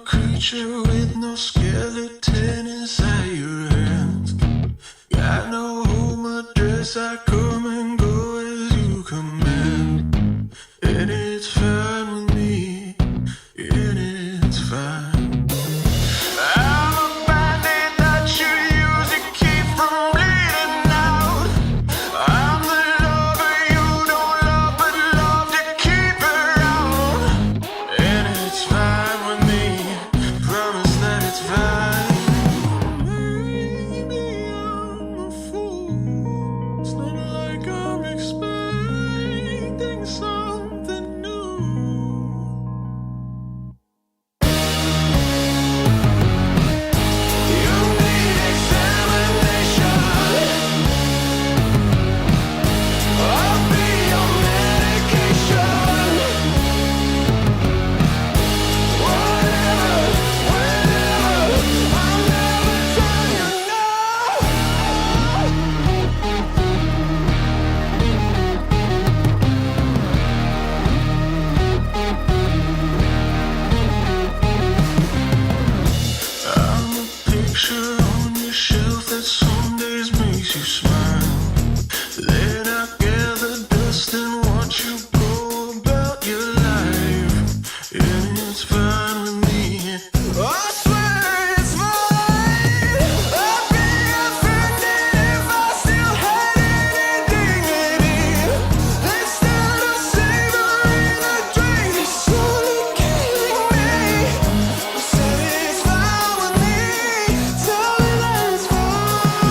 creature with no skeleton inside your hands. Got no home address, I come and go as you command. And it's fine with me, and it's fine. I'm a bandit that you use to keep from bleeding out. I'm the lover you don't love, but love to keep around. And it's fine with me, promise that it's fine. Maybe I'm a fool, it's not like I'm expecting something new. You need examination. I'll be your medication. Whatever, whenever, I'll never tell you no. I'm a picture on your shelf that some days makes you smile. Then I gather dust and watch you go about your life. And it's fine with me. I swear it's fine. I'd be offended if I still had any dignity. Instead of savoring the drink, it's slowly killing me. I said it's fine with me. Tell me that it's fine.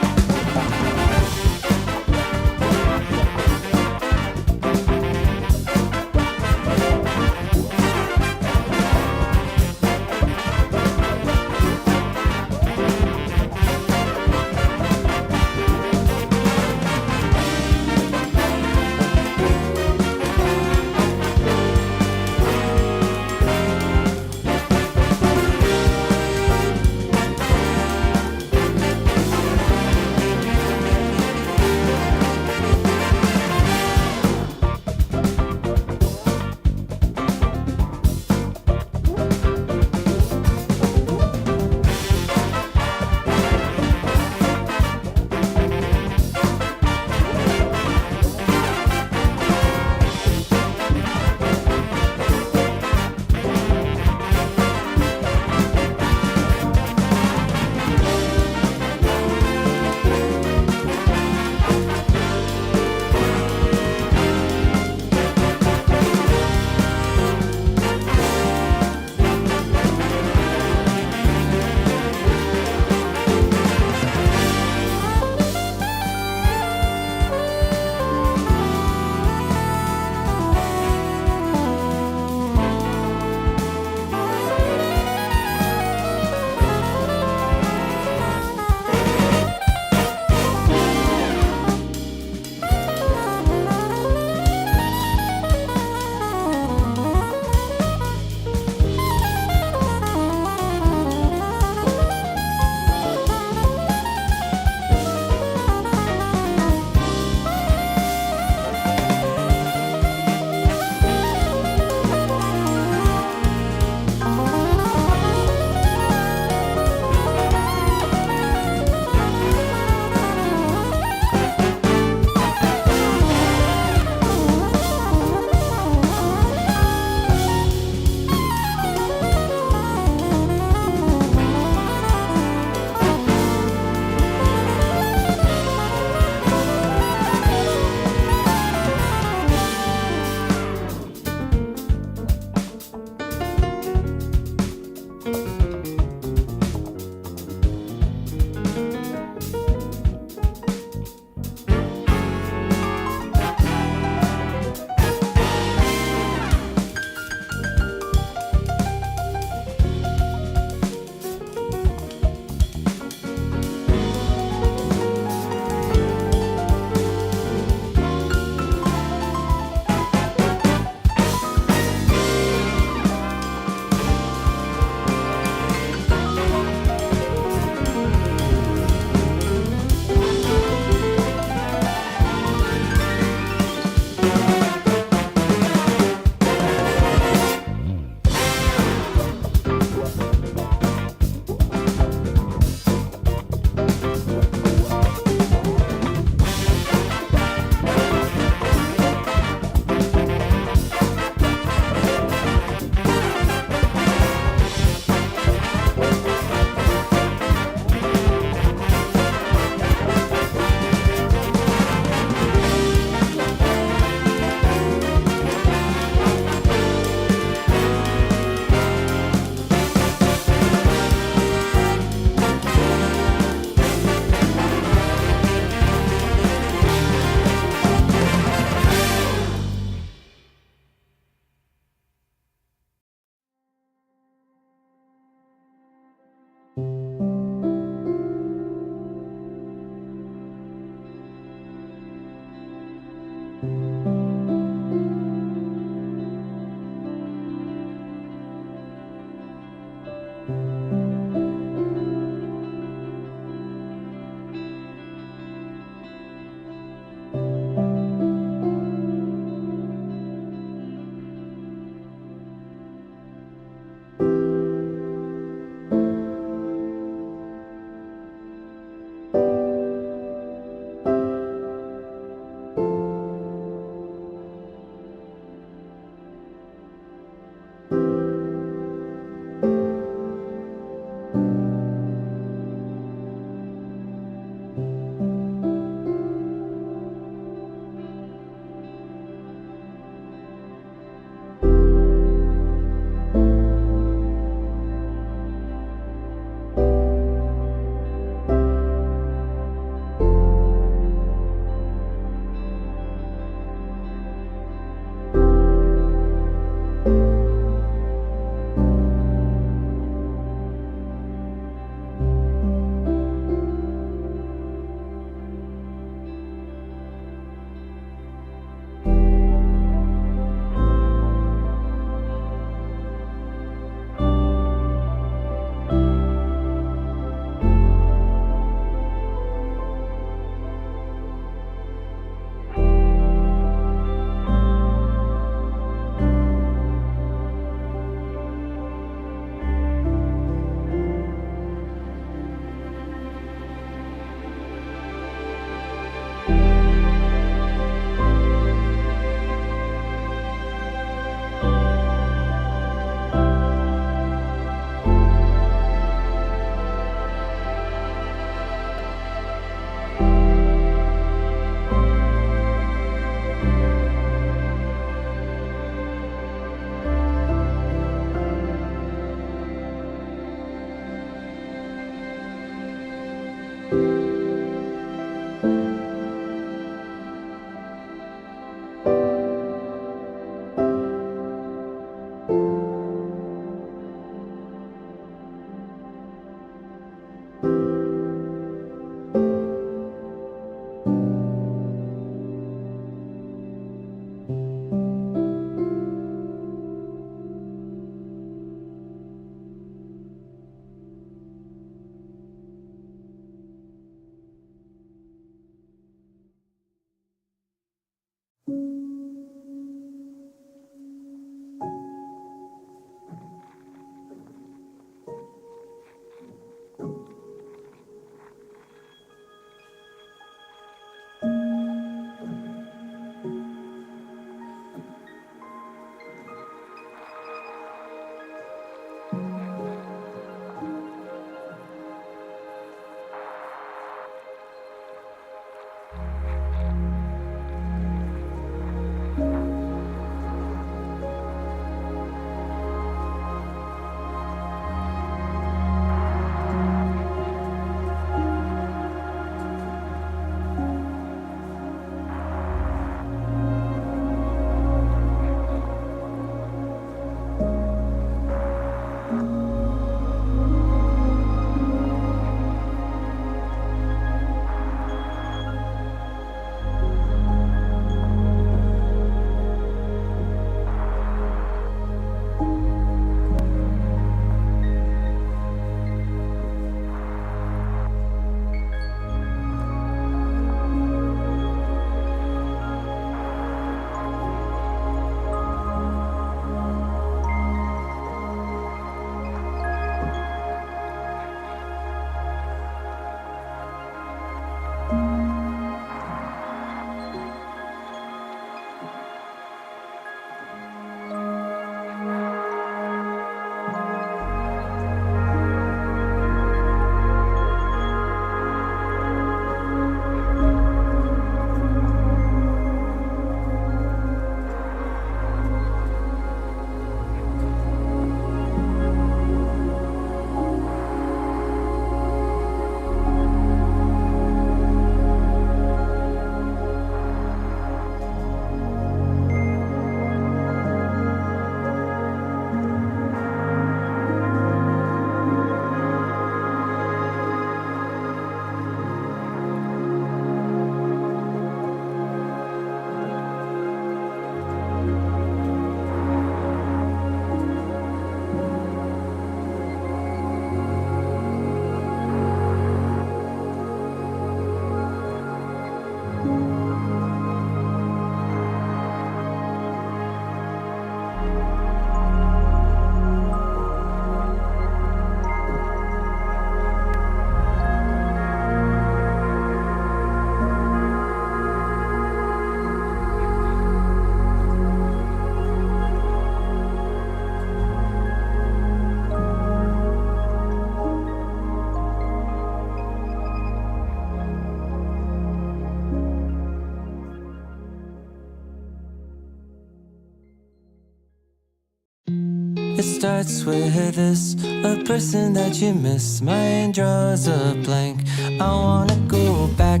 It starts with this, a person that you miss. My mind draws a blank. I wanna go back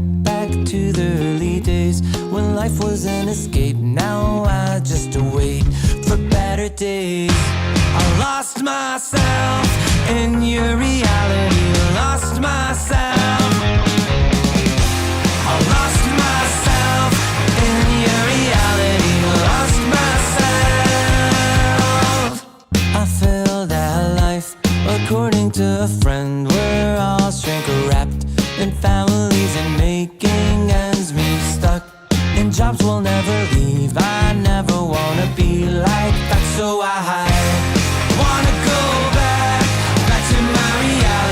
to the early days when life was an escape. Now I just wait for better days. I lost myself in your reality. Lost myself. I lost myself in your reality. Lost myself. I feel that life, according to a friend, we're all shrink wrapped in families and making ends meet. Stuck in jobs we'll never leave. I never wanna be like that, so I wanna go back to my reality.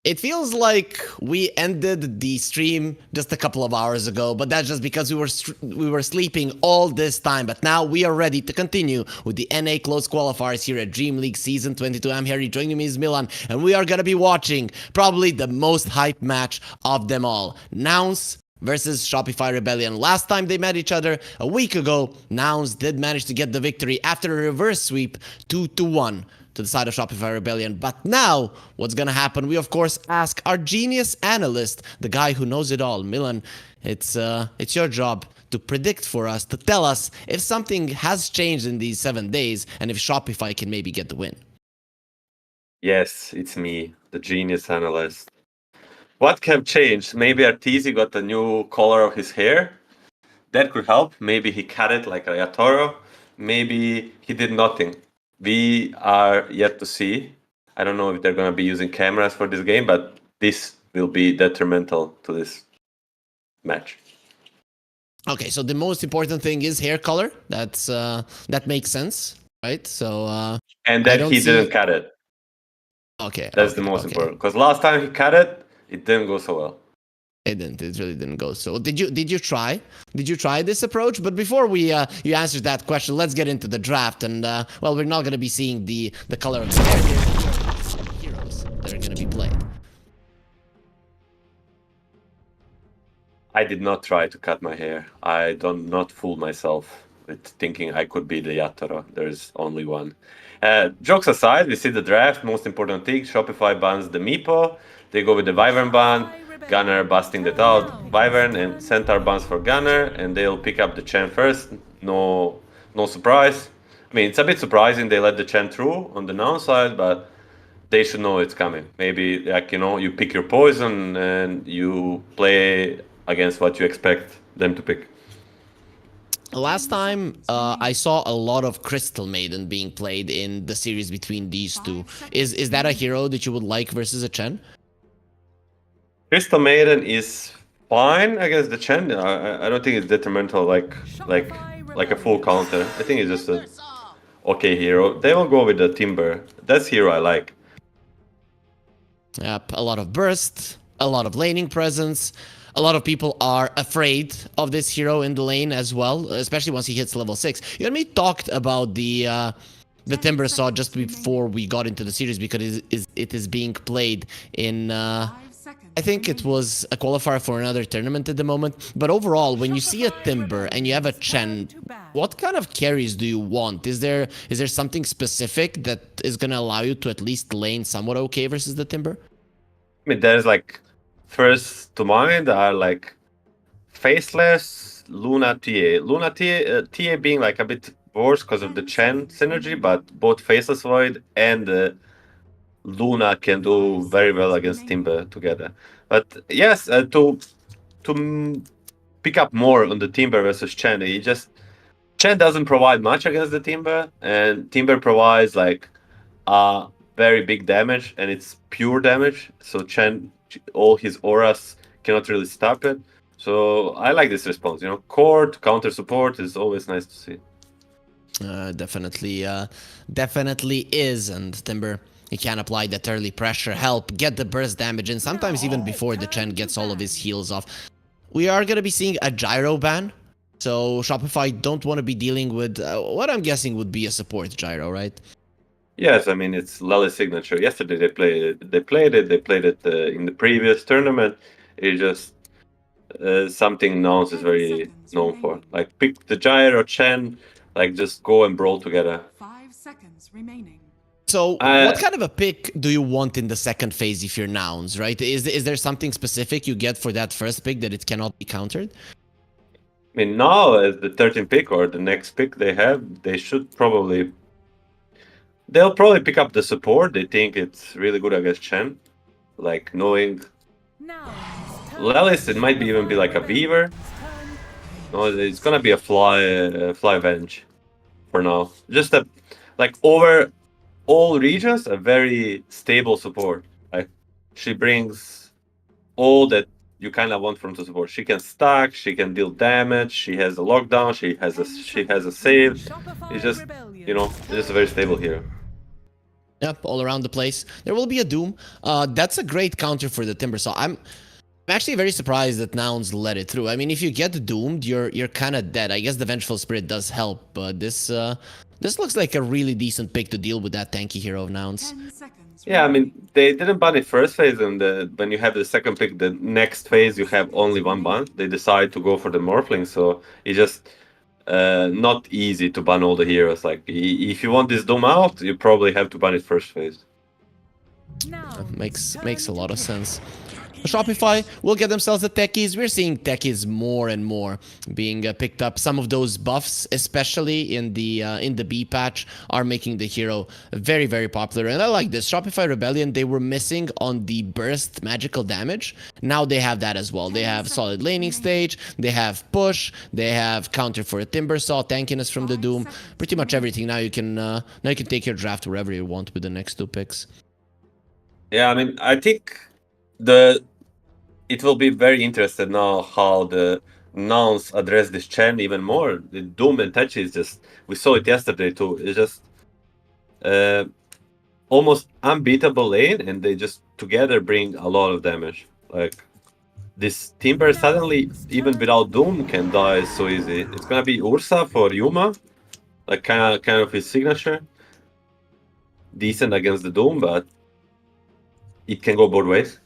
It feels like we ended the stream just a couple of hours ago, but that's just because we were sleeping all this time. But now we are ready to continue with the NA Close Qualifiers here at DreamLeague Season 22. I'm Harry, joining me is Milan, and we are gonna be watching probably the most hyped match of them all. Nouns versus Shopify Rebellion. Last time they met each other a week ago, Nouns did manage to get the victory after a reverse sweep 2-1 to the side of Shopify Rebellion. But now, what's gonna happen? We of course ask our genius analyst, the guy who knows it all, Milan. It's your job to predict for us, to tell us if something has changed in these 7 days and if Shopify can maybe get the win. Yes, it's me, the genius analyst. What can change? Maybe Arteezy got a new color of his hair. That could help. Maybe he cut it like a Yatoro. Maybe he did nothing. We are yet to see. I don't know if they're going to be using cameras for this game, but this will be detrimental to this match. Okay, so the most important thing is hair color. That makes sense, right? So and that he didn't cut it. Okay, that's the most important. Because last time he cut it, it didn't go so well. It didn't. It really didn't go so. Did you try? Did you try this approach? But before we you answered that question, let's get into the draft. And well, we're not going to be seeing the color of the hair. Heroes that are going to be played. I did not try to cut my hair. I don't not fool myself with thinking I could be the Yatoro. There's only one. Jokes aside, we see the draft. Most important thing: Shopify bans the Meepo. They go with the Wyvern ban. Gunner busting that out, Wyvern and Centaur bans for Gunner, and they'll pick up the Chen first. No surprise. I mean, it's a bit surprising they let the Chen through on the Noun side, but they should know it's coming. Maybe, like, you pick your poison and you play against what you expect them to pick. Last time, I saw a lot of Crystal Maiden being played in the series between these two. Is that a hero that you would like versus a Chen? Crystal Maiden is fine against the Chen. I don't think it's detrimental like a full counter. I think it's just a okay hero. They will go with the Timber. That's hero I like. Yep, a lot of burst, a lot of laning presence. A lot of people are afraid of this hero in the lane as well, especially once he hits level 6. You and me talked about the Timber Saw just before we got into the series because it is being played in I think it was a qualifier for another tournament at the moment. But overall, when you see a Timber and you have a Chen, what kind of carries do you want? Is there something specific that is going to allow you to at least lane somewhat okay versus the Timber? I mean, there's like, first to mind are like Faceless, Luna, TA. Luna, TA being like a bit worse because of the Chen synergy, but both Faceless Void and Luna can do very well against Timber together. But yes, to pick up more on the Timber versus Chen, Chen doesn't provide much against the Timber, and Timber provides like very big damage, and it's pure damage. So Chen, all his auras cannot really stop it. So I like this response. Core to counter support is always nice to see. Definitely is, and Timber, he can apply that early pressure, help get the burst damage in, sometimes even before the Chen gets all of his heals off. We are going to be seeing a gyro ban, so Shopify don't want to be dealing with what I'm guessing would be a support gyro, right? Yes, I mean, it's Lely's signature. Yesterday they played it in the previous tournament. It's just something Nouns is very known for. Like, pick the gyro, Chen, like, just go and brawl together. 5 seconds remaining. So, what kind of a pick do you want in the second phase if you're Nouns, right? Is there something specific you get for that first pick that it cannot be countered? I mean, now as the 13th pick or the next pick they have, they'll probably pick up the support. They think it's really good against Chen. Like, knowing Lelis, it might even be like a Beaver. No, it's gonna be a Fly Venge for now. Just over all regions, a very stable support. Like, she brings all that you kind of want from the support. She can stack, she can deal damage, she has a lockdown, she has a save. It's just, it's just a very stable hero. Yep, all around the place. There will be a Doom. That's a great counter for the Timbersaw. I'm actually very surprised that Nouns let it through. I mean, if you get doomed, you're kind of dead. I guess the Vengeful Spirit does help, but this looks like a really decent pick to deal with that tanky hero of Nouns. 10 seconds. Yeah, I remaining. mean, they didn't ban it first phase, and when you have the second pick, the next phase you have only one ban. They decide to go for the Morphling, so it's just not easy to ban all the heroes. Like, if you want this Doom out, you probably have to ban it first phase. Makes a lot of sense. Shopify will get themselves the techies. We're seeing techies more and more being picked up. Some of those buffs, especially in the B patch, are making the hero very, very popular. And I like this. Shopify Rebellion, they were missing on the burst magical damage. Now they have that as well. They have solid laning stage. They have push. They have counter for a Timbersaw, tankiness from the Doom. Pretty much everything. Now you can take your draft wherever you want with the next 2 picks. Yeah, I mean, I think it will be very interesting now how the Nouns address this Chen even more. The Doom and Touch is just, we saw it yesterday too. It's just almost unbeatable lane, and they just together bring a lot of damage. Like, this Timber suddenly, even without Doom, can die so easy. It's gonna be Ursa for Yuma, like kind of his signature. Decent against the Doom, but it can go both ways.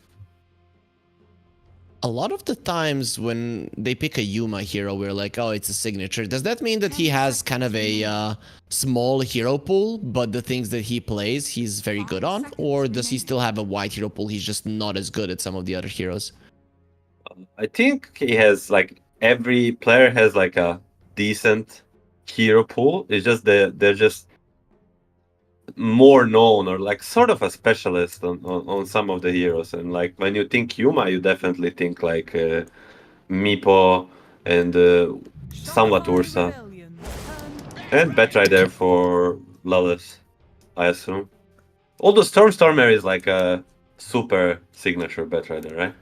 A lot of the times when they pick a Yuma hero, we're like, oh, it's a signature. Does that mean that he has kind of a small hero pool, but the things that he plays, he's very good on? Or does he still have a wide hero pool? He's just not as good at some of the other heroes. I think he has, like, every player has like a decent hero pool. It's just they're just more known, or like sort of a specialist on some of the heroes. And like when you think Yuma, you definitely think like Meepo and somewhat Ursa. And Batrider for Lawless, I assume. Although Stormer is like a super signature Batrider, right?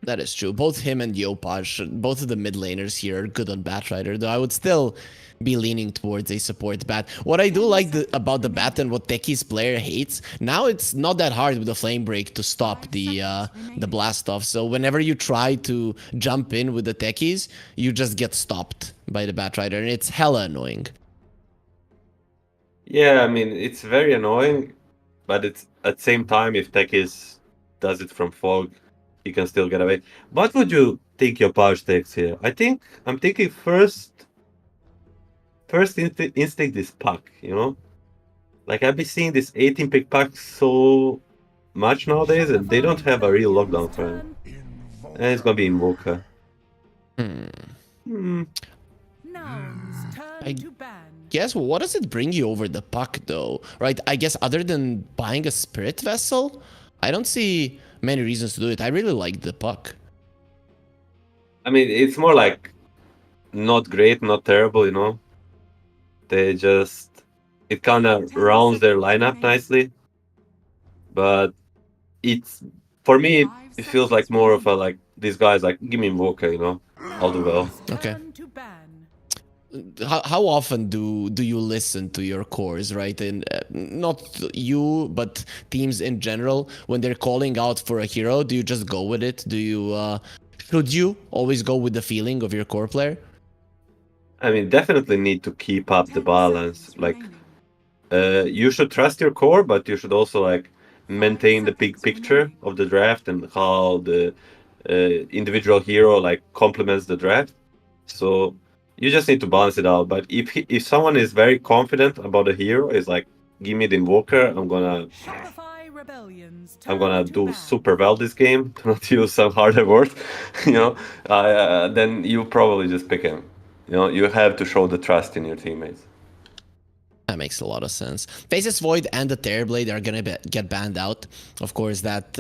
That is true. Both him and Yopaj, both of the mid laners here are good on Batrider, though I would still be leaning towards a support Bat. What I do like about the Bat and what Techies player hates, now it's not that hard with the Flame Break to stop the blast off. So whenever you try to jump in with the Techies, you just get stopped by the Batrider, and it's hella annoying. Yeah, I mean, it's very annoying, but it's at the same time, if Techies does it from Fog, he can still get away. What would you think your Paj takes here? I'm thinking first instinct is Puck, you know? Like, I've been seeing this 18 pick Puck so much nowadays, and they don't have a real lockdown for him. And it's gonna be Invoker. I guess, what does it bring you over the Puck, though? Right? I guess other than buying a Spirit Vessel, I don't see many reasons to do it. I really like the Puck. I mean, it's more like not great, not terrible, you know? It kind of rounds their lineup nicely. But for me, it feels like more of a, like, these guys, like, give me Invoker, you know? I'll do well. Okay. How often do you listen to your cores, right? And not you, but teams in general, when they're calling out for a hero, do you just go with it? Should you always go with the feeling of your core player? I mean, definitely need to keep up the balance. Like, you should trust your core, but you should also, like, maintain the big picture of the draft and how the individual hero, like, complements the draft. So you just need to balance it out. But if someone is very confident about a hero, is like, give me the Invoker, I'm gonna do super well this game, to not use some harder word, you know, then you probably just pick him. You know, you have to show the trust in your teammates. That makes a lot of sense. Faceless Void and the Terrorblade are gonna get banned out. Of course, that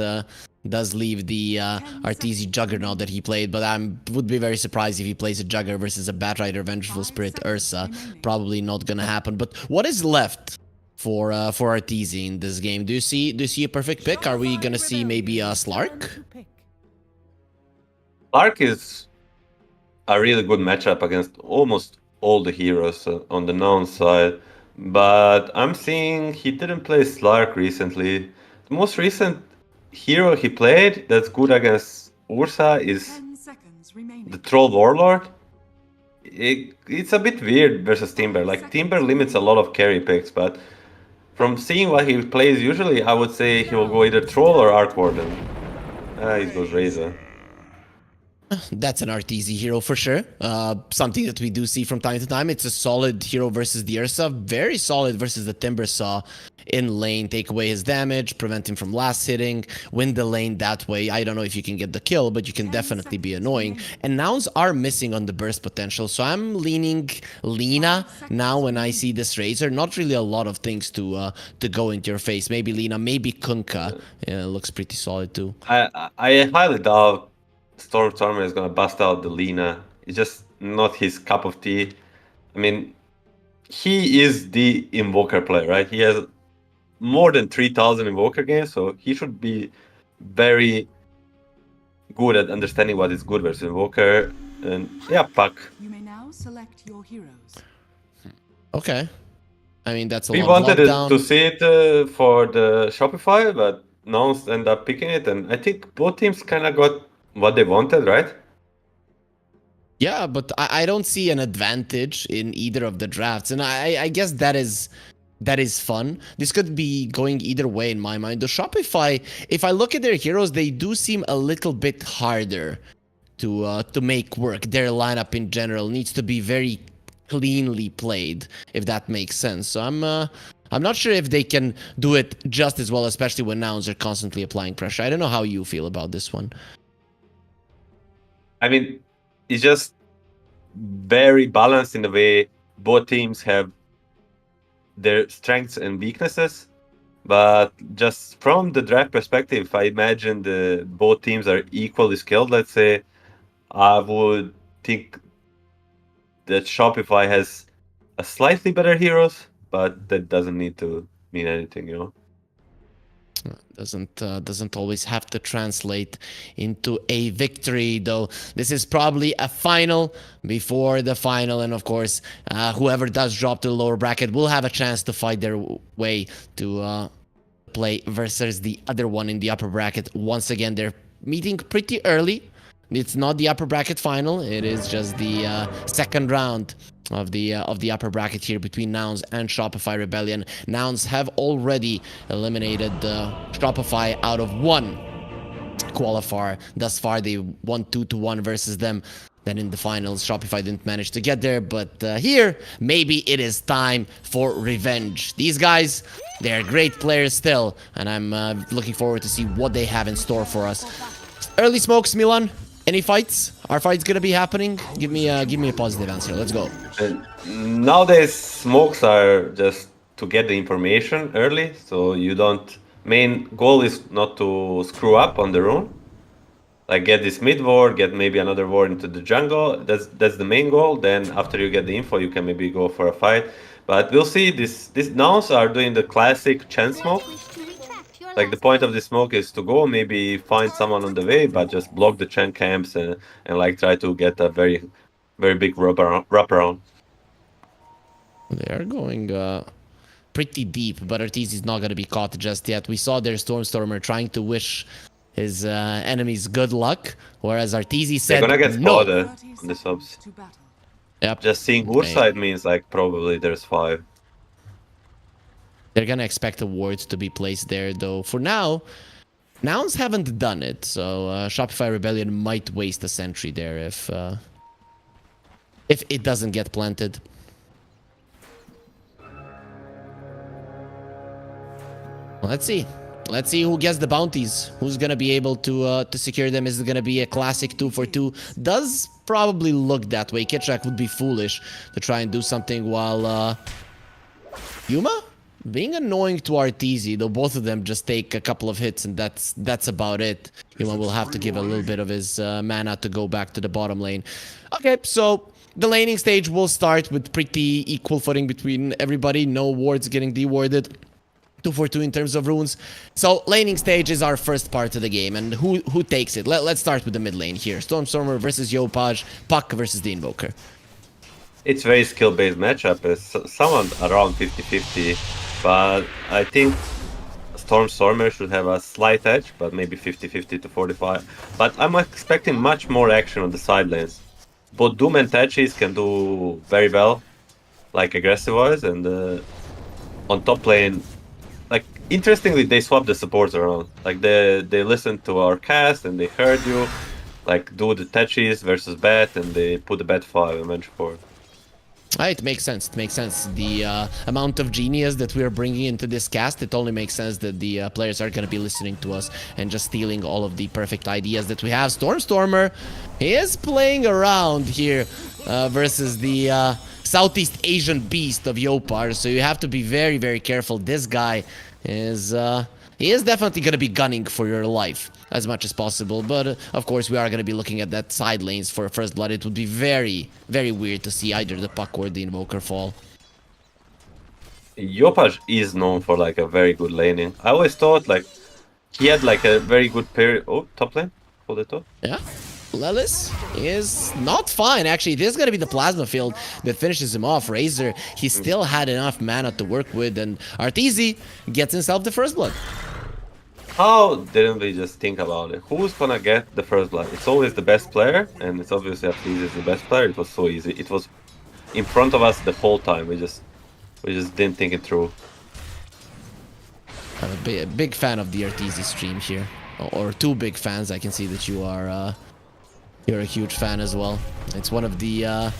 does leave the Arteezy Juggernaut that he played, but I would be very surprised if he plays a Jugger versus a Batrider Vengeful Spirit Ursa. Probably not gonna happen. But what is left for Arteezy in this game? Do you see a perfect pick? Are we gonna see maybe a Slark? Slark is a really good matchup against almost all the heroes on the known side, but I'm seeing he didn't play Slark recently. The most recent hero he played that's good against Ursa is 10 seconds remaining. the Troll Warlord. It's a bit weird versus Timber. Like, Timber limits a lot of carry picks, but from seeing what he plays usually, I would say he will go either Troll or Arc Warden. He goes Razor. That's an RTZ hero for sure. Something that we do see from time to time. It's a solid hero versus the Ursa. Very solid versus the Timber Saw in lane. Take away his damage, prevent him from last hitting, win the lane that way. I don't know if you can get the kill, but you can definitely be annoying. And nouns are missing on the burst potential. So I'm leaning Lina now when I see this Razor. Not really a lot of things to go into your face. Maybe Lina, maybe Kunkka. Yeah, looks pretty solid too. I highly doubt Stormer is gonna bust out the Lina. It's just not his cup of tea. I mean, he is the Invoker player, right? He has more than 3,000 Invoker games, so he should be very good at understanding what is good versus Invoker. And yeah, Puck. You may now select your heroes. Okay. I mean, that's a We lot of wanted lockdown. to see it for the Shopify, but Nouns end up picking it, and I think both teams kind of got what they wanted, right? Yeah, but I don't see an advantage in either of the drafts, and I guess that is fun. This could be going either way in my mind. The Shopify, if I look at their heroes, they do seem a little bit harder to make work. Their lineup in general needs to be very cleanly played, if that makes sense. So I'm not sure if they can do it just as well, especially when nouns are constantly applying pressure. I don't know how you feel about this one. I mean, it's just very balanced in the way both teams have their strengths and weaknesses. But just from the draft perspective, if I imagine both teams are equally skilled, let's say, I would think that Shopify has a slightly better heroes, but that doesn't need to mean anything, you know? Doesn't always have to translate into a victory, though. This is probably a final before the final, and of course, whoever does drop to the lower bracket will have a chance to fight their way to play versus the other one in the upper bracket. Once again, they're meeting pretty early. It's not the upper bracket final. It is just the second round of the upper bracket here between Nouns and Shopify Rebellion. Nouns have already eliminated Shopify out of one qualifier. Thus far, they won 2-1 versus them. Then in the finals, Shopify didn't manage to get there. But here, maybe it is time for revenge. These guys, they're great players still. And I'm looking forward to see what they have in store for us. Early smokes, Milan. Any fights? Are fights gonna be happening? Give me a positive answer. Let's go. And nowadays, smokes are just to get the information early, so you don't. Main goal is not to screw up on the rune. Like, get this mid ward, get maybe another ward into the jungle. That's the main goal. Then after you get the info, you can maybe go for a fight. But we'll see. These nouns are doing the classic Chen smoke. Like, the point of the smoke is to go maybe find someone on the way, but just block the Chen camps and like try to get a very, very big wraparound. They are going pretty deep, but Ortiz is not going to be caught just yet. We saw their Stormer trying to wish his enemies good luck, whereas Arteezy said They're gonna get no. spotted 30 on the subs. seconds to battle. Yep. Just seeing Ursa, it means like probably there's 5. They're gonna expect a ward to be placed there, though. For now, nouns haven't done it, so Shopify Rebellion might waste a sentry there if it doesn't get planted. Let's see. Let's see who gets the bounties. Who's gonna be able to secure them? Is it gonna be a classic 2-for-2? Does probably look that way. Kitrak would be foolish to try and do something while Yuma being annoying to Arteezy, though both of them just take a couple of hits and that's about it. Yuma will have to give a little bit of his mana to go back to the bottom lane. Okay, so the laning stage will start with pretty equal footing between everybody. No wards getting dewarded. 2-for-2 in terms of runes. So laning stage is our first part of the game, and who takes it? Let's start with the mid lane here. Stormer versus Yopaj, Puck versus the Invoker. it's very skill-based matchup. It's someone around 50-50, but I think Stormer should have a slight edge, but maybe 50-50 to 45. But I'm expecting much more action on the side lanes. Both Doom and Tetris can do very well, like aggressive-wise, and on top lane, like interestingly, they swapped the supports around. Like they listened to our cast and they heard you, like do the Tetris versus Bet, and they put the Bet 5 and Bench 4. It makes sense. It makes sense. The amount of genius that we are bringing into this cast, it only makes sense that the players are going to be listening to us and just stealing all of the perfect ideas that we have. Stormer, he is playing around here versus the Southeast Asian beast of Yopar, so you have to be very, very careful. This guy is... he is definitely going to be gunning for your life as much as possible, but of course we are going to be looking at that side lanes for First Blood. It would be very, very weird to see either the Puck or the Invoker fall. Yopaj is known for like a very good laning. I always thought like he had like a very good period. Oh, top lane for the top. Yeah. Lelis is not fine, actually. This is going to be the plasma field that finishes him off. Razor, he still had enough mana to work with, and Arteezy gets himself the First Blood. How didn't we just think about it? Who's gonna get the First Blood? It's always the best player, and it's obviously Arteezy is the best player. It was so easy. It was in front of us the whole time. We just didn't think it through. I'm a big fan of the Arteezy stream here, or two big fans. I can see that you are you're a huge fan as well. It's one of the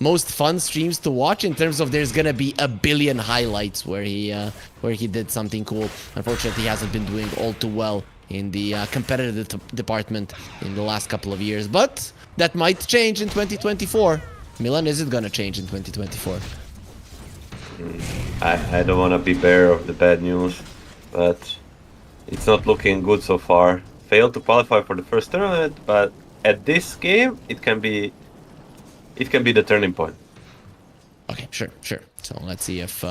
most fun streams to watch in terms of there's gonna be a billion highlights where he did something cool. Unfortunately, he hasn't been doing all too well in the competitive department in the last couple of years, but that might change in 2024. Milan, is it gonna change in 2024? I don't want to be bearer of the bad news, but it's not looking good so far. Failed to qualify for the first tournament, but at this game it can be the turning point. Okay, sure. So let's see if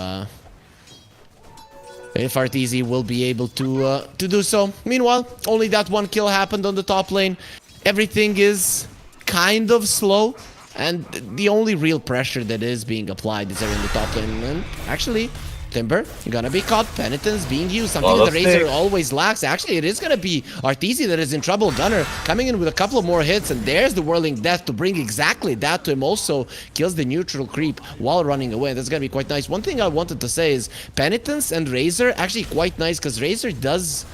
Arteezy will be able to do so. Meanwhile, only that one kill happened on the top lane. Everything is kind of slow, and the only real pressure that is being applied is there in the top lane. And actually, Timber gonna be caught. Penitence being used, something that the Razor always lacks. Actually, it is gonna be Arteezy that is in trouble. Gunner coming in with a couple of more hits, and there's the Whirling Death to bring exactly that to him. Also kills the neutral creep while running away. That's gonna be quite nice. One thing I wanted to say is Penitence and Razor actually quite nice, because Razor does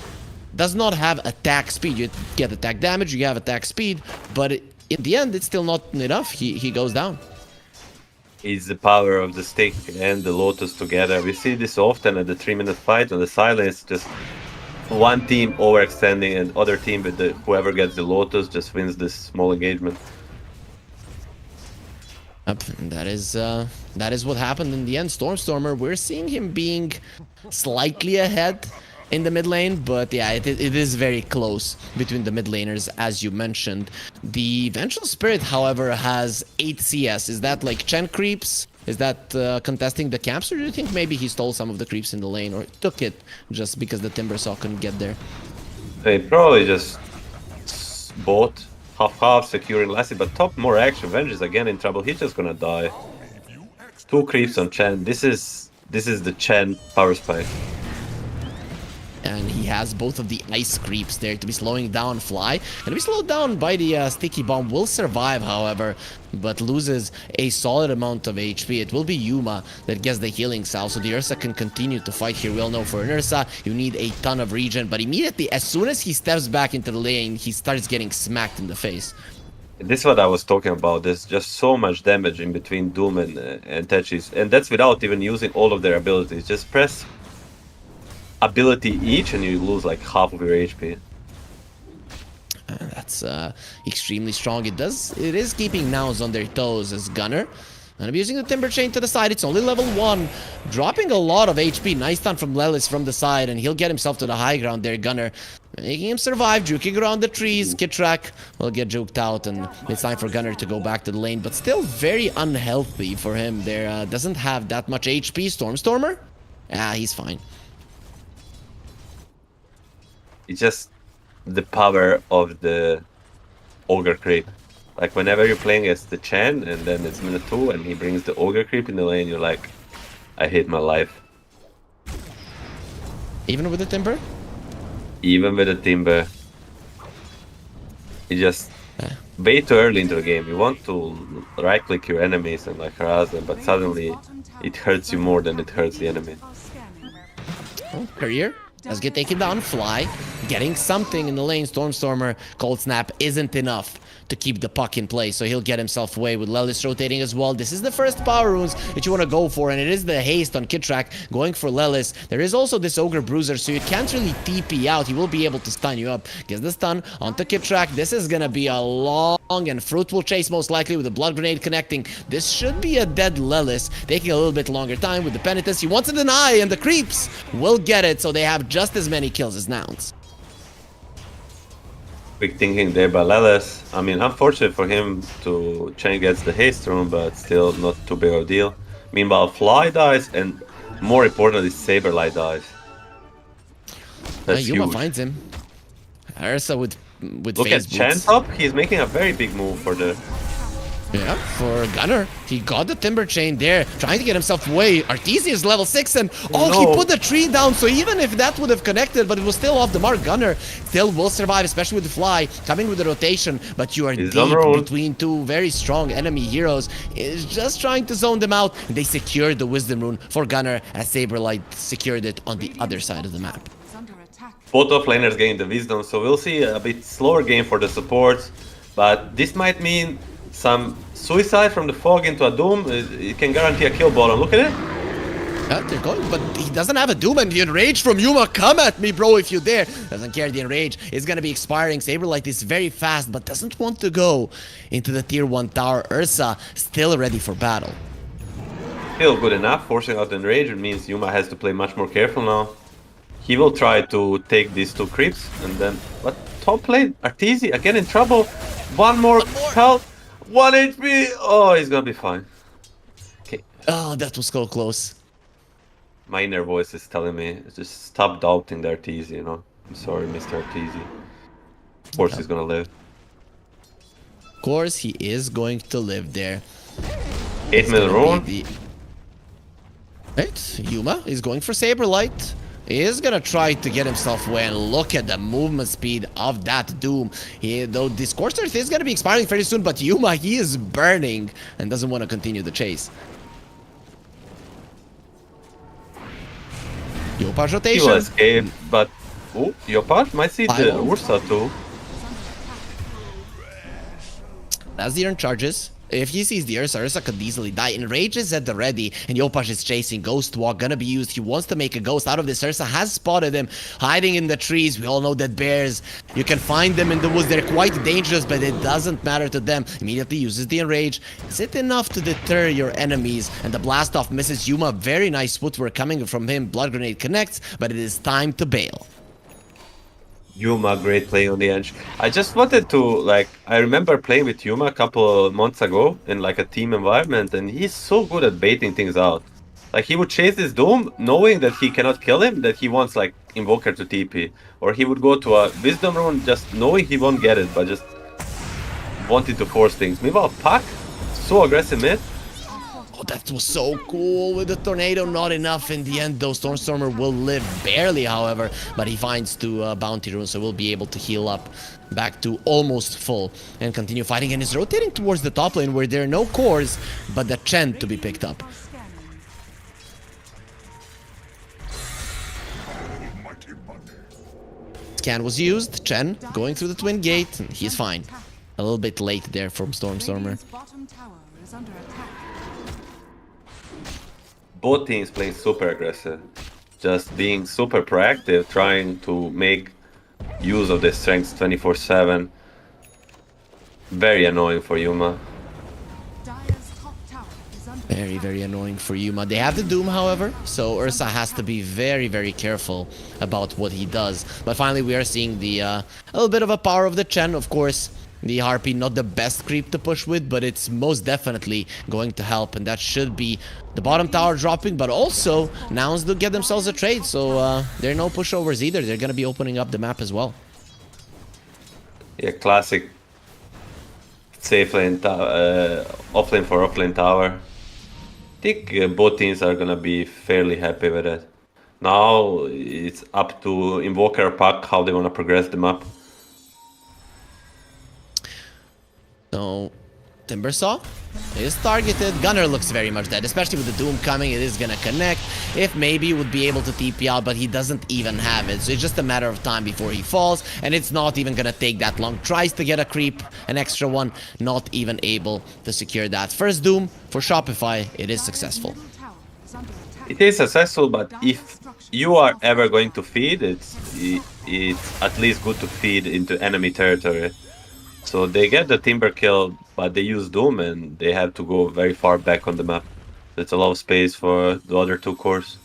not have attack speed. You get attack damage, you have attack speed, but in the end, it's still not enough. He goes down. Is the power of the stick and the Lotus together. We see this often at the 3-minute fight on the silence, just one team overextending and other team with whoever gets the Lotus just wins this small engagement. Yep, that is what happened in the end. Stormer, we're seeing him being slightly ahead in the mid lane, but yeah, it is very close between the mid laners, as you mentioned. The Vengeful Spirit, however, has 8 CS. Is that like Chen creeps? Is that contesting the camps, or do you think maybe he stole some of the creeps in the lane, or took it just because the Timbersaw couldn't get there? They probably just bought half securing Lassie, but top more action. Venge is again in trouble. He's just gonna die. 2 creeps on Chen. This is the Chen power spike. And he has both of the ice creeps there to be slowing down Fly. And to be slowed down by the sticky bomb. Will survive, however, but loses a solid amount of HP. It will be Yuma that gets the healing salve, so the Ursa can continue to fight here. We all know for an Ursa, you need a ton of regen, but immediately, as soon as he steps back into the lane, he starts getting smacked in the face. This is what I was talking about. There's just so much damage in between Doom and Tetris, and that's without even using all of their abilities. Just press ability each and you lose like half of your HP. That's extremely strong. It is keeping Nouns on their toes as Gunner. And I'm using the Timber Chain to the side. It's only level 1. Dropping a lot of HP. Nice stun from Lelis from the side, and he'll get himself to the high ground there, Gunner. Making him survive, juking around the trees. Kitrak will get juked out, and it's time for Gunner to go back to the lane. But still very unhealthy for him there. Doesn't have that much HP. Stormer? He's fine. It's just the power of the Ogre creep. Like whenever you're playing as the Chen and then it's minute 2 and he brings the ogre creep in the lane, you're like, I hate my life. Even with the timber? Even with the timber. You just way too early into the game. You want to right click your enemies and like harass them, but suddenly it hurts you more than it hurts the enemy. Oh, career. Let's get taken down, fly. Getting something in the lane, Stormstormer, Cold Snap isn't enough to keep the puck in play, so he'll get himself away with Lelis rotating as well. This is the first power runes that you want to go for, and it is the haste on Kitrak going for Lelis. There is also this Ogre Bruiser, so you can't really TP out. He will be able to stun you up. Gets the stun onto Kitrak. This is gonna be a long and fruitful chase, most likely, with the Blood Grenade connecting. This should be a dead Lelis, taking a little bit longer time with the Penitence. He wants to deny, and the creeps will get it, so they have just as many kills as Nouns. Quick thinking there by Lelis. I mean, unfortunate for him to Chen gets the haste rune, but still not too big of a deal. Meanwhile, Fly dies, and more importantly, Saberlight dies. That's Yuma huge. finds him. Ursa with Look phase at Chen boots. top. He's making a very big move for the. Yeah, for Gunner. He got the Timber Chain there, trying to get himself away. Artesia level 6, and oh, No. he put the tree down, so even if that would have connected, but it was still off the mark, Gunner still will survive, especially with the Fly, coming with the rotation, but you are He's deep on the road. between two very strong enemy heroes. Is just trying to zone them out. They secured the Wisdom Rune for Gunner, as Saberlight secured it on the other side of the map. Is under attack. Both of laners getting the wisdom, so we'll see a bit slower game for the supports. But this might mean some suicide from the fog into a doom. It can guarantee a kill bottom. Look at it. Yeah, they're going, but he doesn't have a Doom, and the Enrage from Yuma, come at me, bro, if you dare. Doesn't care, the Enrage is gonna be expiring. Saberlight is very fast, but doesn't want to go into the tier 1 tower. Ursa still ready for battle. Still good enough. Forcing out the enrage, it means Yuma has to play much more careful now. He will try to take these 2 creeps, and then... But top lane, Artesia again in trouble. One more health. 1 HP. Oh, he's gonna be fine. Okay. Oh, that was so close. My inner voice is telling me, just stop doubting the Artesia, you know? I'm sorry, Mr. Artesia. Of course he's gonna live. Of course, he is going to live there. 8 minute rune. Right, Yuma is going for Saberlight. He is gonna try to get himself away, and look at the movement speed of that Doom. Though this Course Earth is gonna be expiring very soon, but Yuma, he is burning and doesn't want to continue the chase. Yopa's He will rotation. escape, but... Oh, Yopaj might see the Five. Ursa too. As the Urn charges, if he sees the Ursa could easily die. Enrage is at the ready, and Yopash is chasing. Ghost Walk gonna be used. He wants to make a ghost out of this. Ursa has spotted him, hiding in the trees. We all know that bears, you can find them in the woods. They're quite dangerous, but it doesn't matter to them. Immediately uses the Enrage. Is it enough to deter your enemies? And the blast off misses Yuma. Very nice footwork coming from him. Blood Grenade connects, but it is time to bail. Yuma, great play on the edge. I just wanted to, like, I remember playing with Yuma a couple of months ago in like a team environment, and he's so good at baiting things out. Like, he would chase this Doom knowing that he cannot kill him, that he wants like Invoker to TP. Or he would go to a Wisdom Rune just knowing he won't get it, but just wanting to force things. Meanwhile, Puck, so aggressive mid. Oh, that was so cool with the tornado. Not enough in the end, though. Stormstormer will live barely, however, but he finds 2 bounty runes, so we'll be able to heal up back to almost full and continue fighting. And is rotating towards the top lane where there are no cores, but the Chen to be picked up. Scan was used. Chen going through the twin gate. And he's fine. A little bit late there from Stormstormer. Radiant's bottom tower is under attack. Both teams playing super aggressive. Just being super proactive, trying to make use of their strengths 24/7. Very annoying for Yuma. Dire's top tower is under Very, very annoying for Yuma. They have the Doom, however, so Ursa has to be very, very careful about what he does. But finally, we are seeing the a little bit of a power of the Chen, of course. The Harpy, not the best creep to push with, but it's most definitely going to help, and that should be the bottom tower dropping, but also Nouns do get themselves a trade, so there are no pushovers either. They're going to be opening up the map as well. Yeah, classic safe lane, offlane for offlane tower. I think both teams are gonna be fairly happy with it. Now it's up to Invoker or Puck how they wanna progress the map. So, Timbersaw is targeted. Gunner looks very much dead, especially with the Doom coming. It is gonna connect. If maybe would be able to TP out, but he doesn't even have it. So it's just a matter of time before he falls, and it's not even gonna take that long. Tries to get a creep, an extra one, not even able to secure that. First Doom for Shopify, it is successful. Middle tower is under attack. It is successful, but if you are ever going to feed, it's at least good to feed into enemy territory. So they get the Timber kill, but they use Doom and they have to go very far back on the map. That's a lot of space for the other two cores.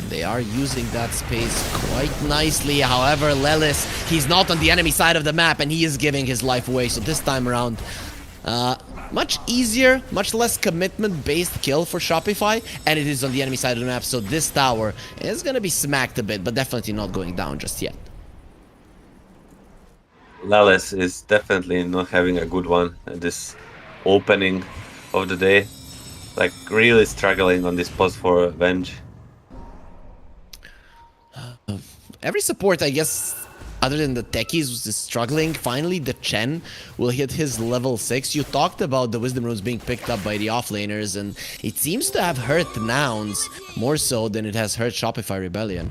They are using that space quite nicely. However, Lelis, he's not on the enemy side of the map, and he is giving his life away. So this time around, much easier, much less commitment-based kill for Shopify, and it is on the enemy side of the map. So this tower is going to be smacked a bit, but definitely not going down just yet. Lales is definitely not having a good one at this opening of the day. Like, really struggling on this post for Avenge. Every support, I guess, other than the techies, was struggling. Finally, the Chen will hit his level 6. You talked about the Wisdom Runes being picked up by the offlaners, and it seems to have hurt Nouns more so than it has hurt Shopify Rebellion.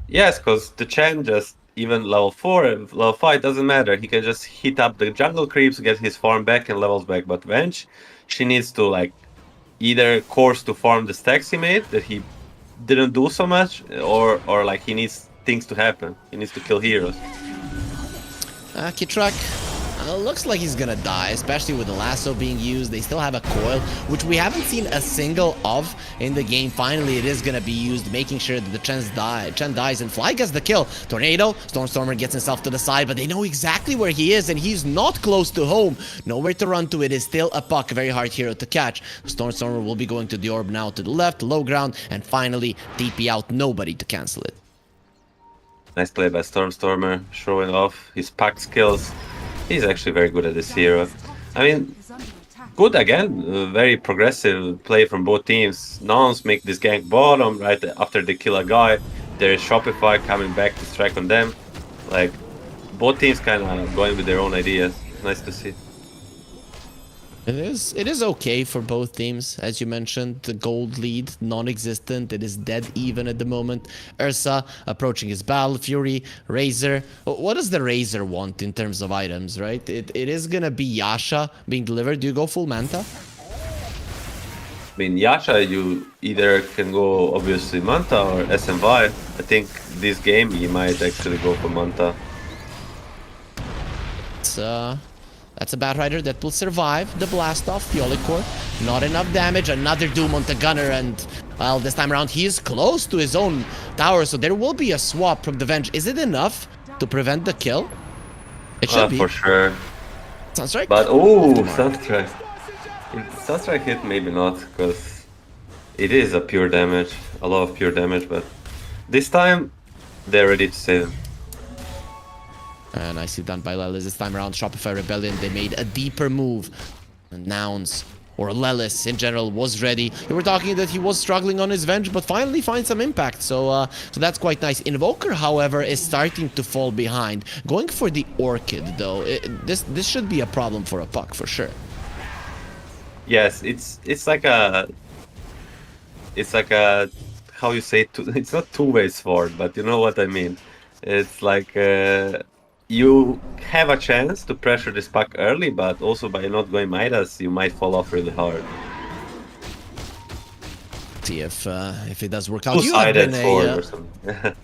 Yes, because the Chen just, even level 4 and level 5, doesn't matter. He can just hit up the jungle creeps, get his farm back and levels back. But Venge, she needs to like either course to farm the stacks he made that he didn't do so much, or like he needs things to happen. He needs to kill heroes. Kitrak looks like he's gonna die, especially with the lasso being used. They still have a coil, which we haven't seen a single of in the game. Finally, it is gonna be used, making sure that the Chen dies, and Fly gets the kill. Tornado, Stormstormer gets himself to the side, but they know exactly where he is, and he's not close to home. Nowhere to run to. It is still a Puck, a very hard hero to catch. Stormstormer will be going to the orb now to the left, low ground, and finally TP out. Nobody to cancel it. Nice play by Stormstormer, showing off his Puck skills. He's actually very good at this hero. I mean, Is under attack. good again, very progressive play from both teams. Nouns make this gank bottom right after they kill a guy. There's Shopify coming back to strike on them. Like, both teams kind of going with their own ideas. Nice to see. It is okay for both teams, as you mentioned. The gold lead, non-existent. It is dead even at the moment. Ursa approaching his Battle Fury. Razor. What does the Razor want in terms of items, right? It is gonna be Yasha being delivered. Do you go full Manta? I mean, Yasha, you either can go obviously Manta or SMY. I think this game he might actually go for Manta. That's a Batrider that will survive the blast off. Fiolic Core. Not enough damage. Another Doom on the Gunner, and well, this time around he is close to his own tower, so there will be a swap from the Venge. Is it enough to prevent the kill? It should be. For sure. Sunstrike? But oh, Sunstrike. Sunstrike hit maybe not, because it is a pure damage, a lot of pure damage, but this time they're ready to save him. Nicely done by Lelis. This time around, Shopify Rebellion, they made a deeper move. And Nouns, or Lelis in general, was ready. We were talking that he was struggling on his Venge, but finally finds some impact. So that's quite nice. Invoker, however, is starting to fall behind. Going for the Orchid, though. This should be a problem for a Puck, for sure. Yes, it's like a how you say, it's not two-way sword, but you know what I mean. It's like you have a chance to pressure this Puck early, but also by not going Midas, you might fall off really hard. See if it does work out. Two-sided sword or something.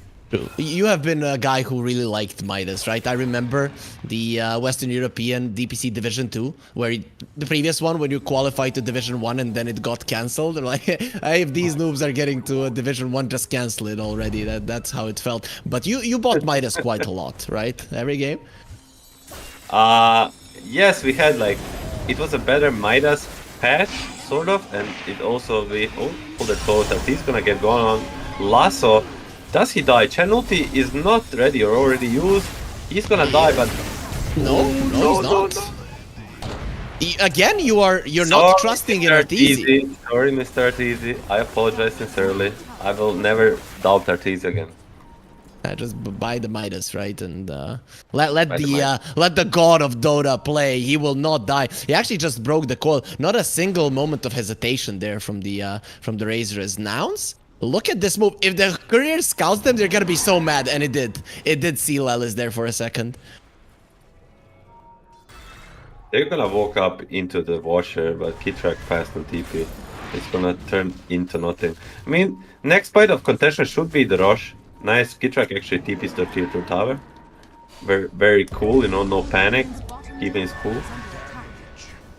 You have been a guy who really liked Midas, right? I remember the Western European DPC Division 2, where the previous one, when you qualified to Division 1 and then it got cancelled. They're like, hey, if these noobs are getting to Division 1, just cancel it already. That's how it felt. But you bought Midas quite a lot, right? Every game? Yes, we had like, it was a better Midas patch, sort of, and it also, we pulled the thought that he's gonna get going on. Lasso. Does he die? Chen ulti is not ready or already used. He's gonna die, but No, he's not. Again, you're not trusting in Mr. Arteezy. Sorry, Mr. Arteezy. I apologize sincerely. I will never doubt Arteezy again. Just buy the Midas, right? And let Buy the let the god of Dota play. He will not die. He actually just broke the coil. Not a single moment of hesitation there from the Razor's Nouns. Look at this move. If the courier scouts them, they're gonna be so mad, and it did. It did see Lelis there for a second. They're gonna walk up into the washer, but Kitrak fast on TP. It's gonna turn into nothing. I mean, next point of contention should be the rush. Nice, Kitrak actually TPs the tier 2 tower. Very, very cool, you know, no panic. Keeping his cool.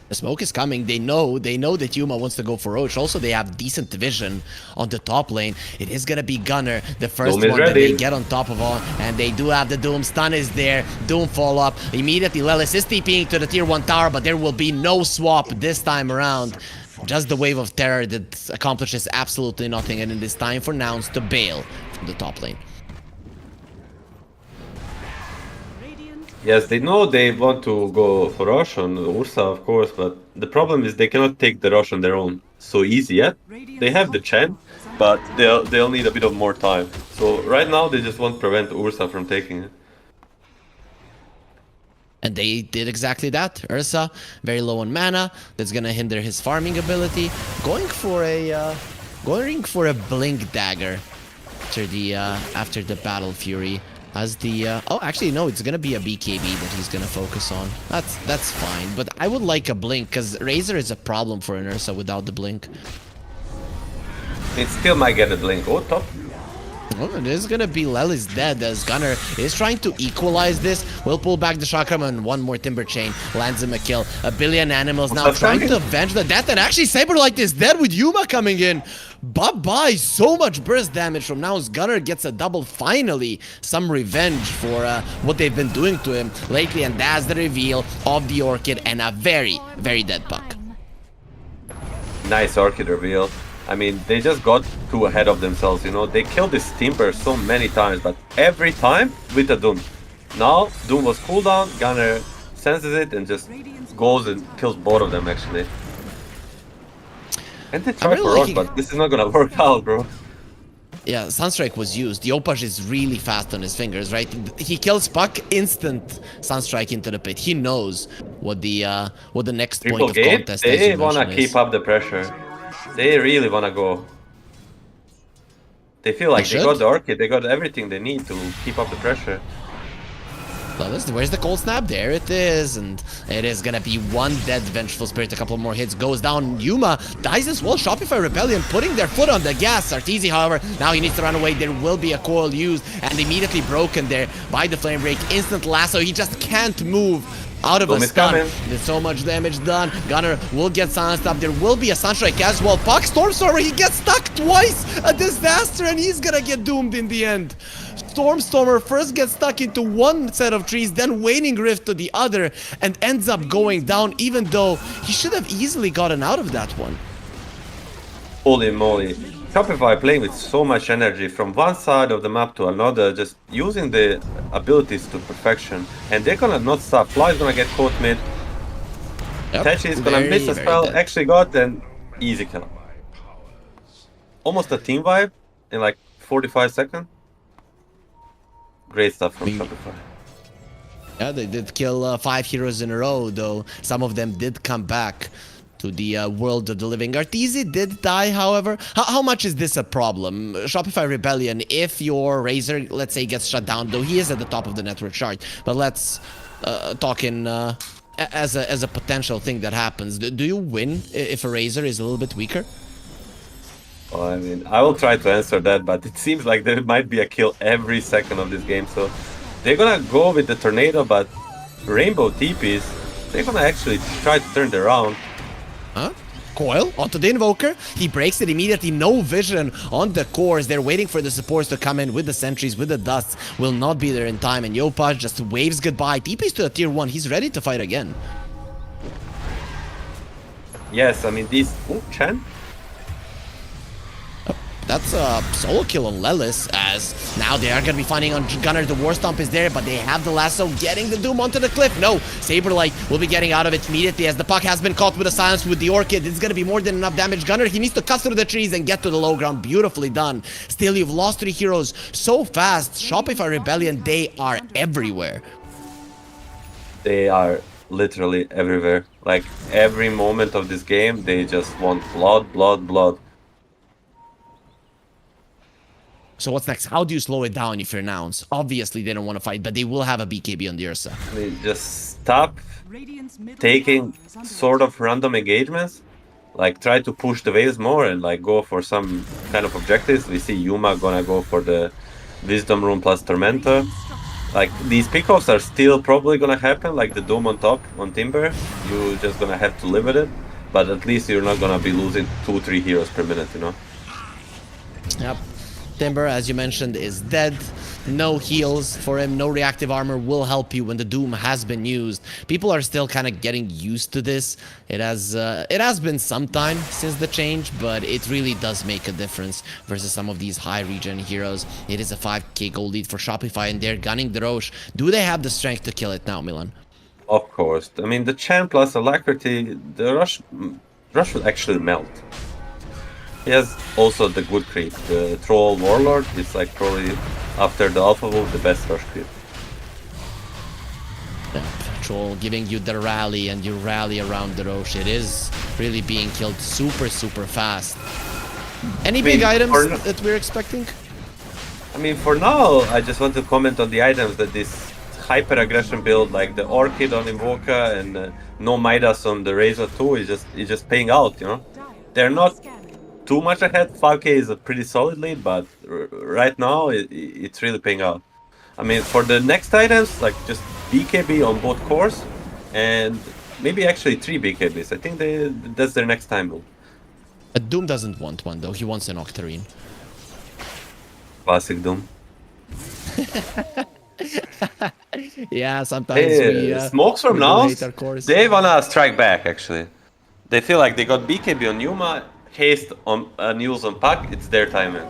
The smoke is coming. They know that Yuma wants to go for Roach. Also, they have decent vision on the top lane. It is gonna be Gunner, the first Doom is one that ready. they get on top of all, and they do have the Doom. Stun is there. Doom follow up immediately. Lelis is TPing to the tier 1 tower, but there will be no swap this time around. Just the wave of terror that accomplishes absolutely nothing, and it is time for Nouns to bail from the top lane. Yes, they know they want to go for rush on Ursa, of course, but the problem is they cannot take the rush on their own so easy yet. They have the Chen, but they'll need a bit of more time. So right now they just want to prevent Ursa from taking it. And they did exactly that. Ursa, very low on mana. That's gonna hinder his farming ability. Going for a blink dagger after the battle fury. As the oh, actually no, it's gonna be a BKB that he's gonna focus on. That's fine, but I would like a blink because Razor is a problem for an Ursa without the blink. It still might get a blink. Oh, top. Oh, it is gonna be Lelis dead as Gunner is trying to equalize this. Will pull back the chakram and one more timber chain lands him a kill. A billion animals now What's that trying coming? to avenge the death, and actually Saberlight is dead with Yuma coming in. Bye-bye, so much burst damage from now as Gunner gets a double. Finally, some revenge for what they've been doing to him lately, and that's the reveal of the Orchid and a very, very dead puck. Nice Orchid reveal. I mean, they just got too ahead of themselves, you know. They killed this Timber so many times, but every time with a Doom. Now, Doom was cooldown, Gunner senses it and just goes and kills both of them, actually. And they try really for Rosh, liking- but this is not gonna work out, bro. Yeah, Sunstrike was used. The Opash is really fast on his fingers, right? He kills Puck, instant Sunstrike into the pit. He knows what the next Triple point of game, contest, as they you wanna mentioned, keep is. up the pressure. They really wanna go. They feel like they should. got the Orchid, they got everything they need to keep up the pressure. Where's the cold snap? There it is, and it is gonna be one dead Vengeful Spirit. A couple more hits, goes down. Yuma dies as well. Shopify Rebellion putting their foot on the gas. Arteezy, however, now he needs to run away. There will be a coil used and immediately broken there by the Flame Break. Instant lasso. He just can't move out of Doom a is stun. coming. There's so much damage done. Gunner will get silenced up. There will be a Sunstrike as well. Puck Stormstormer, he gets stuck twice. A disaster, and he's gonna get doomed in the end. Stormstormer first gets stuck into one set of trees, then Waning Rift to the other, and ends up going down, even though he should have easily gotten out of that one. Holy moly. Shopify playing with so much energy from one side of the map to another, just using the abilities to perfection. And they're gonna not stop. Fly is gonna get caught mid. Yep, Techi is gonna very, miss a very spell. dead. Actually got an easy kill. Almost a team vibe in like 45 seconds. Great stuff from Shopify. Yeah, they did kill 5 heroes in a row, though some of them did come back to the world of the living. Arteezy did die, however. How much is this a problem? Shopify Rebellion, if your Razor, let's say, gets shut down, though he is at the top of the network chart, but let's talk in as a potential thing that happens. Do you win if a Razor is a little bit weaker? Well, I mean, I will try to answer that, but it seems like there might be a kill every second of this game, so they're gonna go with the Tornado, but Rainbow TPs, they're gonna actually try to turn it around. Huh? Coil onto the Invoker. He breaks it immediately. No vision on the cores. They're waiting for the supports to come in with the sentries, with the dusts. Will not be there in time. And Yopaj just waves goodbye. TP's to a tier 1. He's ready to fight again. Yes, I mean, these... Oh, Chen? That's a solo kill on Lelis, as now they are going to be finding on Gunner. The War Stomp is there, but they have the lasso getting the Doom onto the cliff. No, Saberlight will be getting out of it immediately as the puck has been caught with a silence with the Orchid. It's going to be more than enough damage. Gunner, he needs to cut through the trees and get to the low ground. Beautifully done. Still, you've lost 3 heroes so fast. Shopify Rebellion, they are everywhere. They are literally everywhere. Like every moment of this game, they just want blood, blood, blood. So what's next? How do you slow it down if you're Nouns? Obviously, they don't want to fight, but they will have a BKB on the Ursa. They just stop Radiant's middle taking tower is under sort of random engagements. Like try to push the waves more and like go for some kind of objectives. We see Yuma gonna go for the Wisdom Rune plus Tormentor. Like these pickoffs are still probably gonna happen, like the Doom on top on Timber. You're just gonna have to live with it. But at least you're not gonna be losing 2-3 heroes per minute, you know? Yep. Timber, as you mentioned, is dead. No heals for him. No reactive armor will help you when the Doom has been used. People are still kind of getting used to this. It has been some time since the change, but it really does make a difference versus some of these high regen heroes. It is a 5k gold lead for Shopify, and they're gunning the Roche. Do they have the strength to kill it now, Milan? Of course. I mean, the Champ plus Alacrity, the Rush will actually melt. He has also the good creep. The Troll Warlord is like probably after the Alpha Wolf the best rush creep. Yep. Troll giving you the rally, and you rally around the Roche. It is really being killed super, super fast. Any big items that we're expecting? I mean, for now, I just want to comment on the items that this hyper aggression build, like the Orchid on Invoca and no Midas on the Razor 2, is just paying out, you know? They're not too much ahead. 5k is a pretty solid lead, but right now it's really paying out. I mean, for the next items, like just BKB on both cores and maybe actually 3 BKBs. I think that's their next time move. Doom doesn't want one though. He wants an Octarine. Classic Doom. Yeah, sometimes smokes from we now, hate our cores. they wanna strike back actually. They feel like they got BKB on Yuma, haste on News on Puck, it's their time in.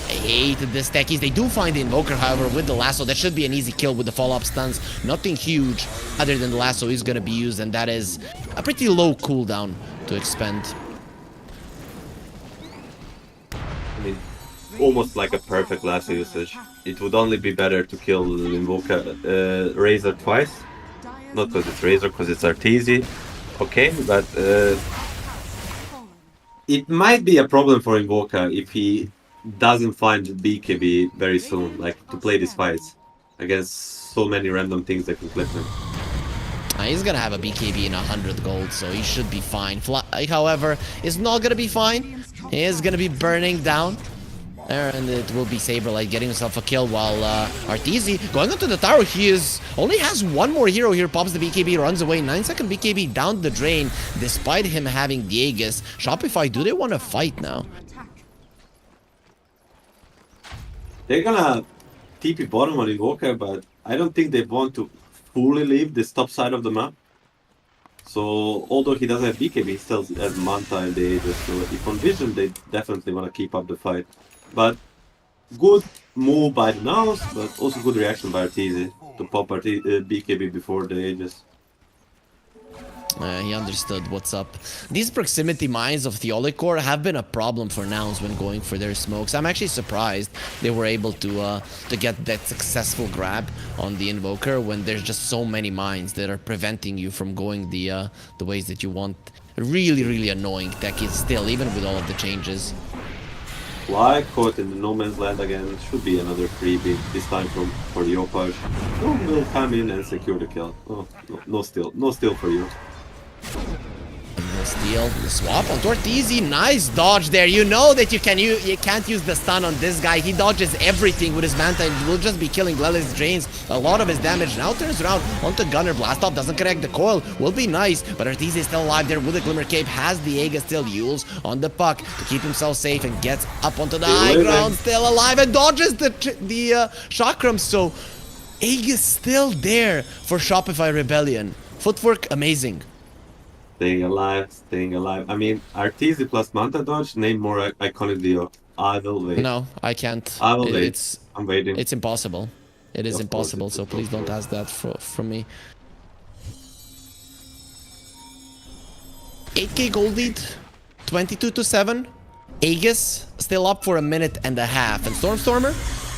I hate the stackies. They do find the Invoker, however, with the lasso. That should be an easy kill with the follow-up stuns. Nothing huge other than the lasso is going to be used, and that is a pretty low cooldown to expend. I mean, almost like a perfect lasso usage. It would only be better to kill Invoca Razor twice. Not because it's Razor, because it's Arteezy. Okay, but it might be a problem for Invoca if he doesn't find BKB very soon, like to play these fights against so many random things that can clip him. He's gonna have a BKB in 100 gold, so he should be fine. However, is not gonna be fine. He is gonna be burning down. And it will be Saberlight getting himself a kill, while Arteezy going onto the tower. He only has one more hero here. Pops the BKB, runs away. 9-second BKB down the drain, despite him having the Aegis. Shopify, do they want to fight now? They're gonna TP bottom on Invoker, but I don't think they want to fully leave this top side of the map. So, although he doesn't have BKB, he still has Manta and the Aegis. So, if on Vision, they definitely want to keep up the fight. But good move by the Naus, but also good reaction by Arteezy to pop BKB before the Aegis. He understood what's up. These proximity mines of Theolicor have been a problem for Nouns when going for their smokes. I'm actually surprised they were able to get that successful grab on the Invoker when there's just so many mines that are preventing you from going the ways that you want. Really, really annoying tech is still, even with all of the changes. Fly caught in the no man's land again. Should be another freebie, this time for the Opage. Doom will come in and secure the kill. Oh, no steal. No steal for you. No steal. The swap on Arteezy. Nice dodge there. You know that you can't use the stun on this guy. He dodges everything with his Manta and will just be killing Lelis, drains a lot of his damage. Now turns around onto Gunner. Blast off doesn't connect the coil. Will be nice, but Arteezy is still alive there with the Glimmer Cape. Has the Aegis still. Yules on the puck to keep himself safe and gets up onto the high ground. Still alive and dodges the Chakram. So Aegis still there for Shopify Rebellion. Footwork amazing. Staying alive, staying alive. I mean, Arteezy plus Manta dodge, name more iconic Dio. I will wait. No, I can't. I will wait. It's I'm waiting. it's impossible. It is Of course, impossible. it's So please don't impossible. ask that from me. 8k gold lead, 22-7. Aegis still up for a minute and a half, and Stormstormer.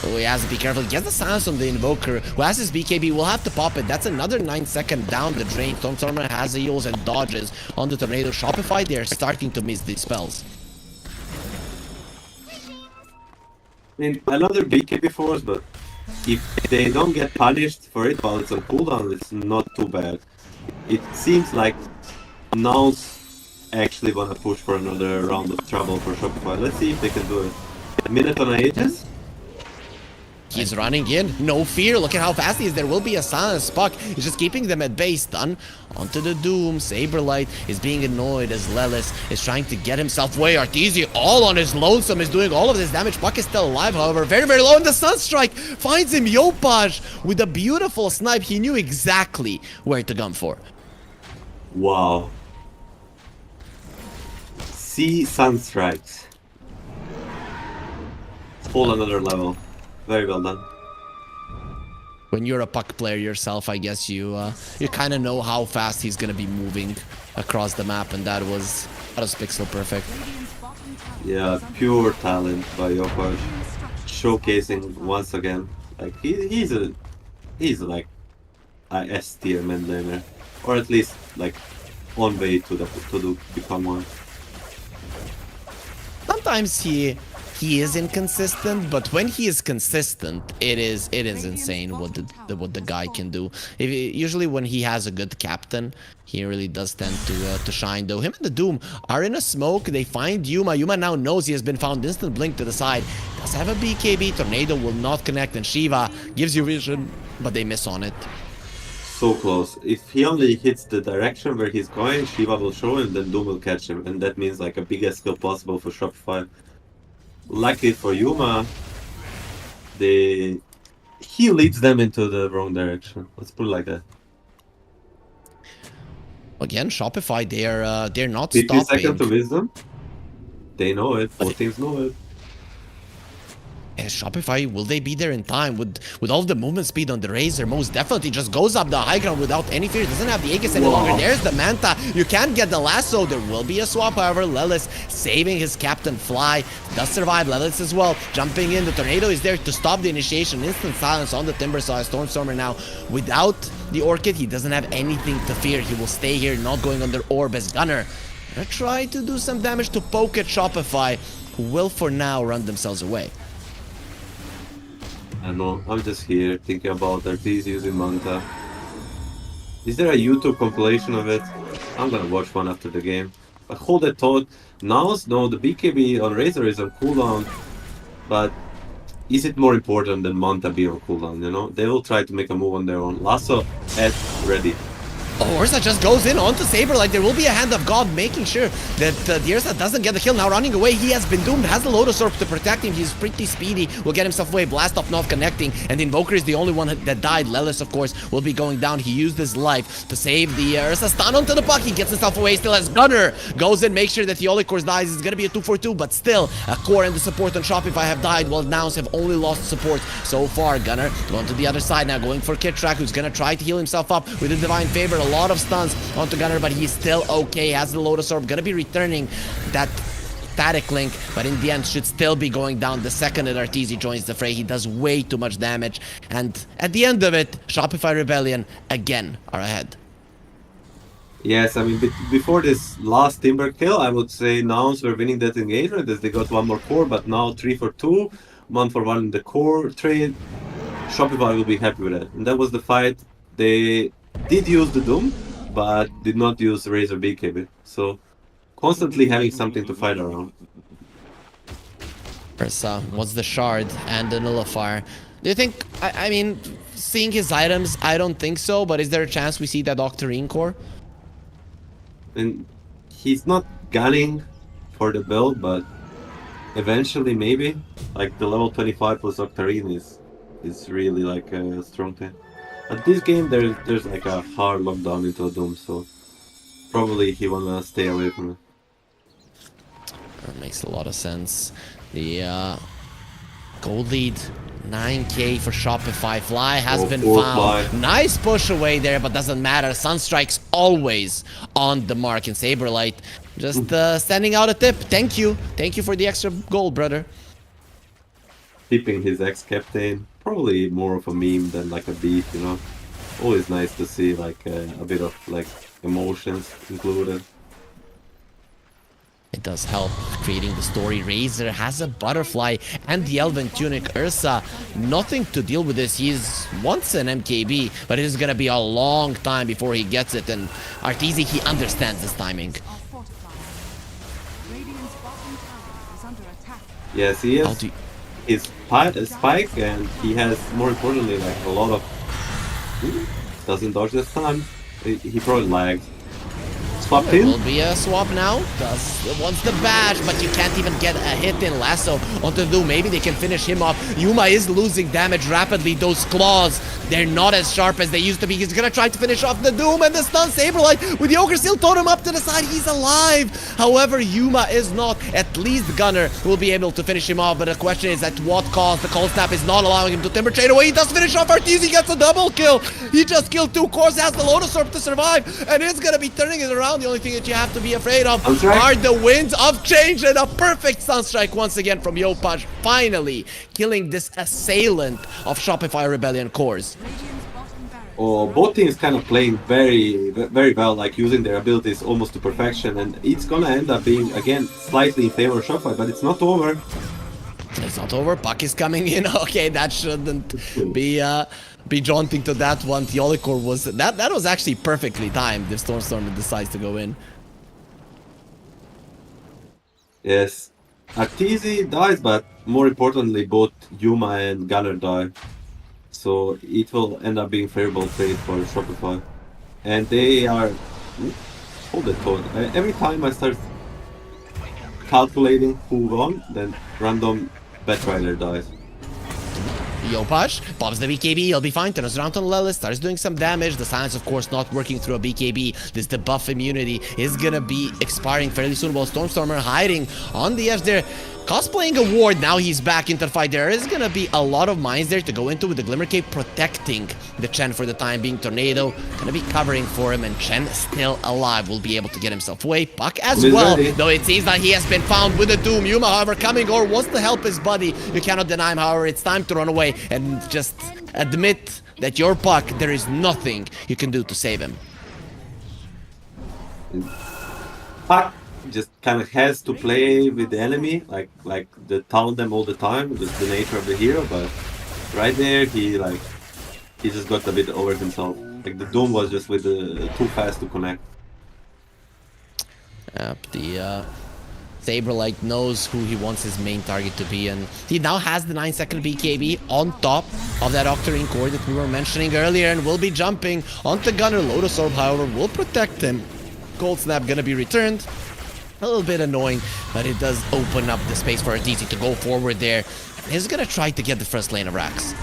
Oh, he has to be careful. He gets the silence on the Invoker, who has his BKB. Will have to pop it. That's another 9-second down the drain. Stormstormer has the heals and dodges on the Tornado. Shopify, they're starting to miss these spells. I mean, I love their BKB force, but if they don't get punished for it while it's on cooldown, it's not too bad. It seems like Now's actually wanna push for another round of trouble for Shopify. Let's see if they can do it. A minute on Aegis? He's running in, no fear. Look at how fast he is. There will be a silence. Puck is just keeping them at bay. Stun onto the Doom. Saberlight is being annoyed as Lelis is trying to get himself away. Arteezy all on his lonesome is doing all of this damage. Puck is still alive, however, very, very low. And the Sunstrike finds him. Yopaj with a beautiful snipe. He knew exactly where to gun for. Wow. See Sunstrikes. Whole another level. Very well done. When you're a Puck player yourself, I guess you kind of know how fast he's gonna be moving across the map, and that was pixel perfect. Radiant's bottom tower Yeah, is under pure talent by Yopaj. construction. Showcasing once again. Like he's like a S tier mid laner. Or at least like on way to become one. Sometimes he is inconsistent, but when he is consistent, it is insane what the guy can do. Usually when he has a good captain, he really does tend to shine. Though him and the Doom are in a smoke. They find Yuma. Yuma now knows he has been found. Instant blink to the side. Does have a BKB. Tornado will not connect, and Shiva gives you vision, but they miss on it. So close. If he only hits the direction where he's going, Shiva will show him, then Doom will catch him, and that means like a biggest skill possible for Shopify. Luckily for Yuma, he leads them into the wrong direction. Let's put it like that. Again, Shopify, they're not 50 seconds to stopping. wisdom. They know it. Both teams know it. Shopify, will they be there in time with all the movement speed on the Razor? Most definitely just goes up the high ground without any fear. Doesn't have the Aegis any longer. Wow. There's the Manta. You can't get the lasso. There will be a swap, however. Lelis saving his captain Fly. Does survive. Lelis as well. Jumping in. The Tornado is there to stop the initiation. Instant silence on the Timber Saw. Stormstormer now without the Orchid. He doesn't have anything to fear. He will stay here, not going under Orb as Gunner. Gonna try to do some damage to poke at Shopify, who will for now run themselves away. I know. I'm just here thinking about Arteezy using Manta. Is there a YouTube compilation of it? I'm gonna watch one after the game. But hold that thought. No, the BKB on Razor is on cooldown, but is it more important than Manta being on cooldown, you know? They will try to make a move on their own. Lasso at ready. Oh, Ursa just goes in onto Saber. Like there will be a hand of God making sure that the Ursa doesn't get the kill. Now running away, he has been doomed. Has the Lotus Orb to protect him. He's pretty speedy. Will get himself away. Blast off not connecting. And the Invoker is the only one that died. Lelis, of course, will be going down. He used his life to save the Ursa. Stun onto the Puck. He gets himself away. Still has Gunner. Goes in, makes sure that the Holy Course dies. It's going to be a 2-for-2, but still a core and the support on Shopify have died. While Nouns have only lost support so far. Gunner going to the other side now. Going for Kitrak, who's going to try to heal himself up with a Divine Favor. A lot of stuns onto Gunner, but he's still okay. Has the Lotus Orb, gonna be returning that static link, but in the end should still be going down the second that Arteezy joins the fray. He does way too much damage, and at the end of it, Shopify Rebellion again are ahead. Yes, I mean, before this last Timber kill, I would say Nouns were winning that engagement as they got one more core, but now 3-for-2, 1-for-1 in the core trade. Shopify will be happy with that. And that was the fight. They did use the Doom, but did not use Razor BKB. So, constantly having something to fight around. Ursa wants the Shard and the Nullifier. Do you think, I mean, seeing his items, I don't think so, but is there a chance we see that Octarine core? And he's not gunning for the build, but eventually maybe. Like the level 25 plus Octarine is really like a strong thing. At this game, there's like a hard lockdown into a Doom, so Probably he wanna stay away from it. That makes a lot of sense. The gold lead, 9k for Shopify. Fly has been four found. Fly. Nice push away there, but doesn't matter. Sunstrike's always on the mark, and Saberlight just sending out a tip. Thank you. Thank you for the extra gold, brother. Keeping his ex-captain, probably more of a meme than like a beef, you know. Always nice to see like a bit of like emotions included. It does help creating the story. Razor has a butterfly and the Elven Tunic. Ursa, nothing to deal with this. He's once an MKB, but it is going to be a long time before he gets it. And Arteezy, he understands this timing. Are fortified. Radiant's bottom tower is under attack. Yes, he How has do you- his spike, and he has, more importantly, like a lot of... Doesn't dodge this time. He probably lagged. Swapped There will in. be a swap now. Wants the bash, but you can't even get a hit in lasso onto Doom. Maybe they can finish him off. Yuma is losing damage rapidly. Those claws, they're not as sharp as they used to be. He's gonna try to finish off the Doom and the stun. Saberlight with the Ogre Seal Totem up to the side. He's alive. However, Yuma is not. At least Gunner will be able to finish him off. But the question is at what cost? The Cold Snap is not allowing him to Timber Trade away. He does finish off Arteezy. He gets a double kill. He just killed two cores. Has the Lotus Orb to survive. And it's gonna be turning it around. The only thing that you have to be afraid of Sunstrike. are the winds of change, and a perfect Sunstrike once again from Yopaj, finally killing this assailant of Shopify Rebellion cores. Radiant's bottom barracks. Oh, both teams kind of playing very well, like using their abilities almost to perfection, and it's gonna end up being again slightly in favor of Shopify, but it's not over. It's not over. Puck is coming in. Okay, that shouldn't be jaunting to that one. The Olicor was that was actually perfectly timed if Stormstormer decides to go in. Yes, Arteezy dies, but more importantly, both Yuma and Gunner die. So it will end up being favorable trade for Shopify. And they are... Hold it, thought. Every time I start calculating who won, then random Batrider dies. Yopaj pops the BKB, he'll be fine, turns around on Lelis, starts doing some damage. The silence, of course, not working through a BKB. This debuff immunity is gonna be expiring fairly soon, while Stormstormer hiding on the edge there. Cosplaying a ward, now he's back into the fight. There is gonna be a lot of mines there to go into with the Glimmer Cape protecting the Chen for the time being. Tornado gonna be covering for him, and Chen still alive, will be able to get himself away. Puck as He's well, ready. though it seems that he has been found with the Doom. Yuma, however, coming or wants to help his buddy. You cannot deny him, however, it's time to run away and just admit that your Puck, there is nothing you can do to save him. Puck just kind of has to play with the enemy, like the taunt them all the time. That's the nature of the hero, but right there he just got a bit over himself. Like the Doom was just with the too fast to connect. The Saberlight knows who he wants his main target to be, and he now has the 9-second BKB on top of that Octarine core that we were mentioning earlier, and will be jumping onto Gunner. Lotus Orb, however, will protect him. Cold Snap gonna be returned. A little bit annoying, but it does open up the space for Arteezy to go forward there. He's gonna try to get the first lane of Rax.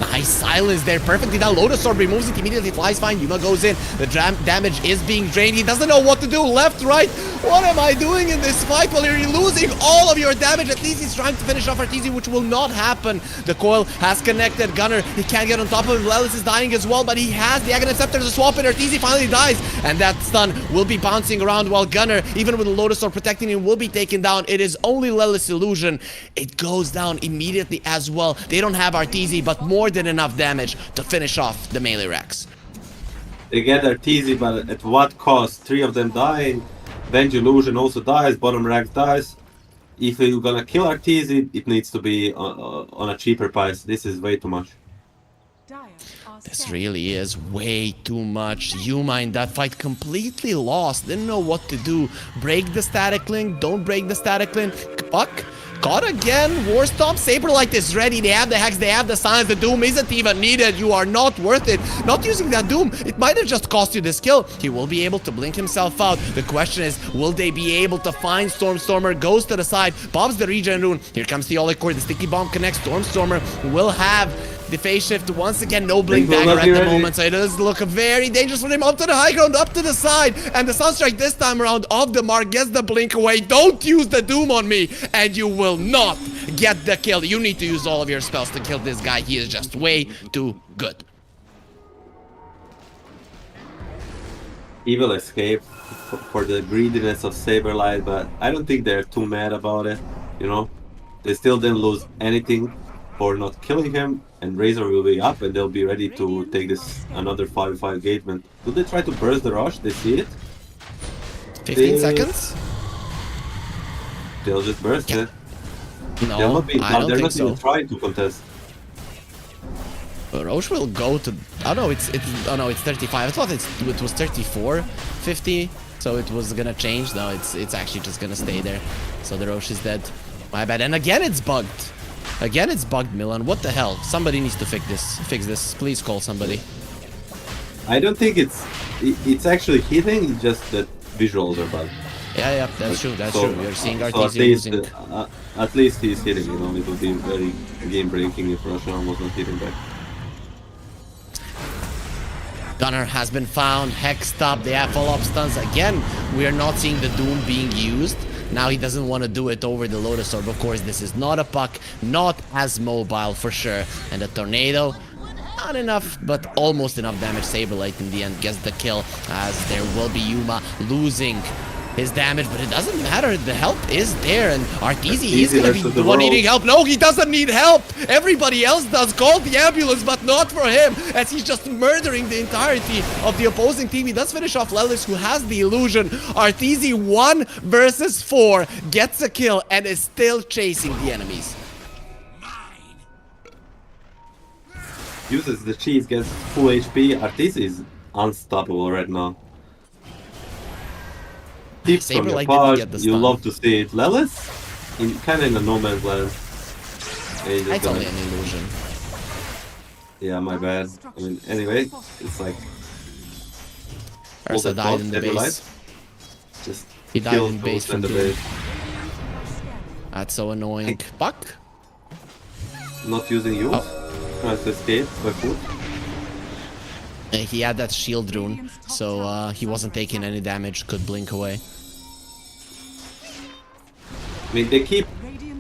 Nice silence there, perfectly done. Lotus Orb removes it, immediately flies fine. Yuma goes in, the damage is being drained. He doesn't know what to do, left, right. What am I doing in this fight? Well, you're losing all of your damage. At least he's trying to finish off Arteezy, which will not happen. The coil has connected. Gunner, he can't get on top of him. Lelis is dying as well, but he has the Aghanim Scepter to swap, and Arteezy finally dies. And that stun will be bouncing around, while Gunner, even with the Lotus Orb protecting him, will be taken down. It is only Lelis' illusion. It goes down immediately as well. They don't have Arteezy, but more than enough damage to finish off the melee Rex. They get Arteezy, but at what cost? 3 of them dying. Venge Illusion also dies. Bottom Rack dies. If you're gonna kill Arteezy, it needs to be on a cheaper price. This is way too much. Dire are This scared. really is way too much. Yuma in that fight completely lost. Didn't know what to do. Break the static link. Don't break the static link. Puck. Caught again. War Stomp. Saberlight is ready. They have the hacks. They have the silence. The Doom isn't even needed. You are not worth it. Not using that Doom. It might have just cost you this kill. He will be able to blink himself out. The question is, will they be able to find Stormstormer? Goes to the side. Pops the regen rune. Here comes the Olicor. The Sticky Bomb connects. Stormstormer will have The phase shift once again, no blink Blink will dagger not at be the ready. moment, so it does look very dangerous for him. Up to the high ground, up to the side, and the Sunstrike this time around off the mark gets the blink away. Don't use the Doom on me, and you will not get the kill. You need to use all of your spells to kill this guy. He is just way too good. Evil escape for the greediness of Saberlight, but I don't think they're too mad about it, you know? They still didn't lose anything for not killing him, and Razor will be up and they'll be ready to take this another 5-5 engagement. Do they try to burst the rush? They see it? 15 seconds? They'll just burst it. No, They'll not be, I don't they're think not so. even trying to contest. Roche will go to. Oh no, it's 35. I thought it was 34, 50. So it was gonna change. No, it's actually just gonna stay there. So the Roche is dead. My bad. And again, it's bugged. Again, it's bugged, Milan. What the hell? Somebody needs to fix this. Fix this. Please call somebody. I don't think it's actually hitting. It's just that visuals are bad. Yeah, that's true. That's So- true. You're seeing so RTZ losing. at least he's hitting. You know, it would be very game breaking if Russian was not hitting back. Gunner has been found, hexed up, they have follow-up stuns. Again, we are not seeing the Doom being used. Now he doesn't want to do it over the Lotus Orb. Of course, this is not a puck, not as mobile for sure. And the Tornado, not enough, but almost enough damage. Saberlight in the end gets the kill, as there will be Yuma losing his damage, but it doesn't matter. The help is there, and Arteezy is gonna be the one needing help. No, he doesn't need help. Everybody else does. Call the ambulance, but not for him, as he's just murdering the entirety of the opposing team. He does finish off Lelis, who has the illusion. Arteezy 1 versus 4 gets a kill and is still chasing the enemies. Uses the cheese, gets full HP. Arteezy is unstoppable right now. Tips from your Saberlight didn't part, get the you stun. love to see it. Lelis, kind of in a no man's land. Yeah, he's just It's gonna- only an illusion. Yeah, my bad. I mean, anyway, it's like Ursa the died in the Saberlight. base. just He died kill in base those in from the Doom. base. That's so annoying. Buck? Not using use. Tries to escape by foot. He had that shield rune, so he wasn't taking any damage, could blink away. I mean, they keep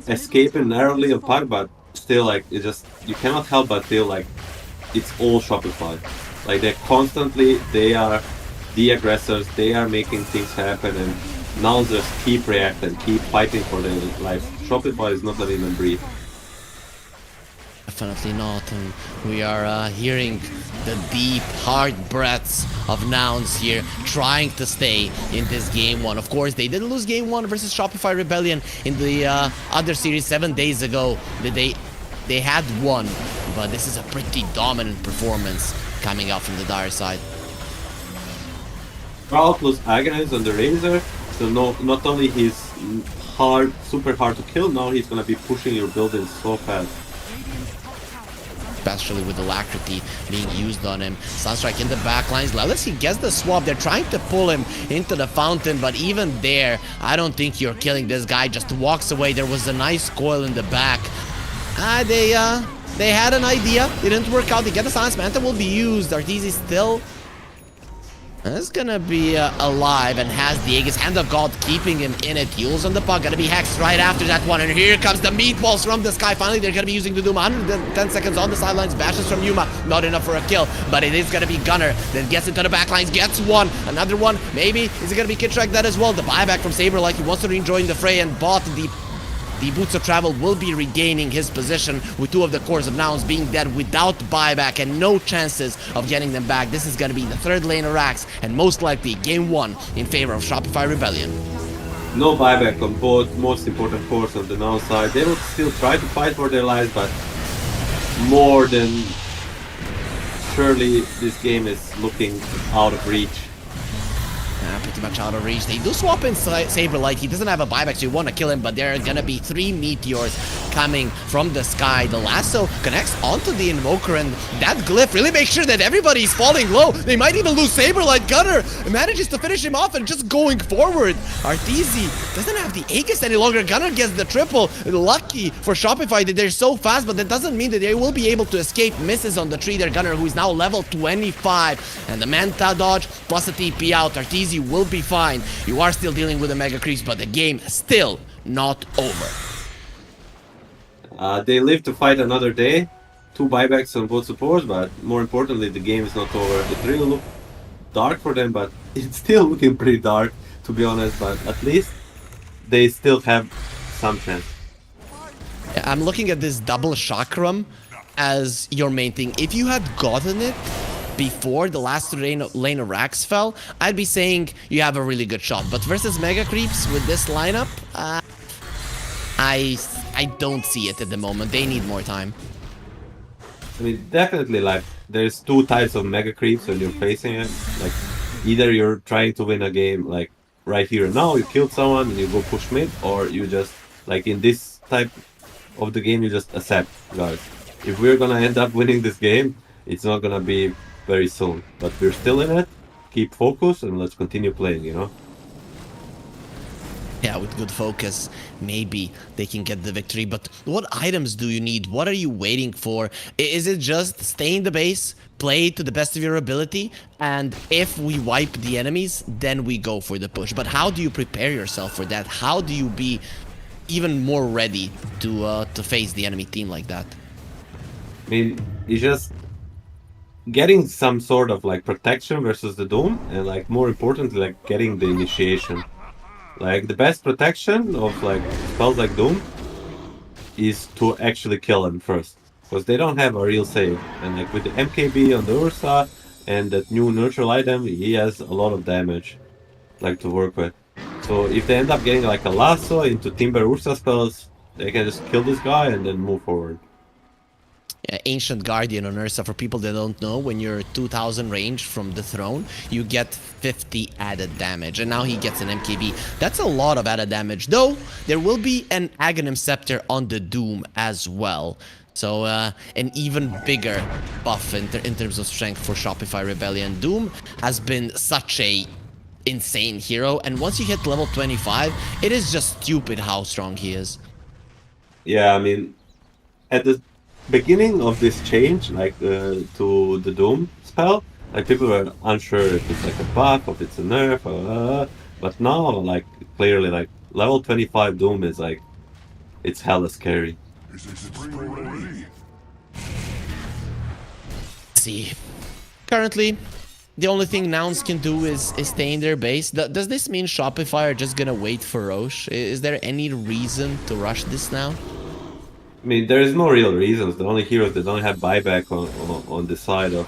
escaping narrowly apart, but still, like, it just, you cannot help but feel like it's all Shopify. Like, they are the aggressors, they are making things happen, and now just keep reacting, keep fighting for their life. Shopify is not letting them breathe. Definitely not, and we are hearing the deep, hard breaths of Nouns here, trying to stay in this game 1. Of course, they did lose game 1 versus Shopify Rebellion in the other series 7 days ago. They had won, but this is a pretty dominant performance coming out from the Dire side. Prowl plus Agonize on the Razor, so not only he's super hard to kill, now he's gonna be pushing your buildings so fast. Especially with Alacrity being used on him. Sunstrike in the backlines. Lelis, he gets the swap. They're trying to pull him into the fountain, but even there, I don't think you're killing this guy. Just walks away. There was a nice coil in the back. They had an idea. It didn't work out. They get the Silence Manta will be used. Arteezy still is gonna be alive and has the Aegis. Hand of God keeping him in it. Yule's on the puck. Gonna be hexed right after that one. And here comes the meatballs from the sky. Finally, they're gonna be using the Doom. 110 seconds on the sidelines. Bashes from Yuma. Not enough for a kill, but it is gonna be Gunner. Then gets into the backlines. Gets one. Another one. Maybe. Is it gonna be Kitrak that as well? The buyback from Saber, like he wants to rejoin the fray and bought the Boots of Travel will be regaining his position with 2 of the cores of Nouns being dead without buyback and no chances of getting them back. This is going to be the 3rd lane of Rax and most likely game 1 in favor of Shopify Rebellion. No buyback on both most important cores on the now side. They will still try to fight for their lives, but more than surely this game is looking out of reach. Pretty much out of reach. They do swap in Saberlight. He doesn't have a buyback, so you want to kill him, but there are gonna be 3 meteors coming from the sky. The lasso connects onto the Invoker, and that glyph really makes sure that everybody's falling low. They might even lose Saberlight. Gunner manages to finish him off and just going forward. Arteezy doesn't have the Aegis any longer. Gunner gets the triple. Lucky for Shopify that they're so fast, but that doesn't mean that they will be able to escape. Misses on the tree there. Gunner, who is now level 25, and the Manta dodge plus a TP out. Arteezy will be fine. You are still dealing with the Mega Creeps, but the game still not over. They live to fight another day. 2 buybacks on both supports, but more importantly, the game is not over. It really looked dark for them, but it's still looking pretty dark, to be honest. But at least they still have some chance. I'm looking at this double chakram as your main thing. If you had gotten it before the last lane of Rax fell, I'd be saying you have a really good shot. But versus Mega Creeps with this lineup, I don't see it at the moment. They need more time. I mean, definitely, like, there's 2 types of Mega Creeps when you're facing it. Like, either you're trying to win a game, like, right here and now, you killed someone and you go push mid, or you just, like, in this type of the game, you just accept, guys. If we're gonna end up winning this game, it's not gonna be very soon. But we're still in it, keep focus, and let's continue playing, you know? Yeah, with good focus, maybe they can get the victory. But what items do you need? What are you waiting for? Is it just stay in the base, play to the best of your ability, and if we wipe the enemies, then we go for the push? But how do you prepare yourself for that? How do you be even more ready to face the enemy team like that? I mean, it's just getting some sort of, like, protection versus the Doom, and, like, more importantly, like, getting the initiation. Like, the best protection of, like, spells like Doom is to actually kill them first. Because they don't have a real save. And, like, with the MKB on the Ursa and that new neutral item, he has a lot of damage, like, to work with. So if they end up getting, like, a lasso into Timber Ursa spells, they can just kill this guy and then move forward. Ancient Guardian on Ursa, for people that don't know, when you're 2000 range from the throne, you get 50 added damage, and now he gets an MKB. That's a lot of added damage, though there will be an Aghanim Scepter on the Doom as well. So an even bigger buff in terms of strength for Shopify Rebellion. Doom has been such a insane hero, and once you hit level 25, it is just stupid how strong he is. Yeah, I mean, at the beginning of this change, like, to the Doom spell, like, people were unsure if it's like a buff, if it's a nerf, but now, like, clearly, like, level 25 Doom is, like, it's hella scary. See, currently, the only thing Nouns can do is stay in their base. Does this mean Shopify are just gonna wait for Roche? Is there any reason to rush this now? I mean, there is no real reasons. The only heroes that don't have buyback on the side of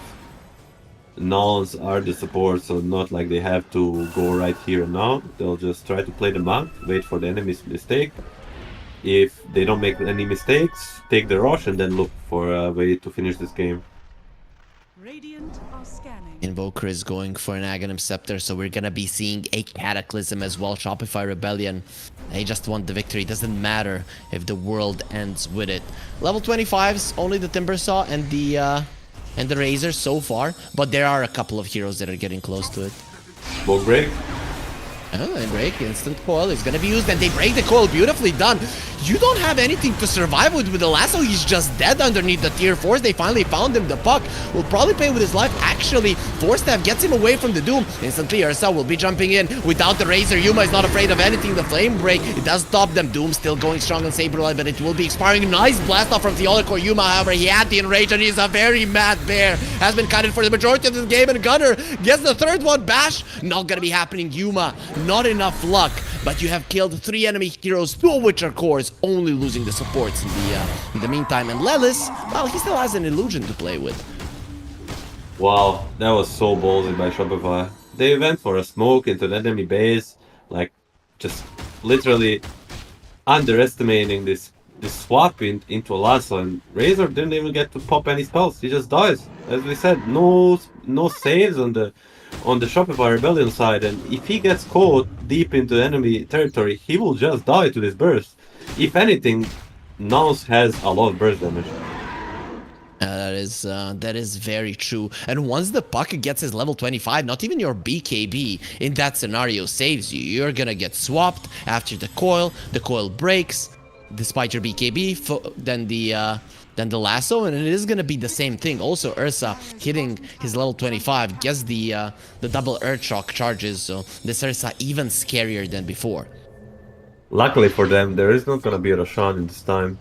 Nouns are the support, so not like they have to go right here and now. They'll just try to play them out, wait for the enemy's mistake. If they don't make any mistakes, take the rush and then look for a way to finish this game. Radiant are scanning. Invoker is going for an Aghanim Scepter, so we're gonna be seeing a Cataclysm as well. Shopify Rebellion, they just want the victory. Doesn't matter if the world ends with it. Level 25s, only the Timbersaw and the Razor so far, but there are a couple of heroes that are getting close to it. Smoke break. Oh, they break. Instant coil is gonna be used, and they break the coil. Beautifully done. You don't have anything to survive with the lasso. He's just dead underneath the tier 4s. They finally found him. The puck will probably pay with his life. Actually, Forstaff gets him away from the Doom. Instantly, Ursa will be jumping in. Without the Razor, Yuma is not afraid of anything. The Flame Break, it does stop them. Doom still going strong on Saberlight, but it will be expiring. Nice blast off from Theolicore. Yuma, however, he had the enrage, and he's a very mad bear. Has been cutted for the majority of this game, and Gunner gets the third one. Bash, not gonna be happening. Yuma, not enough luck, but you have killed 3 enemy heroes, 2 of which are cores, only losing the supports in the meantime. And Lelis, well, he still has an illusion to play with. Wow, that was so ballsy by Shopify. They went for a smoke into the enemy base, like, just literally underestimating this swap into a lasso, and Razor didn't even get to pop any spells. He just dies. As we said, no saves on the Shopify Rebellion side, and if he gets caught deep into enemy territory, he will just die to this burst. If anything, Nouns has a lot of burst damage. That is very true. And once the puck gets his level 25, not even your BKB in that scenario saves you. You're gonna get swapped after the coil. The coil breaks, despite your BKB. Then the lasso, and it is gonna be the same thing. Also, Ursa hitting his level 25 gets the double Earth Shock charges. So this Ursa even scarier than before. Luckily for them, there is not gonna be a Roshan in this time.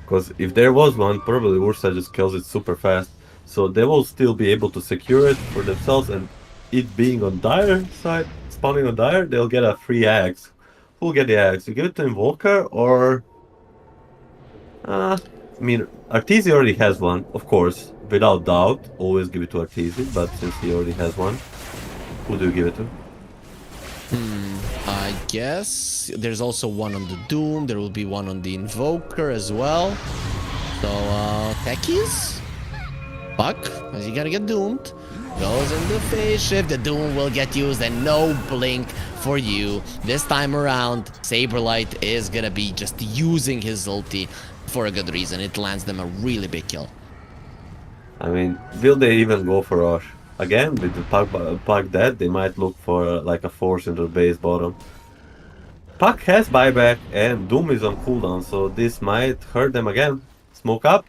Because if there was one, probably Ursa just kills it super fast. So they will still be able to secure it for themselves, and it being on Dire side, spawning on Dire, they'll get a free axe. Who'll get the axe? You give it to Invoker or... I mean, Arteezy already has one, of course. Without doubt, always give it to Arteezy, but since he already has one, who do you give it to? I guess there's also one on the Doom. There will be one on the Invoker as well. So, Techies? Puck, as you gotta get doomed. Goes in the phase shift. The Doom will get used and no blink for you. This time around, Saberlight is gonna be just using his ulti for a good reason. It lands them a really big kill. I mean, will they even go for Rush? Again, with the Puck dead, they might look for like a force into the base bottom. Puck has buyback and Doom is on cooldown, so this might hurt them again. Smoke up.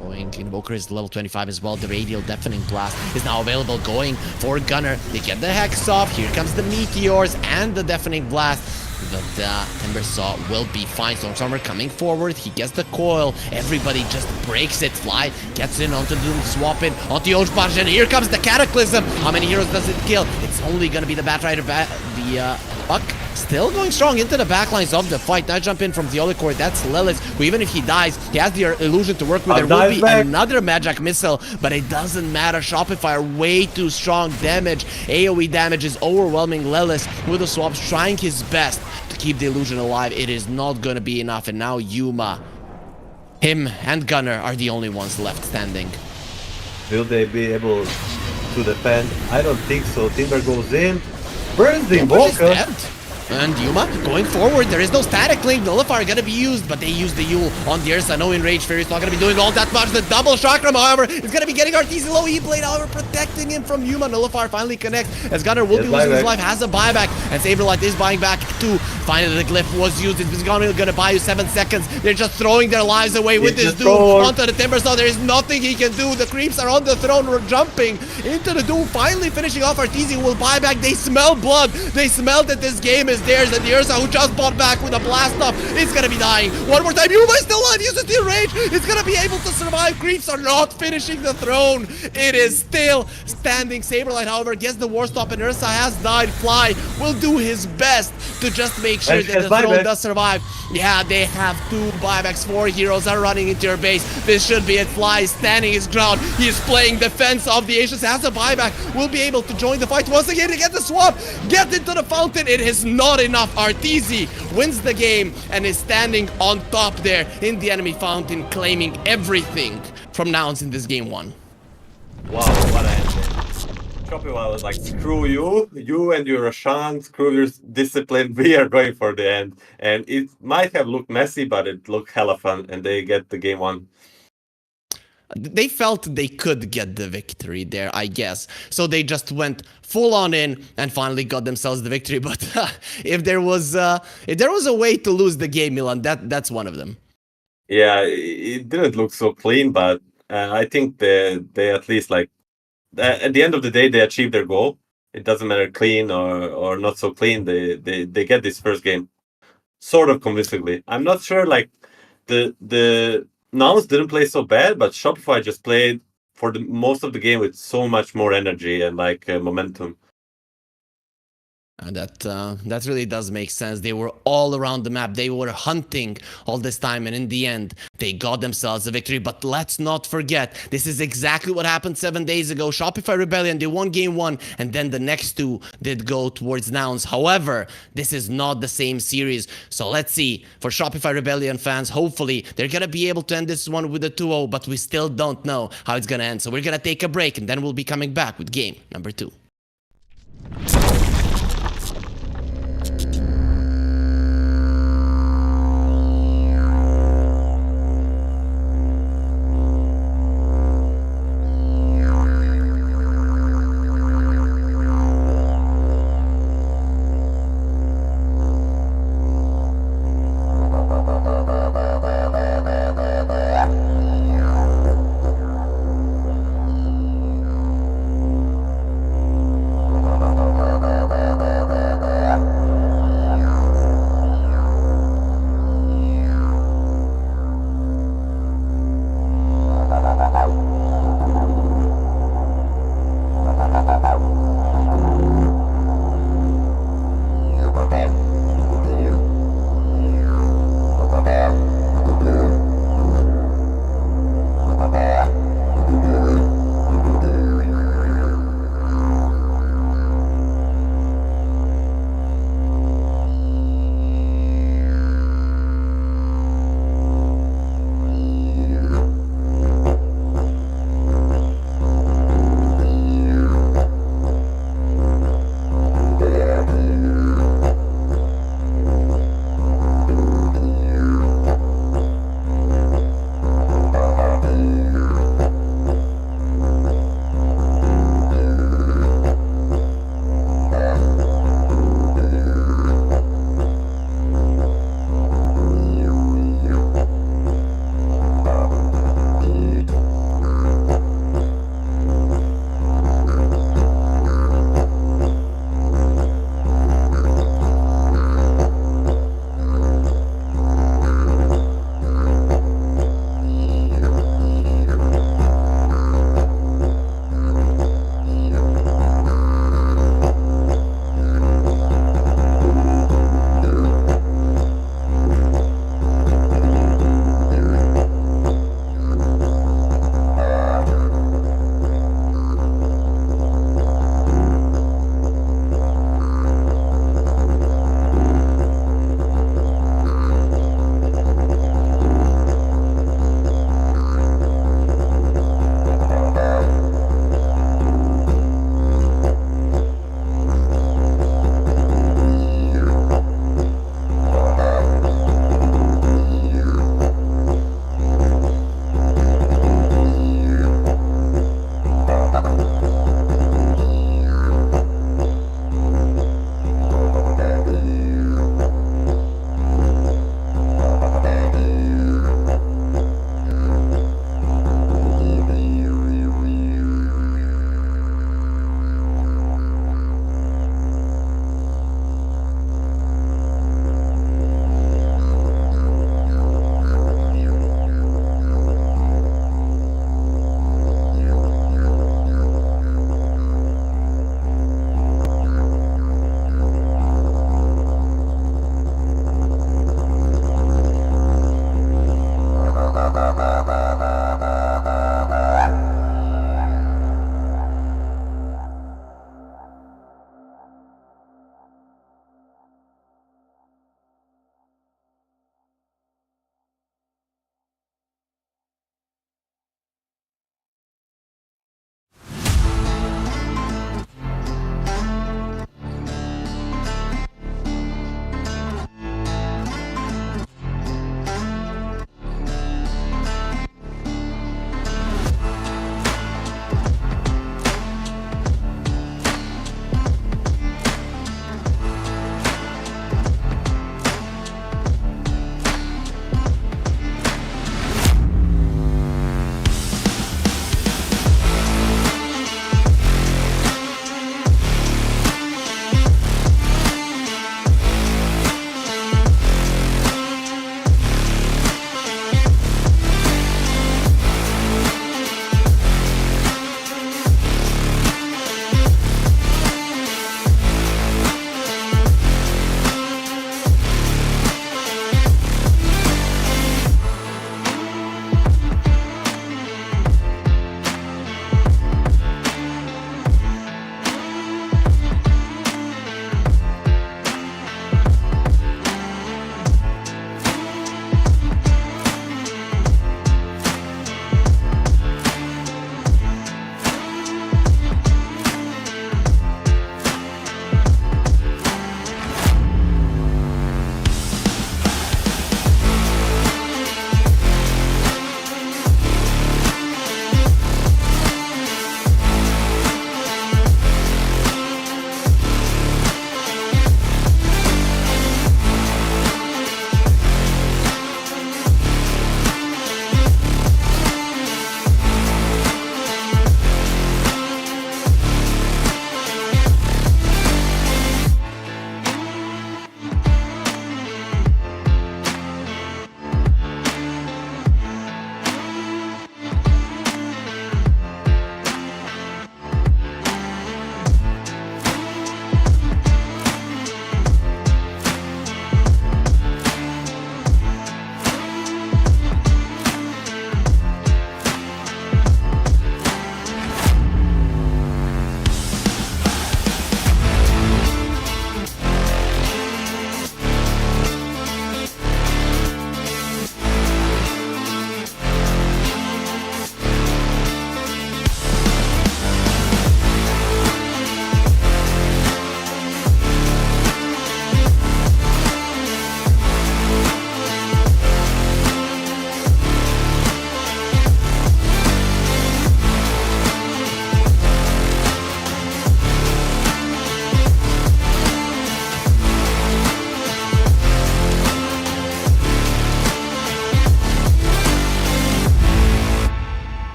Going, Invoker is level 25 as well. The Radial Deafening Blast is now available, going for Gunner. They get the Hex off. Here comes the Meteors and the Deafening Blast. But Timbersaw will be fine. Stormstormer coming forward. He gets the coil. Everybody just breaks it. Fly gets in onto Doom, swap in onto Yoshbash, and here comes the Cataclysm. How many heroes does it kill? It's only gonna be the Batrider, Puck still going strong into the backlines of the fight. Now jump in from the Olicore. That's Lilith, who even if he dies, he has the illusion to work with. There will be another Magic Missile, but it doesn't matter. Shopify are way too strong. Damage, AoE damage is overwhelming Lilith with the swaps, trying his best to keep the illusion alive. It is not gonna be enough, and now Yuma, him and Gunner are the only ones left standing. Will they be able to defend? I don't think so. Timber goes in, burns the Invoker. And Yuma going forward. There is no static link. Nullifier gonna be used, but they use the Yule on the Ursa. No Enraged Fury's not gonna be doing all that much. The double Chakram, however, is gonna be getting Arteezy low E-Blade, however, protecting him from Yuma. Nullifier finally connects as Gunner will be losing his life, has a buyback, and Saberlight is buying back too. Finally, the Glyph was used. It's gonna buy you 7 seconds. They're just throwing their lives away with this Doom onto the Timbersaw. There is nothing he can do. The creeps are on the throne. We're jumping into the Doom, finally finishing off Arteezy, who will buy back. They smell blood. They smell that this game is theirs, and the Ursa, who just bought back with a blast off, is gonna be dying. One more time. Yuma is still alive. Uses the rage. It's gonna be able to survive. Creeps are not finishing the throne. It is still standing. Saberlight, however, gets the war stop, and Ursa has died. Fly will do his best to just make sure that the throne does survive. Yeah, they have 2 buybacks. 4 heroes are running into your base. This should be it. Fly is standing his ground. He is playing defense of the Asians. Has a buyback. Will be able to join the fight once again to get the swap. Get into the fountain. It is not enough. Arteezy wins the game and is standing on top there in the enemy fountain, claiming everything from Nouns in this game 1. Wow, what a ending. Shopify was like, screw you and your Roshan, screw your discipline, we are going for the end. And it might have looked messy, but it looked hella fun, and they get the game 1. They felt they could get the victory there, I guess. So they just went full on in and finally got themselves the victory. But if there was a way to lose the game, Milan, that's one of them. Yeah, it didn't look so clean, but I think they at least, like, at the end of the day, they achieved their goal. It doesn't matter clean or not so clean. They get this first game sort of convincingly. I'm not sure, like, the Nouns didn't play so bad, but Shopify just played for the most of the game with so much more energy and like momentum. And that really does make sense. They were all around the map. They were hunting all this time, and in the end, they got themselves a victory. But let's not forget, this is exactly what happened 7 days ago. Shopify Rebellion, they won game 1, and then the next 2 did go towards Nouns. However, this is not the same series. So let's see. For Shopify Rebellion fans, hopefully, they're going to be able to end this one with a 2-0, but we still don't know how it's going to end. So we're going to take a break, and then we'll be coming back with game number 2.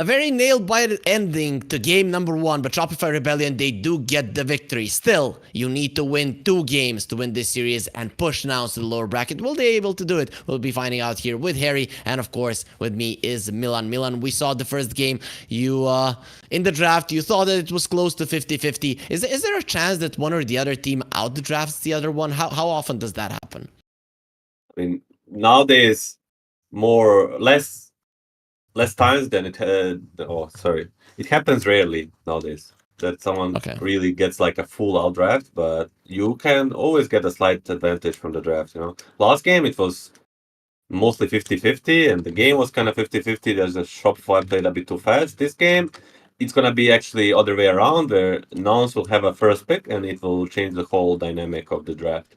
A very nail-biter ending to game number 1, but Shopify Rebellion, they do get the victory. Still, you need to win 2 games to win this series and push now to the lower bracket. Will they able to do it? We'll be finding out here with Harry, and of course, with me is Milan. Milan, we saw the first game. You, in the draft, you thought that it was close to 50-50. Is there a chance that one or the other team out-drafts the other one? How often does that happen? I mean, nowadays, less times than it had. Oh, sorry, it happens rarely nowadays that someone really gets like a full out draft, but you can always get a slight advantage from the draft. Last game it was mostly 50-50, and the game was kind of 50-50. There's a Shopify played a bit too fast. This game, it's gonna be actually other way around, where Nouns will have a first pick, and it will change the whole dynamic of the draft.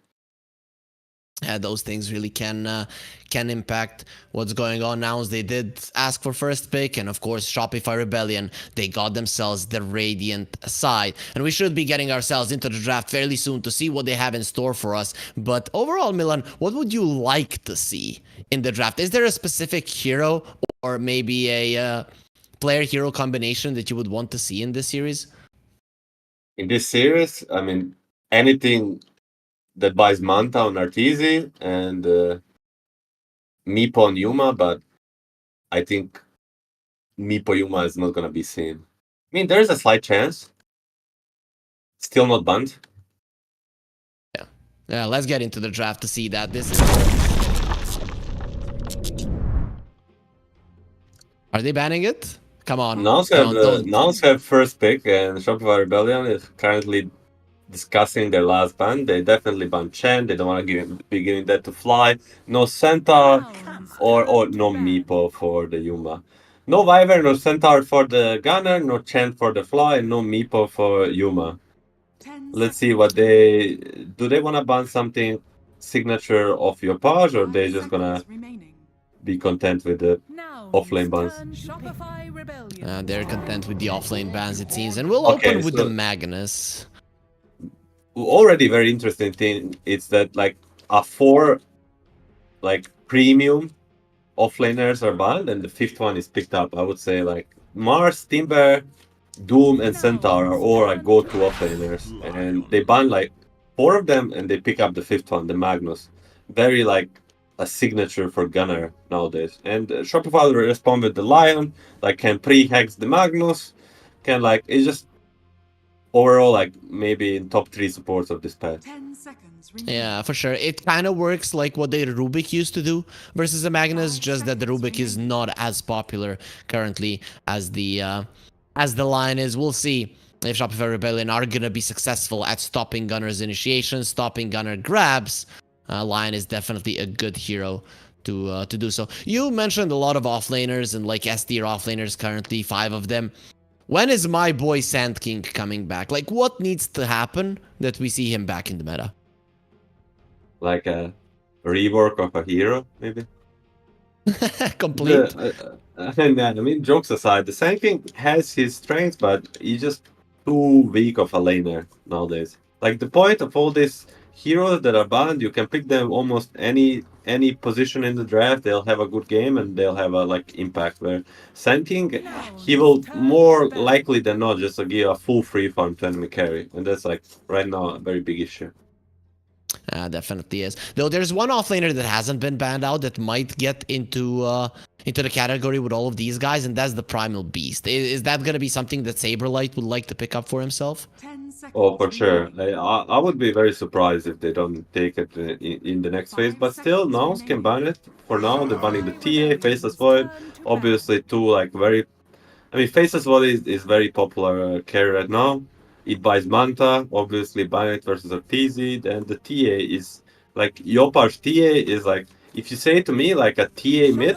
Those things really can impact what's going on now. They did ask for first pick, and of course Shopify Rebellion, they got themselves the Radiant side, and we should be getting ourselves into the draft fairly soon to see what they have in store for us. But overall, Milan, what would you like to see in the draft? Is there a specific hero or maybe a player hero combination that you would want to see in this series? In this series, I mean, anything that buys Manta on Arteezy and Meepo on Yuma, but I think Meepo Yuma is not going to be seen. I mean, there's a slight chance. Still not banned. Yeah, let's get into the draft to see that. This is... Are they banning it? Come on. Nouns have first pick, and Shopify Rebellion is currently discussing their last ban. They definitely banned Chen. They don't want to be giving that to Fly. No Centaur or no Meepo for the Yuma. No Wyvern, no Centaur for the Gunner, no Chen for the Fly, and no Meepo for Yuma. Let's see what they... Do they want to ban something signature of your page, or they just gonna be content with the offlane bans? They're content with the offlane bans, it seems. And we'll open with the Magnus. Already very interesting thing is that like a 4 like premium offlaners are banned, and the 5th one is picked up. I would say like Mars, Timber, Doom, and Centaur are all like go-to offlaners, and they ban like 4 of them, and they pick up the 5th one, the Magnus. Very like a signature for Gunner nowadays. And Shopify will respond with the Lion, like can pre-hex the Magnus, can like it's just overall like maybe in top 3 supports of this patch. Yeah, for sure. It kind of works like what the Rubik used to do versus the Magnus, just that the Rubik is not as popular currently as the Lion is. We'll see if Shopify Rebellion are gonna be successful at stopping Gunner's initiation, stopping Gunner grabs. Lion is definitely a good hero to do so. You mentioned a lot of offlaners and like S tier offlaners currently, 5 of them. When is my boy Sand King coming back? Like, what needs to happen that we see him back in the meta? Like a rework of a hero, maybe? Complete. I mean, jokes aside, the Sand King has his strengths, but he's just too weak of a laner nowadays. Like, the point of all these heroes that are banned, you can pick them almost any position in the draft. They'll have a good game and they'll have a like impact. Where Sand King, he will more likely than not just give a full free farm to enemy carry, and that's like right now a very big issue. Definitely is. Though there's one offlaner that hasn't been banned out that might get into the category with all of these guys, and that's the Primal Beast. Is that going to be something that Saberlight would like to pick up for himself? Oh, for sure. I would be very surprised if they don't take it in the next phase, but still, Nouns can ban it. For now, they're banning the TA, Faceless Void. Obviously, two like very... I mean, Faceless Void is very popular carry right now. It buys Manta, obviously ban it versus Arteezy, and the TA is... Like, Yopar's TA is like... If you say to me, like, a TA mid,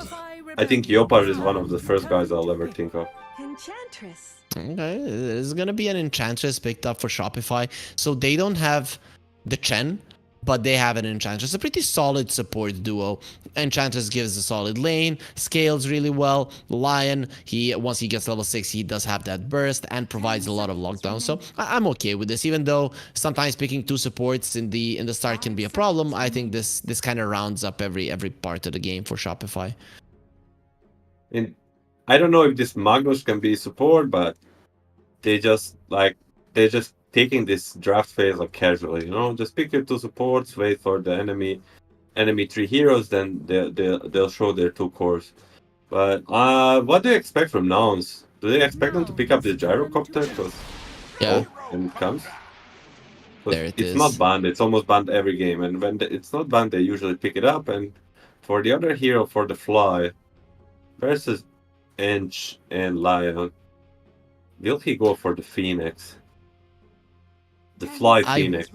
I think Yopar is one of the first guys I'll ever think of. Enchantress. Okay, there's gonna be an Enchantress picked up for Shopify. So they don't have the Chen, but they have an Enchantress. A pretty solid support duo. Enchantress gives a solid lane, scales really well. Lion, once he gets level 6, he does have that burst and provides a lot of lockdown. So I'm okay with this, even though sometimes picking 2 supports in the start can be a problem. I think this kind of rounds up every part of the game for Shopify. And I don't know if this Magnus can be support, but they just like they're just taking this draft phase like casually, you know. Just pick your two supports, wait for the enemy three heroes, then they'll show their two cores. But what do you expect from Nouns? Do they expect them to pick up the gyrocopter? Because Yeah, when it comes, because there it it's not is. banned. It's almost banned every game, and when it's not banned, they usually pick it up. And for the other hero, for the Fly versus Inch and Lion, will he go for the Phoenix? The Fly Phoenix.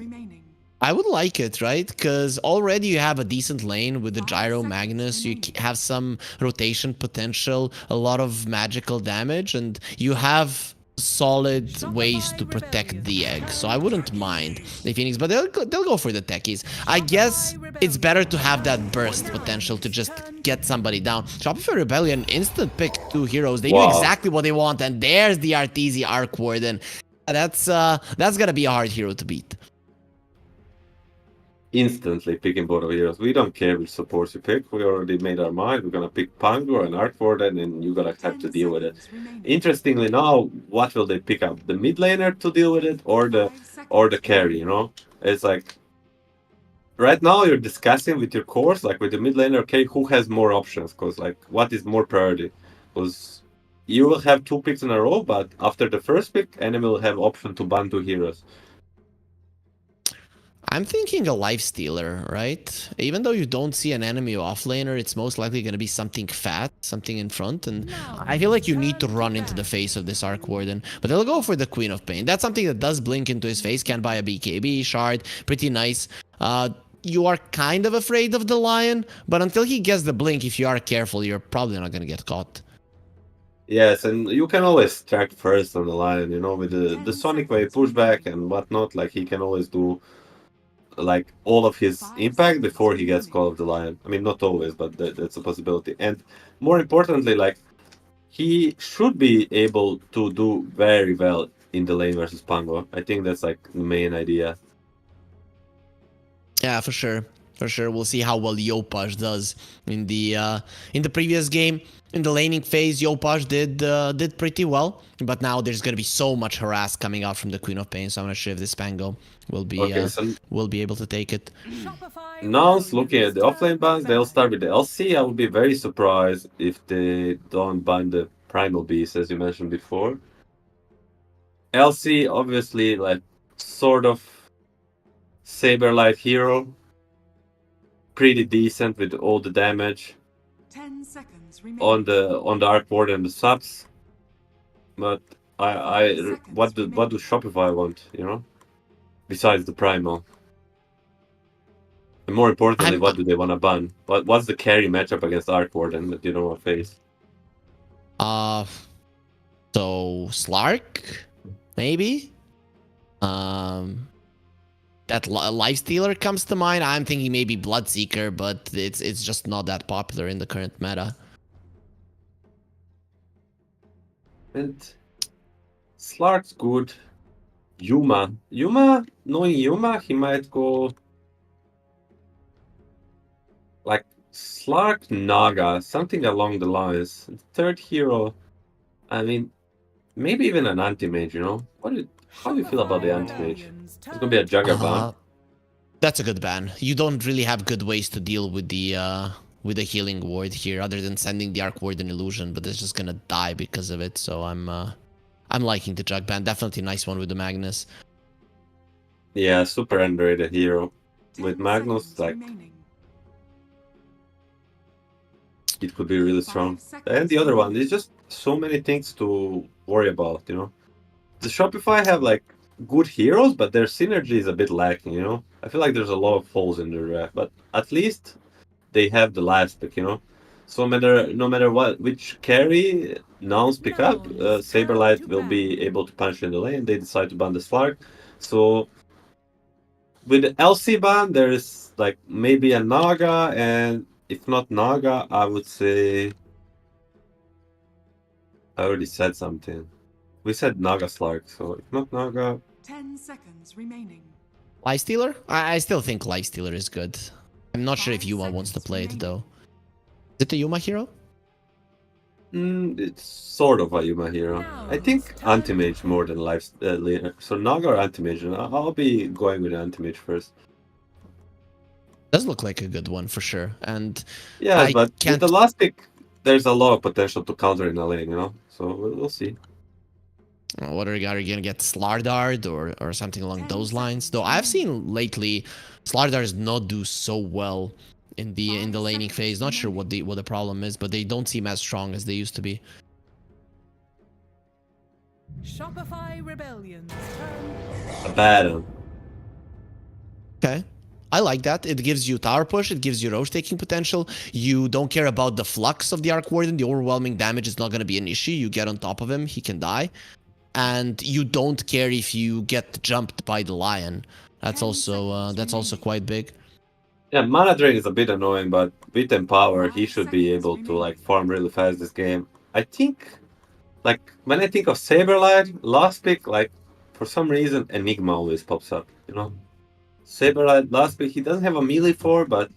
I would like it, right? Because already you have a decent lane with the Gyro Magnus. You have some rotation potential, a lot of magical damage, and you have solid ways to protect the egg. So I wouldn't mind the Phoenix, but they'll go for the techies. I guess it's better to have that burst potential to just get somebody down. Shopify Rebellion instant pick two heroes. They knew Wow. exactly what they want, and there's the Arteezy Arc Warden. That's gonna be a hard hero to beat. Instantly picking both of heroes. We don't care which supports you pick. We already made our mind. We're gonna pick Pango and Arc Warden, and you're gonna have to deal with it. Interestingly, now what will they pick up? The mid laner to deal with it, or the carry? You know, it's like right now you're discussing with your cores, like with the mid laner, okay, who has more options? Because like what is more priority? Because you will have two picks in a row, but after the first pick, enemy will have option to ban two heroes. I'm thinking a lifestealer, right? Even though you don't see an enemy offlaner, it's most likely going to be something fat, something in front, and I feel like you need to run into the face of this Arc Warden. But they'll go for the Queen of Pain. That's something that does blink into his face. Can buy a BKB shard, pretty nice. You are kind of afraid of the Lion, but until he gets the blink, if you are careful, you're probably not going to get caught. Yes, and you can always track first on the line, you know, with the Sonic Wave pushback and whatnot. Like he can always do like all of his impact before he gets Call of the Lion. I mean, not always, but that's a possibility. And more importantly, like he should be able to do very well in the lane versus Pango. I think that's like the main idea. Yeah, for sure. For sure. We'll see how well Yopaj does in the previous game. In the laning phase, Yopaj did pretty well, but now there's gonna be so much harass coming out from the Queen of Pain. So I'm not sure if this Pango will be will be able to take it. Now, looking at the offlane bans, they'll start with the LC. I would be very surprised if they don't ban the Primal Beast, as you mentioned before. LC, obviously, like sort of Saberlight hero, pretty decent with all the damage 10 seconds on the Arc Ward and the subs. But what do Shopify want, you know? Besides the Primal. And more importantly, what do they want to ban? What's the carry matchup against Arc Warden that you don't want to face? So Slark, maybe. That Lifestealer comes to mind. I'm thinking maybe Bloodseeker, but it's just not that popular in the current meta. And Slark's good. Knowing Yuma, he might go like Slark Naga, something along the lines. Third hero, I mean, maybe even an anti-mage, you know? How do you feel about the anti-mage? It's gonna be a Jugger ban. That's a good ban. You don't really have good ways to deal with the healing ward here, other than sending the Arc Warden illusion, but it's just gonna die because of it. So I'm liking the Jug ban. Definitely a nice one with the Magnus. Yeah, super underrated hero. With Magnus, like it could be really strong. And the other one, there's just so many things to worry about, you know. The Shopify have like good heroes, but their synergy is a bit lacking, you know. I feel like there's a lot of holes in their draft, but at least they have the last pick, you know. So no matter which carry Nouns pick up, Saberlight will be able to punch in the lane. They decide to ban the Slark. So with the LC ban, there's like maybe a Naga, and if not Naga, I would say I already said something. We said Naga Slark, so if not Naga... 10 seconds remaining. Lifestealer? I still think Lifestealer is good. I'm not sure if Yuma wants to play it, though. Is it a Yuma hero? It's sort of a Yuma hero. I think anti-mage more than life later. So Naga or anti-mage? I'll be going with anti-mage first. Does look like a good one for sure. And Yeah, I but with can't. the last pick, there's a lot of potential to counter in a lane, you know? So we'll see. What are you gonna get, Slardard or something along those lines? Though I've seen lately Slardards not do so well in the laning phase. Not sure what the problem is, but they don't seem as strong as they used to be. Shopify Rebellion's turn. A battle. Okay. I like that. It gives you tower push, it gives you roach taking potential. You don't care about the flux of the Arc Warden. The overwhelming damage is not going to be an issue. You get on top of him, he can die. And you don't care if you get jumped by the lion. That's also quite big. Yeah, mana drain is a bit annoying, but with Empower, he should be able to like farm really fast this game. I think, like when I think of Saberlight, last pick, like for some reason Enigma always pops up. You know, Saberlight last pick, he doesn't have a melee for, but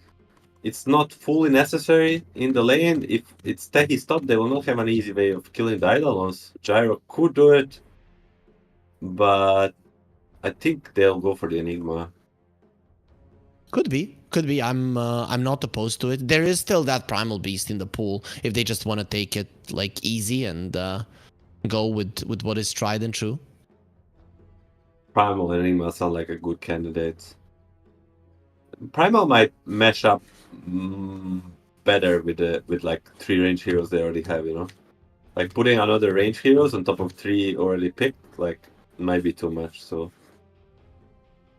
it's not fully necessary in the lane. If it's techie stop, they will not have an easy way of killing the Eidolons. Gyro could do it, but I think they'll go for the Enigma. Could be. I'm not opposed to it. There is still that primal beast in the pool if they just want to take it like easy and go with what is tried and true. Primal and Enigma sound like a good candidate. Primal might mesh up better with like 3 range heroes they already have, you know? Like putting another range heroes on top of 3 already picked, like might be too much, so.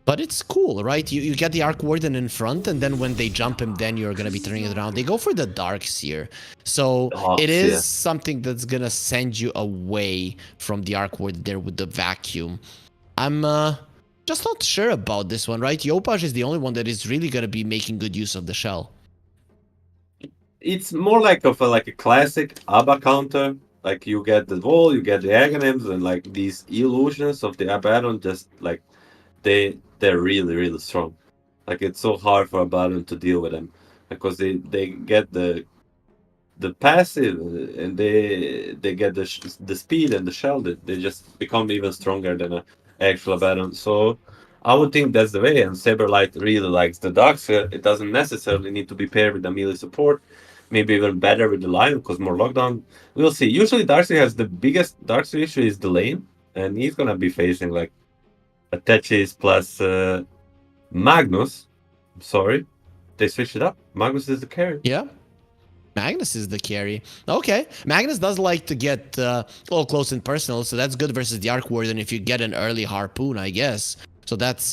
But it's cool, right? You get the Arc Warden in front, and then when they jump him, then you're going to be turning it around. They go for the Darks here. So it is yeah. something that's going to send you away from the Arc Warden there with the vacuum. I'm just not sure about this one, right? Yopaj is the only one that is really going to be making good use of the shell. It's more like a classic ABBA counter. Like you get the wall, you get the Aghanims, and like these illusions of the Abaddon just like they're really, really strong. Like it's so hard for Abaddon to deal with them. Because they get the passive and they get the speed and the shell that they just become even stronger than an actual Abaddon. So I would think that's the way, and Saberlight really likes the Darkseer. It doesn't necessarily need to be paired with the melee support. Maybe even better with the Lion, because more lockdown. We'll see. Usually Darkseer has the biggest Darkseer issue is the lane, and he's gonna be facing like a Tetris plus Magnus. Sorry, they switched it up. Magnus is the carry. Yeah. Magnus is the carry. Okay. Magnus does like to get a little close and personal, so that's good versus the Arc Warden if you get an early harpoon, I guess. So that's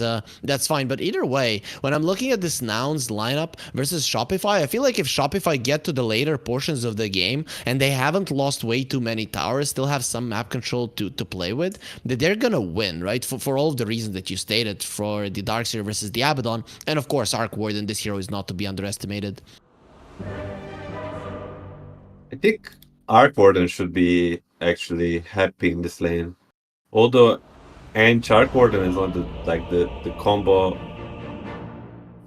fine. But either way, when I'm looking at this Nouns lineup versus Shopify, I feel like if Shopify get to the later portions of the game and they haven't lost way too many towers, still have some map control to play with, that they're gonna win, right? For all of the reasons that you stated for the Darkseer versus the Abaddon, and of course Arc Warden, this hero is not to be underestimated. I think Arc Warden should be actually happy in this lane. Although Arc Warden is on the combo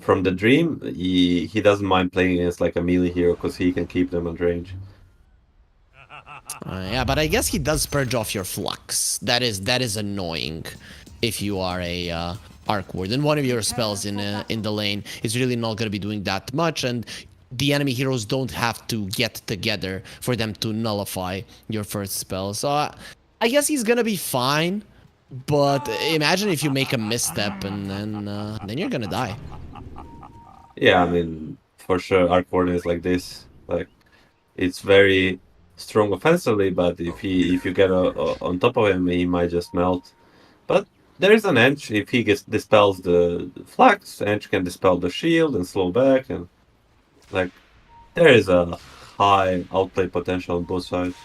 from the Dream, he doesn't mind playing against like a melee hero because he can keep them at range. Yeah, but I guess he does purge off your flux. That is annoying if you are a Arc Warden. One of your spells in the lane is really not going to be doing that much, and the enemy heroes don't have to get together for them to nullify your first spell. So I guess he's gonna be fine, but imagine if you make a misstep and then you're gonna die. Yeah, I mean, for sure, Arc Warden is like this. Like, it's very strong offensively, but if you get on top of him, he might just melt. But there is an Ench. If he dispels the flux, Ench can dispel the shield and slow back, and like there is a high outplay potential on both sides.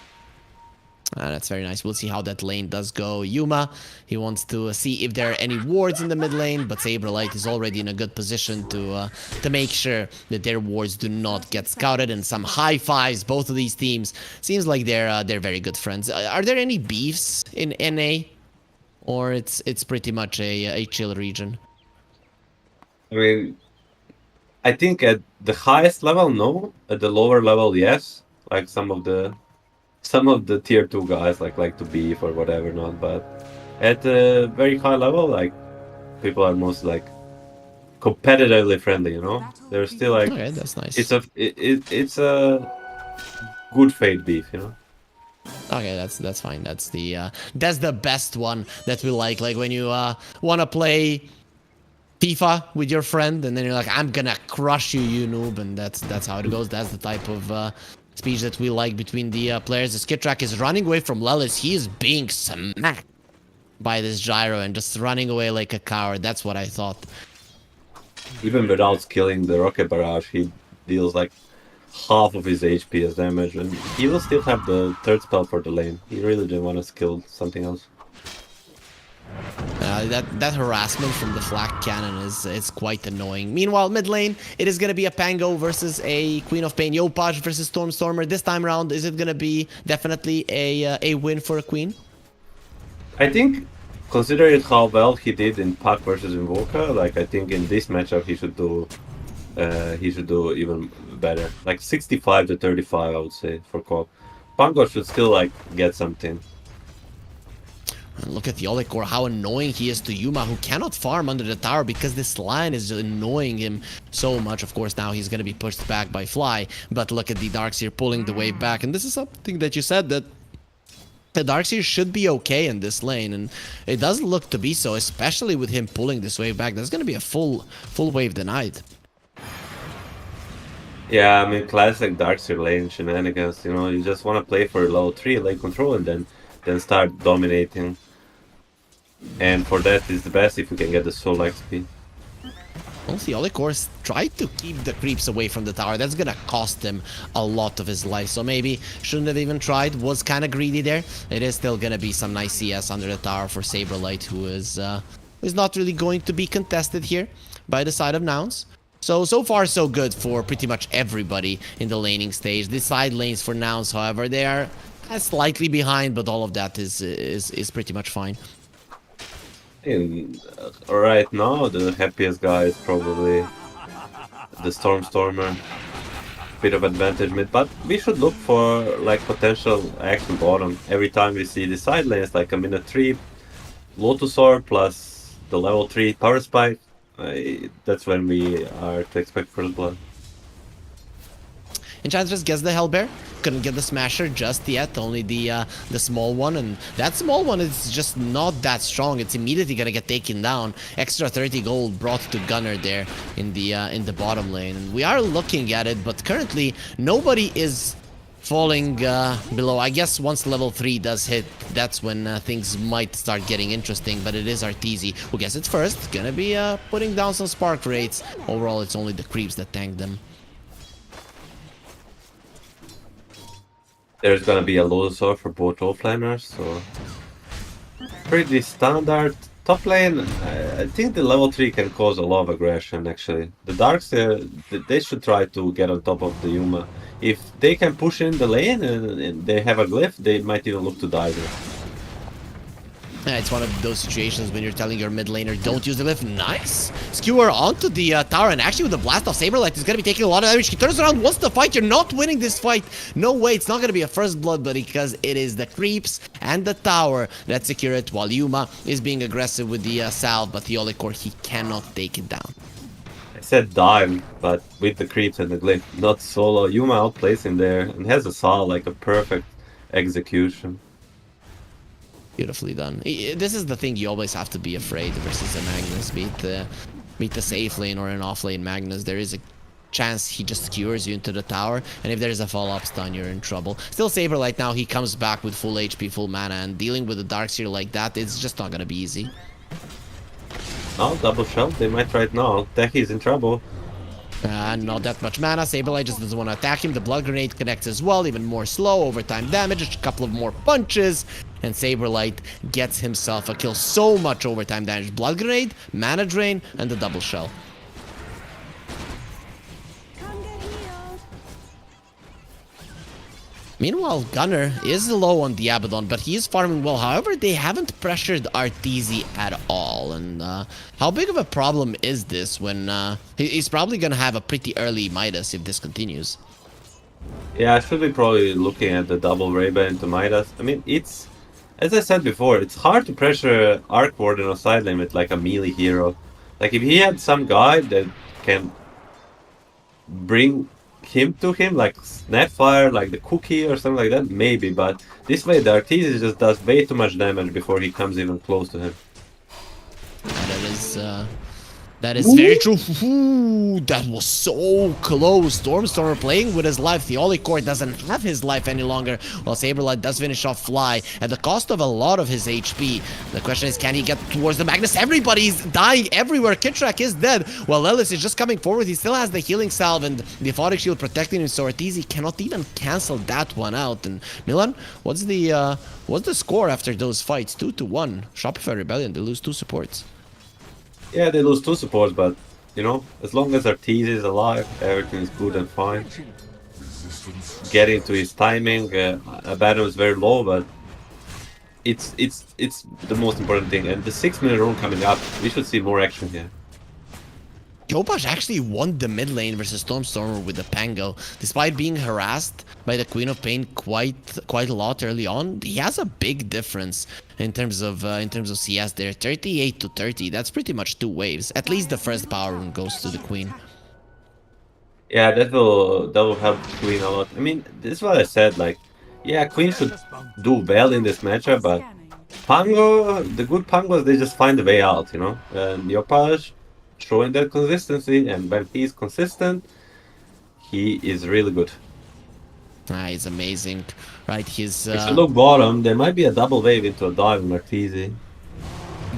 That's very nice. We'll see how that lane does go. Yuma, he wants to see if there are any wards in the mid lane, but Saberlight is already in a good position to make sure that their wards do not get scouted. And some high fives, both of these teams. Seems like they're very good friends. Are there any beefs in NA, or it's pretty much a chill region? I mean, I think at the highest level, no. At the lower level, yes. Like some of the some of the tier 2 guys like to beef or whatever not, but at a very high level, like people are most like competitively friendly, you know. They're still like Okay, that's nice. it's a good fate beef, you know. Okay, that's fine. That's the best one that we like when you want to play FIFA with your friend, and then you're like, I'm gonna crush you, you noob, and that's how it goes. That's the type of speech that we like between the players. The skid track is running away from Lelis. He is being smacked by this gyro and just running away like a coward. That's what I thought. Even without killing the rocket barrage, he deals like half of his HP as damage, and he will still have the third spell for the lane. He really didn't want to skill something else. That harassment from the flak cannon is quite annoying. Meanwhile, mid lane, it is going to be a Pango versus a Queen of Pain. Yopaj versus Stormstormer. This time around, is it going to be definitely a win for a Queen? I think, considering how well he did in Pac versus Invoker, like I think in this matchup he should do even better. Like 65 to 35, I would say for co-op. Pango should still like get something. And look at the Olikor, how annoying he is to Yuma, who cannot farm under the tower because this line is annoying him so much. Of course, now he's going to be pushed back by Fly, but look at the Darkseer pulling the wave back. And this is something that you said, that the Darkseer should be okay in this lane, and it doesn't look to be so, especially with him pulling this wave back. There's going to be a full wave denied. Yeah, I mean, classic Darkseer lane shenanigans. You know, you just want to play for level 3 lane control and then start dominating. And for that, it's the best if you can get the soul XP. Well, the Olikor tried to keep the creeps away from the tower. That's gonna cost him a lot of his life. So maybe shouldn't have even tried. Was kind of greedy there. It is still gonna be some nice CS under the tower for Saberlight, who is not really going to be contested here by the side of Nouns. So far so good for pretty much everybody in the laning stage. The side lanes for Nouns, however, they are slightly behind, but all of that is pretty much fine. And right now, the happiest guy is probably the Stormstormer. Bit of advantage mid, but we should look for like potential action bottom. Every time we see the side lanes, like a minute 3 Lotus Orb plus the level 3 Power Spike, that's when we are to expect first blood. Enchantress gets the Hellbear. Couldn't get the Smasher just yet, only the small one, and that small one is just not that strong. It's immediately gonna get taken down. Extra 30 gold brought to Gunner there in the bottom lane, and we are looking at it, but currently nobody is falling below. I guess once level 3 does hit, that's when things might start getting interesting, but it is Arteezy who gets it first. Gonna be putting down some spark rates. Overall, it's only the creeps that tank them. There's gonna be a Lotus Orb for both offlaners, so pretty standard. Top lane, I think the level 3 can cause a lot of aggression actually. The Darkseer, they should try to get on top of the Yuma. If they can push in the lane and they have a glyph, they might even look to die there. It's one of those situations when you're telling your mid laner, don't use the glyph. Nice! Skewer onto the tower, and actually with the blast off, Saberlight is going to be taking a lot of damage. He turns around, wants to fight. You're not winning this fight. No way, it's not going to be a first blood, but because it is the creeps and the tower that secure it, while Yuma is being aggressive with the salve, but the Olikor, he cannot take it down. I said dive, but with the creeps and the glyph, not solo. Yuma outplays him there and has a saw like a perfect execution. Beautifully done. This is the thing, you always have to be afraid versus a Magnus. Beat the safe lane or an off lane Magnus. There is a chance he just skewers you into the tower, and if there's a follow-up stun, you're in trouble. Still, Saberlight now, he comes back with full HP, full mana, and dealing with a Darkseer like that, it's just not gonna be easy. Now, double shell, they might right now. Techie's in trouble. Not that much mana. Saberlight just doesn't want to attack him. The blood grenade connects as well, even more slow, overtime damage, a couple of more punches, and Saberlight gets himself a kill. So much overtime damage. Blood grenade, mana drain, and the double shell. Come get healed. Meanwhile, Gunner is low on the Abaddon, but he is farming well. However, they haven't pressured Arteezy at all. And how big of a problem is this when he's probably going to have a pretty early Midas if this continues? Yeah, I should be probably looking at the double Ray-Ban into Midas. I mean, it's, as I said before, it's hard to pressure Arc Warden or Side Limit like a melee hero. Like, if he had some guy that can bring him to him, like Snapfire, like the Cookie or something like that, maybe, but this way the Arteezy just does way too much damage before he comes even close to him. That is very true. Ooh, that was so close. Stormstormer playing with his life. The Oli Core doesn't have his life any longer, while Saberlight does finish off Fly at the cost of a lot of his HP. The question is, can he get towards the Magnus? Everybody's dying everywhere. Kitrak is dead, while Ellis is just coming forward. He still has the healing salve and the Aphotic Shield protecting him, so Arteezy cannot even cancel that one out. And Milan, what's the score after those fights? 2-1. Shopify Rebellion, they lose 2 supports. Yeah, they lose 2 supports, but, you know, as long as Arteezy is alive, everything is good and fine. Getting to his timing, Abaddon is very low, but it's the most important thing. And the 6-minute rune coming up, we should see more action here. Yopaj actually won the mid lane versus Stormstormer with the Pango. Despite being harassed by the Queen of Pain quite a lot early on, he has a big difference in terms of CS there. 38 to 30. That's pretty much 2 waves. At least the first power rune goes to the Queen. Yeah, that will help Queen a lot. I mean, this is what I said, like, yeah, Queen should do well in this matchup, but Pango, the good Pangos, they just find a way out, you know? And Yopaj showing that consistency, and when he's consistent, he is really good. He's amazing, right? He's If you look bottom, there might be a double wave into a dive on Arteezy.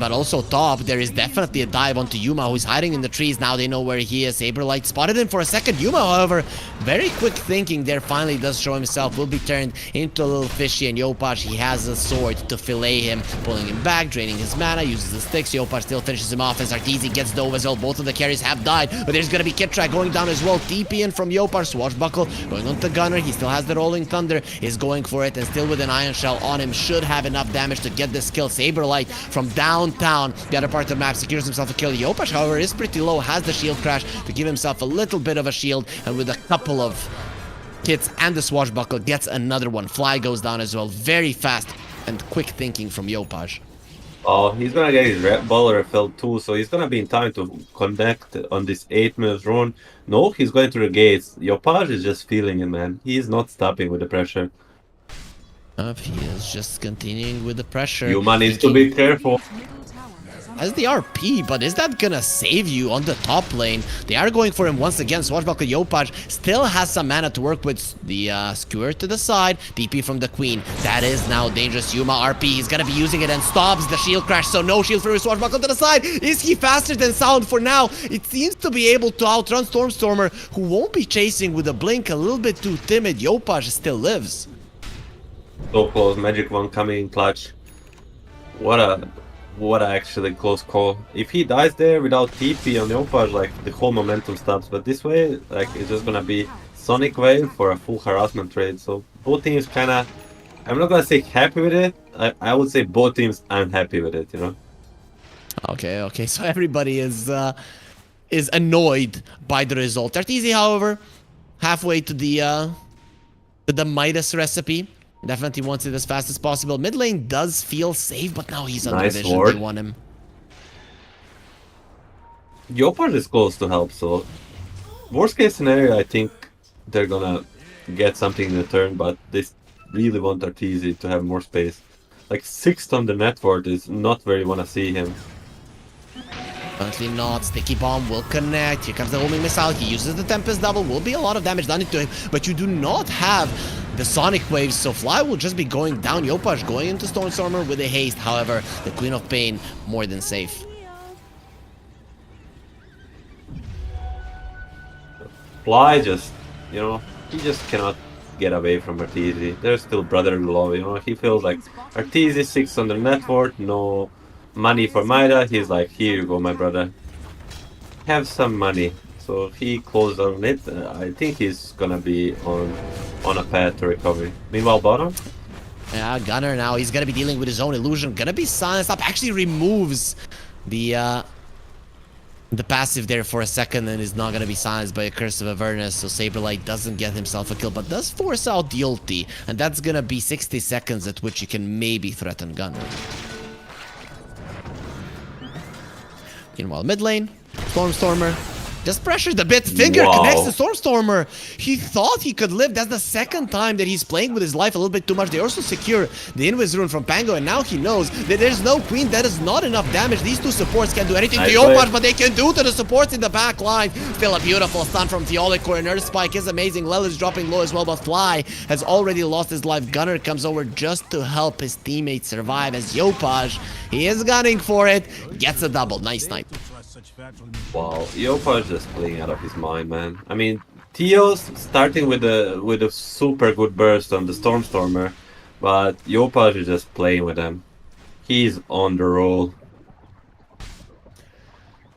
but also top, there is definitely a dive onto Yuma, who's hiding in the trees. Now they know where he is. Saberlight spotted him for a second. Yuma, however, very quick thinking there, finally does show himself. Will be turned into a little fishy, and Yopaj, he has a sword to fillet him, pulling him back, draining his mana, uses the sticks. Yopaj still finishes him off as Arteezy gets dove as well. Both of the carries have died, but there's gonna be Kitrak going down as well. TP in from Yopaj, Swashbuckle going on to Gunner. He still has the Rolling Thunder, is going for it, and still with an Iron Shell on him, should have enough damage to get this kill. Saberlight from downtown, the other part of the map, secures himself a kill. Yopaj, however, is pretty low, has the shield crash to give himself a little bit of a shield, and with a couple of hits and the Swashbuckle gets another one. Fly goes down as well. Very fast and quick thinking from Yopaj. Oh, he's gonna get his Red Ball refilled too, so he's gonna be in time to connect on this 8-minute run. No, he's going to the gates. Yopaj is just feeling it, man. He's not stopping with the pressure. He is just continuing with the pressure. Yuma needs to be careful. As the RP, but is that gonna save you on the top lane? They are going for him once again. Swashbuckle Yopaj still has some mana to work with. The skewer to the side, DP from the Queen. That is now dangerous. Yuma RP, he's gonna be using it and stops the shield crash, so no shield for Swashbuckle to the side. Is he faster than sound for now? It seems to be able to outrun Stormstormer, who won't be chasing with a blink, a little bit too timid. Yopaj still lives. So close, Magic One coming in clutch. What a actually close call. If he dies there without TP on Yopaj, like, the whole momentum stops. But this way, like, it's just gonna be Sonic Wave for a full harassment trade. So both teams kinda, I'm not gonna say happy with it. I would say both teams unhappy with it, you know? Okay, so everybody is annoyed by the result. Arteezy, however, halfway to the Midas recipe. Definitely wants it as fast as possible. Mid lane does feel safe, but now he's under vision. Ward. They want him. Yopaj is close to help, so worst case scenario, I think they're gonna get something in return, but they really want Arteezy to have more space. Like, 6th on the net worth is not where you wanna see him. Currently not. Sticky Bomb will connect. Here comes the homing missile. He uses the Tempest double. Will be a lot of damage done to him, but you do not have the Sonic Waves, so Fly will just be going down. Yopaj going into Stormstormer with a haste. However, the Queen of Pain more than safe. Fly just, you know, he just cannot get away from Arteezy. There's still brotherly love, you know. He feels like Arteezy 6 on the net worth, no money for Maida. He's like, here you go, my brother. Have some money. So he closed on it. I think he's gonna be on a path to recovery. Meanwhile, bottom. Yeah, Gunner now. He's gonna be dealing with his own illusion. Gonna be silenced up. Actually removes the The passive there for a second and is not going to be silenced by a Curse of Avernus, so Saberlight doesn't get himself a kill, but does force out the ulti, and that's going to be 60 seconds at which you can maybe threaten Gunner. Meanwhile, mid lane, Stormstormer just pressured a bit. Finger Wow. connects to Stormstormer. He thought he could live. That's the second time that he's playing with his life a little bit too much. They also secure the Invis rune from Pango, and now he knows that there's no Queen. That is not enough damage. These two supports can't do anything to Nice Yopaj, play. but they can do to the supports in the back line. Still a beautiful stun from Theolicor, and Earth Spike is amazing. Lel is dropping low as well, but Fly has already lost his life. Gunner comes over just to help his teammates survive as Yopaj, he is gunning for it, gets a double. Nice snipe. Wow, Yopaj just playing out of his mind, man. I mean, Theo's starting with a super good burst on the Stormstormer, but Yopaj is just playing with him. He's on the roll.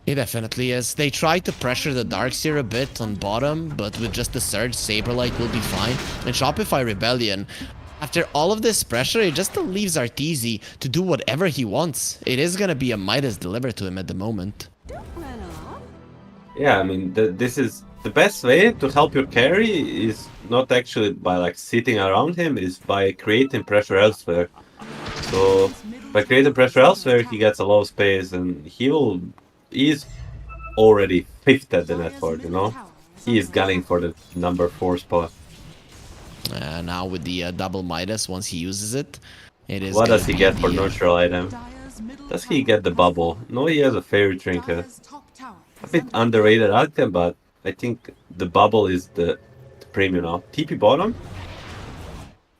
He definitely is. They try to pressure the Darkseer a bit on bottom, but with just the Surge, Saberlight will be fine. And Shopify Rebellion, after all of this pressure, it just leaves Arteezy to do whatever he wants. It is gonna be a Midas delivered to him at the moment. Don't run off. Yeah, I mean, this is the best way to help your carry is not actually by like sitting around him, is by creating pressure elsewhere. So by creating pressure elsewhere, he gets a lot of space, and he's already 5th at the network, you know? He is gunning for the number 4 spot. Now with the double Midas, once he uses it, it is. What gonna does he be get for the, neutral item? Dyer's middle Does he get the bubble? No, he has a fairy trinket. Dyer's top tower A is bit under underrated item, but I think the bubble is the premium now. TP bottom?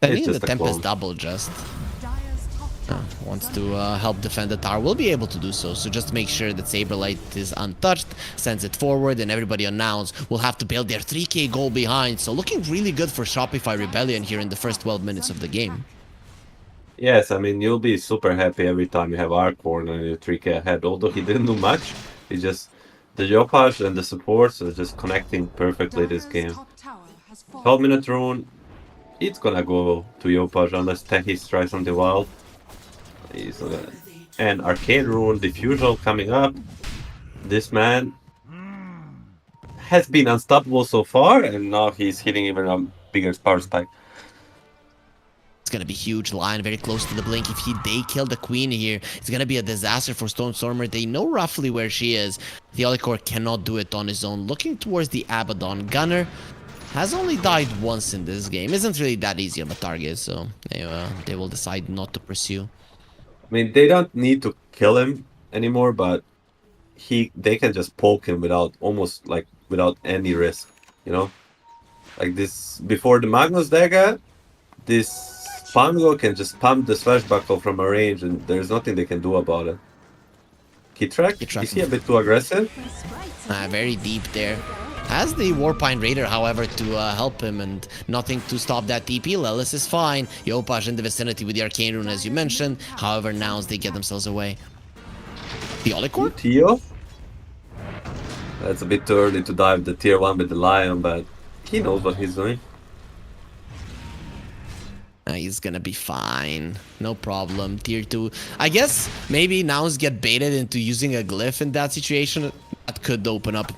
I It's think the just a Tempest clone. double just Dyer's top tower wants is to under help defend the tower. Will be able to do so. So just make sure that Saberlight is untouched, sends it forward, and everybody on Nouns will have to build their 3k goal behind. So looking really good for Shopify Rebellion here in the first 12 minutes of the game. Yes, I mean, you'll be super happy every time you have Arcorn and you're 3k ahead. Although he didn't do much, he just... The Yopaj and the supports are just connecting perfectly this Dyer's game. top tower has fallen. 12-minute rune, it's gonna go to Yopaj unless Techis tries something wild. He's not gonna... And Arcane Rune, Diffusal coming up. This man has been unstoppable so far, and now he's hitting even a bigger power spike. It's gonna be huge line, very close to the blink. If they kill the queen here, it's gonna be a disaster for Stormstormer. They know roughly where she is. The Theolicor cannot do it on his own. Looking towards the Abaddon. Gunner has only died once in this game. Isn't really that easy of a target, so they will decide not to pursue. I mean, they don't need to kill him anymore, but they can just poke him without any risk, you know? Like this, before the Magnus dagger, this Pango can just pump the swashbuckle from a range, and there's nothing they can do about it. Keytrack? Keytrack. Is he a bit too aggressive? Very deep there. Has the Warpine Raider, however, to help him, and nothing to stop that TP. Lelis is fine. Yopaj in the vicinity with the Arcane Rune, as you mentioned. However, now they get themselves away. The Olicor? Theo? That's a bit too early to dive the tier 1 with the Lion, but he knows what he's doing. He's gonna be fine. No problem. Tier 2. I guess maybe Nouns get baited into using a glyph in that situation. That could open up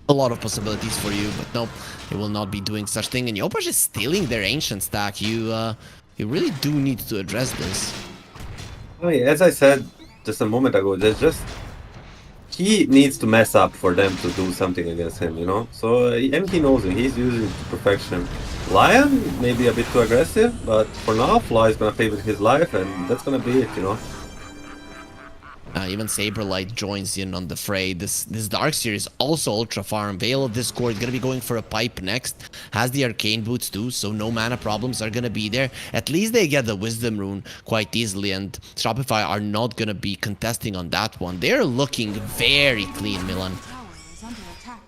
a lot of possibilities for you, but nope, they will not be doing such thing. And Yopaj is stealing their ancient stack. You really do need to address this. I mean, as I said just a moment ago, he needs to mess up for them to do something against him, you know? So, and he knows it, he's using it to perfection. Lion may be a bit too aggressive, but for now, Fly is gonna play with his life, and that's gonna be it, you know? Even Saberlight joins in on the fray. This Darkseer is also ultra farm. Veil of Discord gonna be going for a pipe next. Has the Arcane Boots too, so no mana problems are gonna be there. At least they get the Wisdom Rune quite easily, and Shopify are not gonna be contesting on that one. They're looking very clean, Milan. tower is under attack.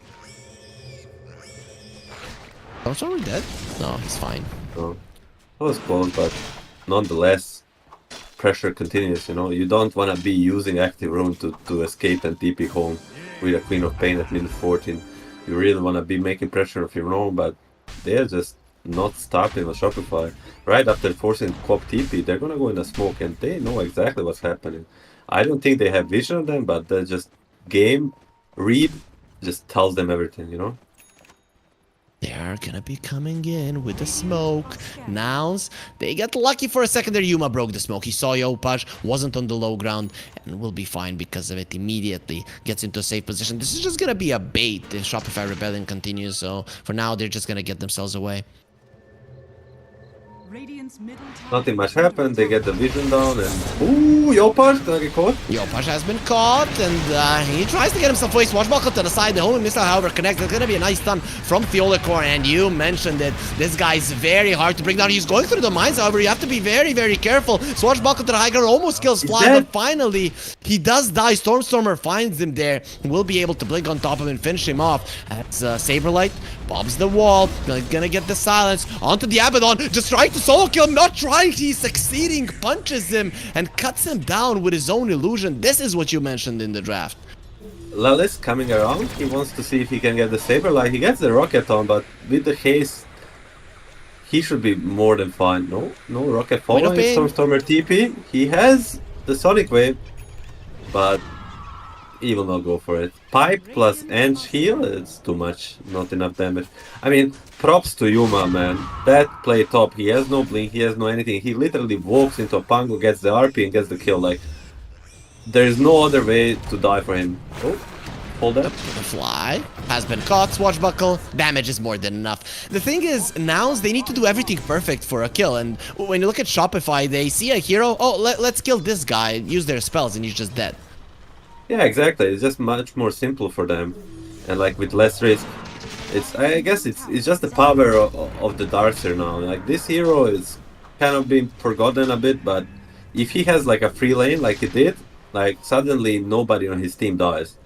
Oh, sorry, dead? No, he's fine. So, that was close, but nonetheless, pressure continues, you know? You don't want to be using active rune to escape and TP home with a Queen of Pain at minute 14. You really want to be making pressure of your own, but they're just not stopping with Shopify. Right after forcing Pop TP, they're gonna go in the smoke, and they know exactly what's happening. I don't think they have vision on them, but they're just game read just tells them everything, you know? They are gonna be coming in with the smoke. Nouns, they get lucky for a second there. Yuma broke the smoke. He saw Yopaj, wasn't on the low ground, and will be fine because of it immediately. Gets into a safe position. This is just gonna be a bait if Shopify Rebellion continues, so for now they're just gonna get themselves away. Radiant's middle tower Nothing much is under happened. They attack. get the vision down and... Ooh, Yopaj gonna get caught. Yopaj has been caught, and he tries to get himself away. Swashbuckle to the side. The homing missile, however, connects. There's gonna be a nice stun from Theolicor, and you mentioned it. This guy's very hard to bring down. He's going through the mines, however, you have to be very, very careful. Swashbuckle to the high ground almost kills Fly, dead. but finally, he does die. Stormstormer finds him there. Will be able to blink on top of him and finish him off. As Saberlight bobs the wall. Gonna get the silence. Onto the Abaddon. Just trying to solo kill him. Not trying. He's succeeding. Punches him and cuts him down with his own illusion. This is what you mentioned in the draft. Lelis coming around. He wants to see if he can get the Saberlight. He gets the rocket on, but with the haste, he should be more than fine. No rocket following. pain. Stormstormer TP. He has the Sonic Wave, but he will not go for it. Pipe plus Ench heal, it's too much. Not enough damage. I mean, props to Yuma, man. That play top. He has no blink, he has no anything. He literally walks into a Pango, gets the RP and gets the kill. Like, there's no other way to die for him. Oh, hold up. The Fly has been caught. Swashbuckle. Damage is more than enough. The thing is, Nouns, they need to do everything perfect for a kill. And when you look at Shopify, they see a hero. Oh, let's kill this guy. Use their spells, and he's just dead. Yeah, exactly. It's just much more simple for them, and like with less risk. I guess it's just the power of the Darkseer now. Like, this hero is kind of being forgotten a bit, but if he has like a free lane like he did, like suddenly nobody on his team dies.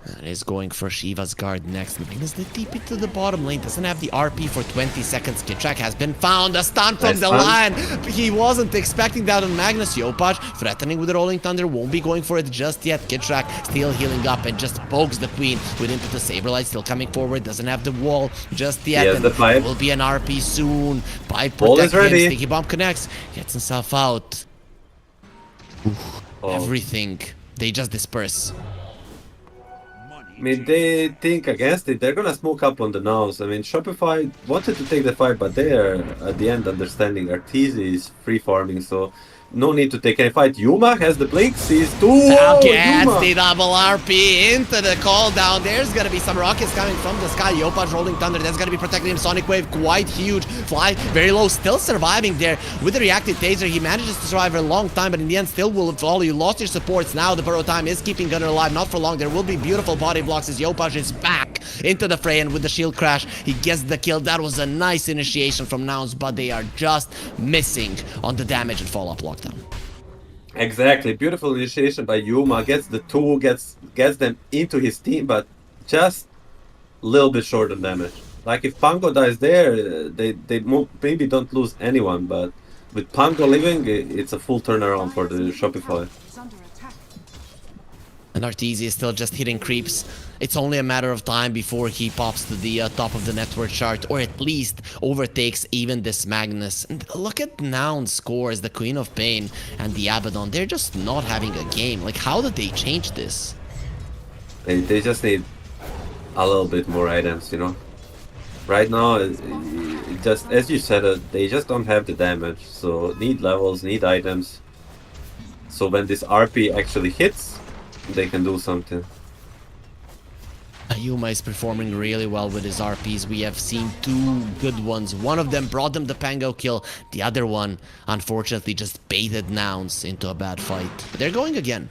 And is going for Shiva's guard next. Magnus the TP to the bottom lane. Doesn't have the RP for 20 seconds. Kitrak has been found. A stun from Nice the stun. line. He wasn't expecting that on Magnus. Yopaj threatening with the Rolling Thunder. Won't be going for it just yet. Kitrak still healing up and just pokes the Queen with into the Saberlight. Still coming forward. Doesn't have the wall just yet. has And the pipe. will be an RP soon. Pipe Wall is protect him. ready. Sticky Bomb connects. Gets himself out. Oh. Everything. They just disperse. I mean, they think against it. They're gonna smoke up on the nose. I mean, Shopify wanted to take the fight, but they are at the end understanding Arteezy is free farming, so no need to take any fight. Yuma has the blink, sees two. Now Oh, gets Yuma. the double RP into the call down. There's gonna be some rockets coming from the sky. Yopaj rolling thunder. That's gonna be protecting him. Sonic Wave quite huge. Fly very low, still surviving there with the reactive taser. He manages to survive for a long time, but in the end still will fall. You lost your supports. Now the burrow time is keeping Gunner alive. Not for long. There will be beautiful body blocks as Yopaj is back into the fray, and with the shield crash, he gets the kill. That was a nice initiation from Nouns, but they are just missing on the damage and follow-up lockdown. Exactly, beautiful initiation by Yuma. Gets the two, gets them into his team, but just a little bit short on damage. Like, if Pango dies there, they maybe don't lose anyone, but with Pango living, it's a full turnaround for the Shopify. Is under attack. And Arteezy is still just hitting creeps. It's only a matter of time before he pops to the top of the network chart, or at least overtakes even this Magnus. And look at Noun's scores, the Queen of Pain and the Abaddon. They're just not having a game. Like, how did they change this? They just need a little bit more items, you know. Right now, it just as you said, they just don't have the damage. So need levels, need items. So when this RP actually hits, they can do something. Yuma is performing really well with his RPs. We have seen two good ones. One of them brought them the Pango kill. The other one, unfortunately, just baited Nouns into a bad fight. But they're going again.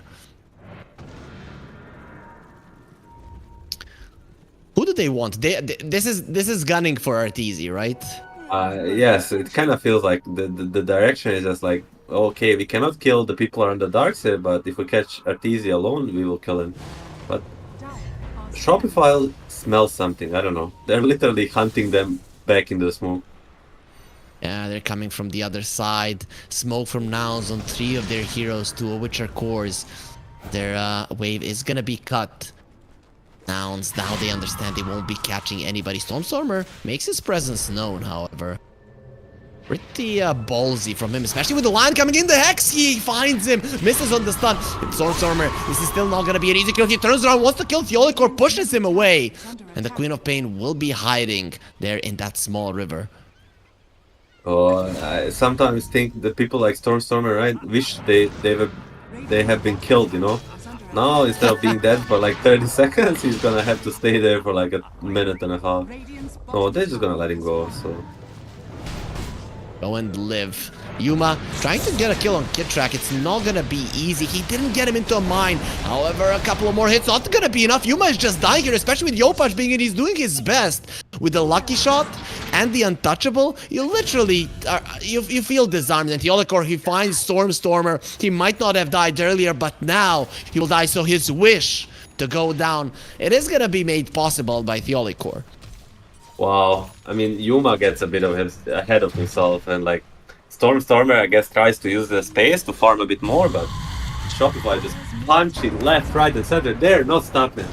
Who do they want? This is gunning for Arteezy, right? Yes, it kind of feels like the direction is just like, okay, we cannot kill the people around the Darkseer, but if we catch Arteezy alone, we will kill him. But Shopify smells something, I don't know. They're literally hunting them back into the smoke. Yeah, they're coming from the other side. Smoke from Nouns on 3 of their heroes, 2 of which are cores. Their wave is gonna be cut. Nouns, now they understand they won't be catching anybody. Stormstormer makes his presence known, however. Pretty ballsy from him, especially with the line coming in. The Hex, he finds him, misses on the stun. Stormstormer, this is still not gonna be an easy kill. He turns around, wants to kill Theolicor, pushes him away. And the Queen of Pain will be hiding there in that small river. Oh, I sometimes think that people like Stormstormer, right, wish they have been killed, you know. Now instead of being dead for like 30 seconds, he's gonna have to stay there for like a minute and a half. No, they're just gonna let him go. So Go and live. Yuma trying to get a kill on Kidtrack. It's not gonna be easy. He didn't get him into a mine. However, a couple of more hits not gonna be enough. Yuma is just dying here, especially with Yopaj being in. He's doing his best with the lucky shot and the untouchable. You literally you feel disarmed. And Theolicor, he finds Stormstormer. He might not have died earlier, but now he will die. So his wish to go down, it is gonna be made possible by Theolicor. wow, I mean Yuma gets a bit of ahead of himself, and like Stormstormer, I guess, tries to use the space to farm a bit more, but Shopify just punching left, right, and center. There, not stopping.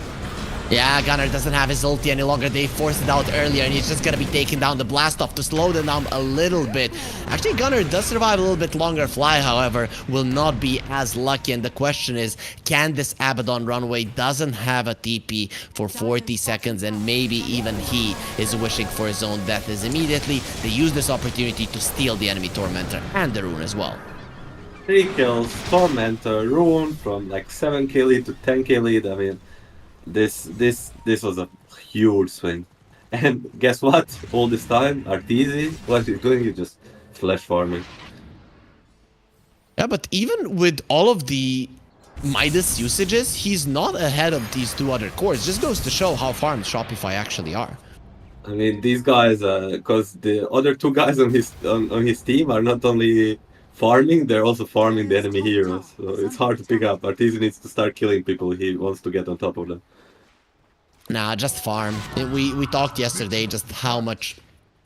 Yeah, Gunner doesn't have his ulti any longer. They forced it out earlier, and he's just gonna be taking down the blast off to slow them down a little bit. Actually, Gunner does survive a little bit longer. Fly, however, will not be as lucky. And the question is, can this Abaddon runway doesn't have a TP for 40 seconds, and maybe even he is wishing for his own death, as immediately they use this opportunity to steal the enemy Tormentor and the rune as well. 3 kills, Tormentor, Rune from like 7k lead to 10k lead. I mean, this was a huge swing. And guess what? All this time, Arteezy, what he's doing is just flash farming. Yeah, but even with all of the Midas usages, he's not ahead of these two other cores. Just goes to show how farmed Shopify actually are. I mean, these guys, because the other 2 guys on his team are not only farming, they're also farming the enemy heroes. So it's hard to pick up. Arteezy needs to start killing people. He wants to get on top of them. Nah, just farm. We talked yesterday just how much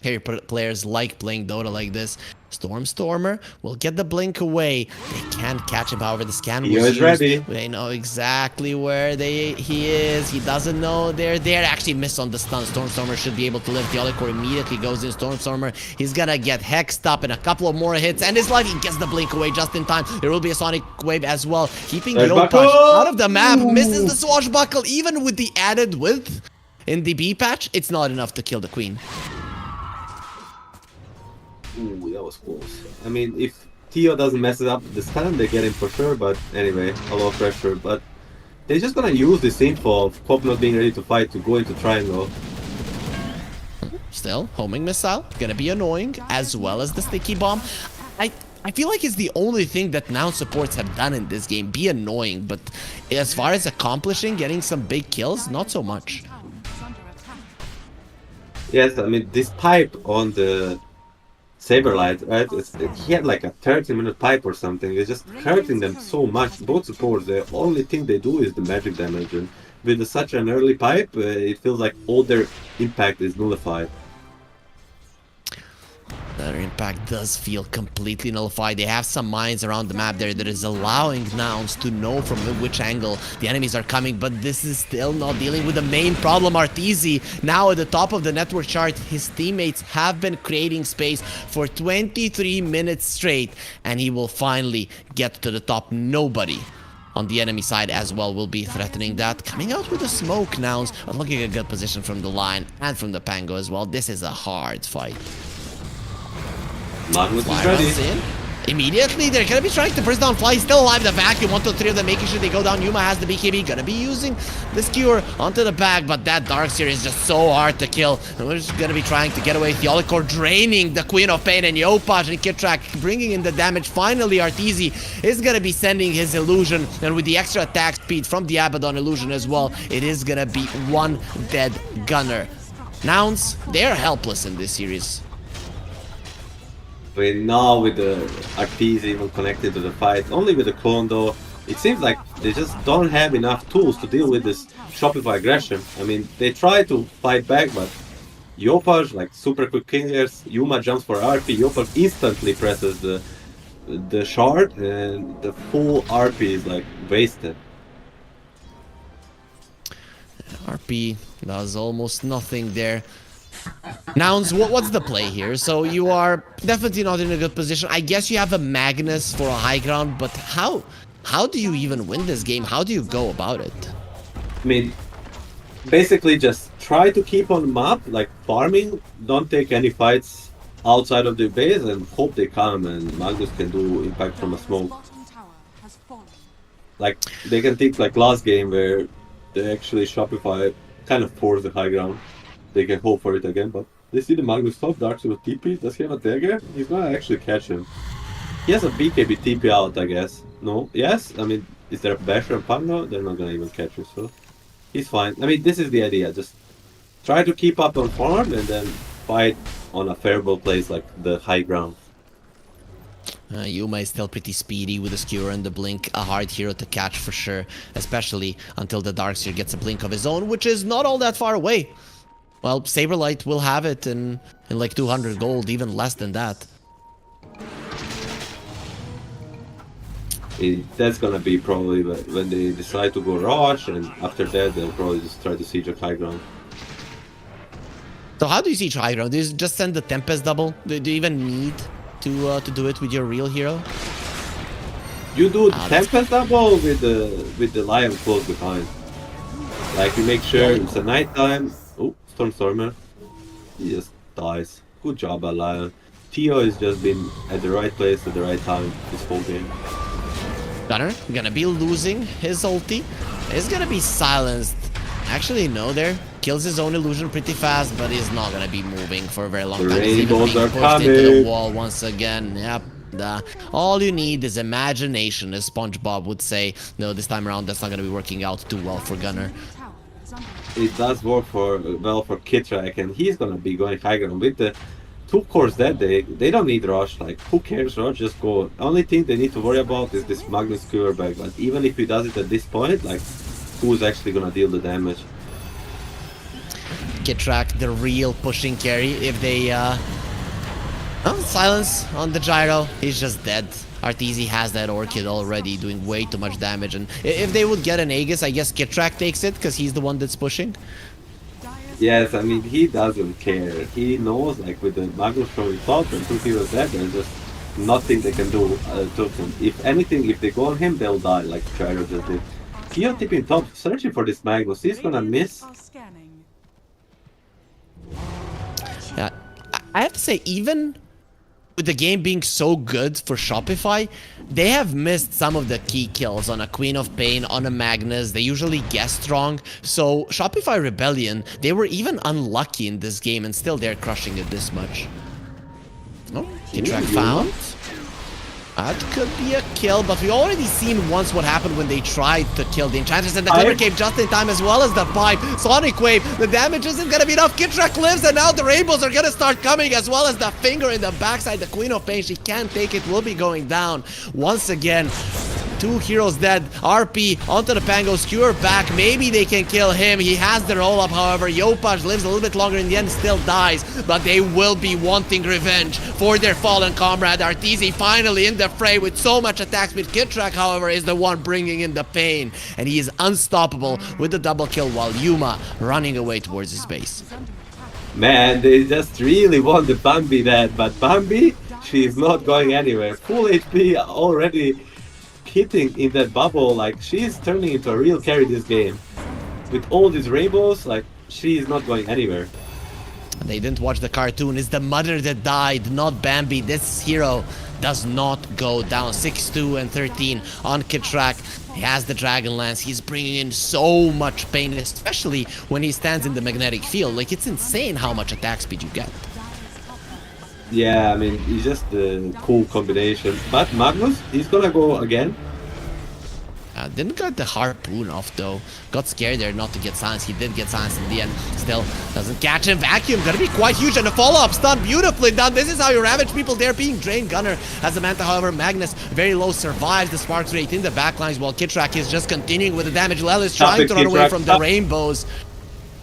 carry players like playing Dota like this. Stormstormer will get the blink away. They can't catch him, however, the scan was is used. ready. They know exactly where he is. He doesn't know they're there. Actually miss on the stun. Stormstormer should be able to live. Theolicor immediately goes in. Stormstormer, he's gonna get hexed up in a couple of more hits. And his life, he gets the blink away just in time. There will be a sonic wave as well. Keeping Yopaj out of the map. Misses the swashbuckle. Even with the added width in the B patch, it's not enough to kill the queen. Ooh, that was close. I mean, if Tio doesn't mess it up this time, they get him for sure, but anyway, a lot of pressure. But they're just gonna use this info of Pop not being ready to fight to go into triangle. Still, homing missile, gonna be annoying, as well as the sticky bomb. I feel like it's the only thing that now supports have done in this game, be annoying, but as far as accomplishing, getting some big kills, not so much. Yes, I mean, this pipe on the Saberlight, right? He had like a 30-minute pipe or something. It's just hurting them so much. Both supports, the only thing they do is the magic damage. And with such an early pipe, it feels like all their impact is nullified. Their impact does feel completely nullified. They have some mines around the map there that is allowing Nouns to know from which angle the enemies are coming, but this is still not dealing with the main problem. Arteezy now at the top of the network chart. His teammates have been creating space for 23 minutes straight, and he will finally get to the top. Nobody on the enemy side as well will be threatening that. Coming out with a smoke Nouns, but looking at a good position from the line and from the Pango as well. This is a hard fight. Magnus Fly is ready. runs in. Immediately, they're gonna be trying to press down Fly. He's still alive. The vacuum, 1, 2, 3 of them making sure they go down. Yuma has the BKB. Gonna be using the skewer onto the bag, but that Darkseer is just so hard to kill. And we're just gonna be trying to get away. Theolicor draining the Queen of Pain, and Yopaj and Kidtrack bringing in the damage. Finally, Arteezy is gonna be sending his illusion, and with the extra attack speed from the Abaddon illusion as well, it is gonna be one dead gunner. Nouns, they're helpless in this series. But now with the Arteezy even connected to the fight, only with the clone though, it seems like they just don't have enough tools to deal with this Shopify aggression. I mean, they try to fight back, but Yopaj, like super quick killers, Yuma jumps for RP, Yopaj instantly presses the shard, and the full RP is like wasted. RP does almost nothing there. Nouns, what's the play here? So you are definitely not in a good position. I guess you have a Magnus for a high ground, but how do you even win this game? How do you go about it? I mean, basically just try to keep on map, like farming, don't take any fights outside of the base and hope they come and Magnus can do impact from a smoke. Bottom tower has fallen. Like, they can think like last game where they actually Shopify kind of forced the high ground. They can hope for it again, but they see the Magnus top, Darks with TP, does he have a dagger? He's gonna actually catch him. He has a BKB TP out, I guess. No? Yes? I mean, is there a Basher and Pango? They're not gonna even catch him, so... He's fine. I mean, this is the idea. Just try to keep up on farm and then fight on a favorable place like the high ground. Yuma is still pretty speedy with the skewer and the blink. A hard hero to catch for sure, especially until the Darkseer gets a blink of his own, which is not all that far away. Well, Saberlight will have it in like 200 gold, even less than that. That's gonna be probably when they decide to go rush, and after that they'll probably just try to siege a high ground. So how do you siege high ground? Do you just send the Tempest double? Do you even need to do it with your real hero? You do Tempest double with the Lion close behind. Like you make sure it's a nighttime. Oh, Stormstormer. He just dies. Good job, Lion. Tio has just been at the right place at the right time this whole game. Gunner gonna be losing his ulti. Is gonna be silenced. Actually, no, there. Kills his own illusion pretty fast, but he's not gonna be moving for a very long time. He's even being pushed into the wall once again. Yep. All you need is imagination, as SpongeBob would say. No, this time around, that's not gonna be working out too well for Gunner. Tower is under It does work well for Kitrak, and he's gonna be going high ground with the 2 cores that they don't need rush. Like, who cares rush? Just go. Only thing they need to worry about is this Magnus skewer back. But even if he does it at this point, like, who's actually gonna deal the damage? Kitrak, the real pushing carry. If they silence on the gyro, he's just dead. Arteezy has that Orchid already, doing way too much damage. And if they would get an Aegis, I guess Kitrak takes it, because he's the one that's pushing. Yes, I mean, he doesn't care. He knows, like, with the Magnus from the top and 2 heroes dead, there's just nothing they can do to him. If anything, if they go on him, they'll die, like Gyro just did. Keo tipping top, searching for this Magnus. He's gonna miss. are scanning. Yeah, I have to say, even with the game being so good for Shopify, they have missed some of the key kills on a Queen of Pain, on a Magnus. They usually guess strong. So Shopify Rebellion, they were even unlucky in this game, and still they're crushing it this much. Oh, Kitrak found. That could be a kill, but we already seen once what happened when they tried to kill the Enchantress, and the Clever came just in time, as well as the pipe. Sonic Wave, the damage isn't gonna be enough. Kitrak lives, and now the rainbows are gonna start coming, as well as the finger in the backside. The Queen of Pain, she can't take it, will be going down. Once again, 2 heroes dead. RP onto the Pango, skewer back. Maybe they can kill him. He has the roll up, however. Yopaj lives a little bit longer, in the end still dies, but they will be wanting revenge for their fallen comrade. Arteezy finally in the fray with so much attack speed. Kitrak, however, is the one bringing in the pain, and he is unstoppable with the double kill, while Yuma running away towards his base. Man, they just really want the Bambi dead, but Bambi, she's not going anywhere. Full HP already hitting in that bubble. Like, she's turning into a real carry this game. With all these rainbows, like, she's not going anywhere. They didn't watch the cartoon. It's the mother that died, not Bambi. This hero does not go down. 6-2 and 13 on Kitrak. He has the Dragon Lance. He's bringing in so much pain, especially when he stands in the magnetic field. Like, it's insane how much attack speed you get. Yeah, I mean, it's just a cool combination. But Magnus, he's gonna go again. Didn't get the harpoon off though. Got scared there not to get silenced. He did get silenced in the end. Still doesn't catch him. Vacuum gonna be quite huge, and a follow-up stun beautifully done. This is how you ravage people. They're being drained. Gunner has the Manta, however. Magnus very low, survives the sparks rate in the backlines, while Kitrak is just continuing with the damage. Lel is trying to run away from the rainbows.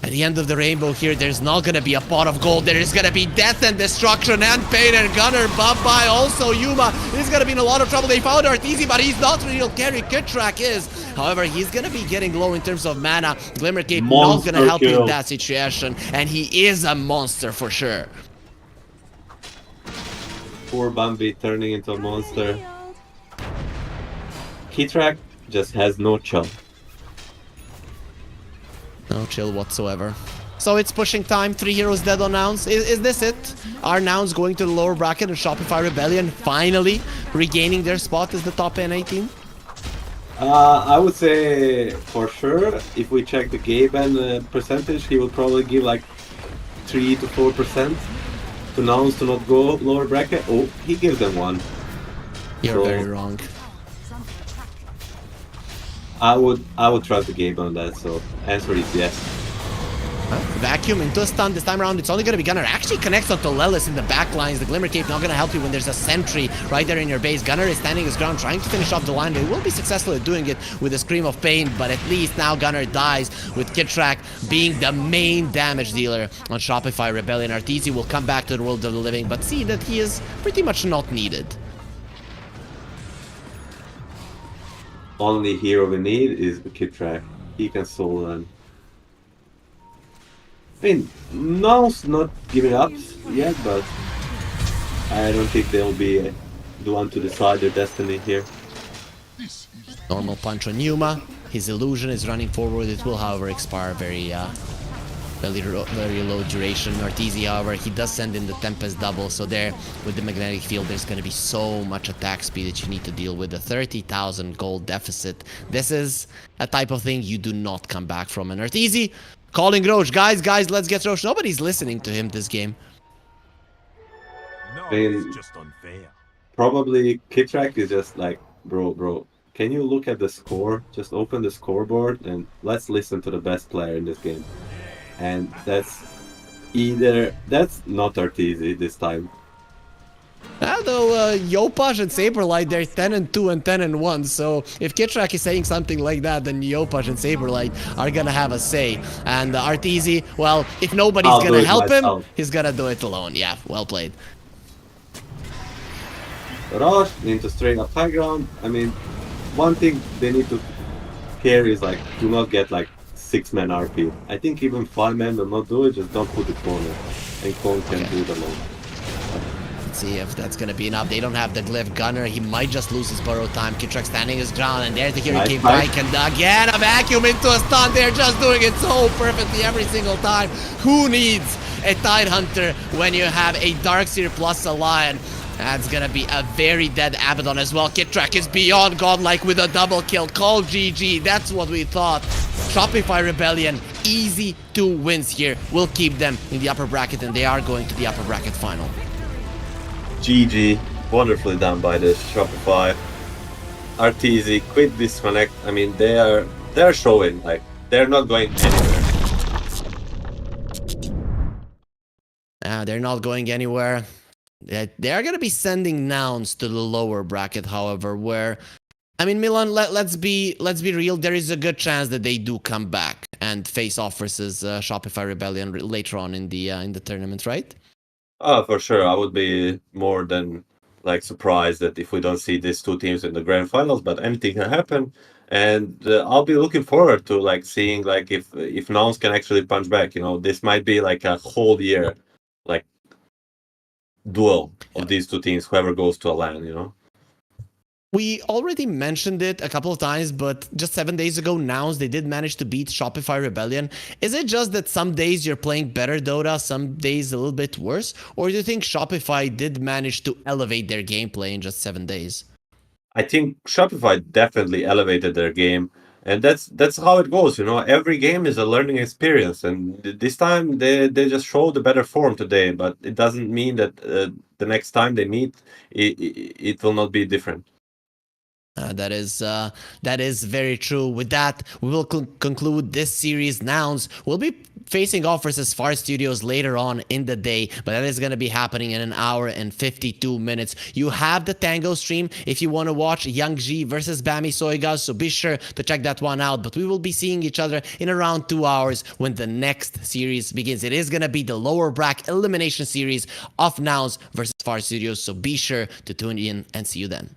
At the end of the rainbow here, there's not gonna be a pot of gold. There is gonna be death and destruction and pain and Gunner. Bye-bye. Also, Yuma is gonna be in a lot of trouble. They found Arteezy, but he's not real carry. Kitrak is. However, he's gonna be getting low in terms of mana. Glimmer Cape not gonna help you in that situation. And he is a monster for sure. Poor Bambi turning into a monster. Kitrak just has no chill. No chill whatsoever. So it's pushing time. 3 heroes dead on Nouns. Is this it? Are Nouns going to the lower bracket and Shopify Rebellion finally regaining their spot as the top N18? I would say for sure, if we check the Gaben percentage, he will probably give like 3 to 4% to Nouns to not go lower bracket. Oh, he gives them 1. You're So- very wrong. I would trust the Gaben on that, so answer is yes. Vacuum into a stun. This time around, it's only going to be Gunner. Actually connects onto Lelis in the back lines. The Glimmer Cape not going to help you when there's a sentry right there in your base. Gunner is standing his ground, trying to finish off the line. They will be successful at doing it with a Scream of Pain, but at least now Gunner dies with Kitrak being the main damage dealer on Shopify Rebellion. Arteezy will come back to the world of the living, but see that he is pretty much not needed. Only hero we need is the Kitrak. He can solo them. I mean, Nouns not giving up yet, but I don't think they'll be the one to decide their destiny here. Normal punch on Yuma. His illusion is running forward. It will, however, expire very low duration. Arteezy, however, he does send in the Tempest double, so there, with the magnetic field, there's going to be so much attack speed that you need to deal with. A 30,000 gold deficit. This is a type of thing you do not come back from. And Arteezy calling Roche. Guys, let's get Roche. Nobody's listening to him this game. No, I mean, it's just unfair. Probably Kitrak is just like, bro, can you look at the score? Just open the scoreboard and let's listen to the best player in this game. And that's not Arteezy this time. Although Yopaj and Saberlight, they're 10-2 and 10-1, so if Kitrak is saying something like that, then Yopaj and Saberlight are gonna have a say. And Arteezy, well, if nobody's I'll do gonna it help him, myself. he's gonna do it alone. Yeah, well played. Rush into straight up high ground. I mean, one thing they need to care is like, do not get like 6-man RP. I think even 5-man will not do it, just don't put the corner. And Kong can do it alone. Let's see if that's gonna be enough. They don't have the glyph Gunner. He might just lose his burrow time. Kitrak standing his ground, and there's the Hurricane Nice. Bike, and again a vacuum into a stun. They're just doing it so perfectly every single time. Who needs a Tidehunter when you have a Darkseer plus a Lion? That's gonna be a very dead Abaddon as well. Kitrak is beyond godlike with a double kill. Call GG. That's what we thought. Shopify Rebellion, easy 2 wins here. We'll keep them in the upper bracket, and they are going to the upper bracket final. GG, wonderfully done by the Shopify. Arteezy, quick disconnect. I mean, they're showing like they're not going anywhere. They're not going anywhere. They are going to be sending Nouns to the lower bracket, however, where, I mean, Milan, let's be real. There is a good chance that they do come back and face off versus Shopify Rebellion later on in the tournament, right? Oh, for sure. I would be more than like surprised that if we don't see these 2 teams in the grand finals, but anything can happen. And I'll be looking forward to like seeing like if Nouns can actually punch back. You know, this might be like a whole year, like duel of these 2 teams. Whoever goes to a LAN, you know. We already mentioned it a couple of times, but just 7 days ago, Nouns, they did manage to beat Shopify Rebellion. Is it just that some days you're playing better Dota, some days a little bit worse? Or do you think Shopify did manage to elevate their gameplay in just 7 days? I think Shopify definitely elevated their game, and that's how it goes. You know, every game is a learning experience, and this time they just showed a better form today. But it doesn't mean that the next time they meet, it will not be different. That is very true. With that, we will conclude this series. Nouns will be facing off versus Far Studios later on in the day, but that is going to be happening in an hour and 52 minutes. You have the Tango stream if you want to watch Young G versus Bami Soigas, so be sure to check that one out. But we will be seeing each other in around 2 hours when the next series begins. It is going to be the lower bracket elimination series of Nouns versus Far Studios, so be sure to tune in and see you then.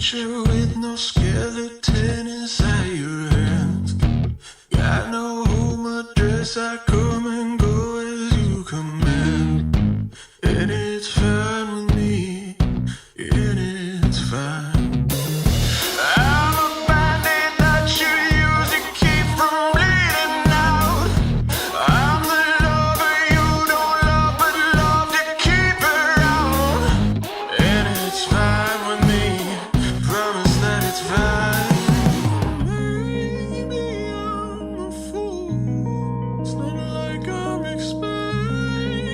creature with no skeleton inside your hands. Got no home address, I come and go as you command. And it's fine with me, and it's fine. I'm a bandit that you use to keep from bleeding out. I'm the lover you don't love but love to keep around. And it's fine with me, promise that it's fine. Maybe I'm a fool, it's not like I'm expecting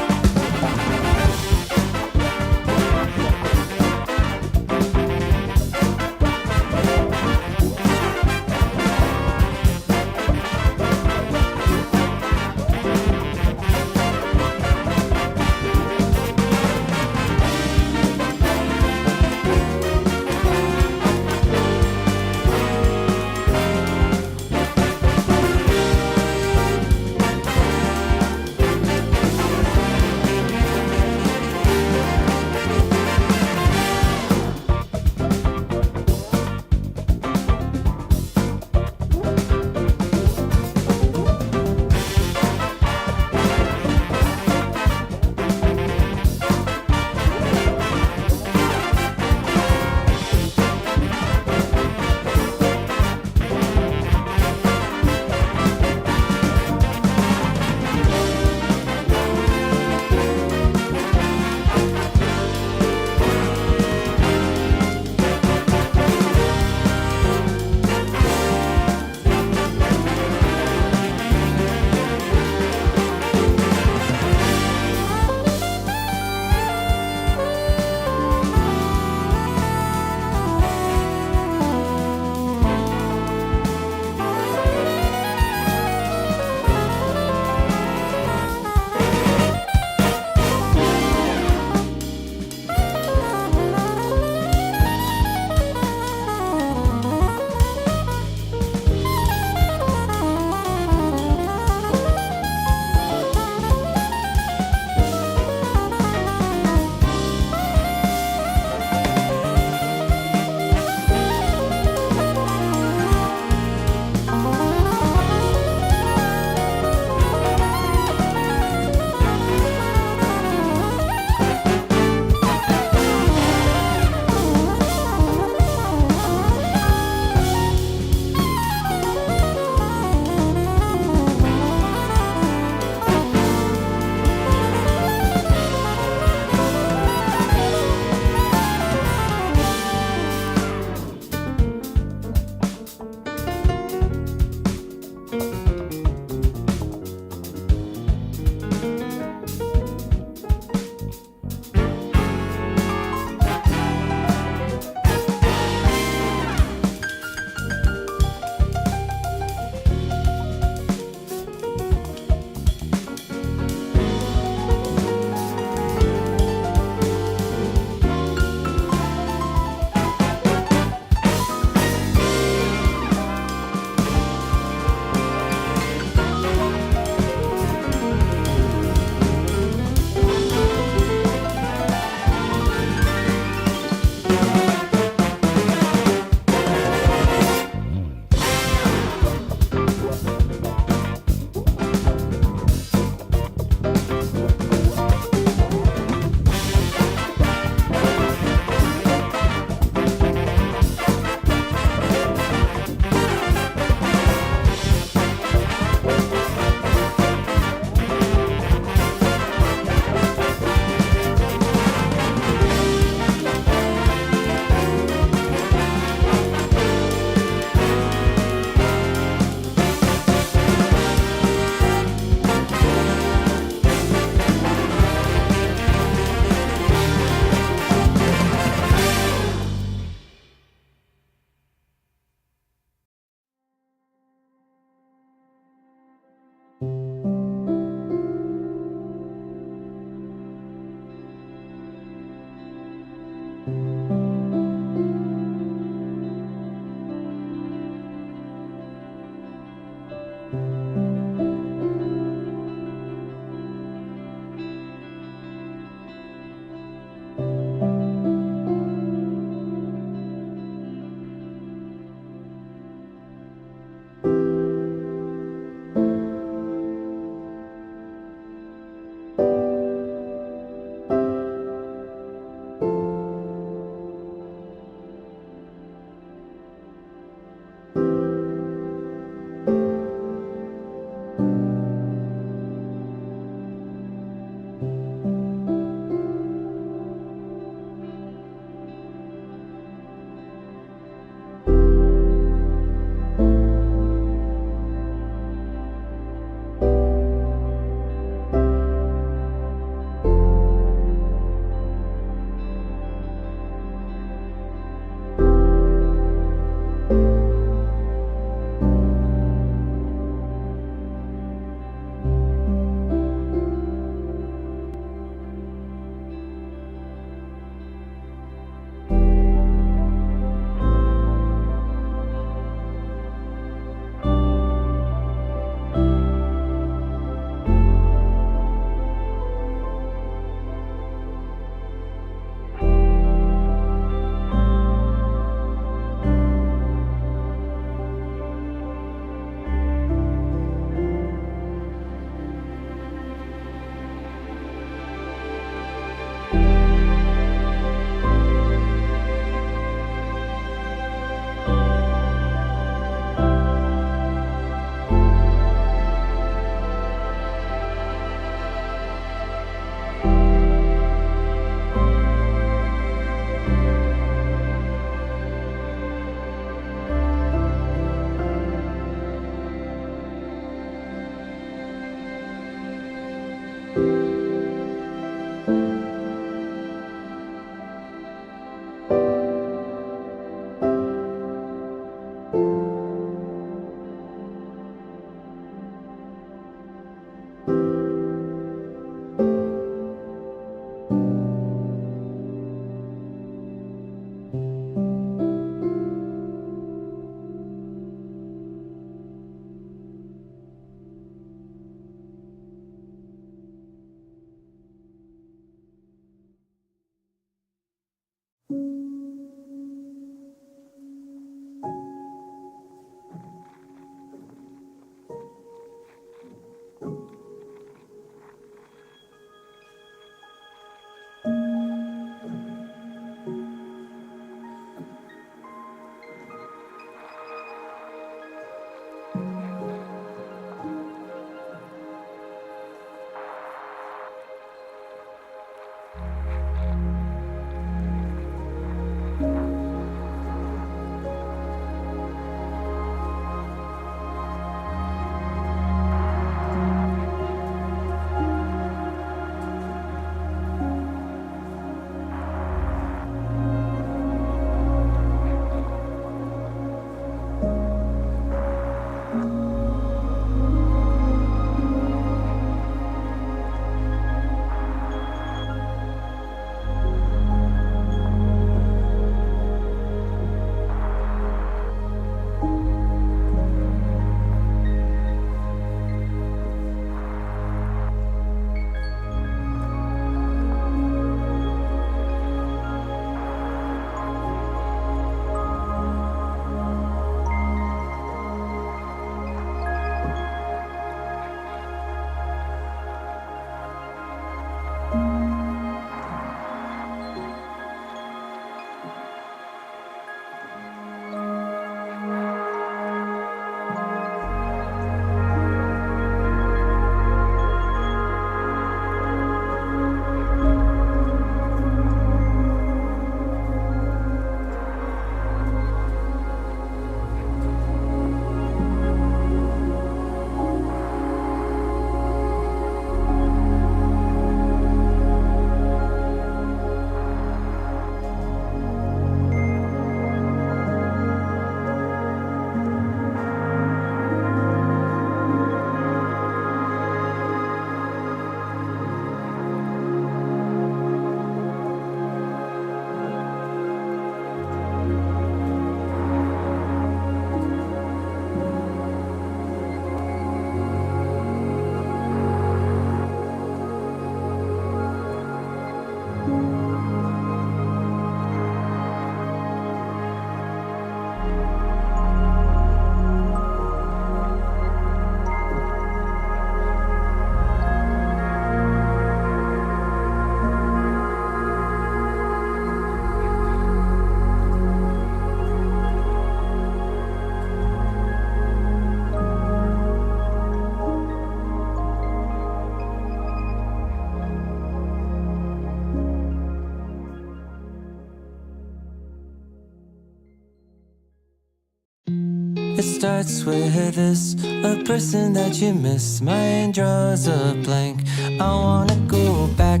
It starts with this, a person that you miss. Mine draws a blank. I wanna go back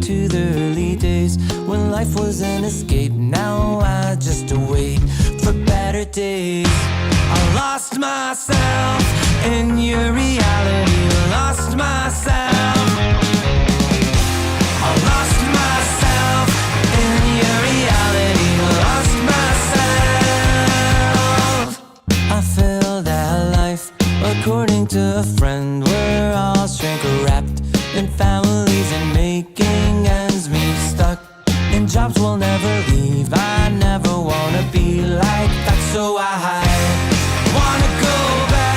to the early days when life was an escape. Now I just wait for better days. I lost myself in your reality. Lost myself. I lost myself in your reality. Lost myself. I filled that life according to a friend. We're all shrink wrapped in families and making ends meet, stuck in jobs we'll never leave. I never wanna be like that, so I wanna go back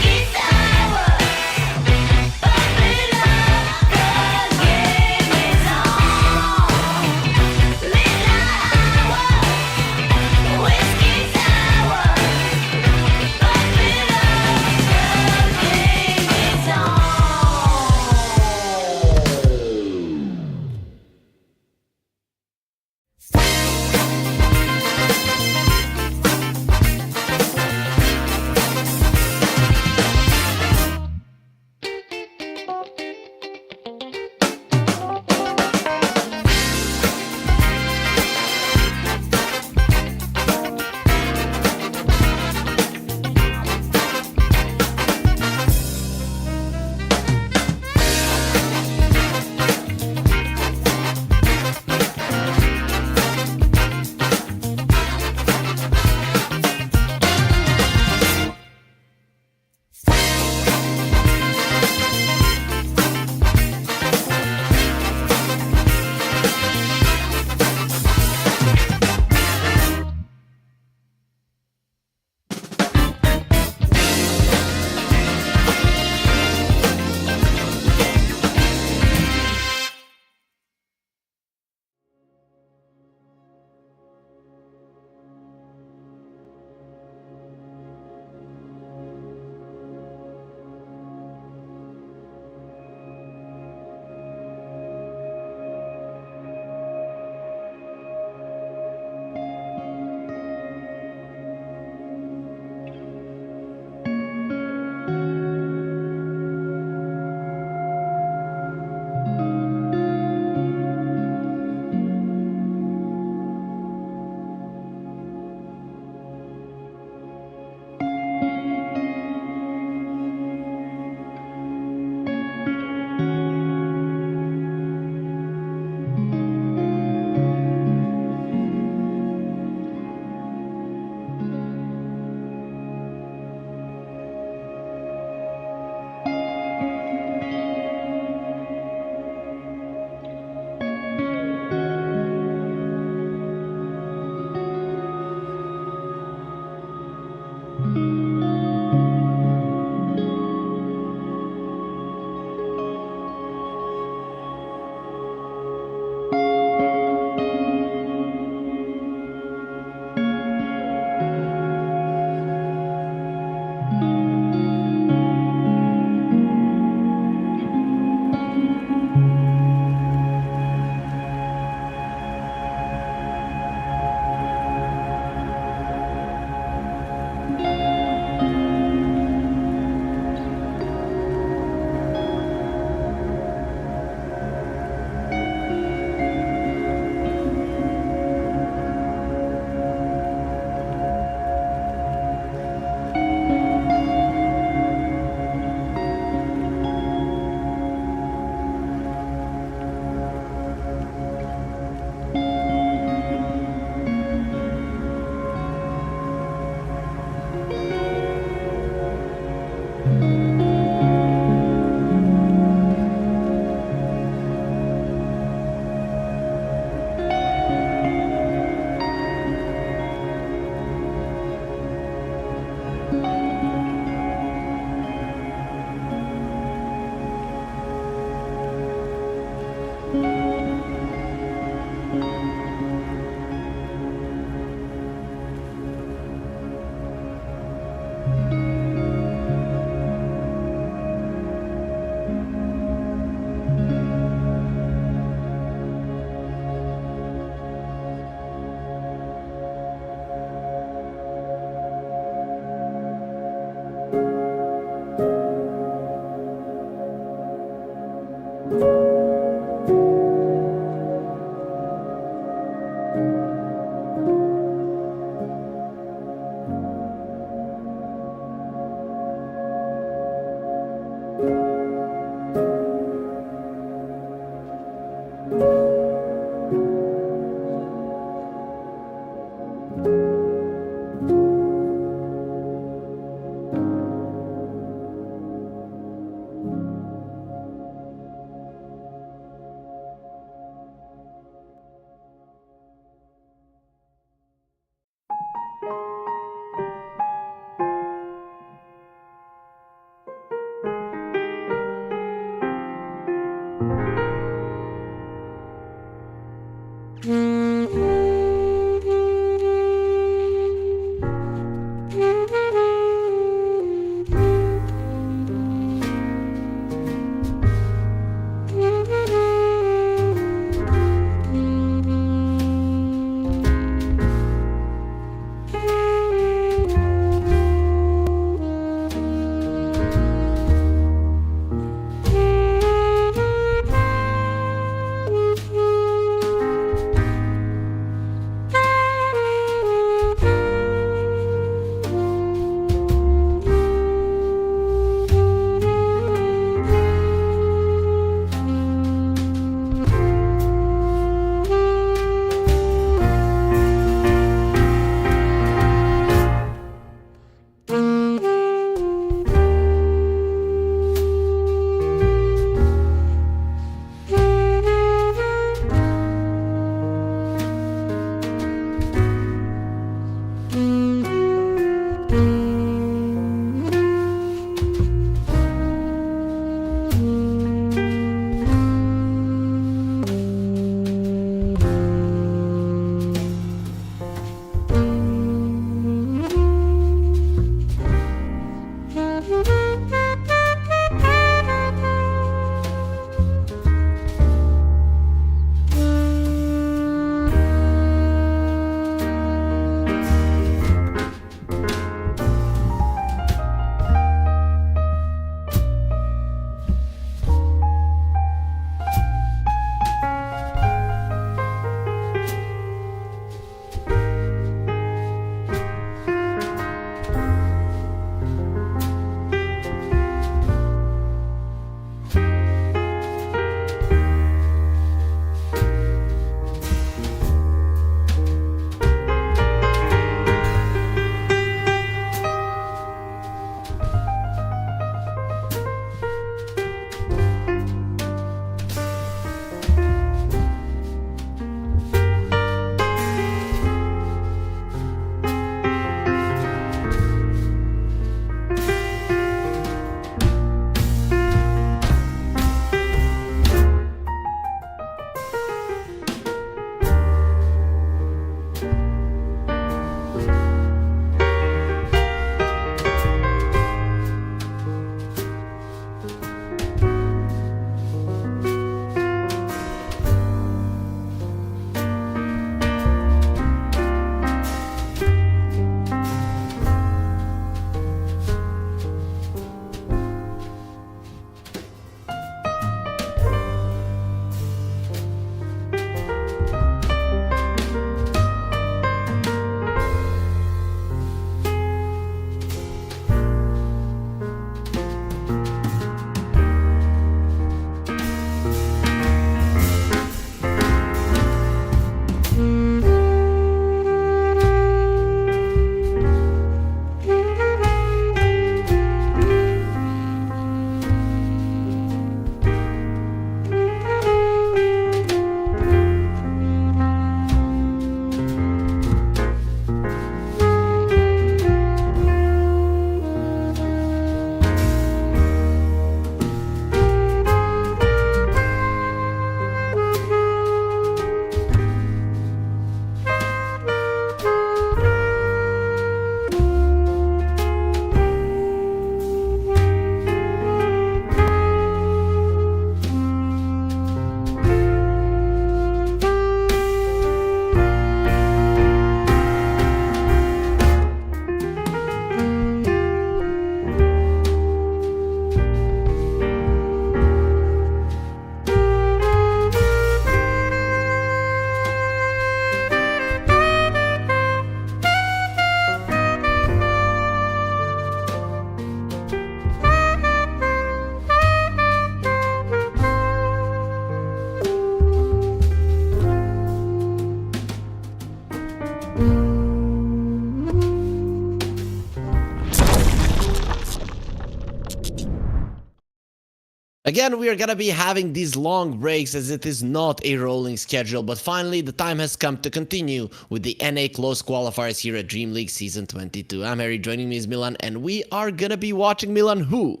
again, we are gonna be having these long breaks as it is not a rolling schedule, but finally the time has come to continue with the NA Close Qualifiers here at Dream League Season 22. I'm Harry, joining me is Milan, and we are gonna be watching Milan who?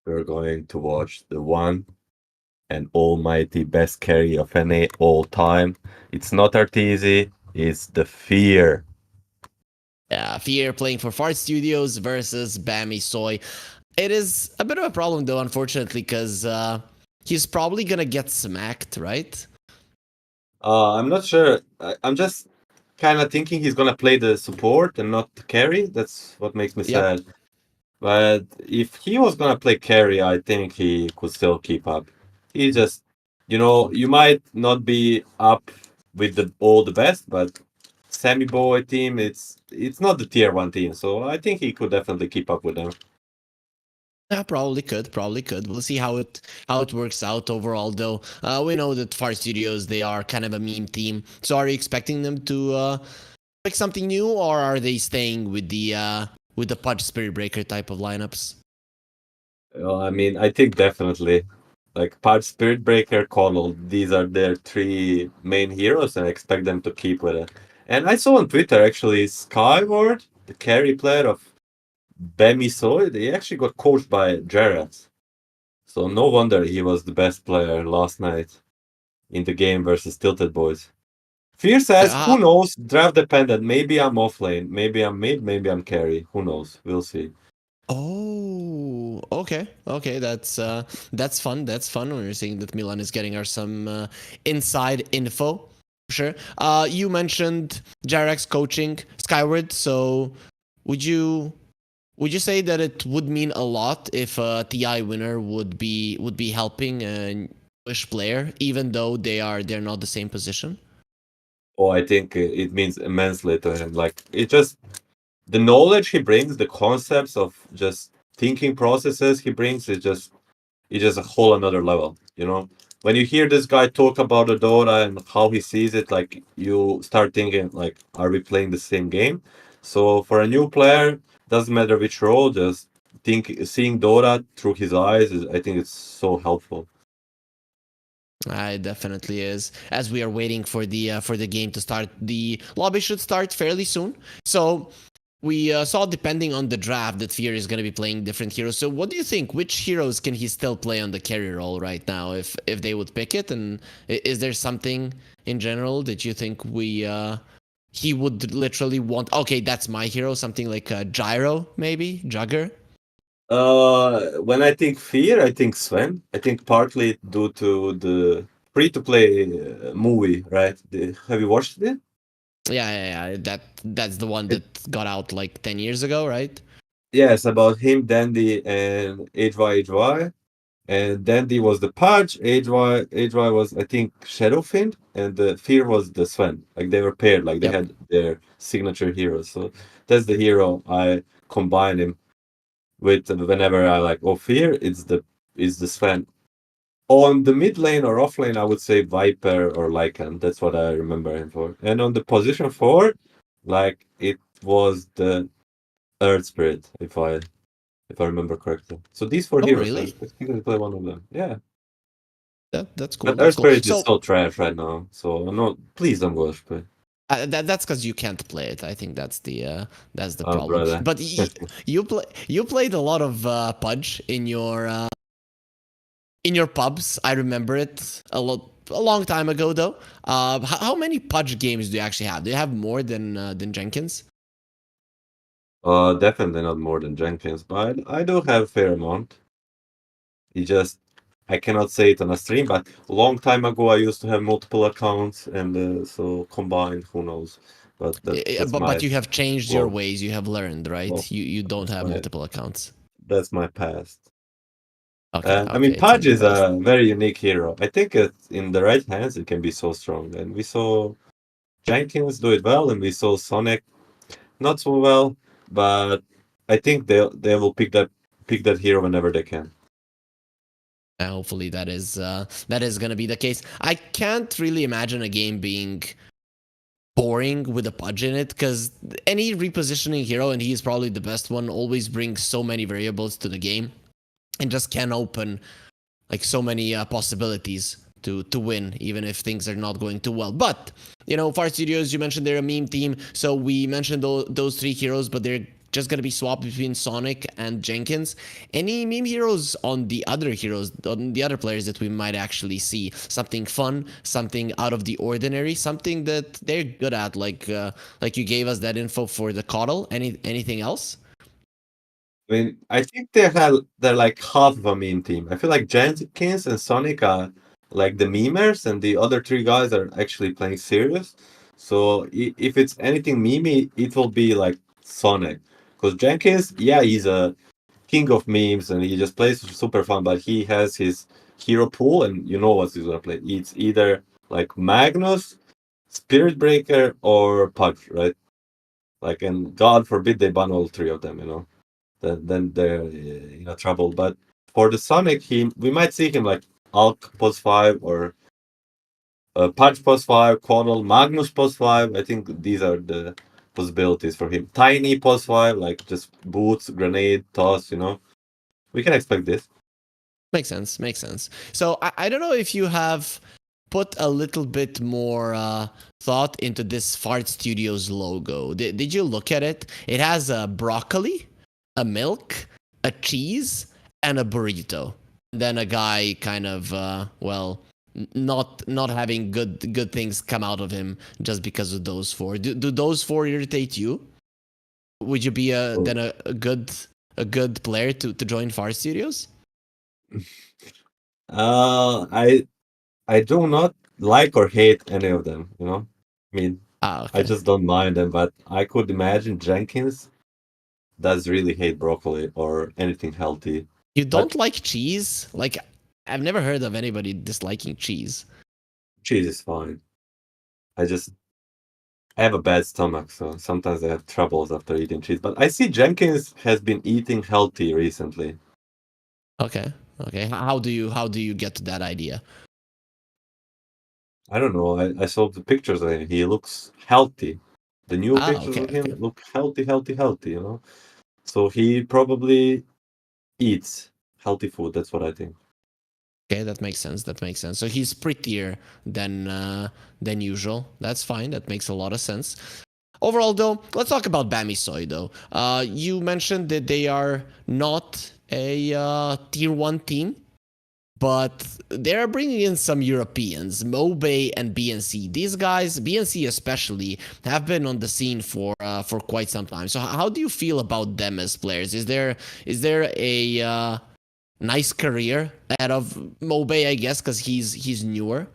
We're going to watch the one and almighty best carry of NA all time. It's not Arteezy, it's the Fear. Fear playing for Fart Studios versus Bammy Soy. It is a bit of a problem though, unfortunately, because he's probably gonna get smacked, right? I'm not sure. I'm just kind of thinking he's gonna play the support and not the carry. That's what makes me Yep. sad. But if he was gonna play carry, I think he could still keep up. He just, you might not be up with all the best, but Sammy Boy team, it's not the tier 1 team, so I think he could definitely keep up with them. Yeah, probably could. We'll see how it works out overall, though. We know that Far Studios, they are kind of a meme team. So are you expecting them to pick something new, or are they staying with the Pudge Spirit Breaker type of lineups? Well, I mean, I think definitely. Like Part Spirit Breaker, Connell, these are their 3 main heroes, and I expect them to keep with it. And I saw on Twitter actually Skyward, the carry player of Bemi Soy, they actually got coached by Jared. So no wonder he was the best player last night in the game versus Tilted Boys. Fear says, who knows? Draft dependent. Maybe I'm offlane. Maybe I'm mid. Maybe I'm carry. Who knows? We'll see. Oh, okay. That's fun. That's fun when you're saying that Milan is getting us some inside info. Sure. You mentioned Jarek's coaching Skyward, so would you say that it would mean a lot if a TI winner would be helping a Wish player, even though they're not the same position? Oh, I think it means immensely to him. Like it just the knowledge he brings, the concepts of just thinking processes he brings is just a whole another level. When you hear this guy talk about the Dota and how he sees it, like you start thinking like, are we playing the same game? So for a new player, doesn't matter which role, just seeing Dota through his eyes is, I think it's so helpful. It definitely is. As we are waiting for the game to start, the lobby should start fairly soon. So we saw, depending on the draft, that Fear is going to be playing different heroes. So what do you think? Which heroes can he still play on the carry role right now, if they would pick it? And is there something in general that you think he would literally want? Okay, that's my hero. Something like Gyro, maybe Jugger. When I think Fear, I think Sven. I think partly due to the free-to-play movie, right? Have you watched it? Yeah. That's the one that got out like 10 years ago, right? Yes, about him, Dandy, and HY. And Dandy was the Pudge, HY was, I think, Shadowfiend, and the Fear was the Sven. Like they were paired, like they Yep. had their signature heroes. So that's the hero I combine him with whenever I like, oh, Fear, it's the Sven. On the mid lane or off lane, I would say Viper or Lycan. That's what I remember him for. And on the position 4, like it was the Earth Spirit, if I remember correctly. So these 4 Oh, heroes, really? I think I play one of them. Yeah. That's cool. But That's Earth cool. Spirit is So so trash right now. So no, please don't go Earth Spirit. that's because you can't play it. I think that's the Oh, problem. brother. But you played a lot of Pudge in your pubs. I remember it a long time ago though. How many Pudge games do you actually have? Do you have more than Jenkins? Definitely not more than Jenkins, but I do have a fair amount. I cannot say it on a stream, but a long time ago I used to have multiple accounts, and so combined, who knows? But that's But you have changed your well, ways. You have learned, right? well, You don't have my multiple accounts. that's my past. Okay, I mean, it's in Pudge the is past. a very unique hero. I think in the right hands it can be so strong, and we saw Jenkins do it well, and we saw Sonic not so well, but I think they will pick that hero whenever they can. Hopefully that is gonna be the case. I can't really imagine a game being boring with a Pudge in it, because any repositioning hero, and he is probably the best one, always brings so many variables to the game and just can open so many possibilities to win, even if things are not going too well. But Far Studios, you mentioned they're a meme team, so we mentioned those three heroes, but they're just gonna be swapped between Sonic and Jenkins. Any meme heroes on the other heroes, on the other players that we might actually see? Something fun, something out of the ordinary, something that they're good at, like you gave us that info for the Coddle. Anything else? I mean, I think they're like half of a meme team. I feel like Jenkins and Sonic are like the memers, and the other three guys are actually playing serious. So if it's anything memey, it will be like Sonic. Because Jenkins, yeah, he's a king of memes and he just plays super fun, but he has his hero pool, and you know what he's gonna play. It's either like Magnus, Spirit Breaker, or Pudge, right? Like, and God forbid they ban all three of them, then they're in a trouble. But for the Sonic, we might see him like Alk post 5 or Punch post 5, Quaddle, Magnus post 5. I think these are the possibilities for him. Tiny post 5, like just boots, grenade, toss, We can expect this. Makes sense. Makes sense. So I don't know if you have put a little bit more thought into this Fart Studios logo. Did you look at it? It has a broccoli, a milk, a cheese, and a burrito. Then a guy kind of not having good things come out of him just because of those four. Do those four irritate you? Would you be then a good player to join Fart Studios? I do not like or hate any of them, I mean, Okay. I just don't mind them, but I could imagine Jenkins does really hate broccoli or anything healthy. You don't like cheese? Like, I've never heard of anybody disliking cheese. Cheese is fine. I have a bad stomach, so sometimes I have troubles after eating cheese. But I see Jenkins has been eating healthy recently. Okay. How do you get to that idea? I don't know. I saw the pictures of him. He looks healthy. The new pictures of him look healthy, So he probably eats healthy food. That's what I think. Okay, that makes sense. So he's prettier than usual. That's fine. That makes a lot of sense. Overall, though, let's talk about Bamisoy, though. You mentioned that they are not a tier 1 team, but they're bringing in some Europeans, Mobay and BNC. These guys, BNC especially, have been on the scene for quite some time. So how do you feel about them as players? Is there a nice career ahead of Mobay, I guess, because he's newer?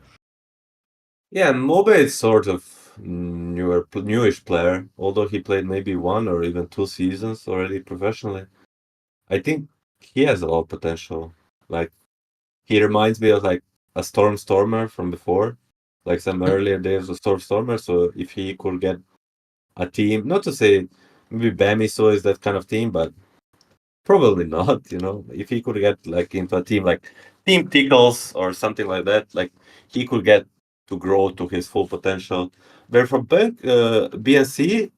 Yeah, Mobe is sort of newish player, although he played maybe 1 or even 2 seasons already professionally. I think he has a lot of potential. Like, he reminds me of like a Stormer from before, like some earlier days of Stormer. So if he could get a team, not to say maybe Bamiso is that kind of team, but probably not. If he could get like into a team like Team Tickles or something like that, like he could get to grow to his full potential. Where from BNC,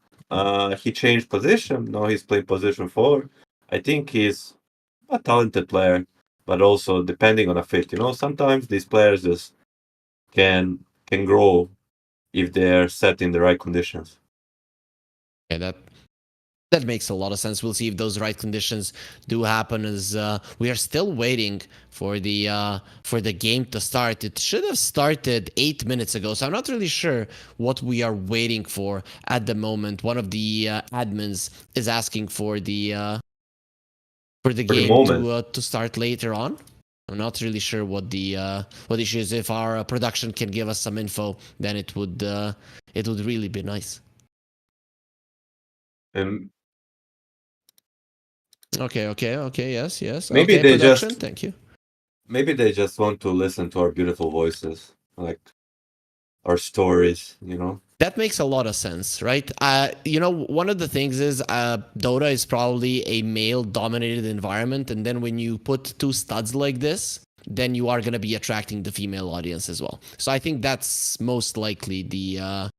he changed position. Now he's playing position 4. I think he's a talented player, but also depending on a fit. Sometimes these players just can grow if they're set in the right conditions. Okay, that makes a lot of sense. We'll see if those right conditions do happen. As we are still waiting for the game to start. It should have started 8 minutes ago, so I'm not really sure what we are waiting for at the moment. One of the admins is asking for the game to start later on. I'm not really sure what the issue is. If our production can give us some info, then it would really be nice. And Okay, yes. maybe Okay, they production, thank you. maybe they just want to listen to our beautiful voices, like our stories. That makes a lot of sense, right? One of the things is Dota is probably a male-dominated environment, and then when you put two studs like this, then you are going to be attracting the female audience as well. So I think that's most likely the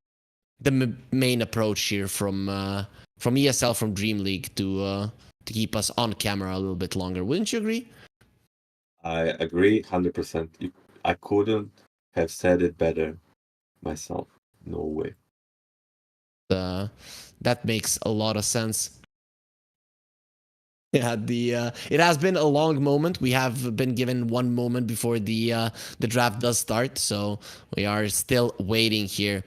main approach here from ESL, from DreamLeague, to keep us on camera a little bit longer. Wouldn't you agree? I agree 100%. I couldn't have said it better myself. No way. That makes a lot of sense. Yeah, it has been a long moment. We have been given one moment before the draft does start, so we are still waiting here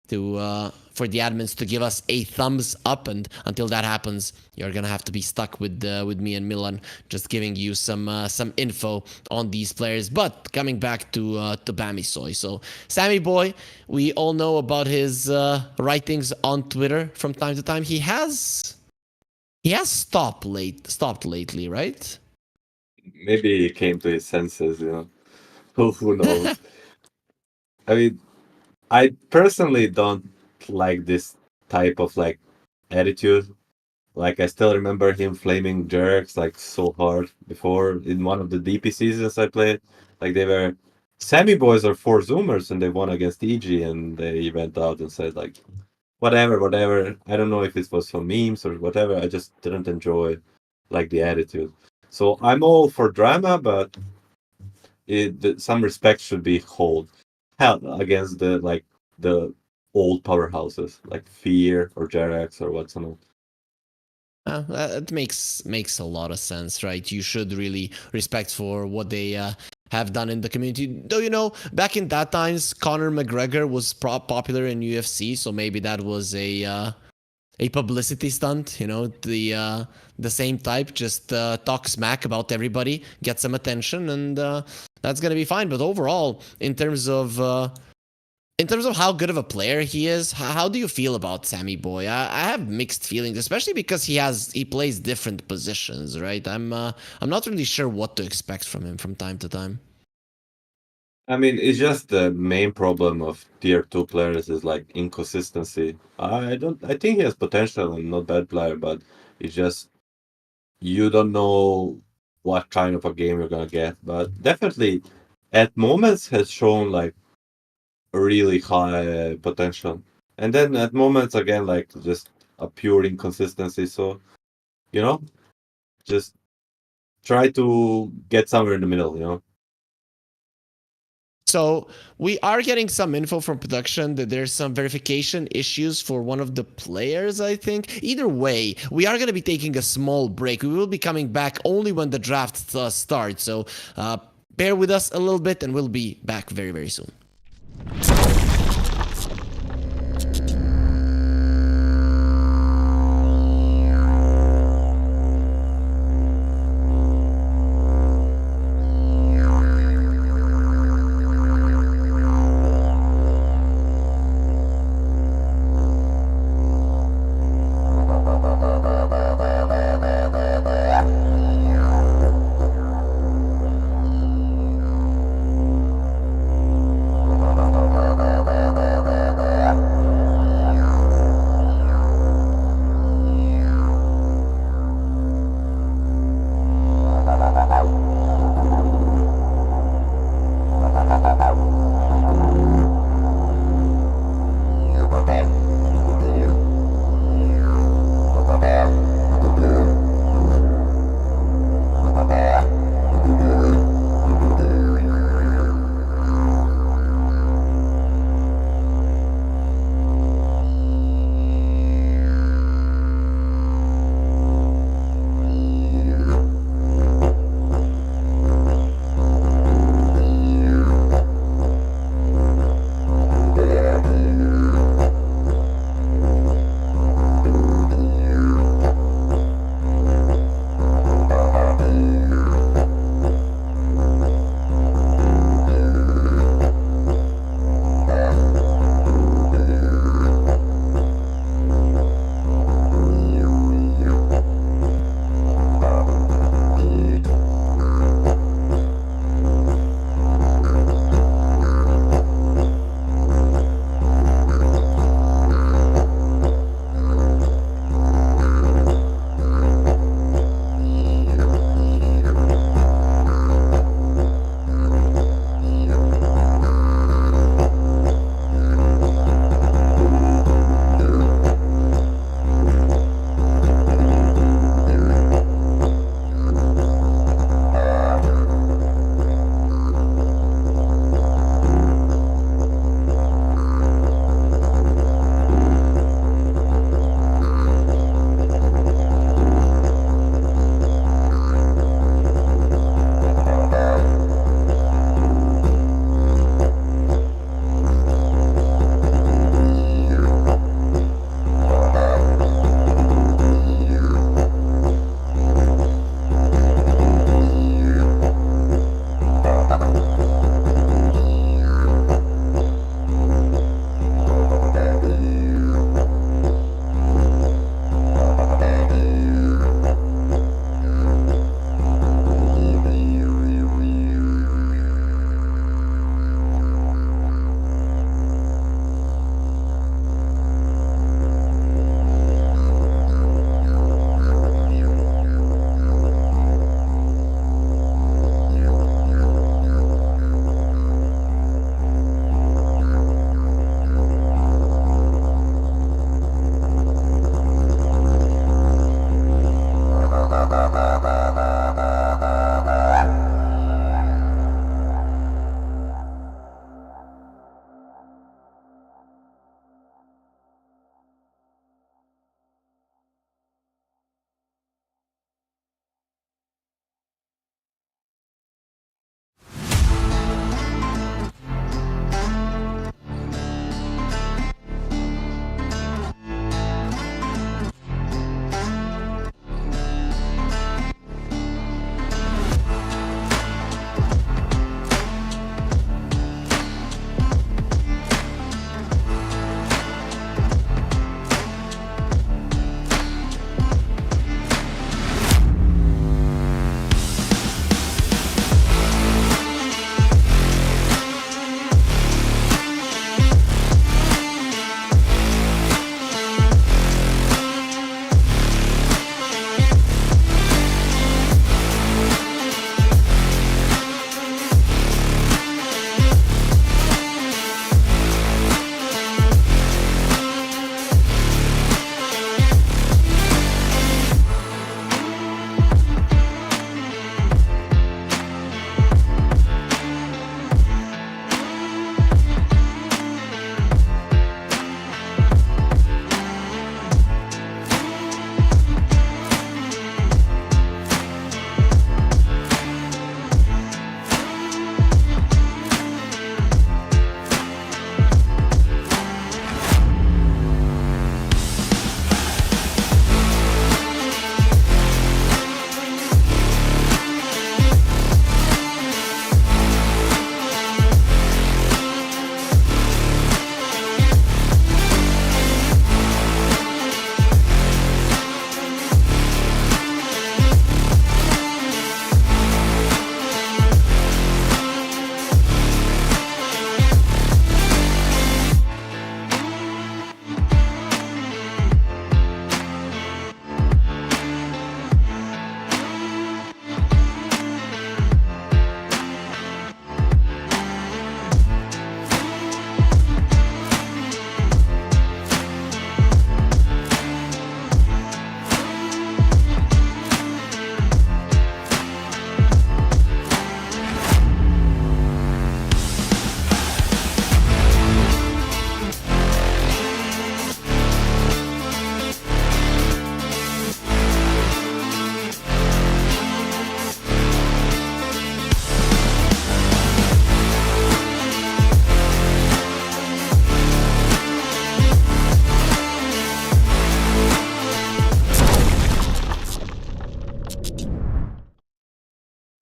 to for the admins to give us a thumbs up, and until that happens, you're gonna have to be stuck with me and Milan, just giving you some info on these players. But coming back to Bamisoy, so Sammy Boy, we all know about his writings on Twitter from time to time. He has stopped lately, right? Maybe he came to his senses, you know. Who knows? I mean, I personally don't like this type of like attitude. Like I still remember him flaming jerks like so hard before in one of the DP seasons I played. Like they were Sammy boys are four zoomers and they won against EG and they went out and said like whatever. I don't know if it was for memes or whatever. I just didn't enjoy like the attitude. So I'm all for drama, but some respect should be held against the old powerhouses like Fear or Jerax or what's not. That makes a lot of sense, right? You should really respect for what they have done in the community. Though you know, back in that times, Conor McGregor was popular in UFC, so maybe that was a publicity stunt. You know, the same type, just talk smack about everybody, get some attention, and that's gonna be fine. But overall, in terms of how good of a player he is, how do you feel about Sammy Boy? I have mixed feelings, especially because he plays different positions, right? I'm not really sure what to expect from him from time to time. I mean, it's just the main problem of tier two players is like inconsistency. I think he has potential and not bad player, but it's just you don't know what kind of a game you're gonna get. But definitely, at moments has shown like a really high potential, and then at moments again like just a pure inconsistency. So you know, just try to get somewhere in the middle. You know. So we are getting some info from production that there's some verification issues for one of the players, I think. Either way, we are going to be taking a small break. We will be coming back only when the draft starts. So bear with us a little bit and we'll be back very, very soon.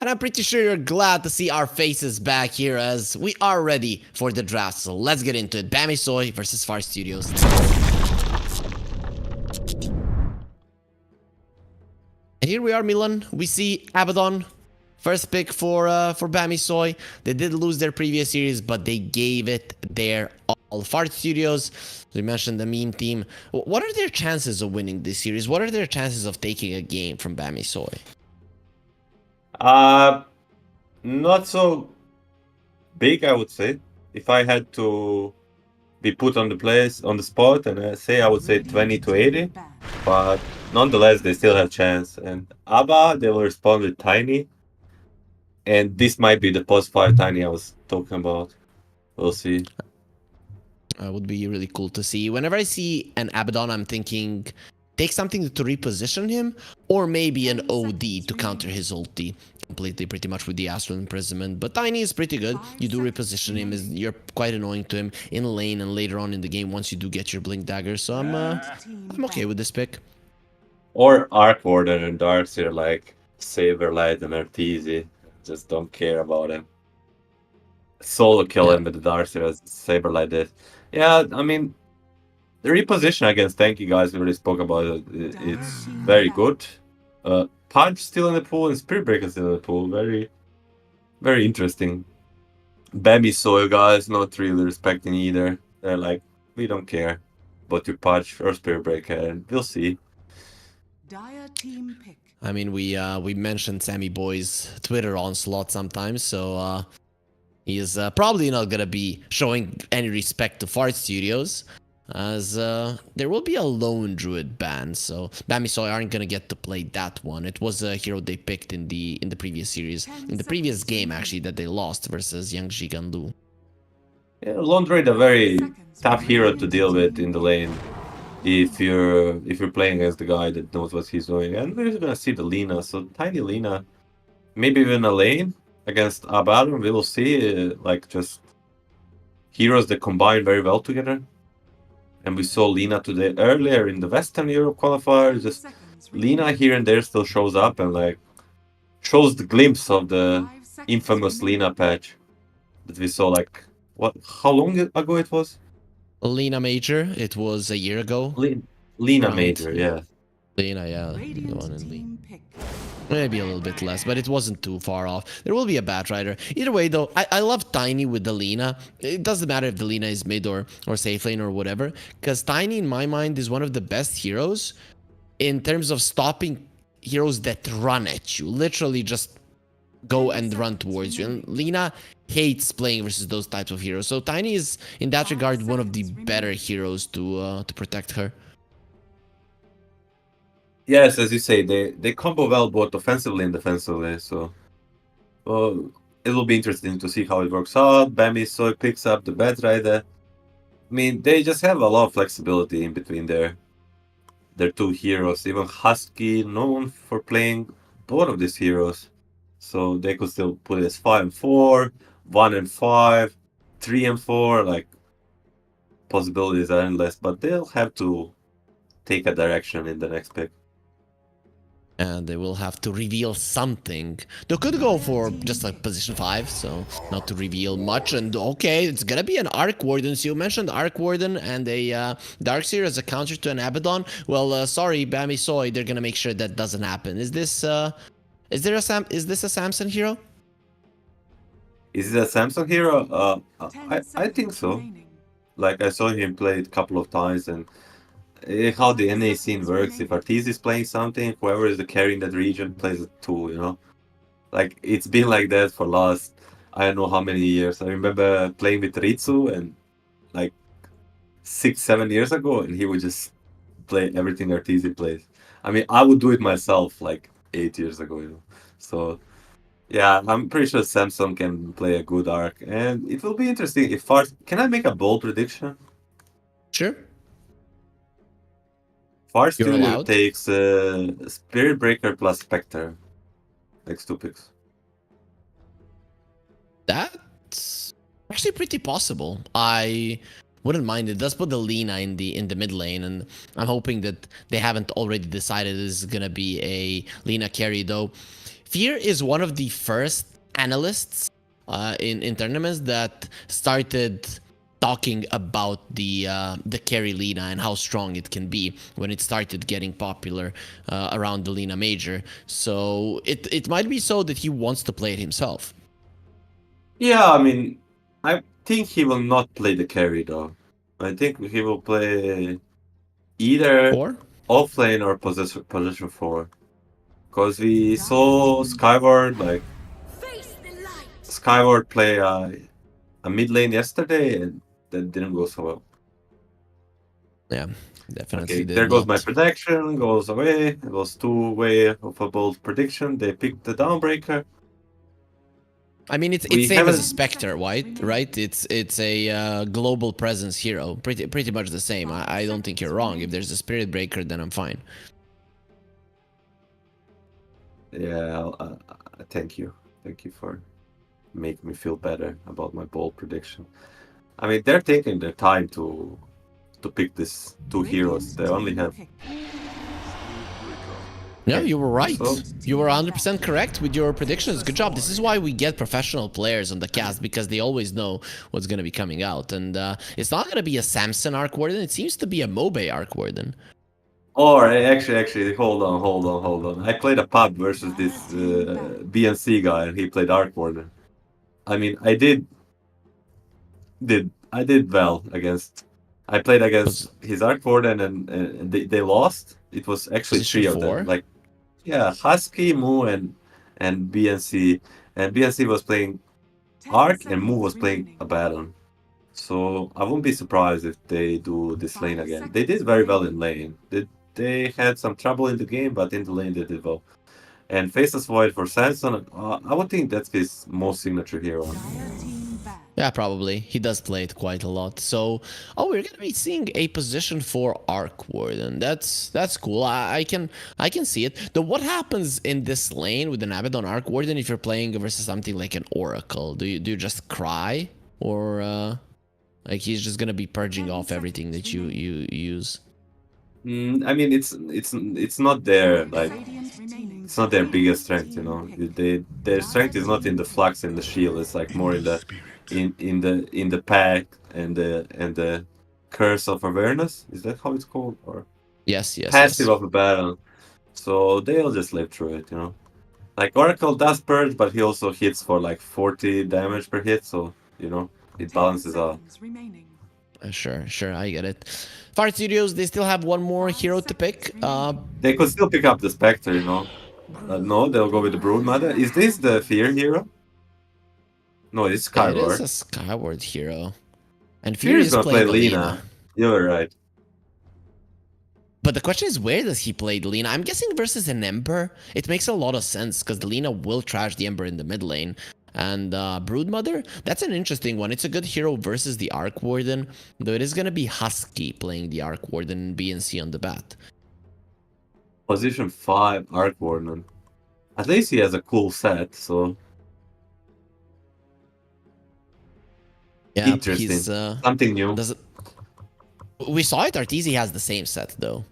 And I'm pretty sure you're glad to see our faces back here as we are ready for the draft. So let's get into it. Bammy Soy versus Far Studios. And here we are, Milan. We see Abaddon. First pick for Bammy Soy. They did lose their previous series, but they gave it their all. Fart Studios, we mentioned the meme team. What are their chances of winning this series? What are their chances of taking a game from Bammy Soy? Not so big, I would say. If I had to be put on the spot, and I would say 20 to 80. But nonetheless, they still have chance. And ABBA, they will respond with Tiny. And this might be the post 5 Tiny I was talking about. We'll see. Would be really cool to see. Whenever I see an Abaddon, I'm thinking take something to reposition him, or maybe an OD to counter his ulti completely, pretty much with the Astral Imprisonment. But Tiny is pretty good. You do reposition him, you're quite annoying to him in lane and later on in the game once you do get your Blink Dagger. So I'm okay with this pick. Or Arc Warden and Darkseer like Saberlight and Arteezy. Just don't care about him. Solo kill him with the Darkseer as Saberlight did. Yeah, I mean, the reposition against tanky guys we already spoke about it. It's very good. Punch still in the pool and Spirit Breaker still in the pool. Very, very interesting. Bammy Soil guys not really respecting either. They're like, we don't care about your Punch or Spirit Breaker, and we'll see. Dire team pick. I mean, we mentioned Sammy Boy's Twitter onslaught sometimes, so he is probably not gonna be showing any respect to Fart Studios, as there will be a lone druid ban, so Bammy Soy aren't gonna get to play that one. It was a hero they picked in the previous series, in the previous game actually, that they lost versus Young Jiganlu. Yeah, Lone Druid a very tough hero to deal with in the lane. If you're playing against the guy that knows what he's doing, and we're gonna see the Lina, so Tiny Lina, maybe even a lane against Abaddon. We will see like just heroes that combine very well together. And we saw Lina today earlier in the Western Europe qualifiers. Just Lina here and there still shows up and like shows the glimpse of the infamous Lina patch that we saw like how long ago it was? Lina Major, it was a year ago. Lina Around, Major, yeah. Lina, yeah, the one in Lee. Maybe a little bit less, but it wasn't too far off. There will be a Batrider. Either way, though, I love Tiny with the Lina. It doesn't matter if the Lina is mid or safe lane or whatever, because Tiny, in my mind, is one of the best heroes in terms of stopping heroes that run at you. Literally just go and run towards you. And Lina hates playing versus those types of heroes. So Tiny is, in that regard, one of the better heroes to protect her. Yes, as you say, they combo well both offensively and defensively, so it will be interesting to see how it works out. Bammy Soy picks up the Batrider. I mean, they just have a lot of flexibility in between their two heroes. Even Husky known for playing both of these heroes, so they could still put it as 5 and 4, 1 and 5, 3 and 4. Like possibilities are endless, but they'll have to take a direction in the next pick. And they will have to reveal something. They could go for just like position 5, so not to reveal much. And okay, it's gonna be an Arc Warden. So you mentioned Arc Warden and a Darkseer as a counter to an Abaddon. Well, sorry, Bammy Soy, they're gonna make sure that doesn't happen. Is this a Samson hero? Is it a Samsung hero? I think so. Like I saw him play it a couple of times, and how the NA scene works. If Arteezy is playing something, whoever is the carry in that region plays it too, you know? Like, it's been like that for last, I don't know how many years. I remember playing with Ritsu, and like 6-7 years ago, and he would just play everything Arteezy plays. I mean, I would do it myself like 8 years ago, you know? So, yeah, I'm pretty sure Samsung can play a good arc, and it will be interesting if Far... Can I make a bold prediction? Sure. Far You're Studio allowed. takes Spirit Breaker plus Spectre. Next 2 picks. That's actually pretty possible. I wouldn't mind it. Does put the Lina in the mid lane, and I'm hoping that they haven't already decided this is gonna be a Lina carry, though. Fear is one of the first analysts in tournaments that started talking about the carry Lina and how strong it can be when it started getting popular around the Lina Major. So it might be so that he wants to play it himself. Yeah, I mean, I think he will not play the carry though. I think he will play either Or offlane or position 4. Because we saw Skyward, like, Skyward play a mid lane yesterday, and that didn't go so well. yeah, definitely Okay, did there goes my not. prediction, goes away. It was 2-way of a bold prediction. They picked the Downbreaker. I mean, it's We same as a haven't- Spectre, right? It's a global presence hero, pretty much the same. I don't think you're wrong. If there's a Spirit Breaker, then I'm fine. Yeah, thank you. Thank you for making me feel better about my bold prediction. I mean, they're taking their time to pick these two heroes. They only have... Yeah, you were right. So- You were 100% correct with your predictions. Good job. This is why we get professional players on the cast, because they always know what's going to be coming out. And it's not going to be a Samson Arc Warden. It seems to be a Mobe Arc Warden. Or actually, hold on. I played a pub versus this BNC guy, and he played Arc Warden. I mean, I did well against. I played against his Arc Warden, and they lost. It was actually Position 3 of 4? them. Like, yeah, Husky, Moo, and BNC. And BNC was playing Arc, and Moo was playing Abaddon. So I wouldn't be surprised if they do this lane again. They did very well in lane. They had some trouble in the game, but in the lane they did well. And Faceless Void for Samson, I would think that's his most signature hero. Yeah, probably. He does play it quite a lot. So, we're gonna be seeing a position for Arc Warden. That's cool. I can see it. Though, what happens in this lane with an Abaddon Arc Warden if you're playing versus something like an Oracle? Do you just cry, or like he's just gonna be purging off everything that you use? I mean, it's not their like it's not their biggest strength, you know. Their strength is not in the flux and the shield. It's like more in the pack and the curse of awareness. Is that how it's called? Or Yes. passive of a battle. So they'll just live through it, you know. Like Oracle does purge, but he also hits for like 40 damage per hit, so you know it balances out. Sure, I get it. Fire Studios, they still have one more hero to pick. They could still pick up the Spectre, you know. No, they'll go with the Broodmother. Is this the Fear hero? No, it's It Skyward. is a Skyward hero. And Fear Fear is is gonna play playing Lina. Lina. You're right. But the question is, where does he play the Lina? I'm guessing versus an Ember. It makes a lot of sense because the Lina will trash the Ember in the mid lane. And Broodmother, that's an interesting one. It's a good hero versus the Arc Warden, though it is going to be Husky playing the Arc Warden and BNC on the bat. Position 5, Arc Warden. At least he has a cool set, so Yeah, interesting. he's Something new. we saw it. Arteezy has the same set though.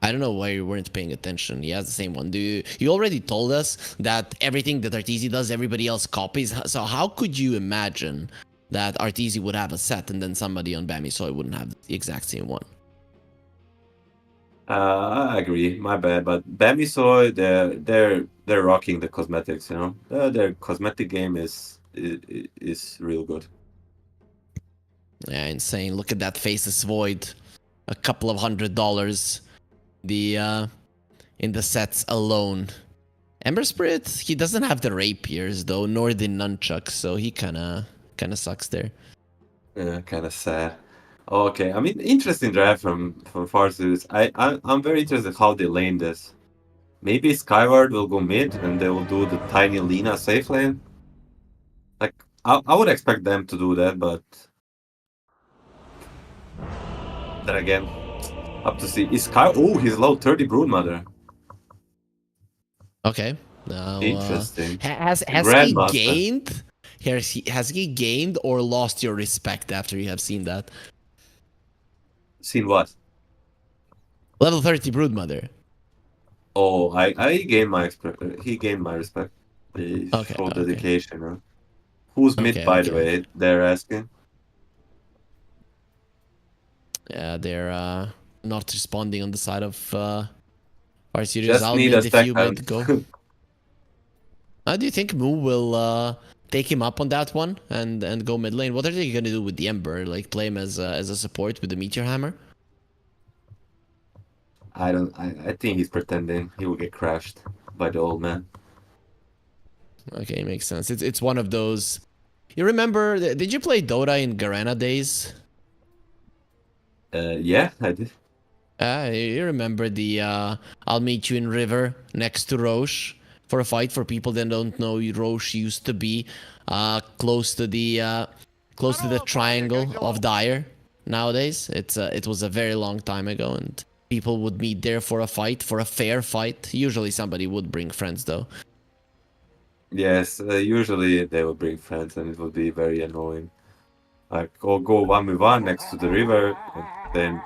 I don't know why you weren't paying attention. He has the same one. You already told us that everything that Arteezy does, everybody else copies. So how could you imagine that Arteezy would have a set and then somebody on Bamisoy wouldn't have the exact same one? I agree. My bad, but Bamisoy, they're rocking the cosmetics. You know, their cosmetic game is real good. Yeah, insane. Look at that Faceless Void. A couple of $100. In the sets alone. Ember Spirit, he doesn't have the rapiers though, nor the nunchucks, so he kinda sucks there. Yeah, kind of sad. Okay, I mean, interesting draft from Farsus. I'm very interested how they lane this. Maybe Skyward will go mid and they will do the tiny Lina safe lane. Like I would expect them to do that, but then again, up to see. Is Sky? Oh, he's low 30 Broodmother. Okay. Now, Interesting. Has he Grandmaster. gained? Has he gained or lost your respect after you have seen that? Seen what? Level 30 Broodmother. Oh, I gained my he gained my respect. He Okay, showed okay, dedication. Huh? Who's mid, okay, by the okay. way? They're asking. Yeah, they're not responding on the side of our series. Just I'll need a mid if you second. mid go. Do you think Moo will take him up on that one and go mid lane? What are they gonna do with the Ember? Like play him as a support with the Meteor Hammer? I don't. I think he's pretending he will get crashed by the old man. Okay, makes sense. It's one of those. You remember? Did you play Dota in Garena days? Yeah, I did. You remember the I'll meet you in river next to Roche for a fight. For people that don't know, Roche used to be close to the triangle of Dire. Nowadays, it was a very long time ago, and people would meet there for a fight, for a fair fight. Usually, somebody would bring friends, though. Yes, usually they will bring friends, and it will be very annoying. Like, or go 1v1 next to the river, and then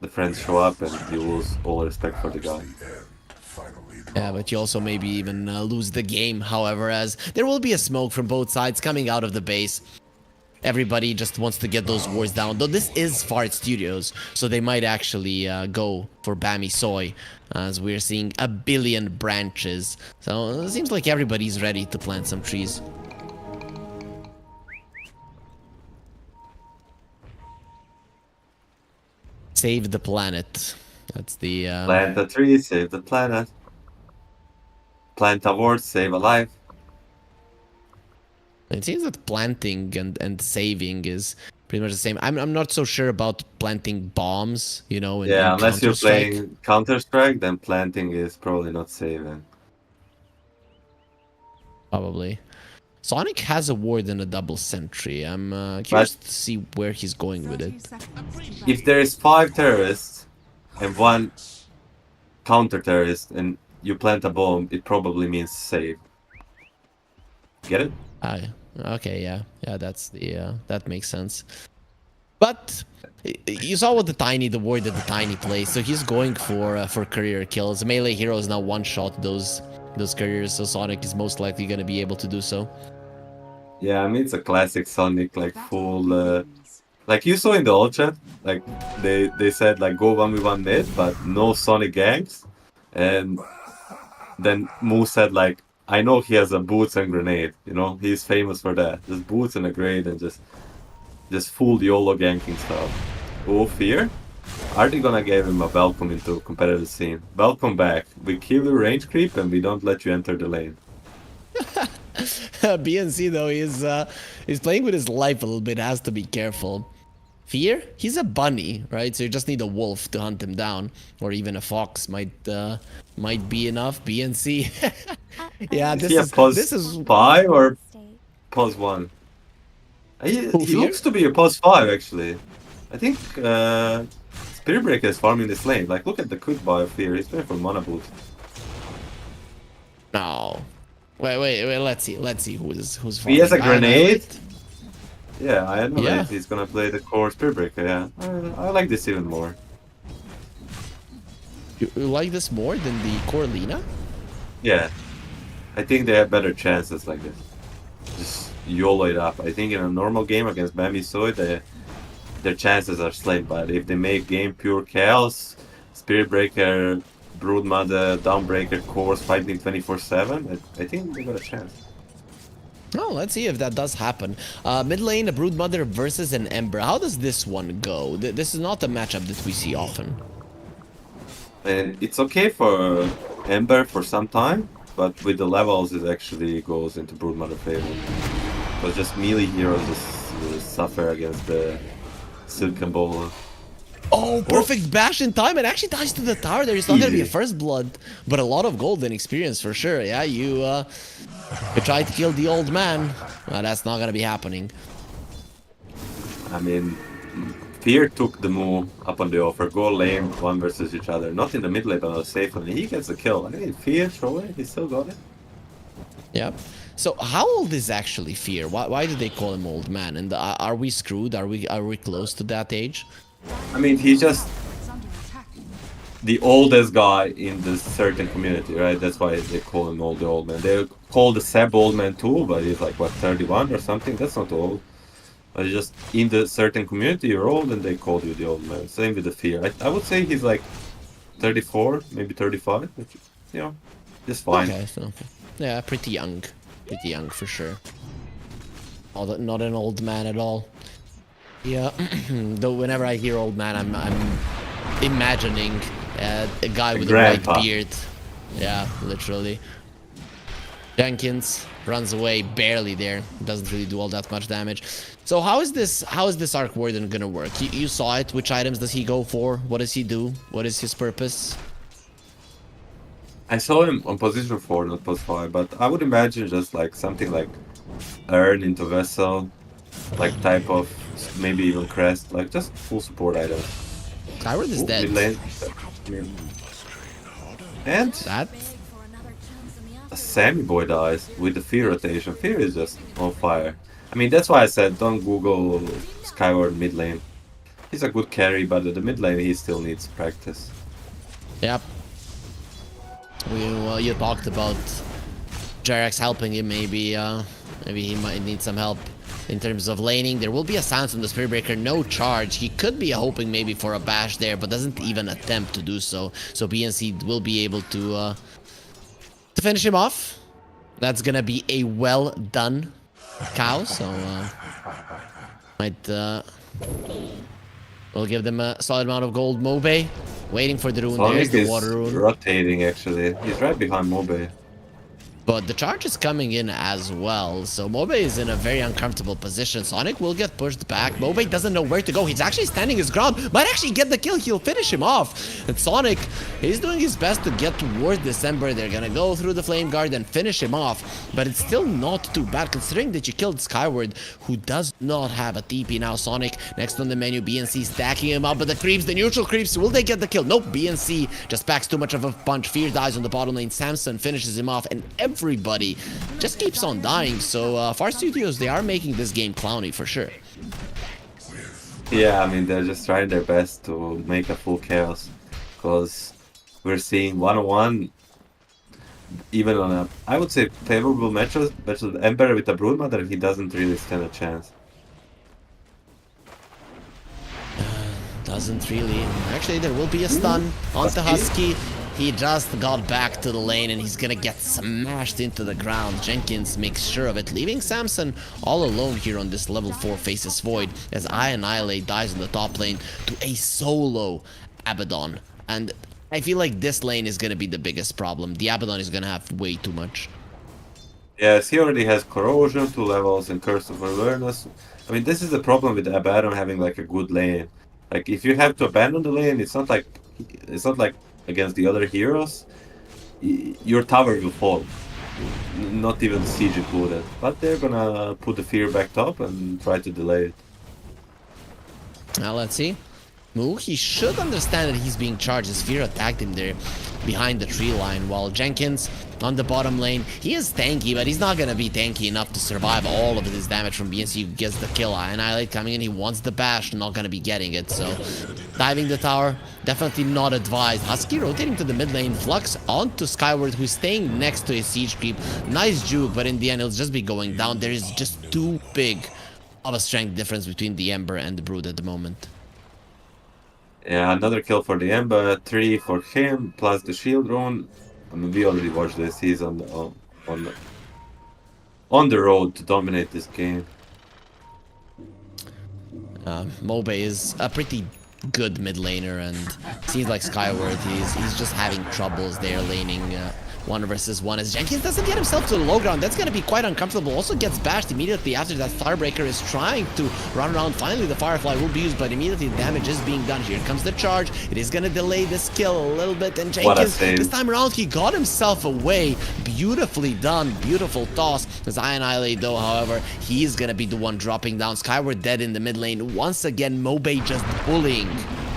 the friends show up, and you lose all respect for the guy. Yeah, but you also maybe even lose the game. However, as there will be a smoke from both sides coming out of the base. Everybody just wants to get those wards down. Though this is Fart Studios, so they might actually go for Bammy Soy, as we're seeing a billion branches. So it seems like everybody's ready to plant some trees. Save the planet. That's the... Plant a tree, save the planet. Plant a word, save a life. It seems that planting and saving is pretty much the same. I'm not so sure about planting bombs, you know, in Unless you're Counter-Strike. playing Counter-Strike, then planting is probably not saving. Probably. Sonic has a ward and a double sentry. I'm curious to see where he's going with 30 it. seconds. If there is 5 terrorists and 1 counter-terrorist and you plant a bomb, it probably means save. Get it? Okay, yeah, that's the that makes sense. But you saw what the ward that the Tiny plays, so he's going for career kills. Melee heroes now one shot those careers, so Sonic is most likely gonna be able to do so. Yeah, I mean, it's a classic Sonic, like, full... like, you saw in the old chat, like, they said, like, go 1v1 mid, but no Sonic ganks. And then Moo said, like, I know he has a boots and grenade, you know? He's famous for that. Just boots and a grenade and just full YOLO ganking stuff. Oh, Fear? Are they gonna give him a welcome into competitive scene? Welcome back. We kill your range creep and we don't let you enter the lane. BNC though is playing with his life a little bit. Has to be careful. Fear? He's a bunny, right? So you just need a wolf to hunt him down, or even a fox might be enough. BNC. Yeah, Is he a plus 5 or plus 1? He Fear? looks to be a plus 5 actually. I think Spirit Breaker is farming this lane. Like, look at the quick buy of Fear. He's going for mana boost. No. Wait. Let's see who's He has a farming. grenade. Yeah, I know Yeah. he's gonna play the core Spirit Breaker. Yeah, I like this even more. You like this more than the Corlina? Yeah, I think they have better chances like this. Just YOLO it up. I think in a normal game against Bambi Soy, their chances are slim. But if they make game pure chaos, Spirit Breaker, Broodmother, Dawnbreaker, cores fighting 24/7, I think they got a chance. Oh, let's see if that does happen. Mid lane, a Broodmother versus an Ember. How does this one go? This is not a matchup that we see often. And it's okay for Ember for some time, but with the levels it actually goes into Broodmother favor. Because just melee heroes just suffer against the Silken Bola. Oh, perfect bash in time. It actually dies to the tower. There is not going to be a Easy. first blood, but a lot of golden experience for sure. Yeah, you try to kill the old man. That's not going to be happening. I mean, Fear took the move up on the offer. Go lane, one versus each other. Not in the mid lane, but safely. He gets the kill. I mean, Fear, throw it. He still got it. Yep. So how old is actually Fear? Why do they call him old man? And are we screwed? Are we close to that age? I mean, he just It's under attack. the oldest guy in this certain community, right? That's why they call him the old man. They call the Seb old man too, but he's like what 31 or something. That's not old. But just in the certain community, you're old, and they call you the old man. Same with the fear. I would say he's like 34, maybe 35. Which, you know, just fine. Okay, so yeah, pretty young for sure. Although not an old man at all. Yeah, though whenever I hear old man, I'm imagining a guy with a grandpa. white beard. Yeah, literally. Jenkins runs away barely there. Doesn't really do all that much damage. So how is this Arc Warden gonna work? You saw it. Which items does he go for? What does he do? What is his purpose? I saw him on position 4, not post 5, but I would imagine just like something like Earn into Vessel, like type of maybe even Crest, like just full support item. Skyward is dead. Mid lane. And That Sammy Boy dies with the Fear rotation. Fear is just on fire. I mean, that's why I said don't Google Skyward mid lane. He's a good carry, but at the mid lane he still needs practice. Yep. You talked about Jarex helping him. Maybe he might need some help in terms of laning. There will be a silence from the Spirit Breaker. No charge. He could be hoping maybe for a bash there, but doesn't even attempt to do so. So BNC will be able to finish him off. That's gonna be a well done cow. So we'll give them a solid amount of gold. Mobe waiting for the rune. There's Sonic the is water rune. rotating actually. He's right behind Mobe. But the charge is coming in as well, so Mobe is in a very uncomfortable position. Sonic will get pushed back. Mobe doesn't know where to go. He's actually standing his ground. Might actually get the kill. He'll finish him off. And Sonic, he's doing his best to get towards December. They're gonna go through the Flame Guard and finish him off. But it's still not too bad, considering that you killed Skyward, who does not have a TP now. Sonic, next on the menu, BNC stacking him up. But the creeps, the neutral creeps, will they get the kill? Nope, BNC just packs too much of a punch. Fear dies on the bottom lane. Samson finishes him off. And everybody just keeps on dying. So Far Studios, they are making this game clowny for sure. Yeah, I mean they're just trying their best to make a full chaos, because we're seeing 1-on-1 even on a, I would say, favorable matches versus Emperor with a Broodmother. He doesn't really stand a chance. Doesn't really. Actually, there will be a stun onto Husky. He just got back to the lane and he's gonna get smashed into the ground. Jenkins makes sure of it, leaving Samson all alone here on this level 4 Faceless Void as I Annihilate dies in the top lane to a solo Abaddon. And I feel like this lane is gonna be the biggest problem. The Abaddon is gonna have way too much. Yes, he already has Corrosion, 2 levels, and Curse of Awareness. I mean, this is the problem with Abaddon having like a good lane. Like, if you have to abandon the lane, it's not like against the other heroes, your tower will fall. Not even siege included. But they're gonna put the fear back top and try to delay it. Now let's see. Moo, he should understand that he's being charged. His fear attacked him there behind the tree line, while Jenkins on the bottom lane, he is tanky, but he's not gonna be tanky enough to survive all of his damage from BNC, who gets the kill. Annihilate coming in, he wants the bash, not gonna be getting it, so diving the tower, definitely not advised. Husky rotating to the mid lane, Flux onto Skyward, who's staying next to his siege creep. Nice juke, but in the end, he'll just be going down. There is just too big of a strength difference between the Ember and the Brood at the moment. Yeah, another kill for the Ember, 3 for him, plus the shield rune. I mean, we already watched this. He's on the road to dominate this game. Mobe is a pretty good mid laner, and seems like Skyward, he's just having troubles there laning 1 versus 1 as Jenkins doesn't get himself to the low ground. That's going to be quite uncomfortable. Also gets bashed immediately after that. Starbreaker is trying to run around. Finally, the Firefly will be used, but immediately damage is being done. Here comes the charge. It is going to delay this kill a little bit, and Jenkins, this time around, he got himself away. Beautifully done. Beautiful toss. As I Annihilate, though, however, he's going to be the one dropping down. Skyward dead in the mid lane. Once again, Mobe just bullying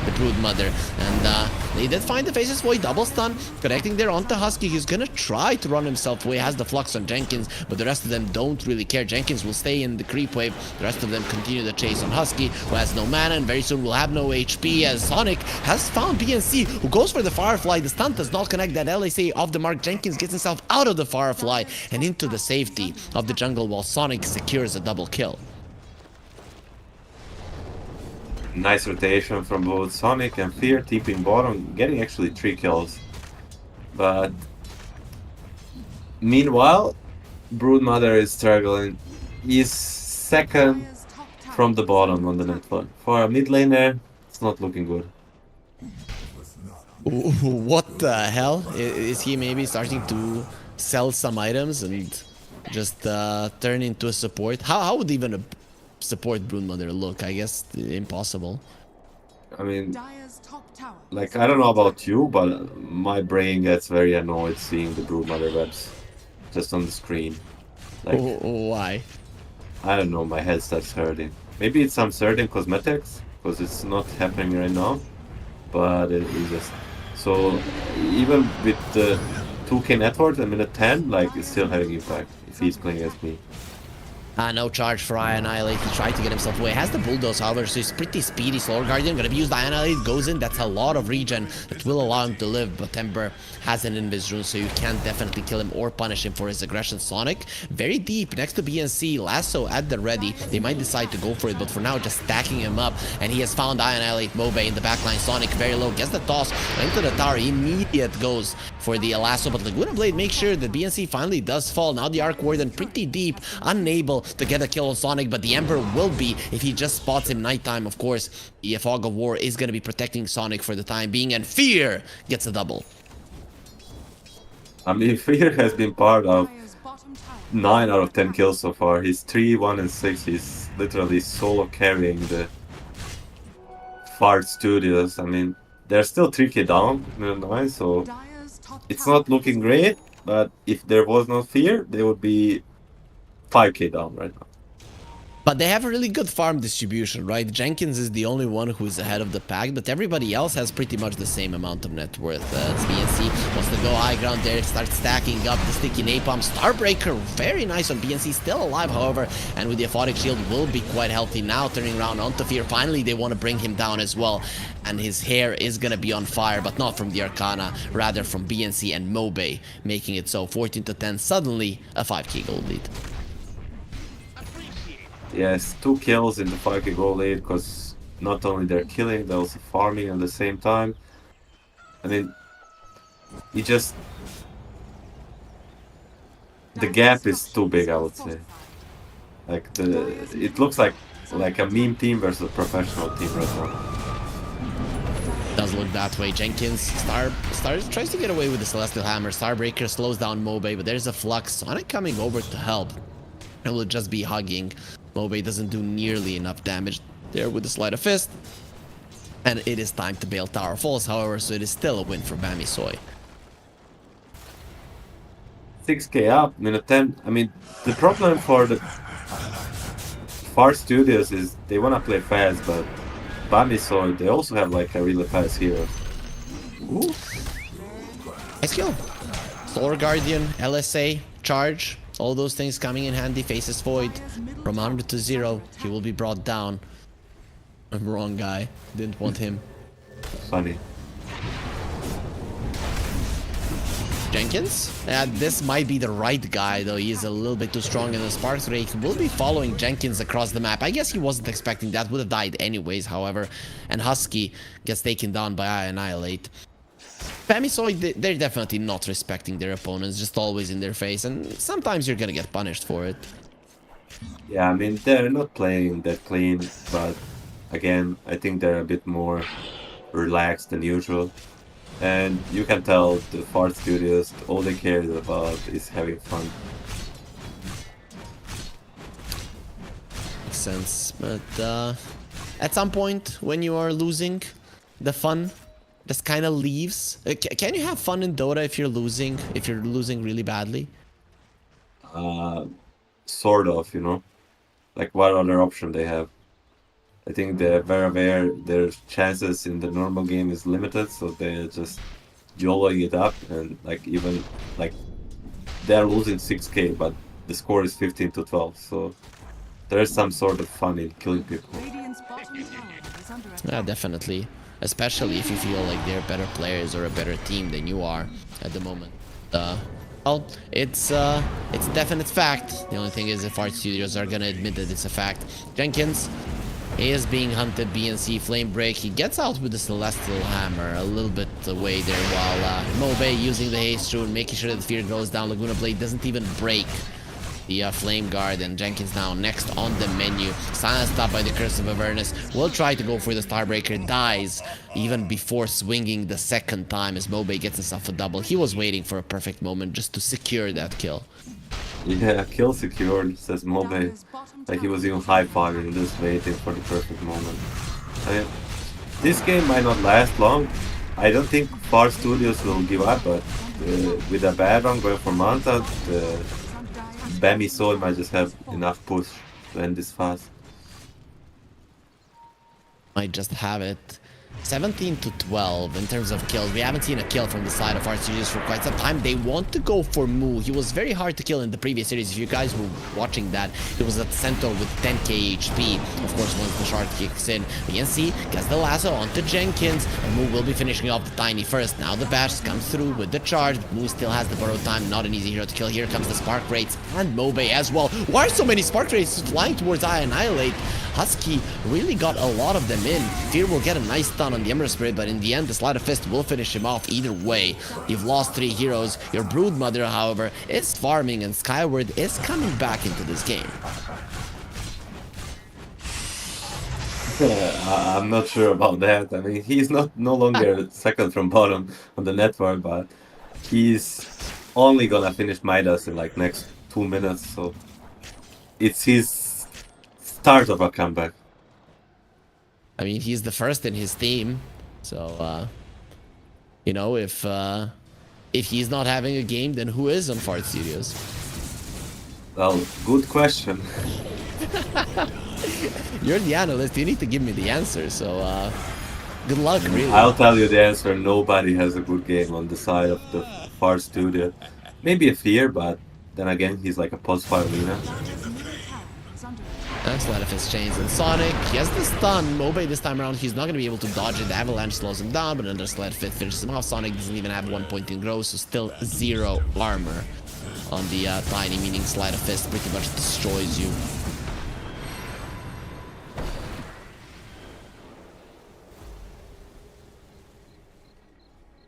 the Brood Mother. And they did find the Faceless Void double stun, connecting there onto Husky. He's gonna try to run himself away, has the Flux on Jenkins, but the rest of them don't really care. Jenkins will stay in the creep wave. The rest of them continue the chase on Husky, who has no mana and very soon will have no HP, as Sonic has found BNC, who goes for the Firefly. The stun does not connect that LSA off the mark. Jenkins gets himself out of the Firefly and into the safety of the jungle, while Sonic secures a double kill. Nice rotation from both Sonic and Fear, TPing bottom, getting actually 3 kills. But meanwhile, Broodmother is struggling. He's second Dire's top tower from the is bottom under on the attack. network. For a mid laner, it's not looking good. What the hell? Is he maybe starting to sell some items and just turn into a support? How would even a support Broodmother look? I guess impossible. I mean, Dire's top tower like, is I don't know under about you, but my brain gets very annoyed seeing the Broodmother webs just on the screen. Like, Why? I don't know, my head starts hurting. Maybe it's some certain cosmetics, because it's not happening right now, but it is just... So, even with the 2k net worth in minute 10, like, it's still having impact if he's playing against me. No charge for Annihilate. He tried to get himself away. Has the Bulldoze, however, so he's pretty speedy. Slower Guardian gonna be used. Annihilate goes in. That's a lot of regen that will allow him to live. But Ember has an Invis rune, so you can definitely kill him or punish him for his aggression. Sonic, very deep next to BNC. Lasso at the ready. They might decide to go for it, but for now, just stacking him up. And he has found Annihilate Mobe in the backline. Sonic very low. Gets the toss into the tower. Immediate goes for the Lasso, but Laguna Blade makes sure that BNC finally does fall. Now the Arc Warden pretty deep, unable to get a kill on Sonic, but the Ember will be if he just spots him nighttime. Of course, the Fog of War is going to be protecting Sonic for the time being, and Fear gets a double. I mean, Fear has been part of Dire's bottom tower 9 out of 10 kills so far. He's 3, 1, and 6. He's literally solo carrying the Fart Studios. I mean, they're still 3k down, minute 9, so Dire's top it's tower not looking is great, but if there was no Fear, they would be 5k down right now. But they have a really good farm distribution, right? Jenkins is the only one who is ahead of the pack, but everybody else has pretty much the same amount of net worth. It's BNC wants to go high ground there, start stacking up the sticky napalm. Starbreaker, very nice on BNC, still alive, however, and with the Aphotic Shield will be quite healthy now, turning around onto Fear. Finally, they want to bring him down as well, and his hair is going to be on fire, but not from the Arcana, rather from BNC and Mobe, making it so 14 to 10, suddenly a 5k gold lead. Yes, 2 kills in the 5k goal lead, because not only they're killing, they're also farming at the same time. I mean, he just... The gap is too big, I would say. Like, it looks like a meme team versus a professional team right now. Does look that way. Jenkins, Star tries to get away with the Celestial Hammer. Starbreaker slows down Mobe, but there's a Flux. Sonic coming over to help. It will just be hugging. Mobe doesn't do nearly enough damage there with the Sleight of Fist. And it is time to bail Tower Falls, however, so it is still a win for Bami Soy. 6k up, minute 10. I mean, the problem for the Far Studios is they want to play fast, but Bamisoy, they also have like a really fast hero. Ooh. Nice kill. Solar Guardian, LSA, charge. All those things coming in handy. Faces Void. From 100 to 0. He will be brought down. I'm wrong guy. Didn't want him. Funny. Jenkins? This might be the right guy, though. He is a little bit too strong in the Sparks Rake. Will be following Jenkins across the map. I guess he wasn't expecting that. Would have died anyways, however. And Husky gets taken down by Annihilate. Famisoid, they're definitely not respecting their opponents, just always in their face, and sometimes you're gonna get punished for it. Yeah, I mean, they're not playing that clean, but again, I think they're a bit more relaxed than usual. And you can tell the Fart Studios, all they care about is having fun. Makes sense, but at some point when you are losing, the fun just kind of leaves. Can you have fun in Dota if you're losing really badly? Sort of, you know? Like, what other option they have? I think they're very aware their chances in the normal game is limited, so they're just YOLOing it up, and like even like they're losing 6k, but the score is 15-12, so there's some sort of fun in killing people. Radiant's bottom tower is under attack. Yeah, definitely. Especially if you feel like they're better players or a better team than you are at the moment. Well, it's a definite fact. The only thing is if art studios are gonna admit that it's a fact. Jenkins, he is being hunted, BNC Flame Break. He gets out with the Celestial Hammer a little bit away there while Mobe using the Haste Rune, making sure that the Fear goes down. Laguna Blade doesn't even break the Flame Guard, and Jenkins now next on the menu. Silenced up by the Curse of Avernus. Will try to go for the Starbreaker. Dies even before swinging the second time as Mobe gets himself a double. He was waiting for a perfect moment just to secure that kill. Yeah, kill secured, says Mobe. Dire's bottom Like he tower was even is high-fiving, just waiting for the perfect moment. I mean, this game might not last long. I don't think Far Studios will give up, but with a bad one going for Manta, the Bammy Soul might just have enough push to end this fast. Might just have it. 17-12 in terms of kills. We haven't seen a kill from the side of Art Studios for quite some time. They want to go for Mu. He was very hard to kill in the previous series. If you guys were watching that, he was at center with 10k HP. Of course, once the shard kicks in, BNC gets the lasso onto Jenkins, and Mu will be finishing off the Tiny first. Now the bash comes through with the charge. Mu still has the borrow time. Not an easy hero to kill. Here comes the Spark Rates and Mobe as well. Why are so many Spark Rates flying towards I Annihilate? Husky really got a lot of them in. Fear will get a nice stun on the Emerald Spirit, but in the end, the Sleight of Fist will finish him off either way. You've lost 3 heroes. Your Broodmother, however, is farming, and Skyward is coming back into this game. I'm not sure about that. I mean, he's no longer second from bottom on the network, but he's only gonna finish Midas in like next 2 minutes, so it's his start of a comeback. I mean, he's the first in his team, so you know, if he's not having a game, then who is on Fart Studios? Well, good question. You're the analyst. You need to give me the answer. So good luck, really. I'll tell you the answer. Nobody has a good game on the side of the Far Studio. Maybe a Fear, but then again, he's like a post-5 Lina. is under attack. That's a lot of his chains. And Sonic, he has the stun. Mobe this time around, he's not going to be able to dodge it. The Avalanche slows him down, but another Sled Fit finishes him off. Sonic doesn't even have 1 point in grow, so still 0 armor on the Tiny, meaning Slide of Fist pretty much destroys you.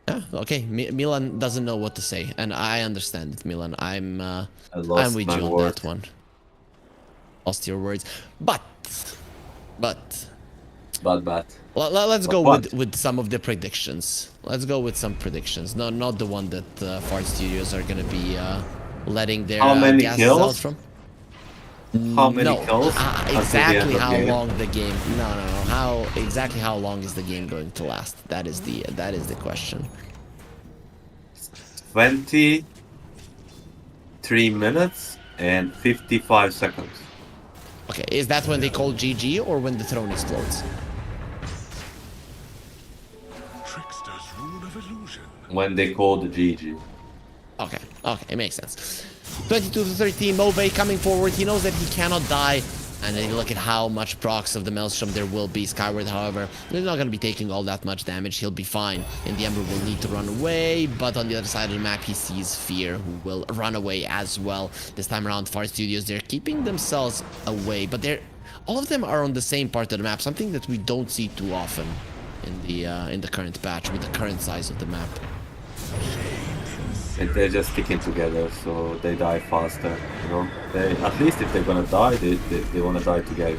Yeah, okay. Milan doesn't know what to say, and I understand it, Milan. I'm lost with my you on word. that one. Lost your words, but But let's go what? with some of the predictions. Let's go with some predictions. No, not the one that Fart Studios are gonna be letting their How many gases kills? out from. how many No, kills? until the end exactly of how game? long the game. No. How long is the game going to last? That is the question. 23 minutes and 55 seconds. Okay, is that when they call GG or when the throne explodes? Trickster's rule of illusion. When they call the GG. Okay, it makes sense. 22-13, Mobe coming forward. He knows that he cannot die. And then you look at how much procs of the Maelstrom there will be. Skyward, however, he's not going to be taking all that much damage. He'll be fine. And the Ember will need to run away. But on the other side of the map, he sees Fear, who will run away as well. This time around, Far Studios, they're keeping themselves away. But all of them are on the same part of the map. Something that we don't see too often in the current patch with the current size of the map. And they're just sticking together, so they die faster, you know? At least if they're gonna die, they wanna die together.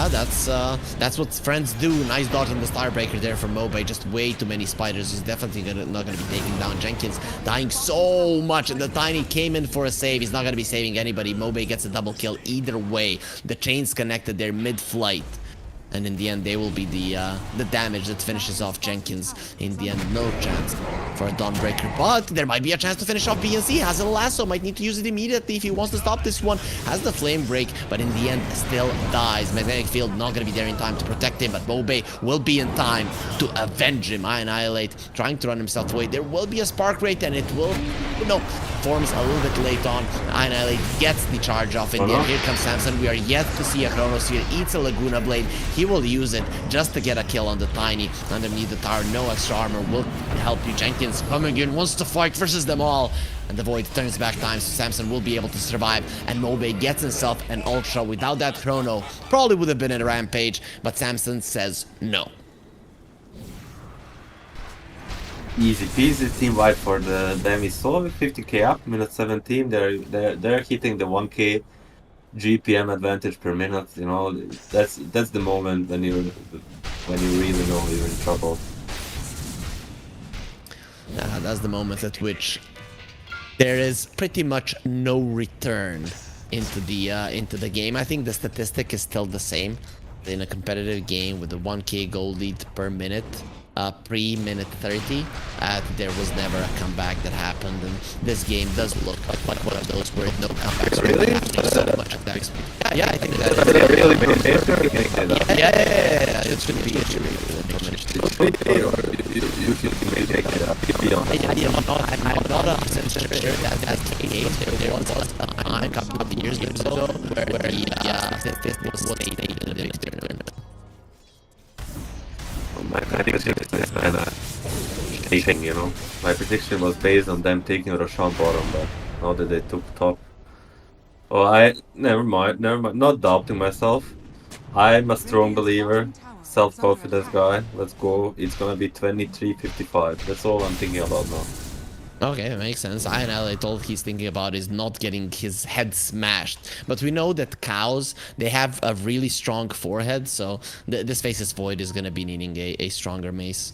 That's what friends do. Nice dodge on the Starbreaker there from Mobe. Just way too many spiders. He's definitely not gonna be taking down Jenkins. Dying so much, and the Tiny came in for a save. He's not gonna be saving anybody. Mobe gets a double kill either way. The chain's connected there mid-flight. And in the end, they will be the damage that finishes off Jenkins. In the end, no chance for a Dawnbreaker. But there might be a chance to finish off BNC. Has a lasso, might need to use it immediately if he wants to stop this one. Has the flame break, but in the end, still dies. Magnetic Field not going to be there in time to protect him, but Mobe will be in time to avenge him. Annihilate, trying to run himself away. There will be a Spark Rate, and it will, forms a little bit late on. Annihilate gets the charge off in the end. Here comes Samson. We are yet to see a Chronosphere. Eats a Laguna Blade. He will use it just to get a kill on the Tiny underneath the tower. No extra armor will help you. Jenkins coming in, wants to fight versus them all. And the Void turns back time, so Samson will be able to survive. And Mobe gets himself an Ultra. Without that Chrono, probably would have been in a Rampage. But Samson says no. Easy peasy team wipe for the Demi-Soul with 50k up, minute 17. They're hitting the 1k GPM advantage per minute. You know, that's the moment when you really know you're in trouble. That's the moment at which there is pretty much no return into the game. I think the statistic is still the same in a competitive game with the 1k gold lead per minute. Pre-minute 30, there was never a comeback that happened, and this game does look like one of those where no comebacks really happening so much attacks. Yeah, I think that is Really yeah. It should be. I'm not 100% sure that that's the case. There was a time a couple of years ago where the statistic was stated in the big tournament. My prediction is kind of shaking, you know. My prediction was based on them taking Roshan bottom, but now that they took top. Oh, never mind. Not doubting myself. I'm a strong believer, self-confidence guy. Let's go. It's gonna be 23-55. That's all I'm thinking about now. Okay, that makes sense. Annihilate, all he's thinking about is not getting his head smashed. But we know that cows, they have a really strong forehead, so this Faceless Void is going to be needing a stronger mace.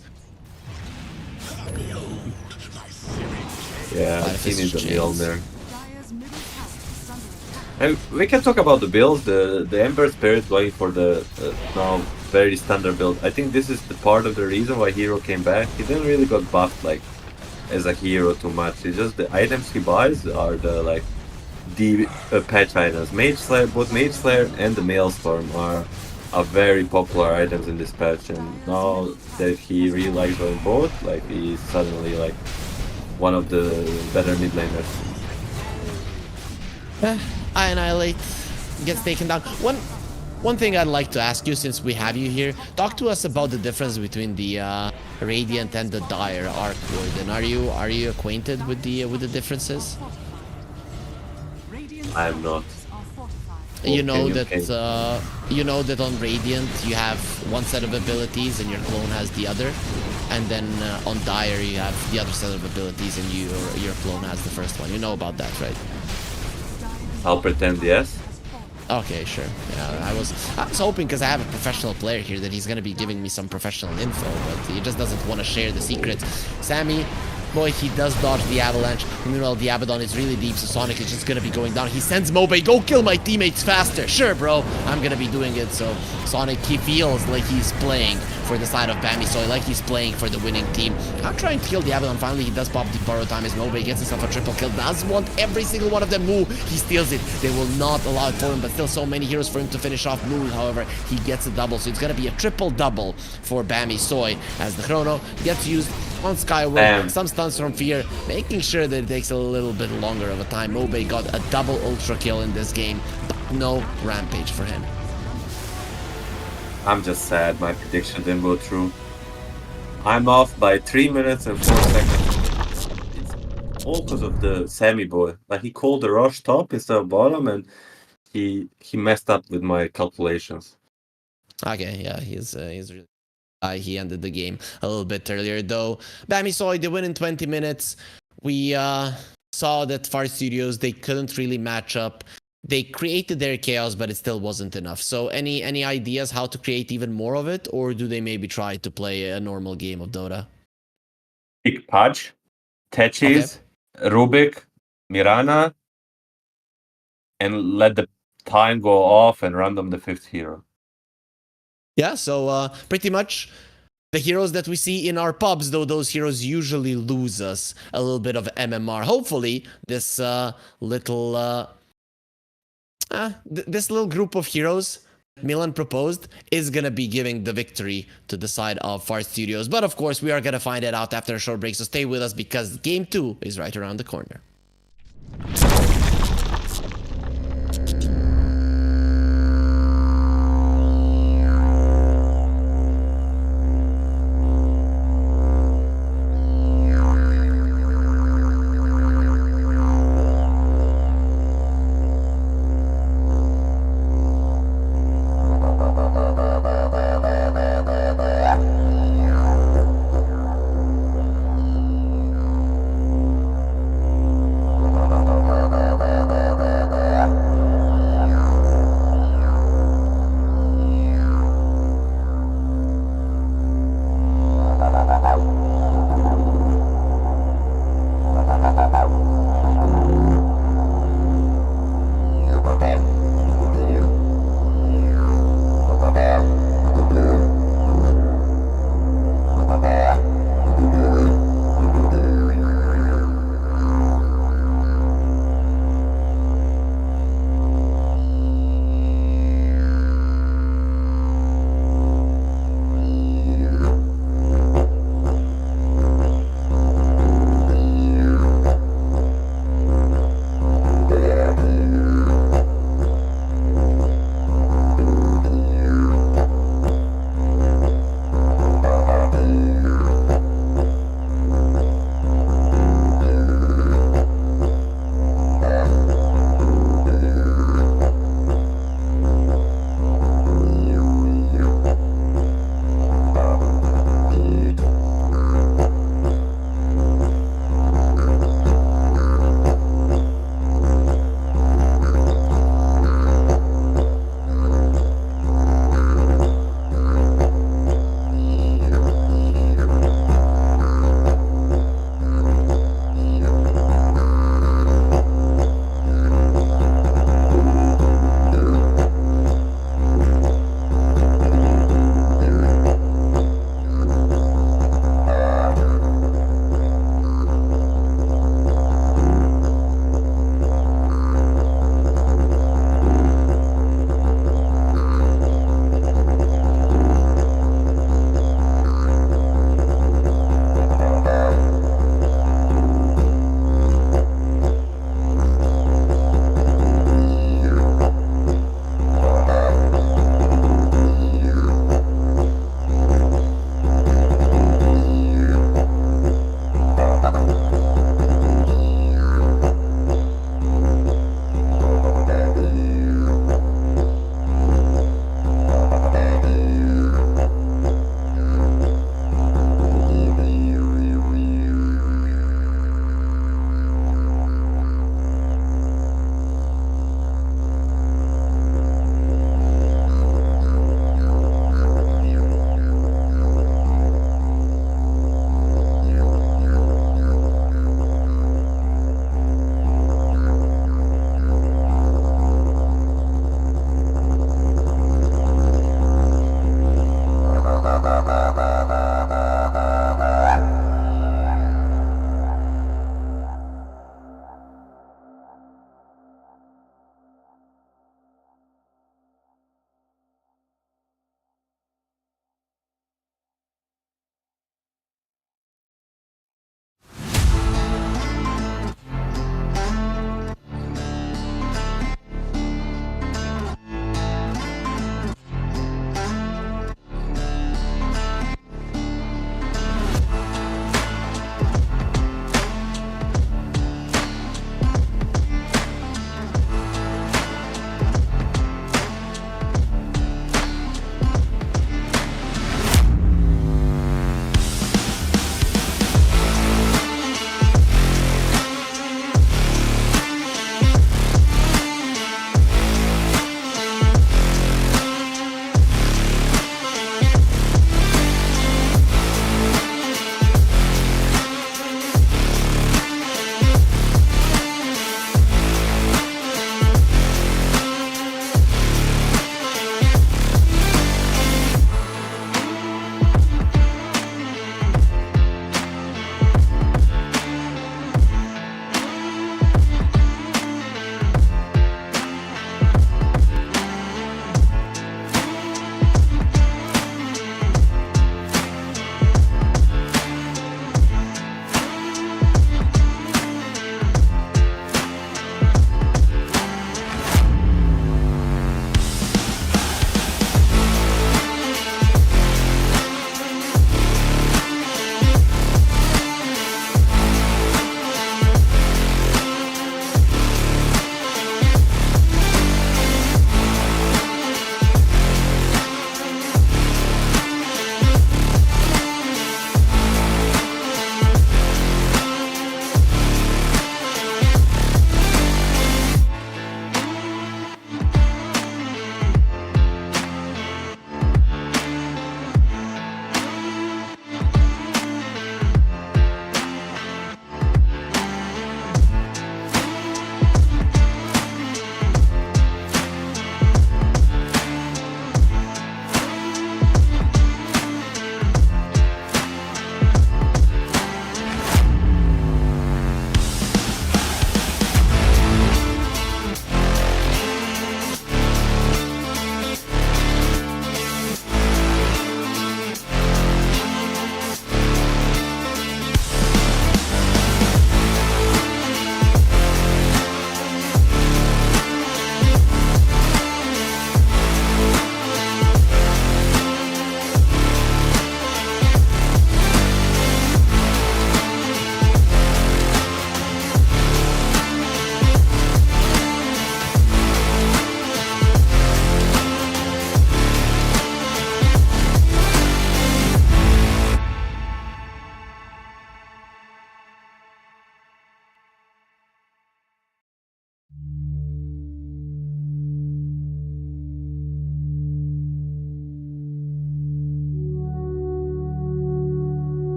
Yeah, I've seen in the build there. Dire's middle tower is under attack. And we can talk about the build. The Ember Spirit going for the now very standard build. I think this is the part of the reason why Hero came back. He didn't really got buffed like as a hero too much. It's just the items he buys are the patch items. Mage Slayer, both Mage Slayer and the Maelstrom are very popular items in this patch, and now that he really likes going both, like he's suddenly like one of the better mid laners. Annihilate gets taken down. One thing I'd like to ask you, since we have you here, talk to us about the difference between the Radiant and the Dire Arc Warden. Are you acquainted with the differences? Radiant's I am not. are fortified. You know Can that on Radiant you have one set of abilities and your clone has the other, and then on Dire you have the other set of abilities and your clone has the first one. You know about that, right? I'll pretend yes. Okay, sure. Yeah, I was hoping, because I have a professional player here, that he's gonna be giving me some professional info, but he just doesn't want to share the secrets. Sammy, boy, he does dodge the avalanche. Meanwhile, the Abaddon is really deep, so Sonic is just gonna be going down. He sends Mobe, go kill my teammates faster. Sure, bro, I'm gonna be doing it. So Sonic, he feels like he's playing for the side of Bamisoy, like he's playing for the winning team. I'm trying to kill the Abaddon. Finally, he does pop the borrow time as Mobe gets himself a triple kill. Does want every single one of them. Moo, he steals it. They will not allow it for him, but still so many heroes for him to finish off. Moo, however, he gets a double, so it's gonna be a triple double for Bamisoy as the Chrono gets used on Skyward. Some stuns from Fear, making sure that it takes a little bit longer of a time. Mobe got a double ultra kill in this game, but no Rampage for him. I'm just sad my prediction didn't go through. I'm off by 3 minutes and 4 seconds. It's all because of the Sammy boy. Like, he called the rush top instead of bottom, and he messed up with my calculations. Okay, yeah, he's really. He ended the game a little bit earlier, though. Bamisoy, they win in 20 minutes. We saw that Far Studios, they couldn't really match up. They created their chaos, but it still wasn't enough. So any ideas how to create even more of it? Or do they maybe try to play a normal game of Dota? Pick Pudge, Techis, Rubik, Mirana, and let the time go off and random the 5th hero. Yeah, so pretty much the heroes that we see in our pubs, though those heroes usually lose us a little bit of MMR. Hopefully, this this little group of heroes Milan proposed is gonna be giving the victory to the side of Fart Studios. But of course, we are gonna find it out after a short break, so stay with us because game 2 is right around the corner.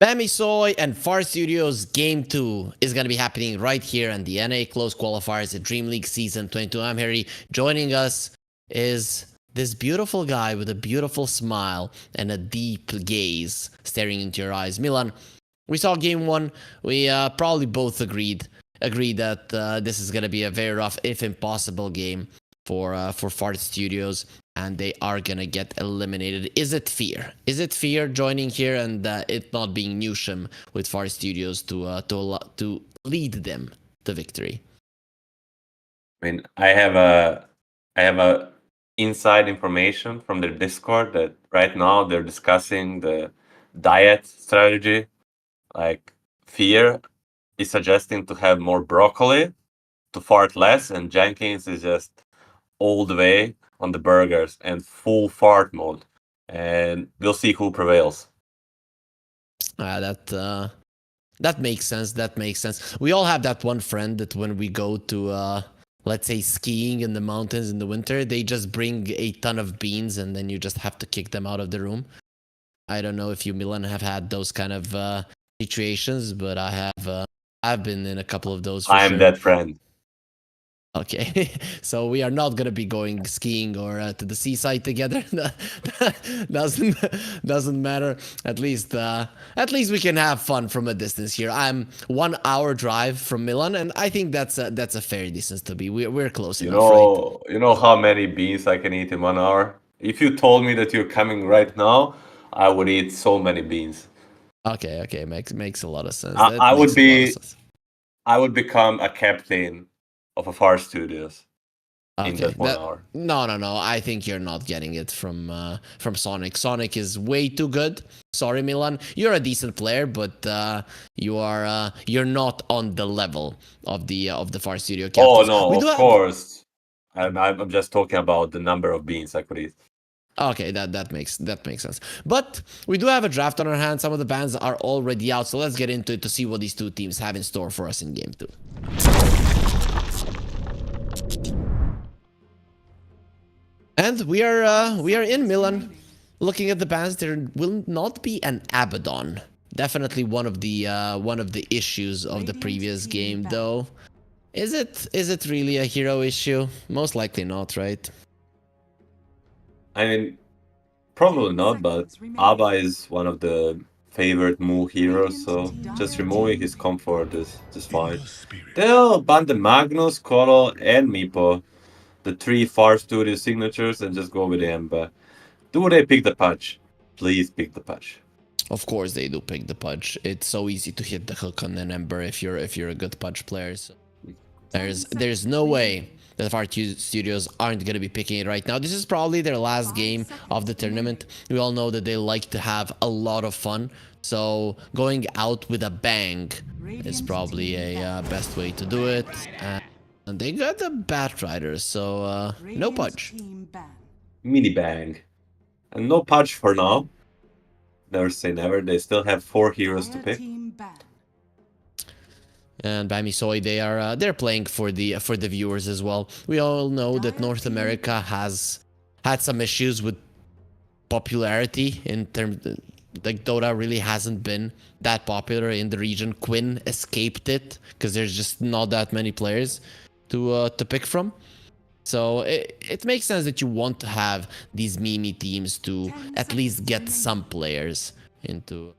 Bammy Soy and Far Studios Game 2 is going to be happening right here on the NA Close Qualifiers at DreamLeague Season 22. I'm Harry. Joining us is this beautiful guy with a beautiful smile and a deep gaze staring into your eyes. Milan, we saw Game 1. We probably both agreed that this is going to be a very rough, if impossible, game for Fart Studios, and they are going to get eliminated. Is it fear? Is it fear joining here and it not being Newsham with Fart Studios to lead them to victory? I mean, I have a inside information from their Discord that right now they're discussing the diet strategy. Like, Fear is suggesting to have more broccoli, to fart less, and Jenkins is just all the way on the burgers and full fart mode. And we'll see who prevails. That makes sense. That makes sense. We all have that one friend that when we go to let's say skiing in the mountains in the winter, they just bring a ton of beans and then you just have to kick them out of the room. I don't know if you, Milan, have had those kind of situations, but I have. I've been in a couple of those. I'm sure. that friend. Okay, so we are not gonna be going skiing or to the seaside together. doesn't matter. At least we can have fun from a distance here. I'm 1 hour drive from Milan, and I think that's a fair distance to be. We're close enough, right? You know how many beans I can eat in 1 hour? If you told me that you're coming right now, I would eat so many beans. Okay, makes a lot of sense. I would become a captain of a Far Studios in that 1 hour. No. I think you're not getting it from Sonic. Sonic is way too good. Sorry, Milan. You're a decent player, but you're not on the level of the Far Studio captains. Oh no, of course. I'm just talking about the number of beans I could eat. Okay, that makes sense. But we do have a draft on our hands. Some of the bans are already out, so let's get into it to see what these two teams have in store for us in Game 2. And we are in Milan. Looking at the bans, there will not be an Abaddon. Definitely one of the issues of the previous game, though. Is it really a hero issue? Most likely not, right? I mean, probably not, but Abba is one of the favorite Mu heroes, so just removing his comfort is just fine. They'll ban the Magnus, Koro, and Meepo, the 3 Far Studio signatures, and just go with him. But do they pick the Pudge? Please pick the Pudge. Of course they do pick the Pudge. It's so easy to hit the hook on an Ember if you're a good Pudge player. So there's no way that Far Studios aren't going to be picking it right now. This is probably their last game of the tournament. We all know that they like to have a lot of fun. So going out with a bang is probably a best way to do it. And they got the Bat Rider, so no Pudge. Mini bang. And no Pudge for now. Never say never. They still have 4 heroes to pick. And Bammy Soy, they're playing for the viewers as well. We all know that North America has had some issues with popularity in terms, like Dota really hasn't been that popular in the region. Quinn escaped it because there's just not that many players to pick from. So it makes sense that you want to have these meme teams to at least get some players into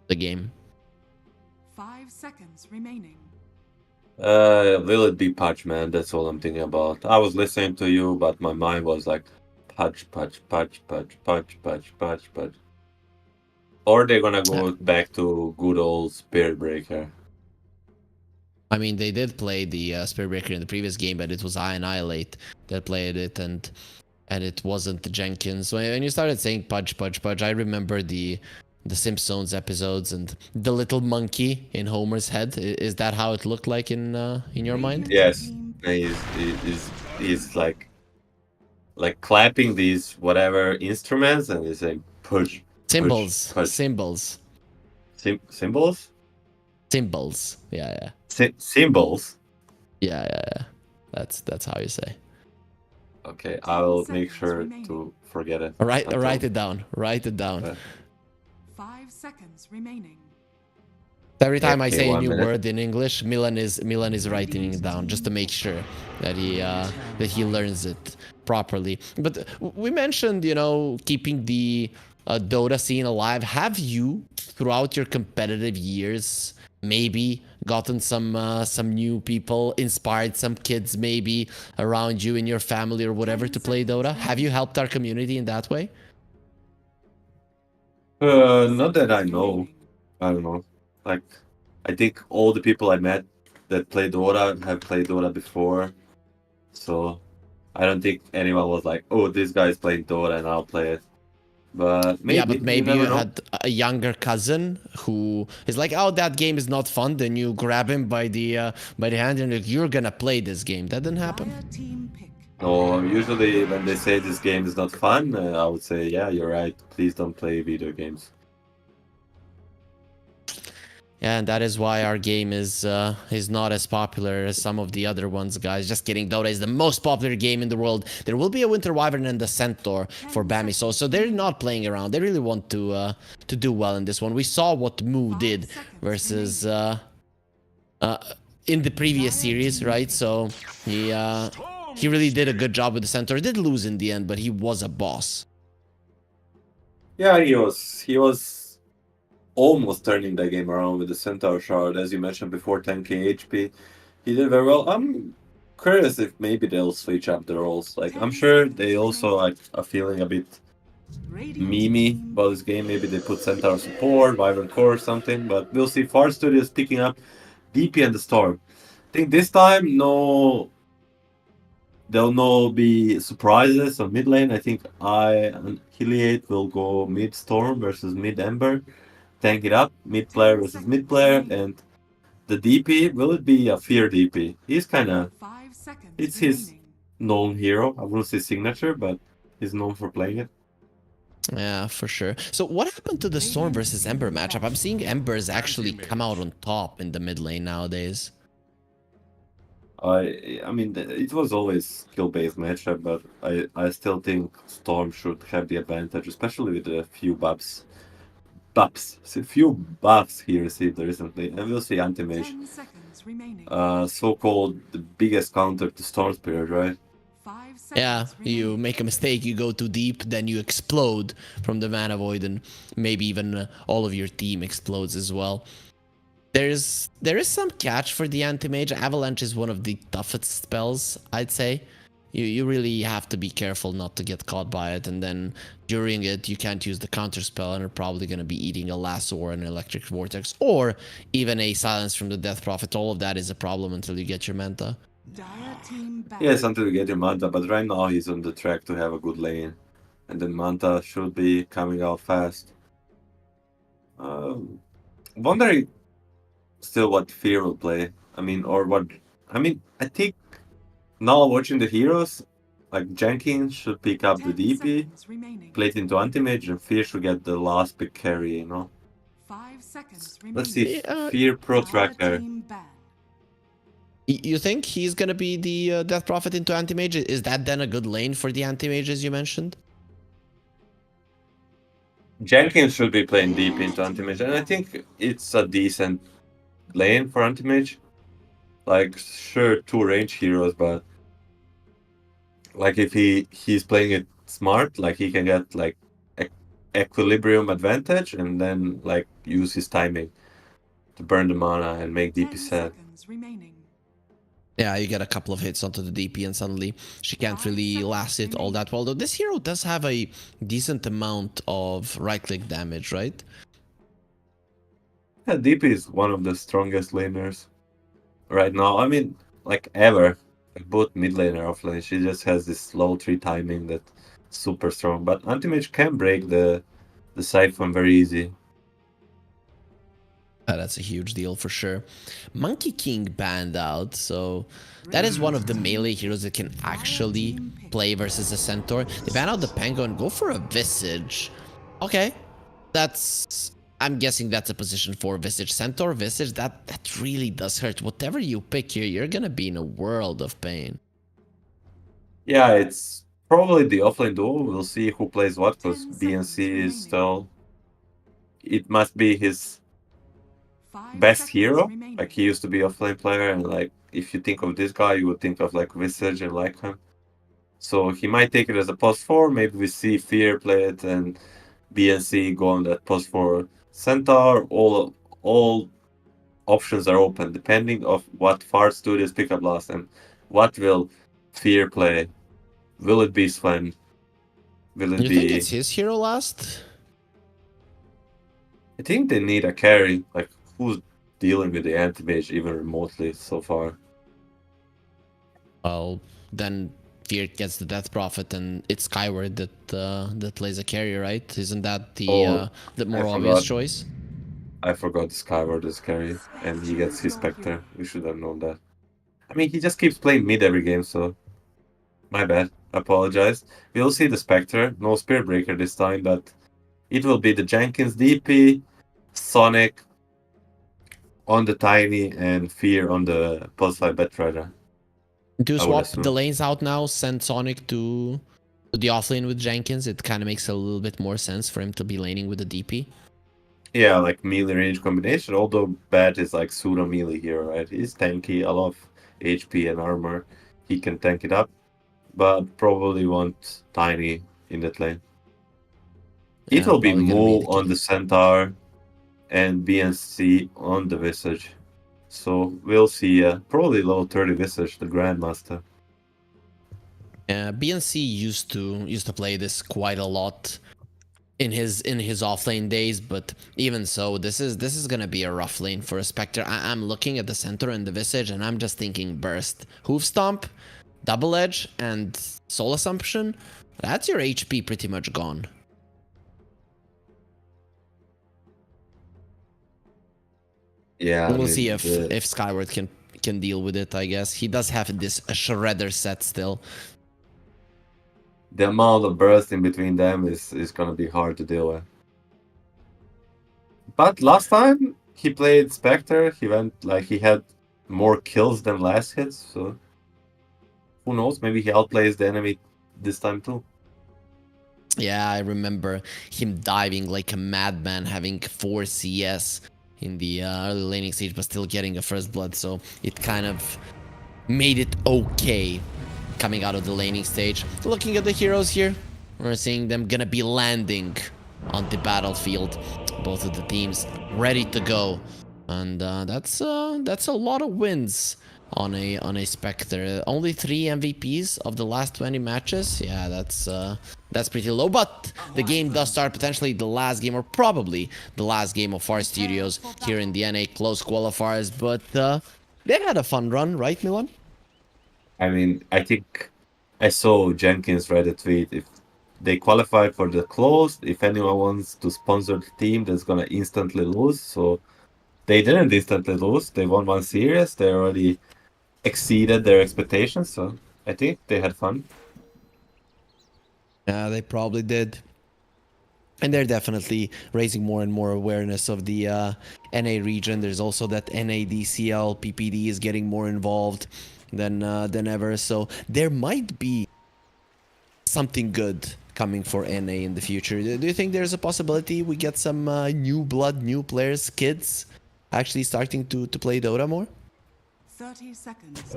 the game. 5 seconds remaining. Will it be Pudge, man? That's all I'm thinking about. I was listening to you, but my mind was like, Pudge. Or they're gonna go back to good old Spirit Breaker. I mean, they did play the Spirit Breaker in the previous game, but it was I Annihilate that played it, and it wasn't Jenkins. When you started saying Pudge, I remember the Simpsons episodes and the little monkey in Homer's head. Is that how it looked like in your mind? Yes, he's like clapping these whatever instruments, and he's saying Pudge. Symbols. Symbols? Symbols. Yeah. Symbols? Yeah. That's how you say. Okay, I will make sure to forget it. Write it down. 5 seconds remaining. Every time I AFK say a 1 new minute. word in English, Milan is writing it down just to make sure that he learns it properly. But we mentioned, you know, keeping the Dota scene alive. Have you, throughout your competitive years, maybe gotten some new people, inspired some kids maybe around you in your family or whatever to play Dota? Have you helped our community in that way? Not that I know. I don't know. Like, I think all the people I met that play Dota have played Dota before. So I don't think anyone was like, "Oh, this guy's playing Dota and I'll play it." But maybe Yeah, but you maybe never you know. had a younger cousin who is like, "Oh, that game is not fun." Then you grab him by the hand and like, "You're gonna play this game." That didn't happen. Dire team pick. No, usually when they say this game is not fun, I would say, "Yeah, you're right. Please don't play video games." Yeah, and that is why our game is not as popular as some of the other ones, guys. Just kidding. Dota is the most popular game in the world. There will be a Winter Wyvern and the Centaur for Bami, so they're not playing around. They really want to do well in this one. We saw what Moo did versus in the previous series, right? So he really did a good job with the Centaur. He did lose in the end, but he was a boss. Yeah, he was almost turning the game around with the Centaur Shard, as you mentioned before, 10k HP. He did very well. I'm curious if maybe they'll switch up the roles. Like, I'm sure they also like are feeling a bit memey about this game. Maybe they put Centaur support, Wyvern core, or something. But we'll see. Far Studios picking up DP and the Storm. I think this time, no, there'll no be surprises on mid lane. I think I and Heliate will go mid Storm versus mid Ember, tank it up, mid player versus mid player, and the DP, will it be a Fear DP? He's kind of, 5 seconds it's his remaining. known hero. I wouldn't say signature, but he's known for playing it. Yeah, for sure. So what happened to the Storm versus Ember matchup? I'm seeing Embers actually come out on top in the mid lane nowadays. I mean, it was always skill-based matchup, but I still think Storm should have the advantage, especially with the few buffs. A few buffs he received recently, and we'll see Anti-Mage. 10 seconds remaining. So-called the biggest counter to Storm Spirit, right? 5 seconds Yeah, you remaining. make a mistake, you go too deep, then you explode from the Mana Void, and maybe even all of your team explodes as well. There is some catch for the Anti-Mage. Avalanche is one of the toughest spells, I'd say. You really have to be careful not to get caught by it, and then during it you can't use the counter spell, and you're probably going to be eating a lasso or an electric vortex, or even a silence from the Death Prophet. All of that is a problem until you get your Manta. Dire team back. Yes, until you get your Manta, but right now he's on the track to have a good lane. And then Manta should be coming out fast. Wondering still what Fear will play. I mean, I think now watching the heroes, like Jenkins should pick up the 10 DP, seconds remaining. play it into Anti-Mage, and Fear should get the last pick carry, you know? 5 seconds remaining. Let's see, Yeah, Fear Pro Dire Tracker. team ban. You think he's going to be the Death Prophet into Anti-Mage? Is that then a good lane for the Anti-Mages you mentioned? Jenkins should be playing deep into Anti-Mage, and I think it's a decent lane for Anti-Mage. Like, sure, two range heroes, but like if he's playing it smart, like he can get like equilibrium advantage and then like use his timing to burn the mana and make 10 DP sad. seconds remaining. Yeah, you get a couple of hits onto the DP and suddenly she can't really last it all that well. Though this hero does have a decent amount of right-click damage, right? Yeah, DP is one of the strongest laners right now. I mean, like ever. Like both mid lane and off lane. She just has this slow 3 timing that's super strong. But Anti-Mage can break the Siphon very easy. That's a huge deal for sure. Monkey King banned out, so that is one of the melee heroes that can actually play versus a Centaur. They ban out the Pango and go for a Visage. Okay, I'm guessing that's a position for Visage. Centaur, Visage, that really does hurt. Whatever you pick here, you're gonna be in a world of pain. Yeah, it's probably the offlane duo. We'll see who plays what, because 10 BNC seconds is remaining. still... It must be his best seconds hero. remaining. Like he used to be a flame player, and like if you think of this guy, you would think of like Visage and like him. So he might take it as a post 4. Maybe we see Fear play it and BNC go on that post 4 Centaur. All options are open depending of what Far Studios pick up last and what will Fear play. Will it be Sven? Will it You be? think it's his hero last? I think they need a carry. Like who's dealing with the anti-mage even remotely so far? Well, then Fear gets the Death Prophet, and it's Skyward that plays a carry, right? Isn't that the more I obvious forgot. choice? I forgot Skyward is carry, and he gets his Spectre. We should have known that. I mean, he just keeps playing mid every game, so my bad. Apologize. We'll see the Spectre. No Spirit Breaker this time, but it will be the Jenkins DP, Sonic on the Tiny, and Fear on the Pulse 5 Betrayer. Do I would swap assume. the lanes out now, send Sonic to the offlane with Jenkins. It kind of makes a little bit more sense for him to be laning with the DP. Yeah, like melee range combination. Although Bat is like pseudo melee hero, right? He's tanky, a lot of HP and armor. He can tank it up, but probably want Tiny in that lane. It Yeah, will be probably gonna Mu the on key. the Centaur and BNC on the Visage. So we'll see probably level 30 Visage, the Grandmaster. BNC used to play this quite a lot in his offlane days, but even so, this is gonna be a rough lane for a Spectre. I'm looking at the center and the Visage, and I'm just thinking burst, hoof stomp, double edge, and soul assumption. That's your HP pretty much gone. Yeah, We'll see if Skyward can deal with it. I guess he does have this shredder set still. the amount of burst in between them is gonna be hard to deal with. But last time he played Spectre, he had more kills than last hits, so who knows? Maybe he outplays the enemy this time too. Yeah, I remember him diving like a madman, having 4 CS in the early laning stage, but still getting a first blood, so it kind of made it okay coming out of the laning stage. Looking at the heroes here, we're seeing them gonna be landing on the battlefield. Both of the teams ready to go, and that's a lot of wins on a Spectre. Only 3 MVPs of the last 20 matches. Yeah, that's pretty low. But the game does start, potentially the last game, or probably the last game of Far Studios here in the NA close qualifiers. But they had a fun run, right, Milan? I mean, I think I saw Jenkins write a tweet. If they qualify for the closed, if anyone wants to sponsor the team, that's gonna instantly lose. So they didn't instantly lose. They won 1 series. They already exceeded their expectations. So I think they had fun. Yeah, they probably did. And they're definitely raising more and more awareness of the NA region. There's also that NADCL PPD is getting more involved than ever. So there might be something good coming for NA in the future. Do you think there's a possibility we get some new blood, new players, kids actually starting to play Dota more? 30 seconds.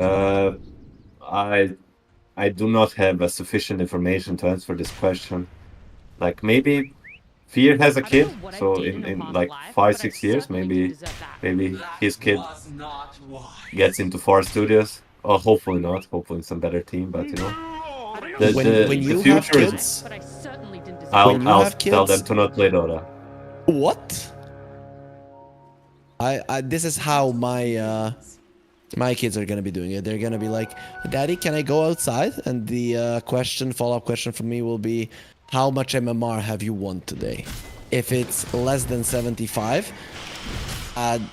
I do not have sufficient information to answer this question. Like maybe Fear has a kid, so in like 5-6 years, maybe his kid gets into Far Studios. Or hopefully not. Hopefully in some better team, but you know, When you have future is. kids, But I certainly didn't deserve When you I'll have tell them kids- to not play Dota. what? I this is how my kids are gonna be doing it. They're gonna be like, "Daddy, can I go outside?" And the follow-up question from me will be, "How much MMR have you won today?" If it's less than 75,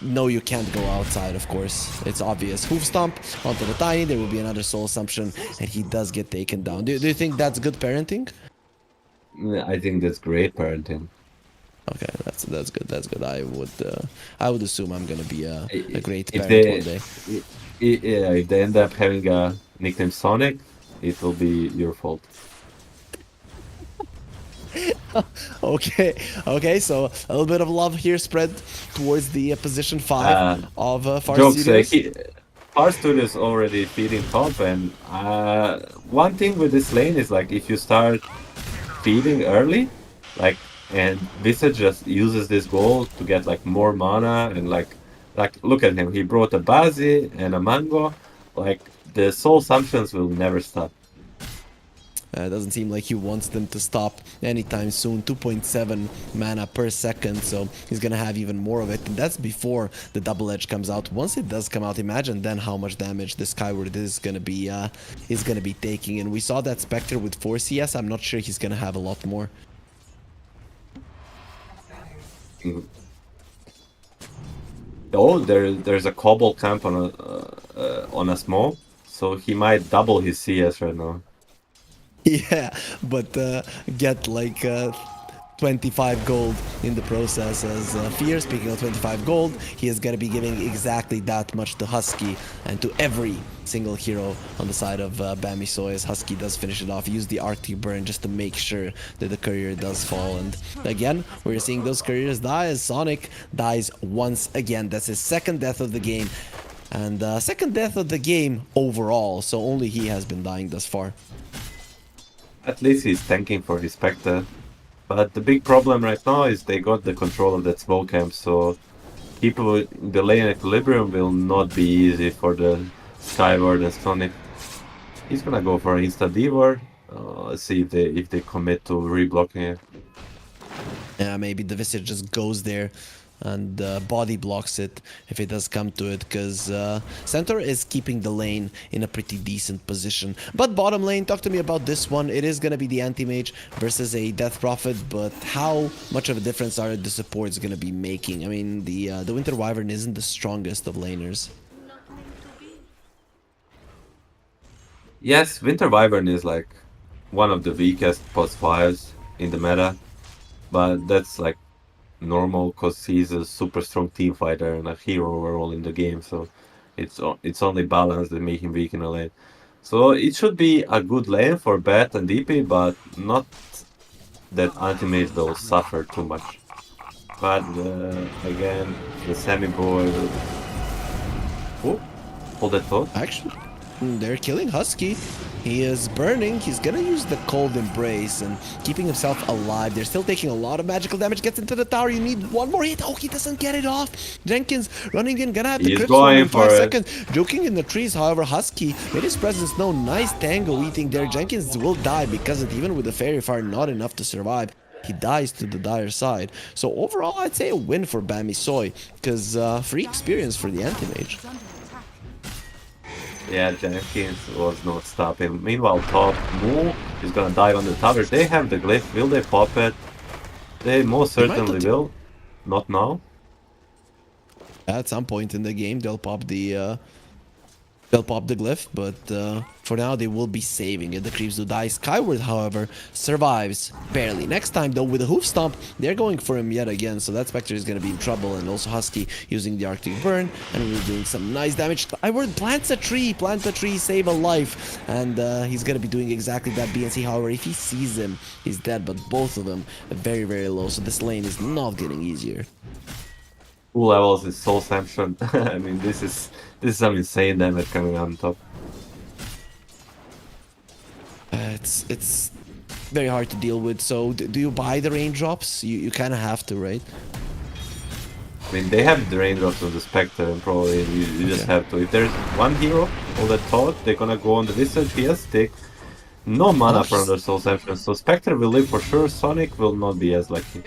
no, you can't go outside. Of course, it's obvious. Hoof stomp onto the Tiny. There will be another soul assumption, and he does get taken down. Do you think that's good parenting? I think that's great parenting. Okay, that's good. That's good. I would assume I'm gonna be a great If parent one day. if they end up having a nickname Sonic, it will be your fault. Okay, so a little bit of love here spread towards the position 5 of Far Jokes, Studios. Far Studios already feeding top, and one thing with this lane is like if you start feeding early, like and Visage just uses this gold to get like more mana and like look at him, he brought a Bazi and a Mango, like the soul assumptions will never stop. Doesn't seem like he wants them to stop anytime soon. 2.7 mana per second, so he's gonna have even more of it. And that's before the double edge comes out. Once it does come out, imagine then how much damage this Skyward is gonna be taking. And we saw that Spectre with 4 CS. I'm not sure he's gonna have a lot more. Oh, there's a Cobble camp on a small, so he might double his CS right now. Yeah, but get like 25 gold in the process as Fear. Speaking of 25 gold, he is going to be giving exactly that much to Husky and to every single hero on the side of Bambi Soy, as Husky does finish it off. Use the Arctic Burn just to make sure that the courier does fall. And again, we're seeing those couriers die as Sonic dies once again. That's his second death of the game. And second death of the game overall, so only he has been dying thus far. At least he's tanking for his Spectre. But the big problem right now is they got the control of that small camp, so people the lane equilibrium will not be easy for the Skyward and Sonic. He's gonna go for an insta D-ward. Let's see if they commit to reblocking it. Yeah, maybe the Visage just goes there and body blocks it if it does come to it, because Centaur is keeping the lane in a pretty decent position. But bottom lane, talk to me about this one. It is going to be the Anti-Mage versus a Death Prophet, but how much of a difference are the supports going to be making? I mean, the Winter Wyvern isn't the strongest of laners. Yes, Winter Wyvern is like one of the weakest post-5s in the meta, but that's like normal because he's a super strong team fighter and a hero overall in the game, so it's only balance that make him weak in a lane. So it should be a good lane for Bat and DP, but not that Anti-Mage will suffer too much. But again, the Sammy boy will... Oh, hold that thought. Actually, they're killing Husky. He is burning. He's gonna use the Cold Embrace and keeping himself alive. They're still taking a lot of magical damage. Gets into the tower. You need one more hit. Oh, he doesn't get it off. Jenkins running in. Gonna have the He's crit going in 5 for it. seconds. Joking in the trees. However, Husky made his presence known. Nice tango eating there. Jenkins will die because it, even with the Fairy Fire, not enough to survive. He dies to the dire side. So overall, I'd say a win for Bambi Soy, because free experience for the Anti-Mage. Yeah, Jenkins was not stopping. Meanwhile, top Moo is gonna dive on the tower. They have the glyph. Will they pop it? They most They might certainly not. will. Not now. At some point in the game, they'll pop the glyph, but for now they will be saving it. The creeps do die. Skyward, however, survives barely. Next time, though, with a hoof stomp, they're going for him yet again, so that Spectre is going to be in trouble. And also Husky using the Arctic Burn, and we're doing some nice damage. Skyward plants a tree, save a life, and he's going to be doing exactly that. BNC, however, if he sees him, he's dead, but both of them are very, very low, so this lane is not getting easier. 2 levels is Soul Samson. I mean, this is some insane damage coming on top. It's very hard to deal with. So do you buy the raindrops? You kind of have to, right? I mean, they have the raindrops on the Spectre, and probably you just have to. If there's one hero on that thought, they're gonna go on the Visage. He has stick. No mana for another Soul Samson, so Spectre will live for sure. Sonic will not be as lucky.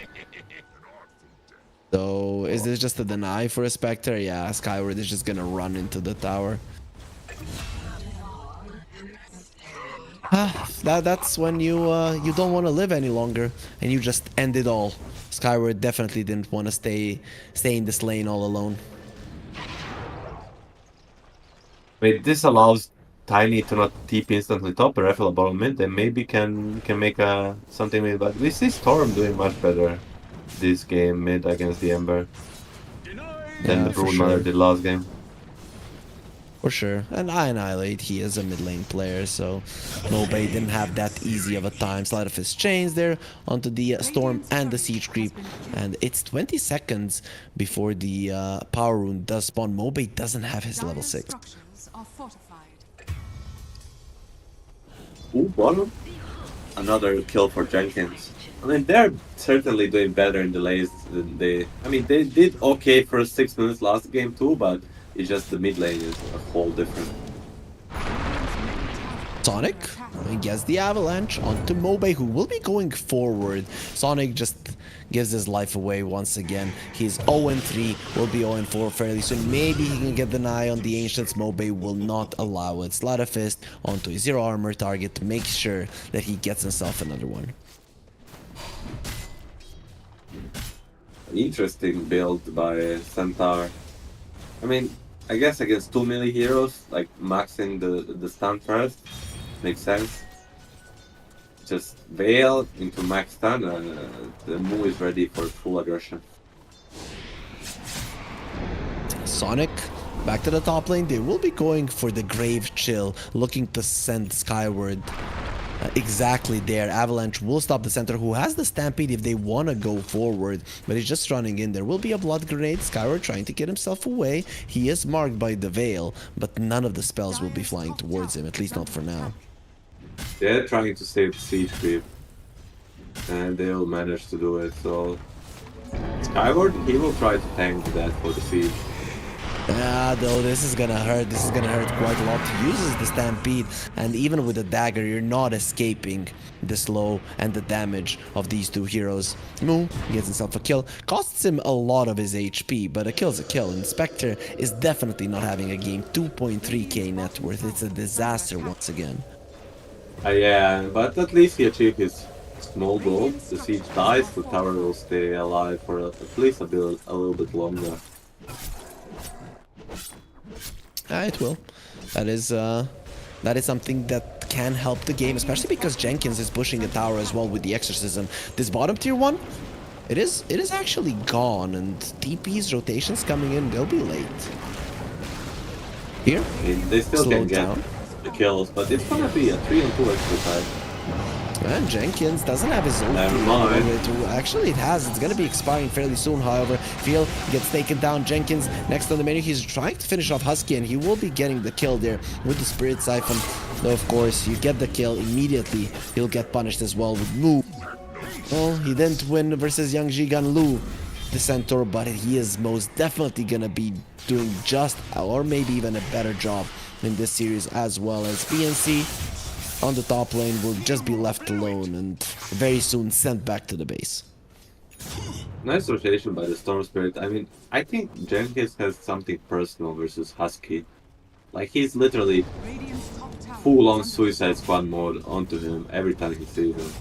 So is this just a deny for a Spectre? Yeah, Skyward is just gonna run into the tower. That's when you don't want to live any longer and you just end it all. Skyward definitely didn't want to stay in this lane all alone. Wait, this allows Tiny to not TP instantly top or Raffle bottom mid, and maybe can make something with. But we see Storm doing much better this game mid against the Ember than the for Broodmother sure. did last game. For sure. And I Annihilate, he is a mid lane player, so Mobay didn't have that easy of a time. Slide of his chains there onto the Storm and the Siege Creep. And it's 20 seconds before the Power Rune does spawn. Mobay doesn't have his level 6. Structures are fortified. Ooh, bottom. Another kill for Jenkins. I mean, they're certainly doing better in the lanes than they... I mean, they did okay for 6 minutes last game too, but it's just the mid lane is a whole different. Sonic gets the avalanche onto Mobay, who will be going forward. Sonic just gives his life away once again. He's 0-3, will be 0-4 fairly soon. Maybe he can get the eye on the Ancients. Mobay will not allow it. Slaughter Fist onto a 0 armor target to make sure that he gets himself another one. Interesting build by Centaur. I mean, I guess against 2 melee heroes, like maxing the stun first, makes sense. Just Veil into max stun and the move is ready for full aggression. Sonic back to the top lane. They will be going for the Grave Chill, looking to send skyward. Exactly there. Avalanche will stop the center, who has the Stampede if they want to go forward, but he's just running in. There will be a Blood Grenade. Skyward trying to get himself away. He is marked by the Veil, but none of the spells will be flying towards him, at least not for now. They're trying to save the Siege Creep, and they'll manage to do it. So Skyward, he will try to tank that for the Siege. Though this is gonna hurt. This is gonna hurt quite a lot. He uses the Stampede, and even with the dagger, you're not escaping the slow and the damage of these two heroes. Moo gets himself a kill. Costs him a lot of his HP, but a kill's a kill. And Spectre is definitely not having a game. 2.3k net worth. It's a disaster once again. Yeah, but at least he achieved his small goal. The Siege dies, the tower will stay alive for at least a little bit longer. It will. That is something that can help the game, especially because Jenkins is pushing the tower as well with the exorcism. This bottom tier one, it is actually gone, and TP's rotations coming in, they'll be late. Here, I mean, they still can slowed get down. the kills, but it's gonna be a 3-on-2 exercise. And Jenkins doesn't have his own Never team mind. over to... Actually, it has. It's going to be expiring fairly soon, however. Feel gets taken down. Jenkins next on the menu. He's trying to finish off Husky, and he will be getting the kill there with the Spirit Siphon. Though, of course, you get the kill immediately. He'll get punished as well with Mu. Well, he didn't win versus Young Jigan Lu, the Centaur, but he is most definitely going to be doing just, or maybe even a better job in this series, as well as BNC on the top lane will just be left alone and very soon sent back to the base. Nice rotation by the Storm Spirit. I mean, I think Jenkins has something personal versus Husky. Like, he's literally Radiant's top tower full-on is under Suicide Squad mode onto him every time he sees him.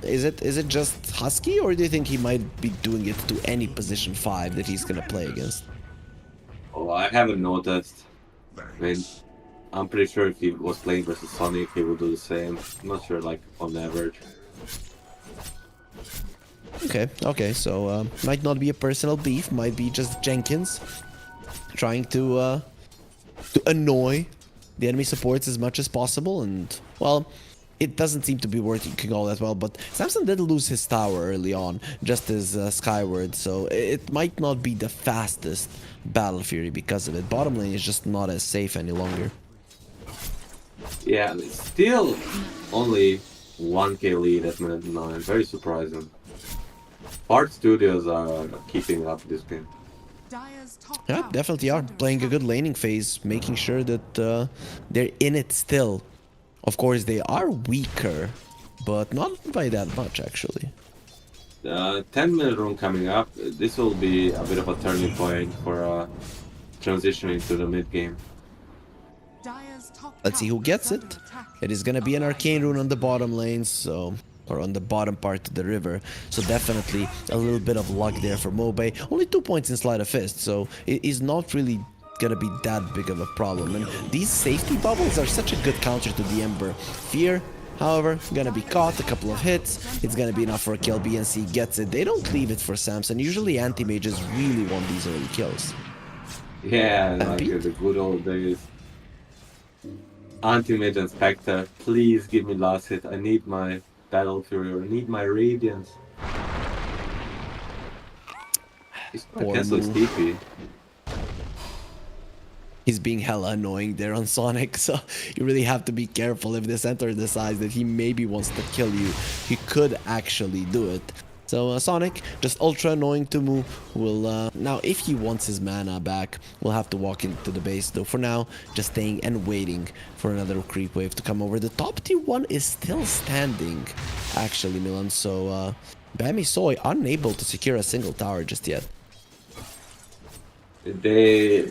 Is it just Husky, or do you think he might be doing it to any position 5 that he's gonna play against? Oh, I haven't noticed. I mean, I'm pretty sure if he was playing versus Sonic, he would do the same. I'm not sure, like, on average. Okay, so might not be a personal beef, might be just Jenkins trying to annoy the enemy supports as much as possible, and, well, it doesn't seem to be working all that well, but Samson did lose his tower early on, just as Skyward, so it might not be the fastest Battle Fury because of it. Bottom lane is just not as safe any longer. Yeah, it's still only 1k lead at minute 9. Very surprising. Art Studios are keeping up this game. Dire's top Yeah, tower definitely is are. under Playing a attack. good laning phase, making sure that they're in it still. Of course, they are weaker, but not by that much, actually. 10-minute rune coming up. This will be a bit of a turning point for transitioning to the mid game. Dire's top Let's see tower who gets is under it. attack. It is gonna be an arcane rune on the bottom lane, so... or on the bottom part of the river, so definitely a little bit of luck there for Mobay. Only 2 points in Sleight of Fist, so it is not really gonna be that big of a problem. And these safety bubbles are such a good counter to the Ember. Fear, however, gonna be caught, a couple of hits, it's gonna be enough for a kill. BNC gets it. They don't leave it for Samson. Usually anti-mages really want these early kills. Yeah, like Stampede? the good old days. Anti-mage and Spectre, please give me last hit. I need my Battle Fury, I need my Radiance. He's gonna Poor cancel his Moo. TP. He's being hella annoying there on Sonic, so you really have to be careful. If the center decides that he maybe wants to kill you, he could actually do it. So Sonic, just ultra annoying to Moo, will now if he wants his mana back, we'll have to walk into the base, though for now, just staying and waiting for another creep wave to come over. The top tier one is still standing, actually, Milan, so Bami Soy unable to secure a single tower just yet. They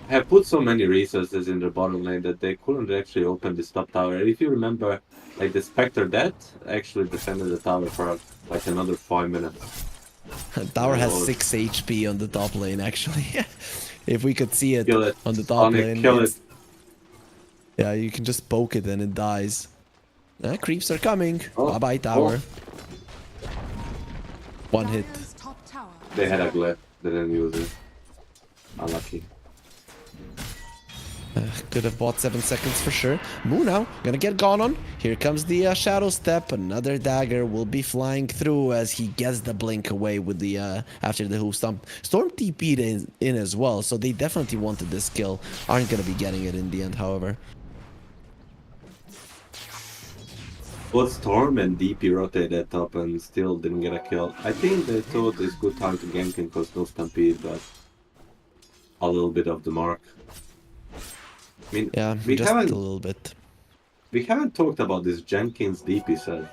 have put so many resources in their bottom lane that they couldn't actually open this top tower. And if you remember, like the Spectre Death actually defended the tower for like another 5 minutes. Tower has Oh. 6 HP on the top lane, actually. If we could see it Kill it. on the top Sonic, lane. kill it's- it. Yeah, you can just poke it and it dies. Creeps are coming. Oh, Bye-bye, tower. One hit. Dire's top tower They is had a under glyph, they didn't use it. Unlucky. Could have bought 7 seconds for sure. Moo now, gonna get gone on. Here comes the Shadow Step. Another dagger will be flying through as he gets the blink away with the after the hoof stomp. Storm TP'd in as well, so they definitely wanted this kill. Aren't gonna be getting it in the end, however. Both Storm and DP rotated top and still didn't get a kill. I think they thought it's good time to gank him because no stampede, but a little bit of the mark. I mean, Yeah, we just a haven't little bit. we haven't talked about this Jenkins DP set.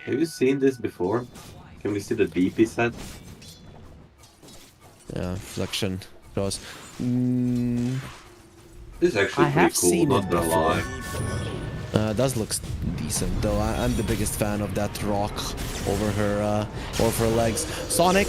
Have you seen this before? Can we see the DP set? Yeah, reflection cross. This is actually I pretty have cool, seen not it gonna before. lie. Does look decent though. I'm the biggest fan of that rock over her legs. Sonic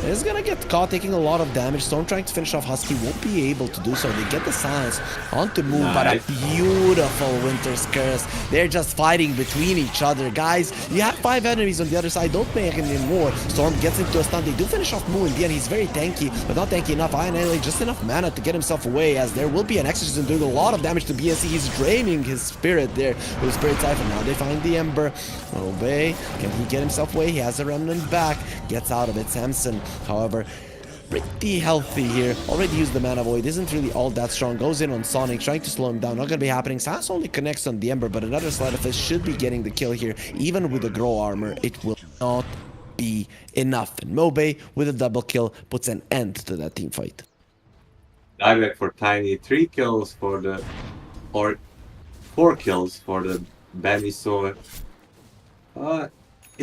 is gonna get caught taking a lot of damage. Storm trying to finish off Husky won't be able to do so. They get the silence onto move, but a Nice. beautiful Winter's Curse. They're just fighting between each other, guys. You have 5 enemies on the other side. Don't make any more. Storm gets into a stun. They do finish off Moo in the end. He's very tanky, but not tanky enough. Iron Alley just enough mana to get himself away, as there will be an Exorcism doing a lot of damage to BSC. He's draining his spirit there with Spirit Siphon. Now they find the Ember. Obey. Can he get himself away? He has a remnant back. Gets out of it. Samson, however, pretty healthy here. Already used the mana void. Isn't really all that strong. Goes in on Sonic, trying to slow him down. Not gonna be happening. Sans only connects on the Ember, but another Sleight of Fist should be getting the kill here. Even with the Grow armor, it will not be enough. And Mobe, with a double kill, puts an end to that team fight. Direct for Tiny, 3 kills for the, or 4 kills for the Bammy Sword.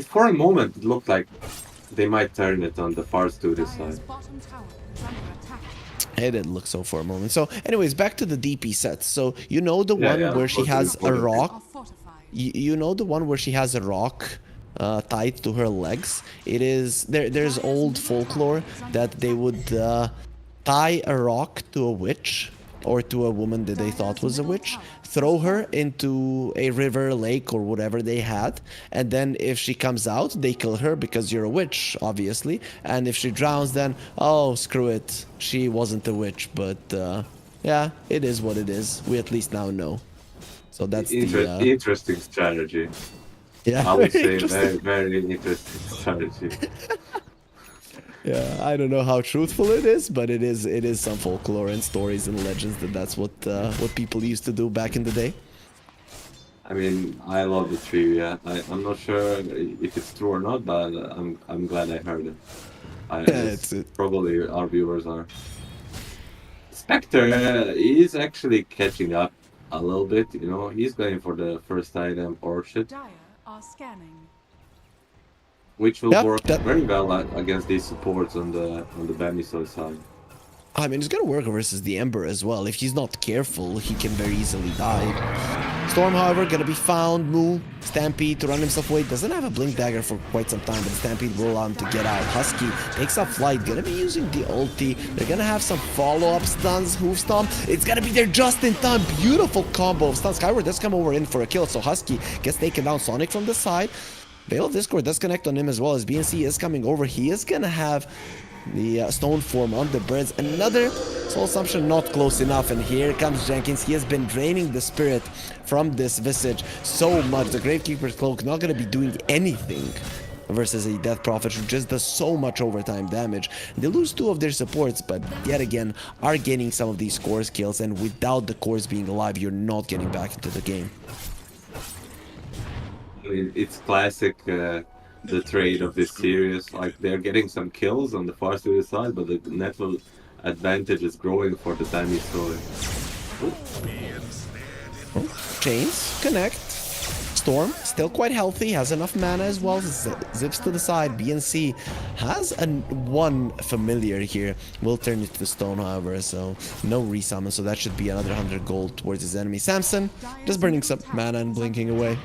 For a moment it looked like they might turn it on the far studio Dire's side. bottom tower is under attack. It didn't look so for a moment. So, anyways, back to the DP sets. So, you know the one yeah, where she of course, has a important. rock. Are fortified. You know the one where she has a rock tied to her legs. It is there's old folklore that they would tie a rock to a witch or to a woman that they thought was a witch, throw her into a river, lake, or whatever they had, and then if she comes out, they kill her because you're a witch, obviously. And if she drowns, then oh, screw it, she wasn't a witch. But yeah, it is what it is. We at least now know. So that's the Interesting strategy. yeah. I would very say interesting. very interesting strategy. Yeah, I don't know how truthful it is, but it is some folklore and stories and legends that's what people used to do back in the day. I mean, I love the trivia. I'm not sure if it's true or not, but I'm glad I heard it. It's it. Probably our viewers are. Spectre is actually catching up a little bit. You know, he's going for the first item Orchid, Dire are scanning. which will Yep, work that- very well against these supports on the Bamisol side. I mean, it's gonna work versus the Ember as well. If he's not careful, he can very easily die. Storm, however, gonna be found. Moo, Stampede to run himself away. Doesn't have a Blink Dagger for quite some time, but Stampede will allow him to get out. Husky takes up flight. Gonna be using the ulti. They're gonna have some follow-up stuns. Hoof Stomp. It's gonna be there just in time. Beautiful combo of stuns. Skyward does come over in for a kill, so Husky gets taken down. Sonic from the side. Veil of Discord does connect on him as well as BNC is coming over. He is gonna have the stone form on the birds. Another soul assumption not close enough, and here comes Jenkins. He has been draining the spirit from this visage so much. The Gravekeeper's Cloak not gonna be doing anything versus a Death Prophet who just does so much overtime damage. They lose 2 of their supports, but yet again are getting some of these cores kills, and without the cores being alive, you're not getting back into the game. I mean, it's classic, the trade of this series. Like, they're getting some kills on the far side, but the network advantage is growing for the Danny story. Chains connect. Storm still quite healthy, has enough mana as well. Zips to the side. BNC has one familiar here. Will turn it to stone, however, so no resummon. So that should be another 100 gold towards his enemy. Samson just burning some mana and blinking away.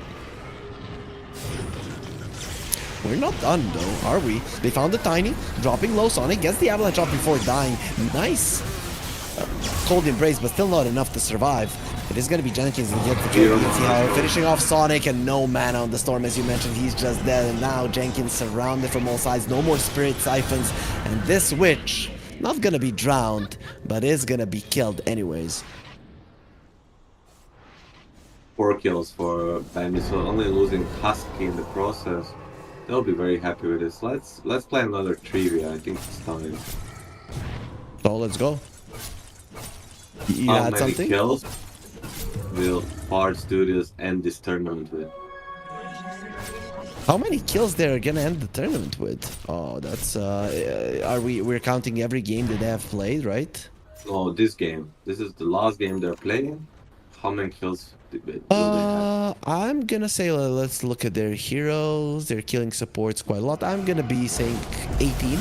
We're not done though, are we? They found the Tiny, dropping low. Sonic gets the avalanche off before dying. Nice cold embrace, but still not enough to survive. It is going to be Jenkins and get the kill. You can see how finishing off Sonic, and no mana on the Storm, as you mentioned. He's just dead, and now Jenkins surrounded from all sides. No more Spirit Siphons, and this Witch not going to be drowned, but is going to be killed anyways. 4 kills for Bambi, so only losing Husky in the process. They'll be very happy with this. Let's play another trivia. I think it's time. So let's go. You How had many something? kills will Hard Studios end this tournament with? How many kills they're gonna end the tournament with? Oh, that's we're counting every game that they have played, right? No, this game. This is the last game they're playing. How many kills will they have? I'm gonna say let's look at their heroes. They're killing supports quite a lot. I'm gonna be saying 18.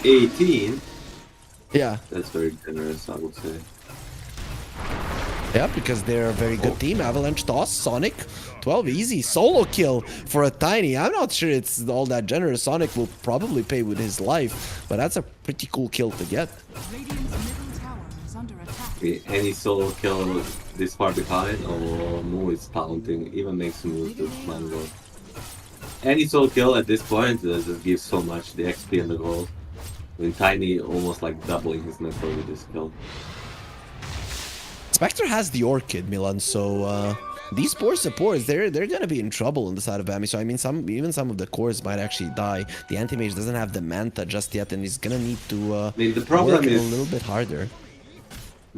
18? Yeah. That's very generous, I would say. Yeah, because they're a very good team. Avalanche toss, Sonic, 12 easy. Solo kill for a Tiny. I'm not sure it's all that generous. Sonic will probably pay with his life, but that's a pretty cool kill to get. Radiant's middle tower is under attack. Any solo kill this far behind, or Moo is taunting, even makes Moo to mango. Any solo kill at this point just gives so much, the XP and the gold. I mean, Tiny almost like doubling his network with this kill. Spectre has the Orchid, Milan, so these poor supports, they're gonna be in trouble on the side of Bambi. So I mean, even some of the cores might actually die. The anti-mage doesn't have the Manta just yet, and he's gonna need to I mean, the problem work is a little bit harder.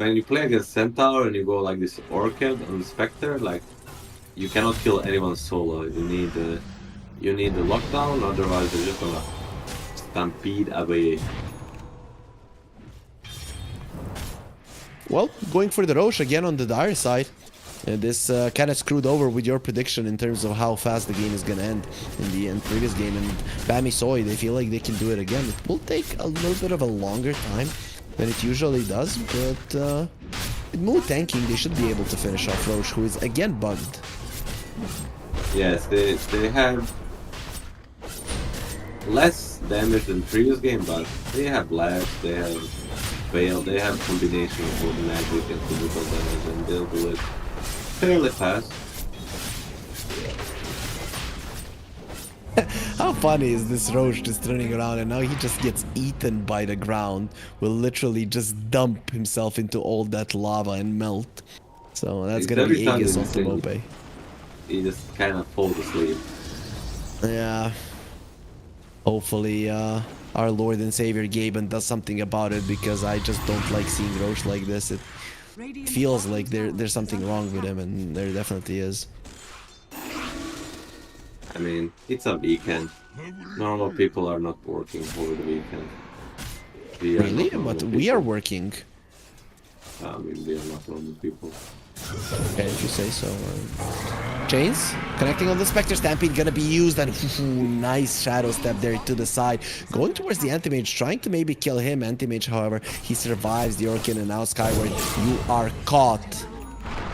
when you play against Centaur and you go like this Orchid on the Spectre, like you cannot kill anyone solo. You need the lockdown, otherwise they're just gonna stampede away. Well, going for the Roche again on the Dire side. This kind of screwed over with your prediction in terms of how fast the game is going to end in the previous game. And Bambi Soy, they feel like they can do it again. It will take a little bit of a longer time than it usually does, but with Moo tanking, they should be able to finish off Roche, who is again bugged. Yes, they have less damage than previous game, but they have Lash, they have Veil, they have combination of both magic and physical damage, and they'll do it fairly fast. How funny is this Roche just turning around and now he just gets eaten by the ground, will literally just dump himself into all that lava and melt. So that's gonna be Aegis on Tomope. He just kind of falls asleep. Yeah. Hopefully our Lord and Savior Gaben does something about it, because I just don't like seeing Roche like this. It feels like there's something wrong with him, and there definitely is. I mean, it's a weekend. Normal people are not working over the weekend. Really? But we are working. I mean, we are not normal people. Okay, if you say so. Chains connecting on the Spectre. Stampede gonna be used, and nice shadow step there to the side, going towards the Anti-Mage, trying to maybe kill him. Anti-Mage, however, he survives the Orchid, and now Skyward, you are caught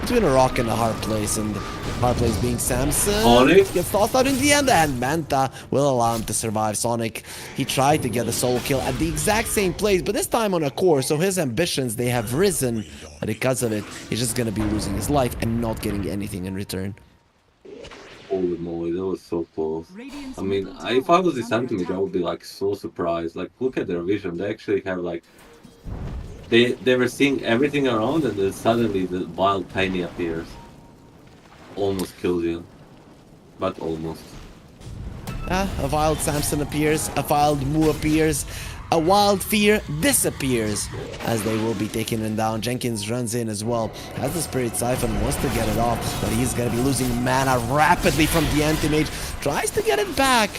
between a rock and a hard place, and hard place being Samson. Sonic gets tossed out in the end, and Manta will allow him to survive. Sonic, he tried to get a solo kill at the exact same place, but this time on a core, so his ambitions, they have risen, but because of it, he's just gonna be losing his life and not getting anything in return. Holy moly, that was so close. Radiant's I mean, middle if I tower was is this under Antimage, I attack. would be like so surprised. Like, look at their vision. They actually have like they were seeing everything around, and then suddenly the wild tiny appears, almost kills you, but almost. A wild Samson appears, a wild Mu appears, a wild Fear disappears as they will be taking him down. Jenkins runs in as well. Has the Spirit Siphon, wants to get it off, but he's gonna be losing mana rapidly from the Anti-Mage. Tries to get it back.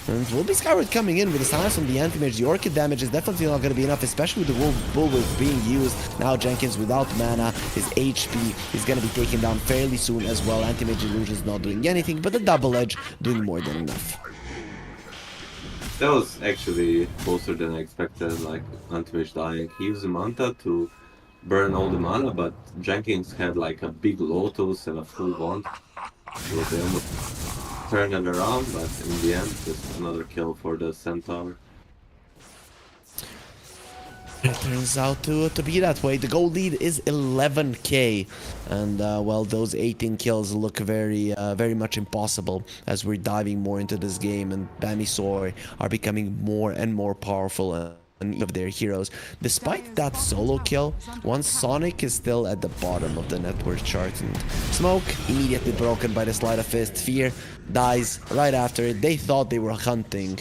And will be Skyward coming in with the silence from the Anti-Mage. The Orchid damage is definitely not going to be enough, especially with the Bullwhip being used. Now Jenkins without mana, his HP is going to be taken down fairly soon as well. Anti-Mage Illusion's not doing anything, but the Double Edge doing more than enough. That was actually closer than I expected, like Antimage dying. He used the Manta to burn all the mana, but Jenkins had like a big Lotus and a full wand. So they almost turned it around, but in the end, just another kill for the Centaur. It turns out to be that way. The goal lead is 11k, and well, those 18 kills look very much impossible as we're diving more into this game, and Bamisoy are becoming more and more powerful and of their heroes. Despite that solo kill, one Sonic is still at the bottom of the net worth chart, and Smoke immediately broken by the Sleight of Fist. Fear dies right after it. They thought they were hunting,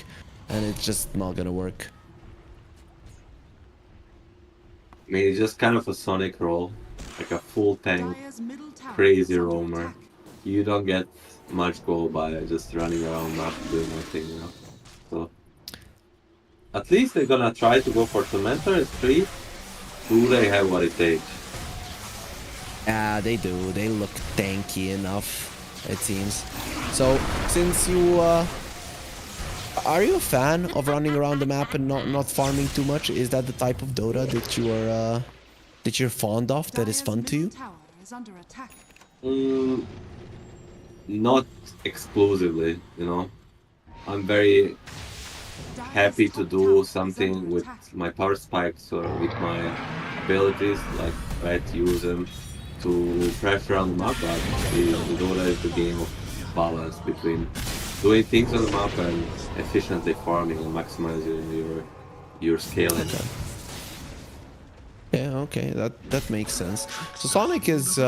and it's just not gonna work. I mean, it's just kind of a Sonic role, like a full tank, Dire's middle tower crazy is under roamer. attack. You don't get much goal by just running around not doing nothing, you know. So at least they're gonna try to go for Tormentor and Street. Do they have what it takes? Yeah, they do. They look tanky enough, it seems. So, since you are you a fan of running around the map and not farming too much? Is that the type of Dota that you're fond of? That is Dire's fun to you? middle tower is under attack. Not exclusively, you know. I'm very Dire's happy to top do tower is something under with attack. my power spikes or with my abilities, like try to use them to pressure on the map, but the Dota is the game of balance between doing things on the map and efficiently farming and maximizing your scaling. Yeah, okay, that makes sense. So Sonic is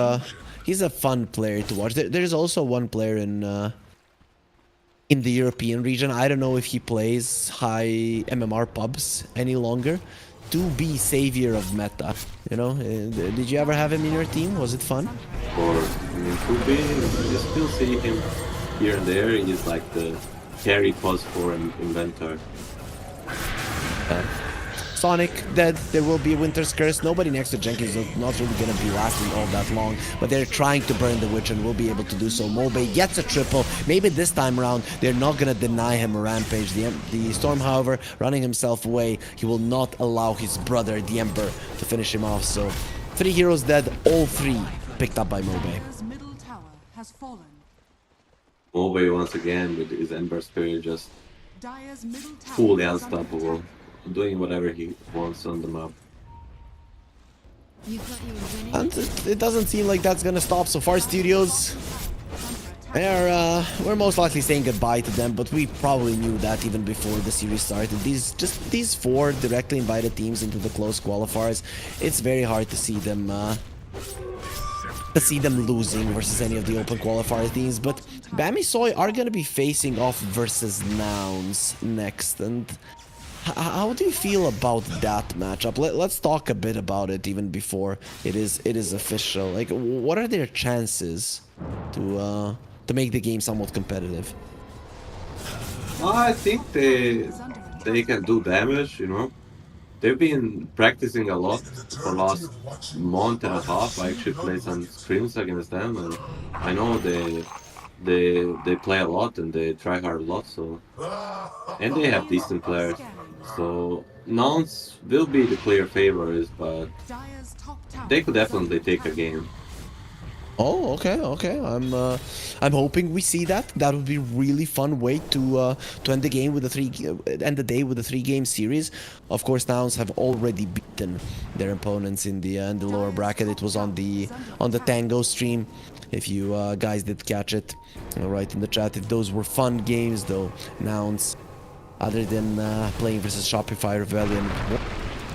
he's a fun player to watch. There's also one player in the European region. I don't know if he plays high MMR pubs any longer. To be savior of meta, you know. Did you ever have him in your team? Was it fun? Or I mean, could be. You still see him here and there. He's like the carry pos for an inventor. Sonic dead. There will be a Winter's Curse. Nobody next to Jenkins is not really going to be lasting all that long, but they're trying to burn the Witch and will be able to do so. Mobe gets a triple. Maybe this time around they're not going to deny him a rampage. The Storm, however, running himself away. He will not allow his brother, the Emperor, to finish him off. So 3 heroes dead, all 3 picked up by Mobe. Dire's middle tower has fallen. Mobe once again with his Ember Spirit just Dire's middle tower fully is under unstoppable, attack. doing whatever he wants on the map. You thought you were winning? And it doesn't seem like that's going to stop so far. Studios, Under attack. we're most likely saying goodbye to them, but we probably knew that even before the series started. These 4 directly invited teams into the close qualifiers. It's very hard to see them losing versus any of the open qualifier teams. But Bamisoy are gonna be facing off versus Nouns next, and how do you feel about that matchup? Let's talk a bit about it even before it is official. Like, what are their chances to make the game somewhat competitive? I think they can do damage, you know. They've been practicing a lot for last month and a half. I actually played some scrims against them, and I know they play a lot and they try hard a lot. So, and they have decent players. So Nouns will be the clear favorites, but Dire's top tower they could is definitely under take a attack. game. Oh, okay. I'm hoping we see that. That would be really fun way to end the game with end the day with a 3-game series. Of course, Nouns have already beaten their opponents in the lower bracket. It was on the Tango stream. If you guys did catch it, write in the chat if those were fun games though. Nouns, other than playing versus Shopify Rebellion,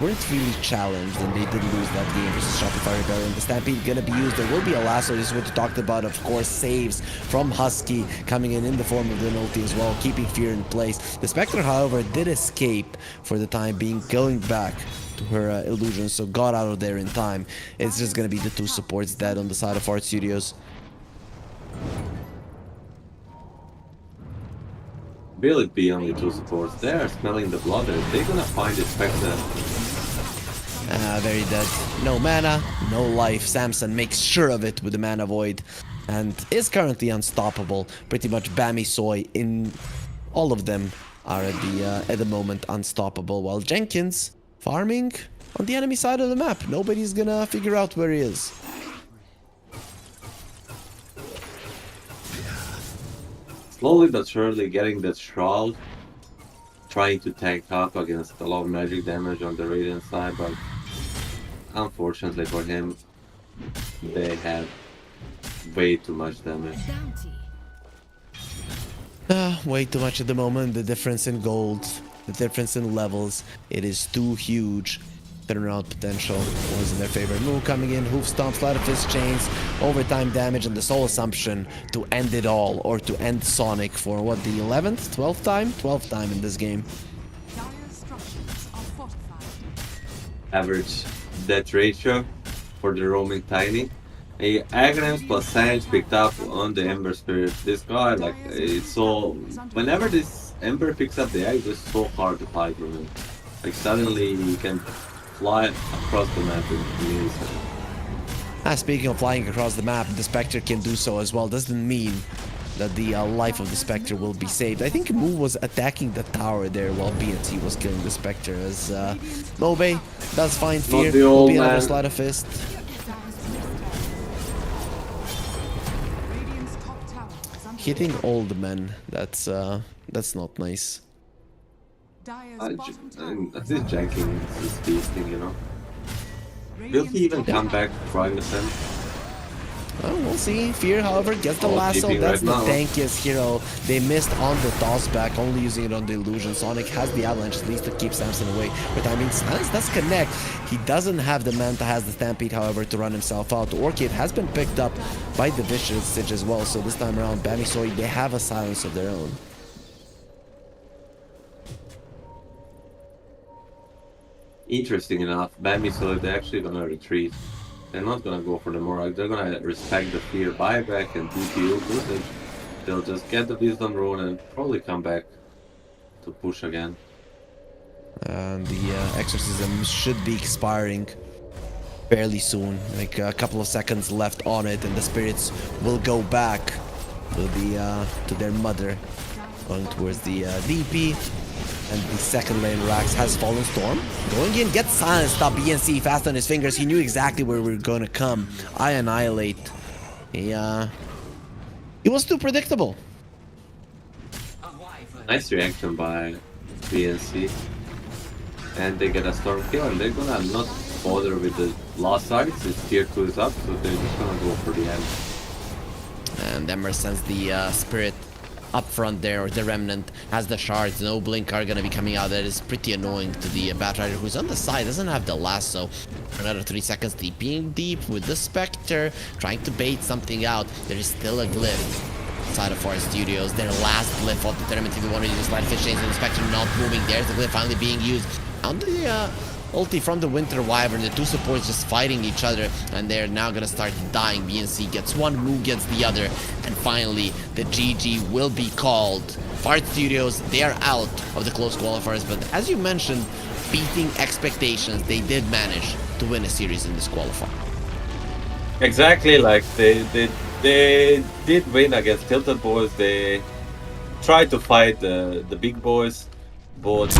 weren't really challenged, and they did lose that game versus Shopify Rebellion. The Stampede gonna be used. There will be a lasso. This is what we talked about, of course. Saves from Husky coming in the form of the ulti as well, keeping Fear in place. The Spectre, however, did escape for the time being, going back to her illusion, so got out of there in time. It's just gonna be the 2 supports dead on the side of Art Studios. Will it be only 2 supports? They are smelling the blood. They're gonna find the Spectre. Very dead. No mana, no life. Samson makes sure of it with the mana void and is currently unstoppable. Pretty much Bammy Soy in all of them are at the moment unstoppable, while Jenkins farming on the enemy side of the map. Nobody's gonna figure out where he is. Slowly but surely getting that Shroud, trying to tank up against a lot of magic damage on the Radiant side, but unfortunately for him, they have way too much damage. Bounty. Way too much at the moment. The difference in gold, the difference in levels, it is too huge. Turnaround potential was in their favor. Moo coming in, hoof stomps, light of fist chains, overtime damage, and the sole assumption to end it all, or to end Sonic for what, the 11th, 12th time? 12th time in this game. Dire structures are fortified. Average death ratio for the roaming Tiny. A Agnes plus Sange picked up on the Ember Spirit. This guy, like, it's so... Whenever this Ember picks up the egg, it's so hard to fight with him. Like, suddenly you can fly across the map in milliseconds. Speaking of flying across the map, the Spectre can do so as well. Doesn't mean that the life of the Spectre will be saved. I think Moo was attacking the tower there while BNC was killing the Spectre, as Mobe does find Fear. the Will old be another man. sleight of fist. Radiant's top tower is under Hitting attack. old men, that's not nice. Dire's I bottom tower That's is just under janking this beasting, you know. Will Radiant's he even top come tower back trying to send? Oh, we'll see. Fear, however, gets the Oh, lasso. TP That's right the now. tankiest hero. They missed on the toss back, only using it on the illusion. Sonic has the avalanche, at least to keep Samson away. But I mean, Stans does connect. He doesn't have the Manta, has the Stampede, however, to run himself out. The Orchid has been picked up by the Vicious Stitch as well. So this time around, Bammy Soy, they have a silence of their own. Interesting enough, Bambi so they're actually gonna retreat. They're not gonna go for the Morag, they're gonna respect the Fear buyback and DPU usage. They'll just get the Wisdom Rune and probably come back to push again. And the Exorcism should be expiring fairly soon. Like a couple of seconds left on it, and the spirits will go back to their mother, going towards the DP. And the second lane Rax has Fallen Storm. Going in, gets silenced, stop BNC fast on his fingers. He knew exactly where we were gonna come. I annihilate. He was too predictable. Nice reaction by BNC. And they get a Storm kill, and they're gonna not bother with the last sides. His tier 2 is up, so they're just gonna go for the end. And Emmer sends the spirit up front there, or the remnant has the shards. No blink are gonna be coming out. That is pretty annoying to the Batrider, who's on the side, doesn't have the lasso. For another 3 seconds, TPing deep with the Spectre, trying to bait something out. There is still a glyph inside of Forest Studios. Their last glyph of the tournament. If you want to use light fish chains and the Spectre not moving, there's the glyph finally being used. On the ulti from the Winter Wyvern, the 2 supports just fighting each other, and they're now gonna start dying. BNC gets one, Moo gets the other, and finally the GG will be called. Fart Studios, they are out of the close qualifiers, but as you mentioned, beating expectations, they did manage to win a series in this qualifier. Exactly, like they did win against Tilted Boys. They tried to fight the big boys, both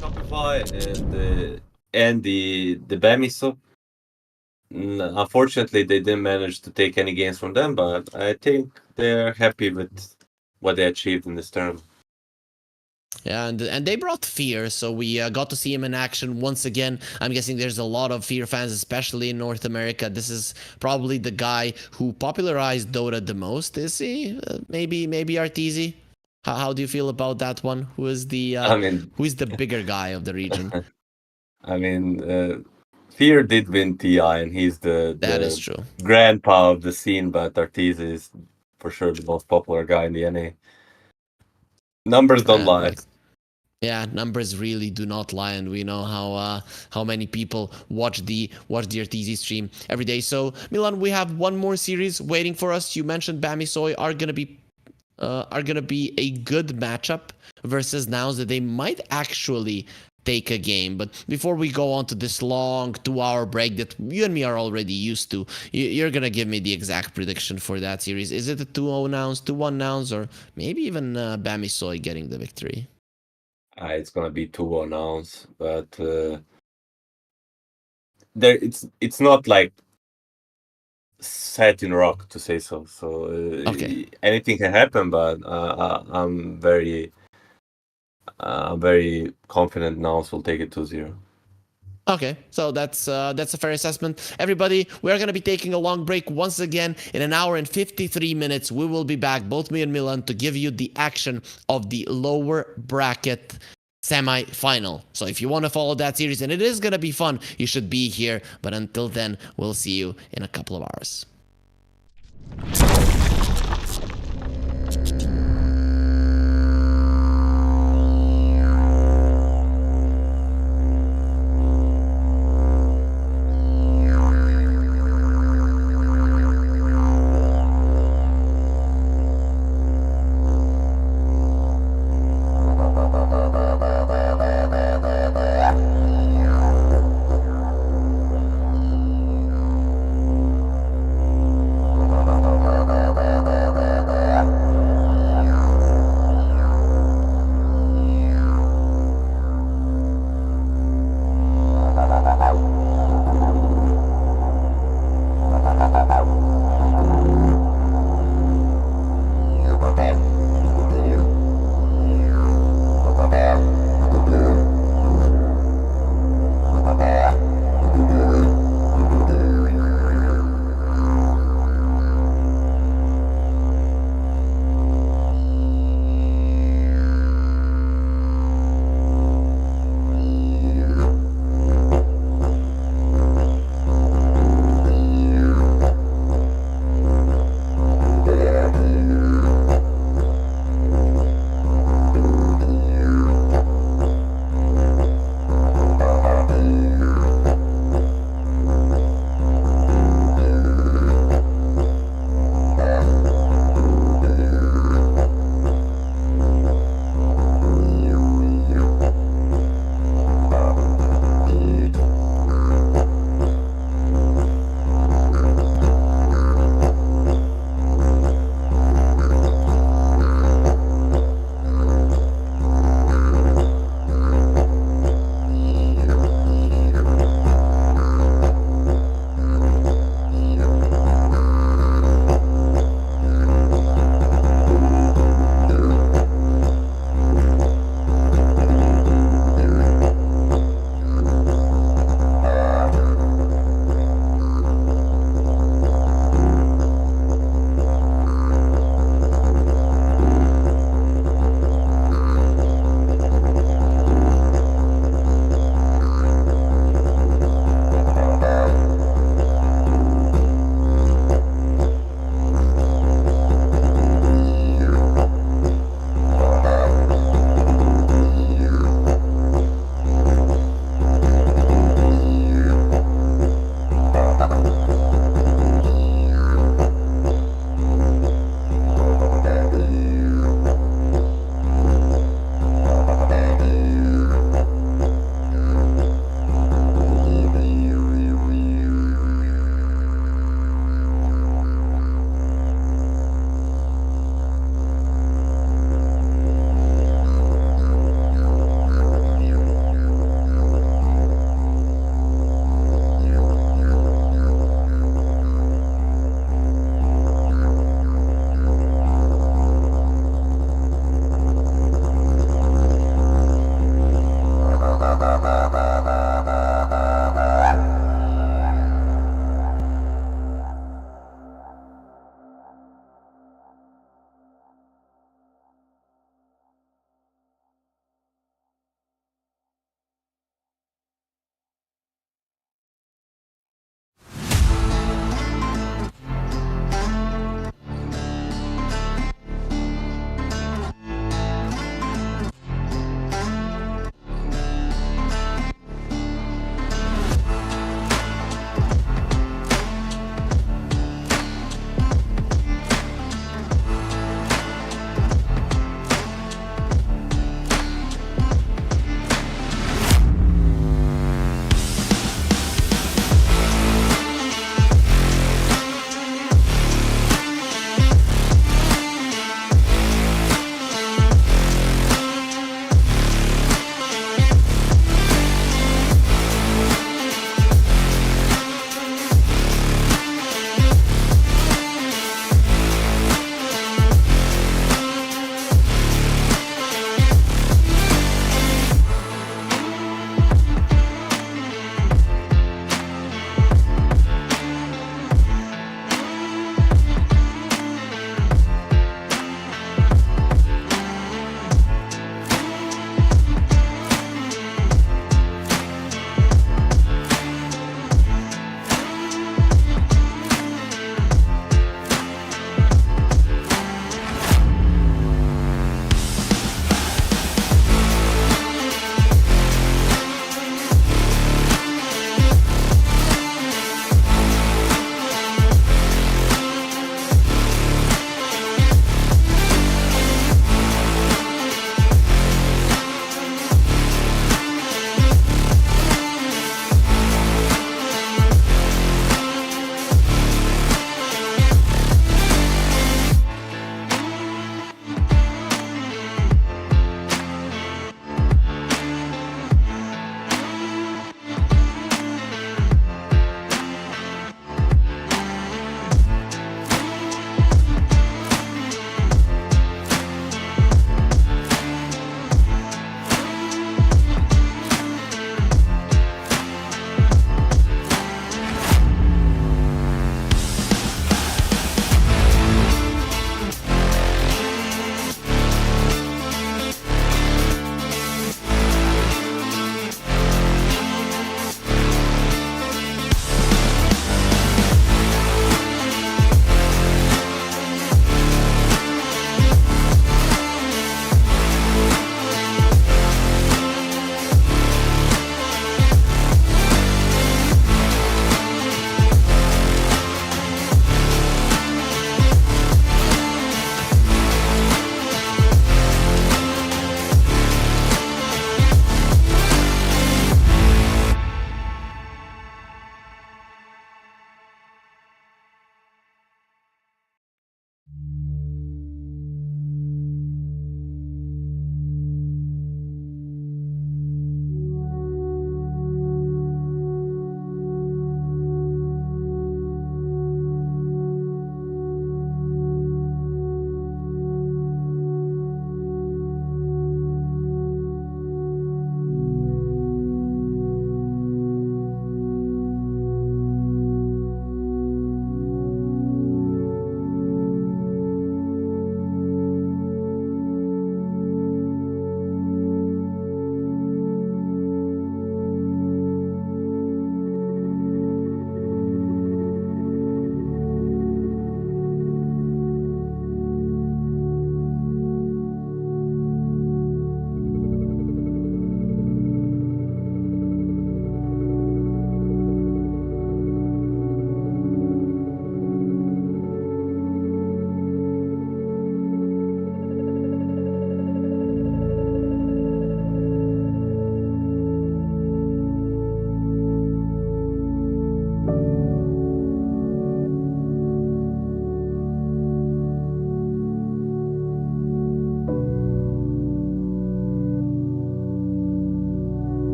Shopify and the Bamiso. Unfortunately, they didn't manage to take any games from them, but I think they're happy with what they achieved in this term. Yeah, and they brought Fear, so we got to see him in action once again. I'm guessing there's a lot of Fear fans, especially in North America. This is probably the guy who popularized Dota the most. Is he? Maybe Arteezy? How do you feel about that one? Who is the I mean, bigger guy of the region? I mean, Fear did win TI, and he's That is the true. grandpa of the scene, but Ortiz is for sure the most popular guy in the NA. Numbers don't lie. Like, yeah, numbers really do not lie, and we know how many people watch the RTZ stream every day. So Milan, we have one more series waiting for us. You mentioned Bami Soy are gonna be a good matchup versus Nouns that they might actually take a game. But before we go on to this long 2-hour break that you and me are already used to, you're gonna give me the exact prediction for that series. Is it a 2-0 Nouns, 2-1 Nouns, or maybe even Bami Soy getting the victory? It's gonna be 2 Nouns, but there it's not like set in rock to say so. So Okay. anything can happen, but I'm very confident Nouns will take it 2-0. Okay, so that's a fair assessment. Everybody, we are going to be taking a long break once again. In an hour and 53 minutes, we will be back, both me and Milan, to give you the action of the lower bracket semi-final. So if you want to follow that series, and it is going to be fun, you should be here. But until then, we'll see you in a couple of hours.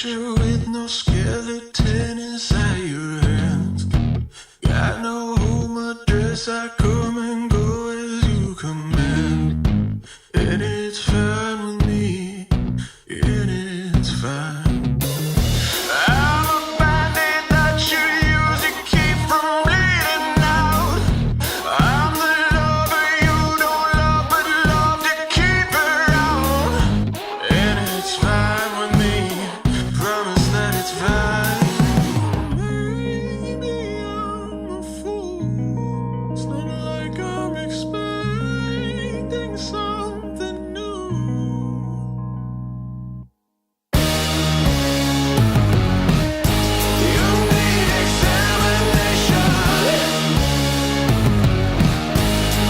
creature with no skeleton inside your hands. Got no home address, I come and go as you command. And it's fine with me, and it's fine. I'm a bandit that you use to keep from bleeding out. I'm the lover you don't love, but love to keep around. And it's fine with me, promise that it's fine. Maybe I'm a fool, it's not like I'm expecting something new. You need examination.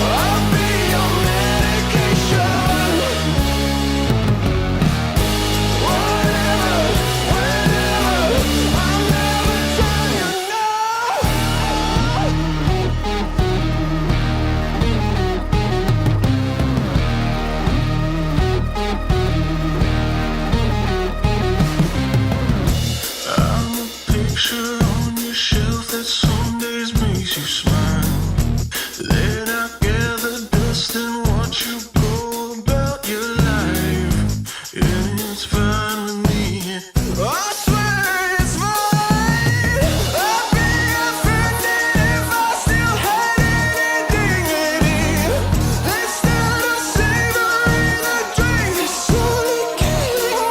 I'll be your medication. Whatever, whenever, I'll never tell you no. I'm a picture on your shelf that some days makes you smile. Then I gather dust and watch you go about your life. And it's fine with me. I swear it's fine. I'd be offended if I still had any dignity. Instead of savoring the drink, you're slowly killing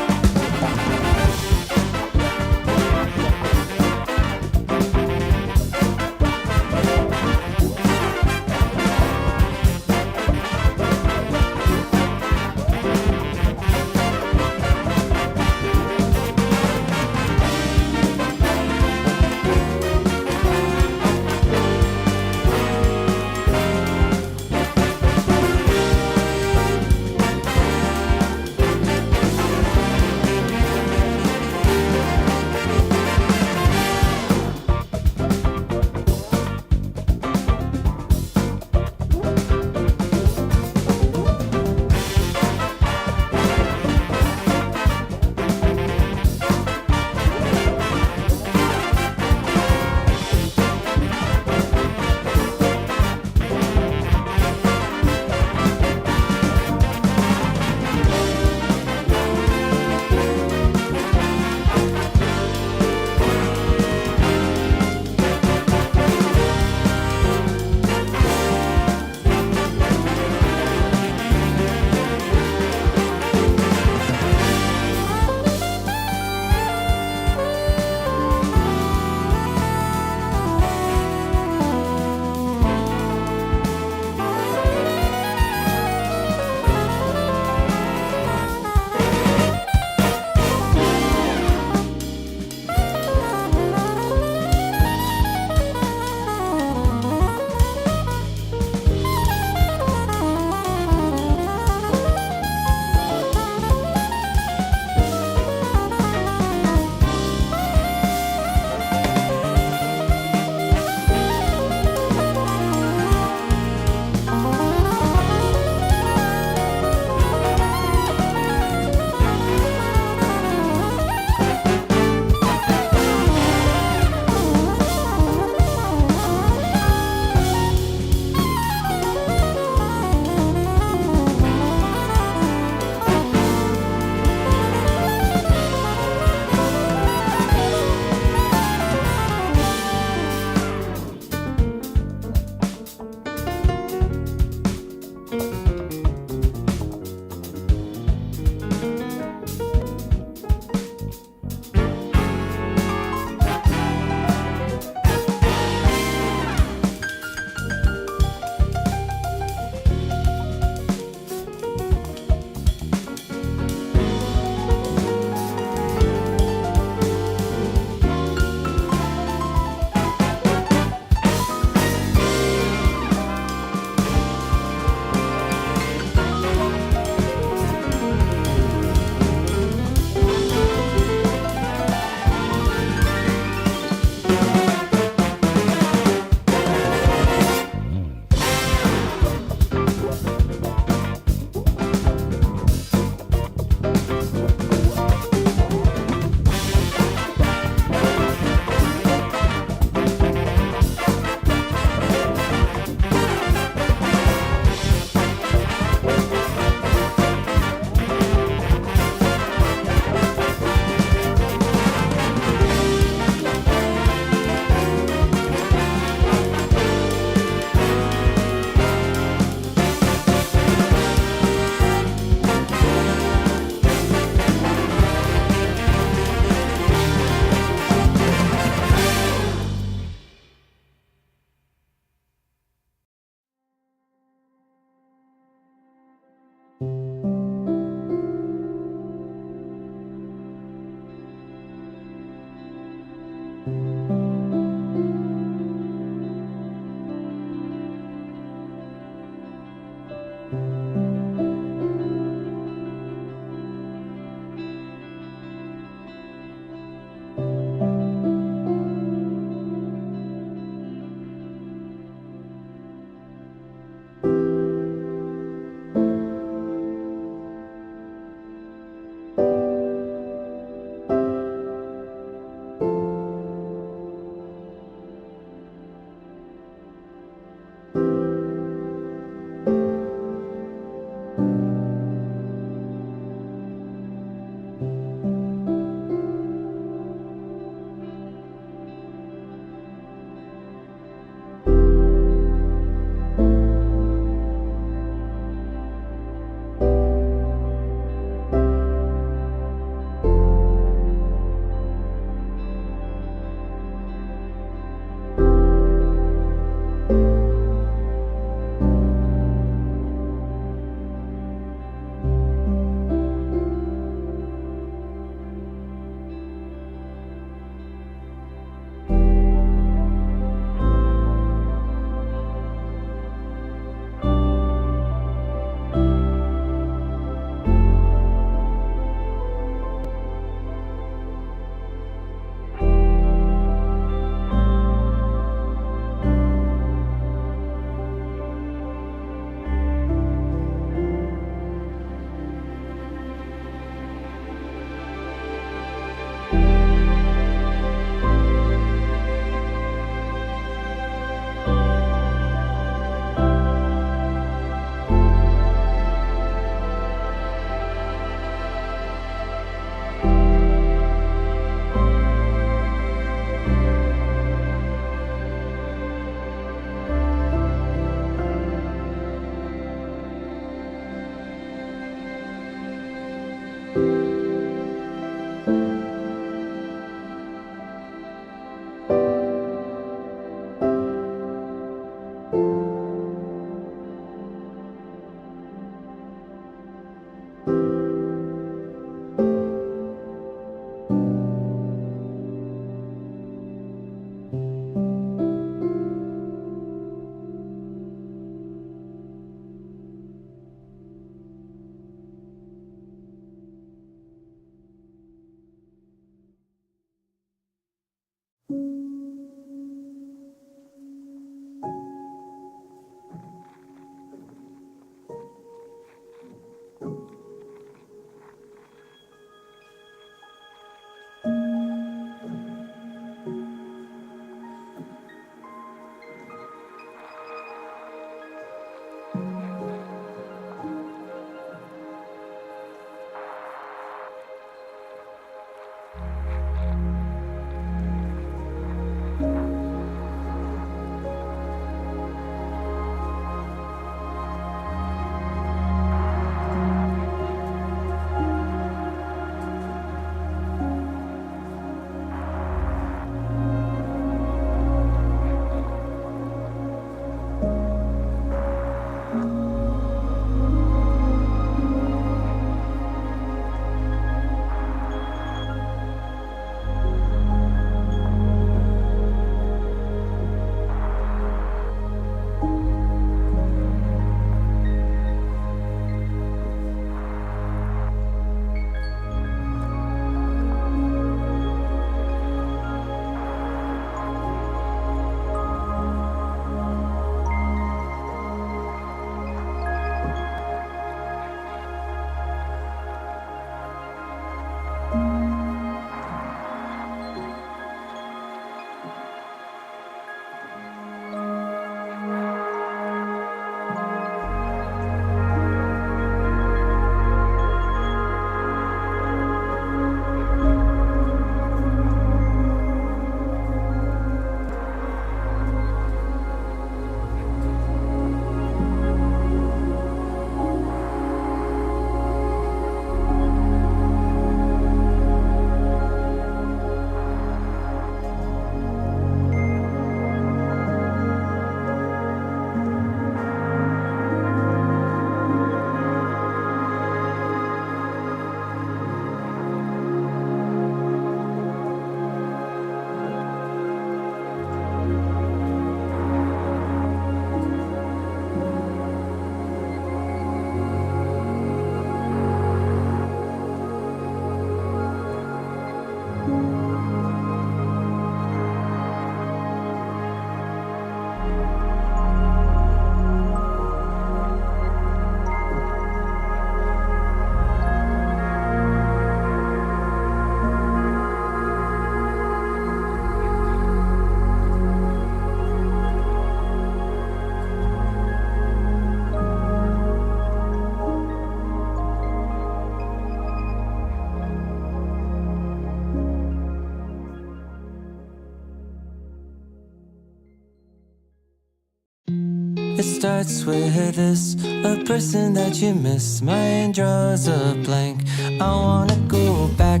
It starts with this, a person that you miss. My mind draws a blank. I wanna go back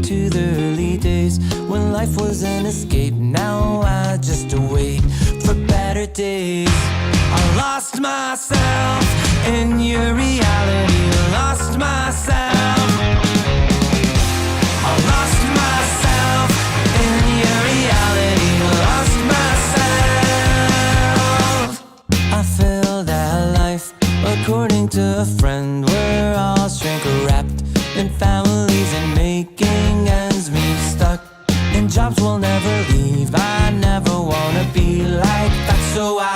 to the early days when life was an escape. Now I just wait for better days. I lost myself in your reality. Lost myself. I lost myself in your reality. Lost myself. I feel that life, according to a friend, we're all shrink wrapped in families and making ends meet. Stuck in jobs we'll never leave. I never wanna be like that, so I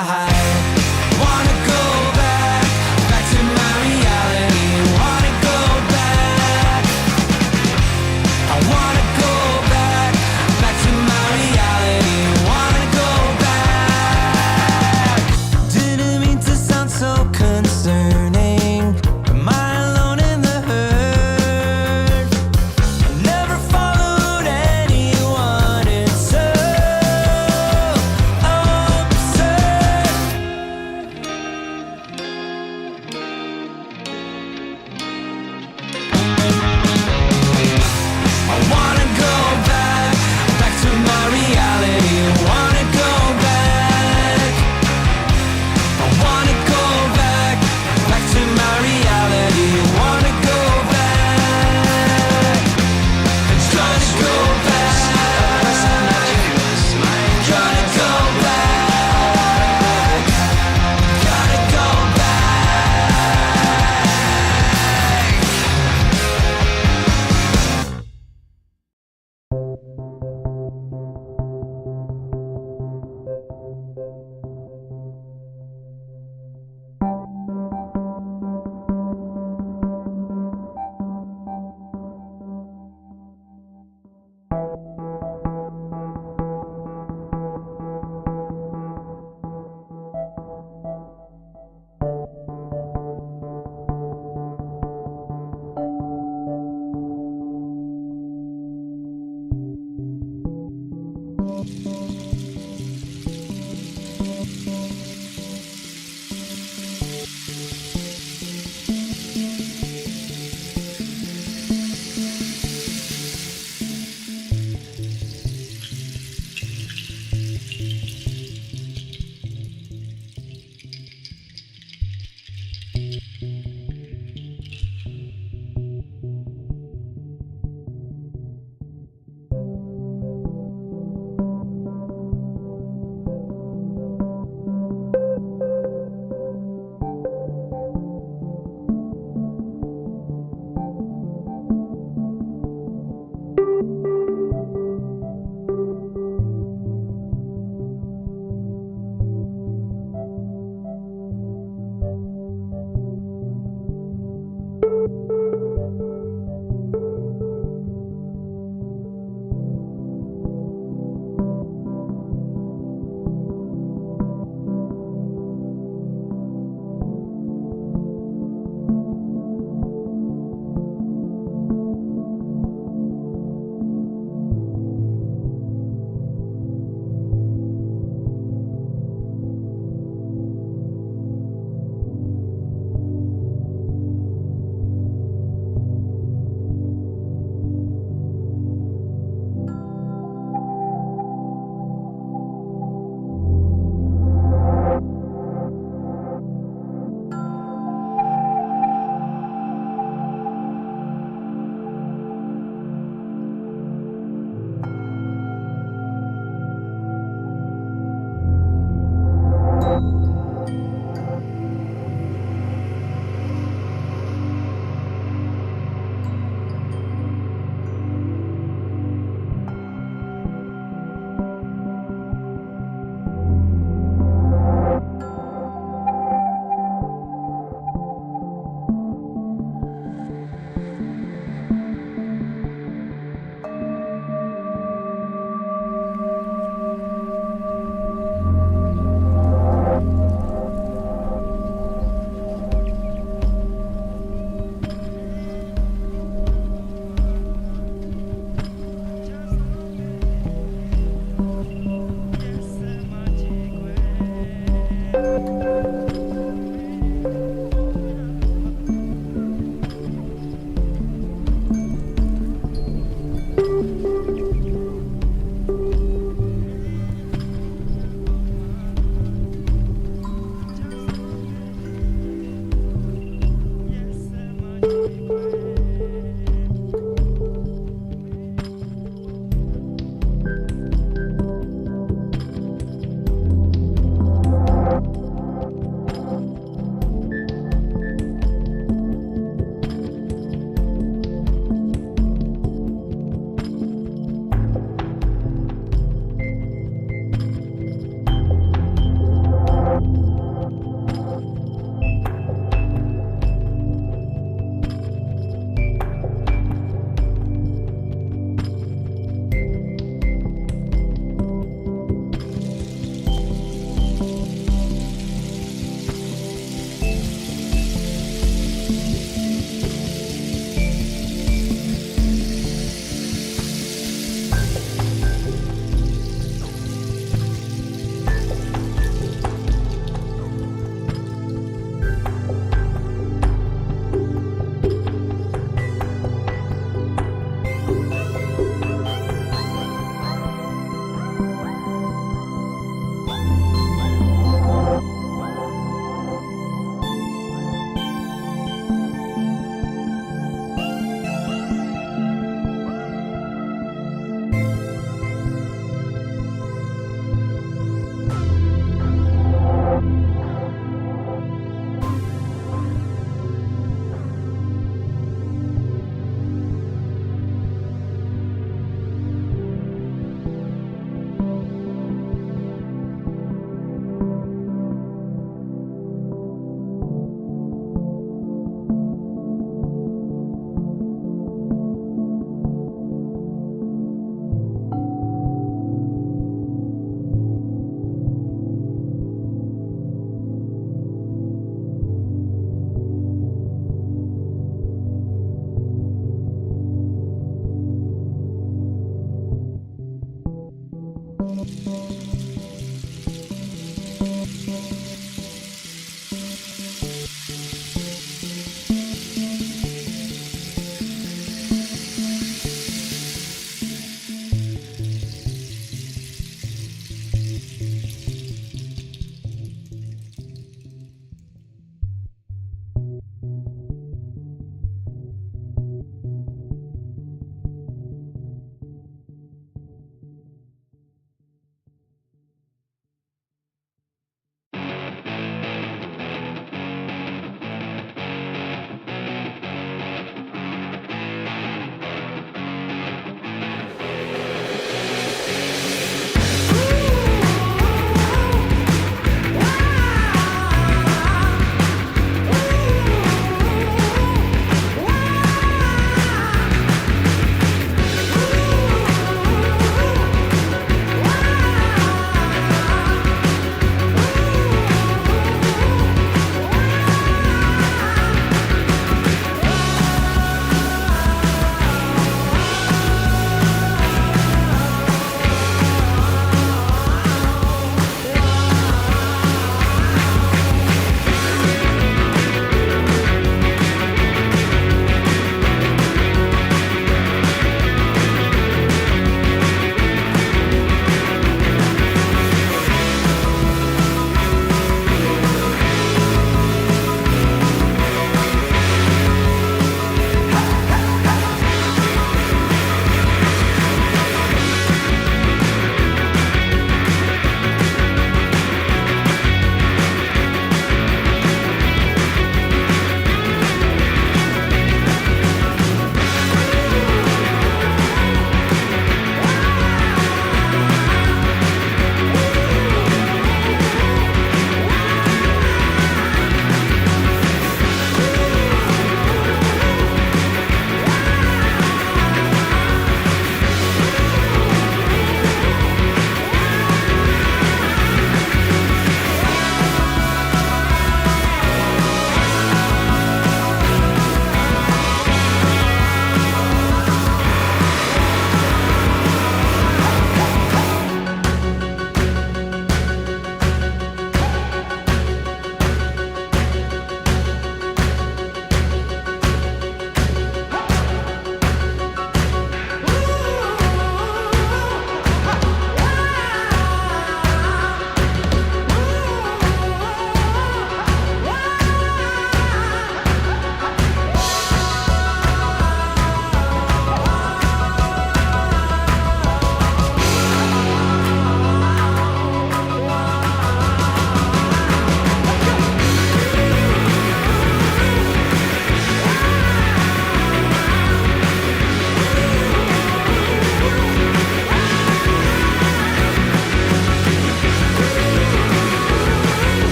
wanna go back to my reality. Wanna go back. I wanna go back to my reality. Wanna go back. Didn't mean to sound so concerning. Am I alone in the hurt? I never followed anyone. It's so absurd.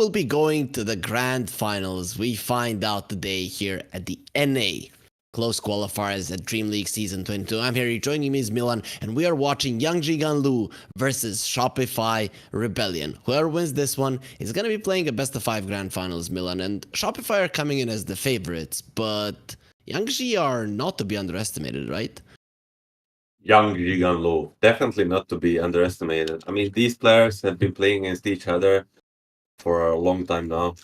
will be going to the grand finals. We find out today here at the NA Close Qualifiers at DreamLeague Season 22. I'm Harry, joining me is Milan, and we are watching Yangji Ganlu versus Shopify Rebellion. Whoever wins this one is going to be playing a best of 5 grand finals, Milan, and Shopify are coming in as the favorites, but Yangji are not to be underestimated, right? Young Jigan Low, definitely not to be underestimated. I mean, these players have been playing against each other for a long time now.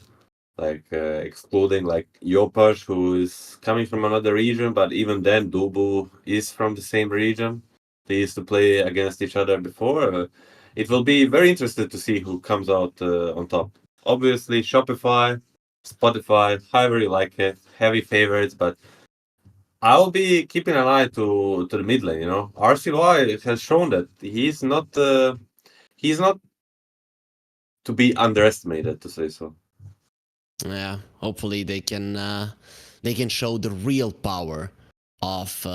Like excluding like Yopash, who is coming from another region, but even then, Dubu is from the same region. They used to play against each other before. It will be very interesting to see who comes out on top. Obviously, Shopify, Spotify, however you like it, heavy favorites, but I'll be keeping an eye to the mid lane. You know, RCY has shown that he's not to be underestimated, to say so. Yeah, hopefully they can show the real power of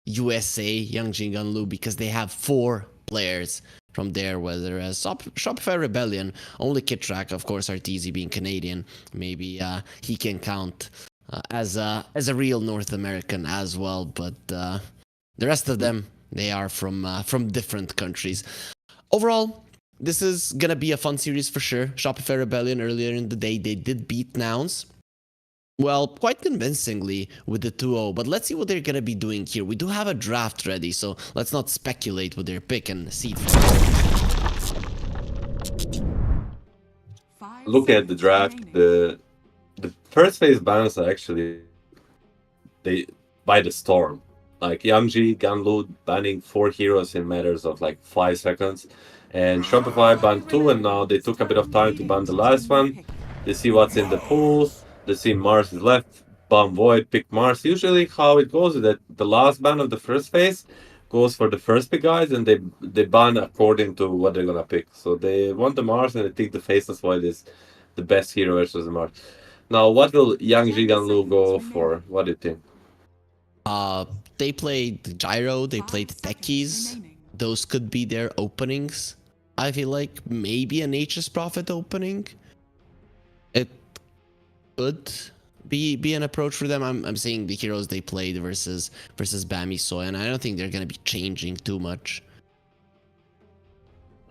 USA Yangji Ganlu, because they have 4 players from there, whether as Shopify Rebellion, only Kitrak, of course, Arteezy being Canadian, maybe he can count as a real North American as well, but the rest of them, they are from different countries. Overall, this is gonna be a fun series for sure. Shopify Rebellion earlier in the day, they did beat Nouns. Well, quite convincingly with the 2-0, but let's see what they're gonna be doing here. We do have a draft ready, so let's not speculate with their pick and see. Look at the draft. The first phase bans are actually by the storm. Like Yangji, Ganlu banning 4 heroes in matters of like 5 seconds. And Shopify banned 2, and now they took a bit of time to ban the last one. They see what's in the pool. They see Mars is left. Ban Void, pick Mars. Usually how it goes is that the last ban of the first phase goes for the first pick guys, and they ban according to what they're gonna pick. So they want the Mars, and they think the Faceless Void is the best hero versus the Mars. Now, what will Yang Jiganlu go for? What do you think? They played Gyro, they played Techies. Those could be their openings. I feel like maybe a Nature's Prophet opening. It could be an approach for them. I'm seeing the heroes they played versus Bami Soy, and I don't think they're gonna be changing too much.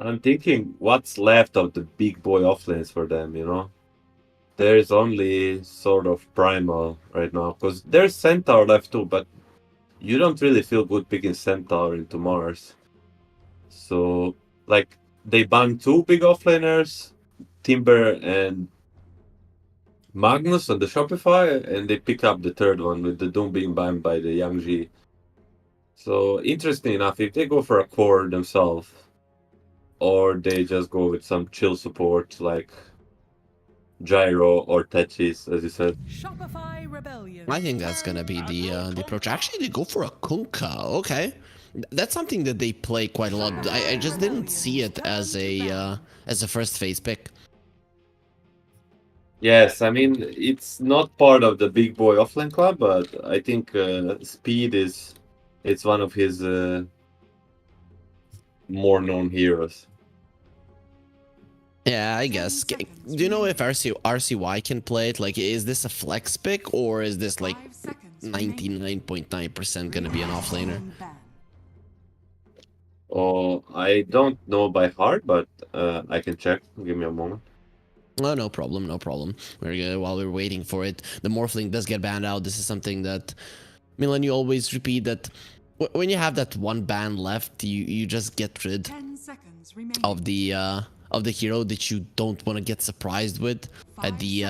I'm thinking what's left of the big boy offlanes for them, you know? There's only sort of Primal right now, because there's Centaur left too, but you don't really feel good picking Centaur into Mars. So, like, they banned 2 big offlaners, Timber and Magnus on the Shopify, and they pick up the third one with the Doom being banned by the Yangji. So, interesting enough, if they go for a core themselves, or they just go with some chill support like Gyro or Techis, as you said. Shopify Rebellion. I think that's gonna be the approach. Actually, they go for a Kunkka. Okay, that's something that they play quite a lot. I just didn't see it as a first phase pick. Yes, I mean, it's not part of the big boy offline club, but I think Speed it's one of his more known heroes. Yeah, I guess. Do you know if RCY can play it? Like, is this a flex pick, or is this like 99.9% gonna be an offlaner? Oh, I don't know by heart, but I can check. Give me a moment. Oh, no problem, no problem. We're good. While we're waiting for it, the Morphling does get banned out. This is something that, Milan, you always repeat that when you have that one ban left, you just get rid 10 seconds of the hero that you don't want to get surprised with at the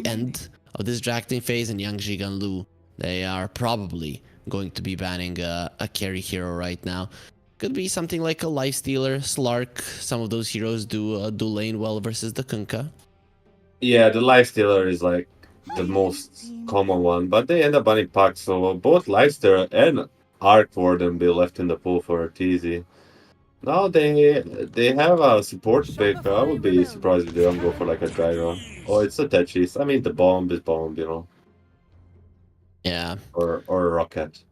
end of this drafting phase. And Yangji Ganlu, they are probably going to be banning a carry hero right now. Could be something like a Lifestealer, Slark. Some of those heroes do lane well versus the Kunkka. Yeah, the Lifestealer is like the most common one, but they end up banning Pack, so both Lifestealer and Arc Warden be left in the pool for TZ. Now they have a support pick. I would be surprised if they don't go for like a Gyro. Oh, it's a Techis. I mean, the bomb is bomb, you know. Yeah. Or a rocket.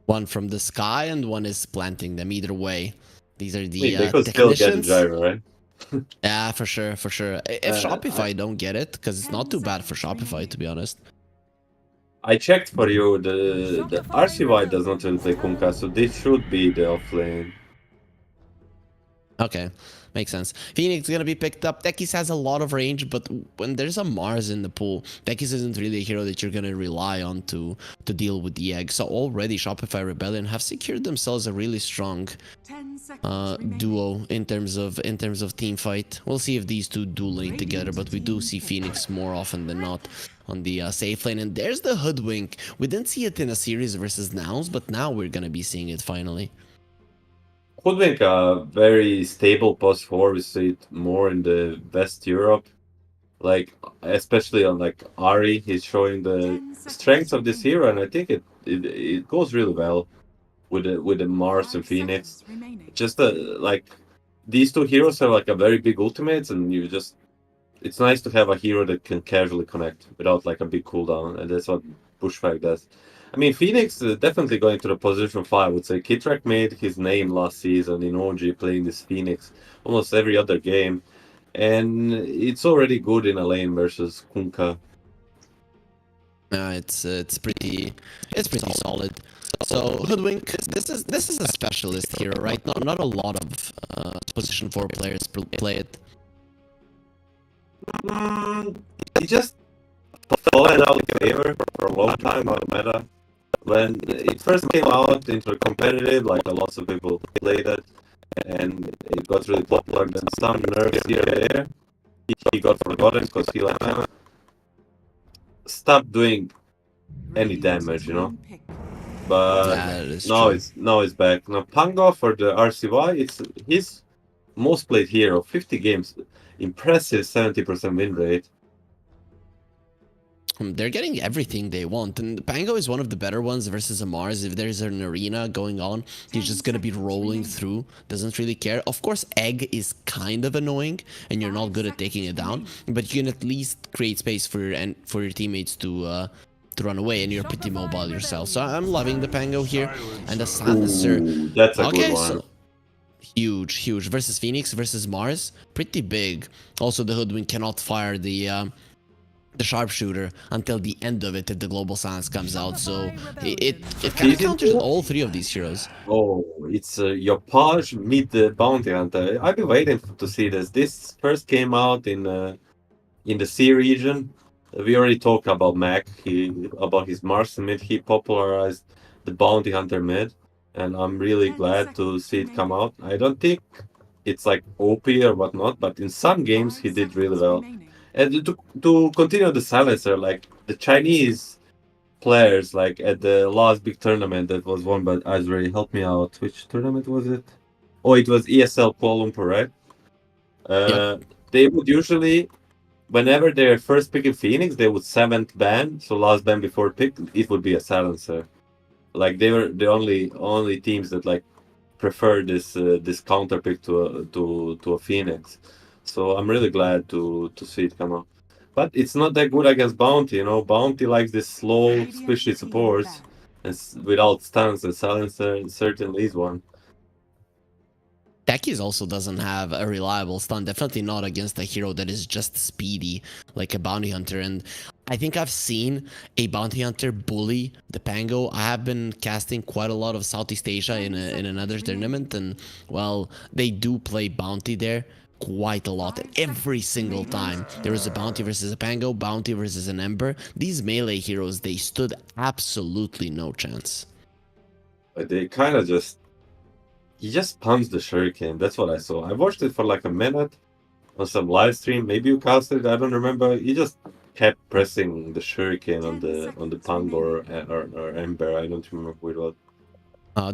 One from the sky and one is planting them. Either way, these are the They could still get a technicians. Gyro, right? Yeah, for sure, for sure. If Shopify don't get it, because it's not too bad for Shopify, to be honest. I checked for you. The RCY does not really play Kunkka, so this should be the off lane. Okay, makes sense. Phoenix is gonna be picked up. Tekis has a lot of range, but when there's a Mars in the pool, Tekis isn't really a hero that you're gonna rely on to deal with the egg. So already Shopify Rebellion have secured themselves a really strong 10 seconds remaining. duo in terms of team fight. We'll see if these two do lane together, but we do see Phoenix more often than not on the safe lane. And there's the Hoodwink. We didn't see it in a series versus Nouns, but now we're gonna be seeing it finally. Hoodwink a very stable post 4. We see it more in the West Europe. Like, especially on like Ari, he's showing the strengths of this hero, and I think it goes really well with the Mars and 5 Phoenix. seconds remaining. Just like these two heroes have like a very big ultimates, and it's nice to have a hero that can casually connect without like a big cooldown, and that's what Bushwhack does. I mean, Phoenix is definitely going to the position 5. I would say Kitrak made his name last season in OG playing this Phoenix almost every other game, and it's already good in a lane versus Kunkka. It's pretty solid. So Hoodwink, this is a specialist hero, right? Not a lot of position 4 players play it. He just fallen out of favor for a long time out of meta. When it first came out into the competitive, like a lot of people played it, and it got really popular. Then some nerfs here and there, he got forgotten because he like stopped doing any damage, you know. But Yeah, that is now true. it's back. Now Pango for the RCY, it's his most played hero, 50 games, impressive 70% win rate. They're getting everything they want, and Pango is one of the better ones versus a Mars. If there's an arena going on, he's just gonna be rolling through, doesn't really care. Of course, Egg is kind of annoying, and you're not good at taking it down, but you can at least create space for your teammates to run away, and you're pretty mobile yourself. So I'm loving the Pango here, and the Silencer. Ooh, that's a Okay, good one. so huge versus Phoenix versus Mars, pretty big. Also, the Hoodwink cannot fire the sharpshooter until the end of it if the global silence comes out, so it kind of counters all 3 of these heroes. Oh, it's Yopaj meet the Bounty Hunter. I've been waiting to see this. This first came out in the C region. We already talked about Mac. About his Mars mid. He popularized the Bounty Hunter mid, and I'm really glad to see it come out. I don't think it's like OP or whatnot, but in some games he did really well. And to continue the silencer, like the Chinese players, like at the last big tournament that was won by Azri, help me out. Which tournament was it? Oh, it was ESL Kuala Lumpur, right? They would usually, whenever they're first picking Phoenix, they would 7th ban. So last ban before pick, it would be a silencer. Like they were the only teams that like prefer this counter pick to a Phoenix. So I'm really glad to see it come out. But it's not that good against Bounty, you know. Bounty likes this slow, squishy supports, and without stuns and silencer, certainly is one. Tekis also doesn't have a reliable stun, definitely not against a hero that is just speedy like a bounty hunter. And I think I've seen a bounty hunter bully the Pango. I have been casting quite a lot of Southeast Asia in another tournament, and well, they do play bounty there quite a lot, and every single time there was a bounty versus a Pango, bounty versus an Ember, these melee heroes, they stood absolutely no chance. But they kind of he just punched the shuriken. That's what I saw. I watched it for like a minute on some live stream. Maybe you casted it, I don't remember. He just kept pressing the shuriken on the Pango or Ember. I don't remember who it was.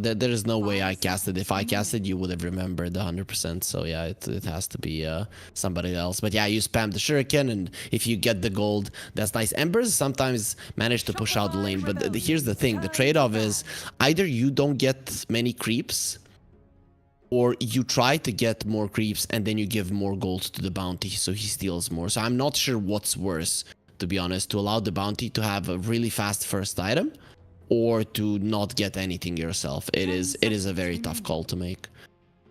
There is no way I casted. If I casted, you would have remembered 100%. So yeah, it has to be somebody else. But yeah, you spam the shuriken, and if you get the gold, that's nice. Embers sometimes manage to push out the lane, but here's the thing: the trade-off is either you don't get many creeps, or you try to get more creeps and then you give more gold to the bounty, so he steals more. So I'm not sure what's worse, to be honest, to allow the bounty to have a really fast first item, or to not get anything yourself. It is a very tough call to make.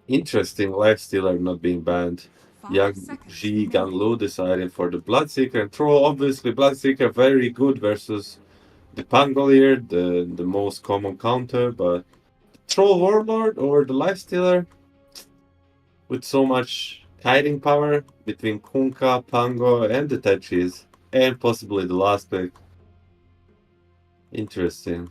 Interesting, Lifestealer not being banned. Young 5 seconds G remaining. Ganlu deciding for the Bloodseeker and Troll. Obviously, Bloodseeker very good versus the Pangolier, the most common counter, but Troll Warlord or the Lifestealer with so much kiting power between Kunkka, Pango, and the Tetris, and possibly the last pick. Interesting.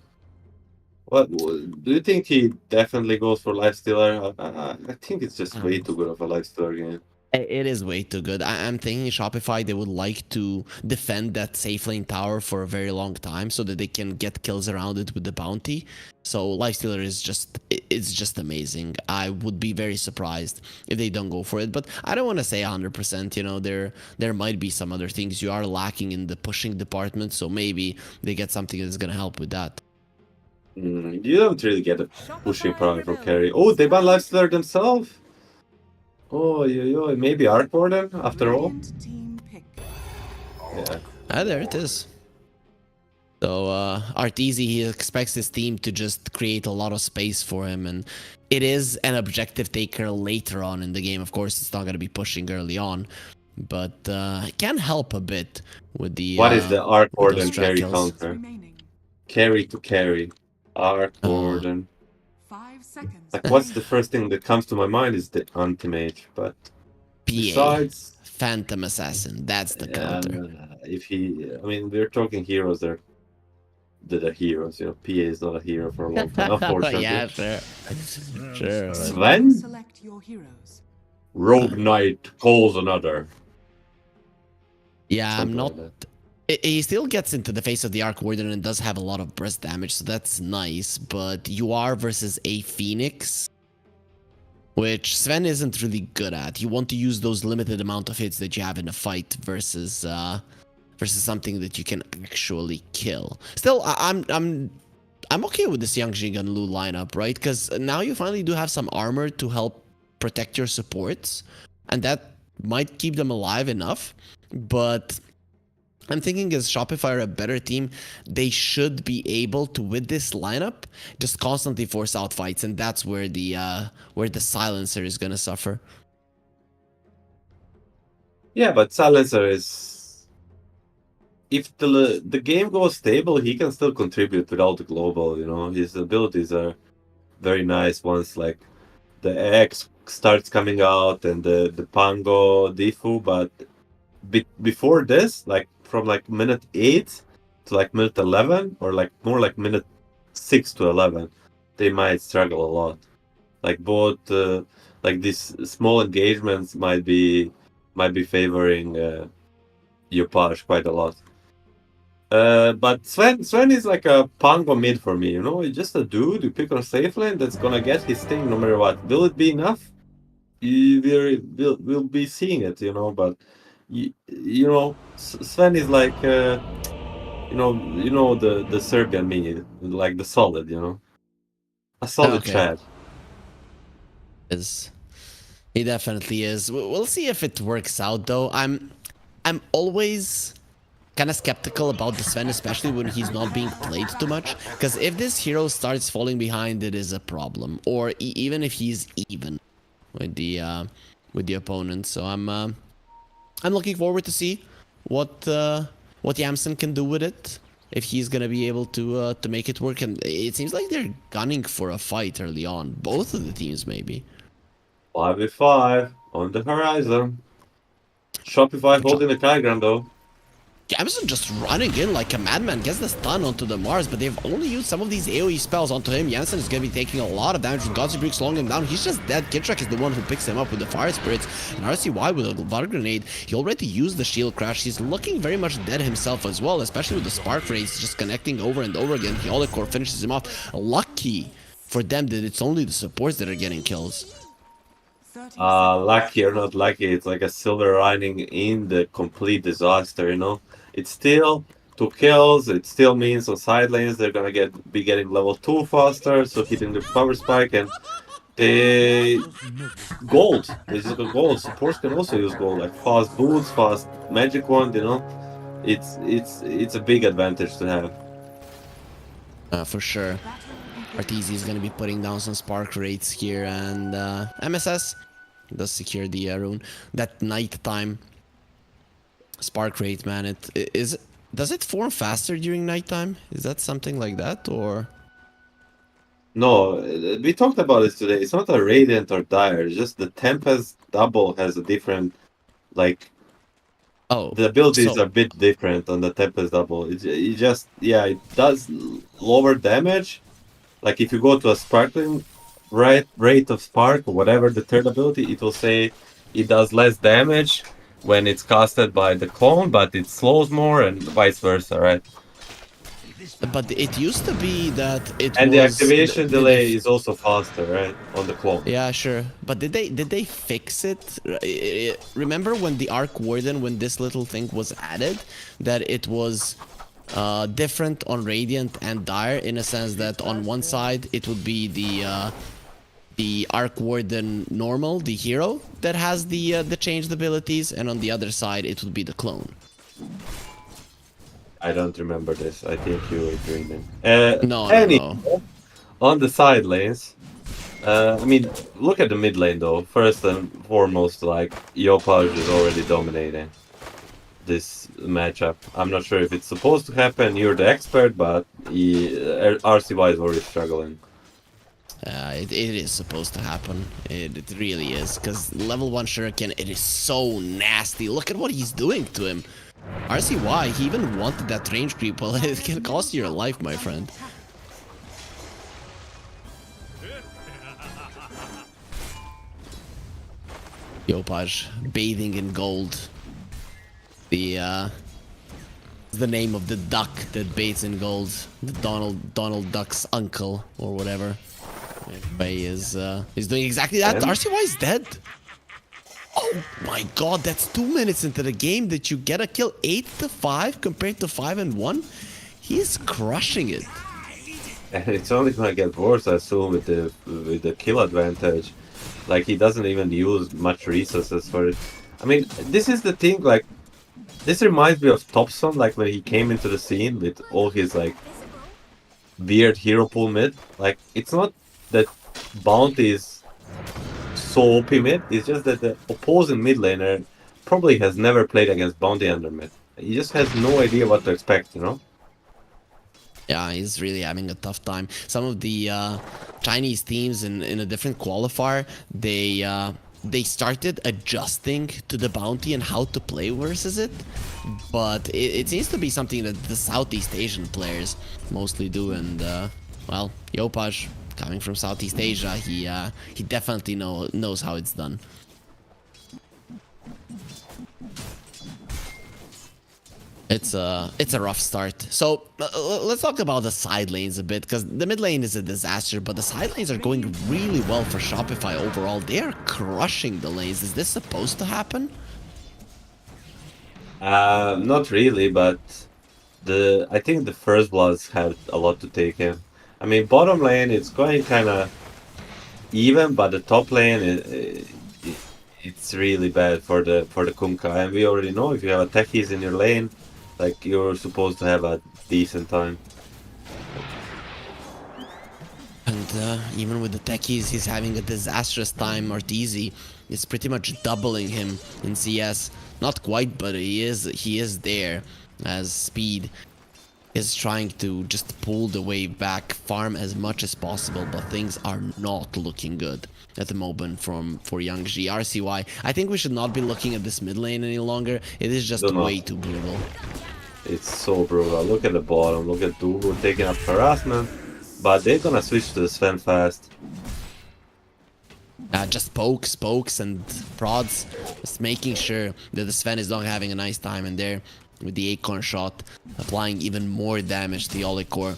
What do you think he definitely goes for Lifestealer? I think it's just way too good of a Lifestealer game. It is way too good. I'm thinking Shopify, they would like to defend that safe lane tower for a very long time so that they can get kills around it with the bounty. So Lifestealer is it's just amazing. I would be very surprised if they don't go for it, but I don't want to say 100%, you know, there might be some other things you are lacking in the pushing department, so maybe they get something that's going to help with that. You don't really get a pushing power for carry. Oh, they ban Lifestealer themselves? Oh, maybe Arc Warden after all? Radiant team pick. Yeah. Ah, there it is. So Arteezy, he expects his team to just create a lot of space for him, and it is an objective taker later on in the game. Of course, it's not going to be pushing early on, but it can help a bit with the... What is the Arc with those Warden track carry kills. counter? Remaining. Carry to carry. Arc Warden. 5 seconds. Like, what's the first thing that comes to my mind is the Anti-Mage, but PA, besides... Phantom Assassin, that's the counter. If he... I mean, we're talking heroes that are heroes, you know. PA is not a hero for a long time, unfortunately. Yeah, sure. Sure. but- Sven? Select your heroes. Rogue Knight calls another. Yeah, I'm Something not... like that. He still gets into the face of the Arc Warden and does have a lot of burst damage, so that's nice, but you are versus a Phoenix, which Sven isn't really good at. You want to use those limited amount of hits that you have in a fight versus something that you can actually kill. Still, I'm okay with this Young Jigan Lu lineup, right? Because now you finally do have some armor to help protect your supports, and that might keep them alive enough, but... I'm thinking as Shopify are a better team, they should be able to, with this lineup, just constantly force out fights, and that's where the silencer is gonna suffer. Yeah, but Silencer is... If the game goes stable, he can still contribute without the global, you know? His abilities are very nice once, like, the X starts coming out and the Pango, Difu, but before this, like, from like minute 8 to like minute 11, or like more like minute 6 to 11, they might struggle a lot. Like both, like these small engagements might be favoring Yopaj quite a lot. But Sven is like a Pango mid for me, you know? He's just a dude you pick on safe lane that's gonna get his thing no matter what. Will it be enough? We'll be seeing it, you know, but you know, Sven is like, you know the Serbian mid, like the solid, you know, a solid Okay. Chad. He definitely is. We'll see if it works out, though. I'm always kind of skeptical about the Sven, especially when he's not being played too much. Because if this hero starts falling behind, it is a problem. Or even if he's even with the opponent. So I'm looking forward to see what Yamsen can do with it, if he's gonna be able to make it work. And it seems like they're gunning for a fight early on, both of the teams maybe. 5v5 on the horizon. Shopify holding the high ground though. Yamsen just running in like a madman, gets the stun onto the Mars, but they've only used some of these AoE spells onto him. Yamsen is going to be taking a lot of damage with God's Rebuke slowing him down. He's just dead. Kitrak is the one who picks him up with the Fire Spirits, and RCY with a Water Grenade. He already used the Shield Crash. He's looking very much dead himself as well, especially with the Spark Rays just connecting over and over again. The Core finishes him off. Lucky for them that it's only the supports that are getting kills. 30 Lucky or not lucky, it's like a silver lining in the complete disaster, you know? It's still 2 kills, it still means on side lanes they're gonna be getting level 2 faster, so hitting the power spike, and they... Gold! They just got gold. Supports can also use gold, like fast boots, fast magic wand, you know? It's a big advantage to have. For sure. Arteezy is going to be putting down some Spark Rates here, and MSS, does secure the rune. That nighttime spark rate, man, does it form faster during nighttime? Is that something like that, or? No, we talked about this today. It's not a Radiant or Dire. It's just the Tempest double has a different, like, Oh, the abilities so are a bit different on the Tempest double. It just, yeah, it does lower damage. Like if you go to a sparkling rate of spark or whatever the third ability, it will say it does less damage when it's casted by the clone, but it slows more and vice versa, right? but it used to be that it And was the activation did they delay is also faster, right? On the clone. Yeah, sure. But did they fix it? Remember when the Arc Warden, when this little thing was added, that it was different on Radiant and Dire in a sense that on one side it would be the Arc Warden normal, the hero that has the changed abilities, and on the other side it would be the clone. I don't remember this. I think you were dreaming. No. On the side lanes, I mean, look at the mid lane though. First and foremost, like Yopaj is already dominating this matchup. I'm not sure if it's supposed to happen. You're the expert, but RCY is already struggling. It is supposed to happen. It really is. Because level 1 Shuriken, it is so nasty. Look at what he's doing to him. RCY, he even wanted that range creep. Well, it can cost you your life, my friend. Yopaj, bathing in gold. The name of the duck that bathes in gold. The Donald Duck's uncle, or whatever. Anyway, is doing exactly that. And? RCY is dead. Oh my god, that's 2 minutes into the game that you get a kill. 8-5 compared to 5-1. He's crushing it. And it's only gonna get worse, I assume, with the kill advantage. Like he doesn't even use much resources for it. I mean, this is the thing. Like, this reminds me of Thompson, like when he came into the scene with all his like weird hero pool mid. Like, it's not that Bounty is so OP mid. It's just that the opposing mid laner probably has never played against Bounty under mid. He just has no idea what to expect, you know? Yeah, he's really having a tough time. Some of the Chinese teams in a different qualifier, they started adjusting to the bounty and how to play versus it, but it seems to be something that the Southeast Asian players mostly do. And well, Yopaj, coming from Southeast Asia, he definitely knows how it's done. It's a rough start. So let's talk about the side lanes a bit, because the mid lane is a disaster, but the side lanes are going really well for Shopify overall. They are crushing the lanes. Is this supposed to happen? Not really, but I think the first bloods had a lot to take in. I mean, bottom lane it's going kind of even, but the top lane it's really bad for the Kunkka, and we already know if you have techies in your lane, like you're supposed to have a decent time. And even with the techies, he's having a disastrous time. Arteezy is pretty much doubling him in CS. Not quite, but he is there, as speed is trying to just pull the wave back, farm as much as possible, but things are not looking good at the moment for Young G. RCY, I think we should not be looking at this mid lane any longer. It is just way too brutal. It's so brutal. Look at the bottom, look at Dugu taking up harassment, but they're gonna switch to the Sven fast. Just pokes and prods, just making sure that the Sven is not having a nice time in there with the acorn shot, applying even more damage to the Olicor.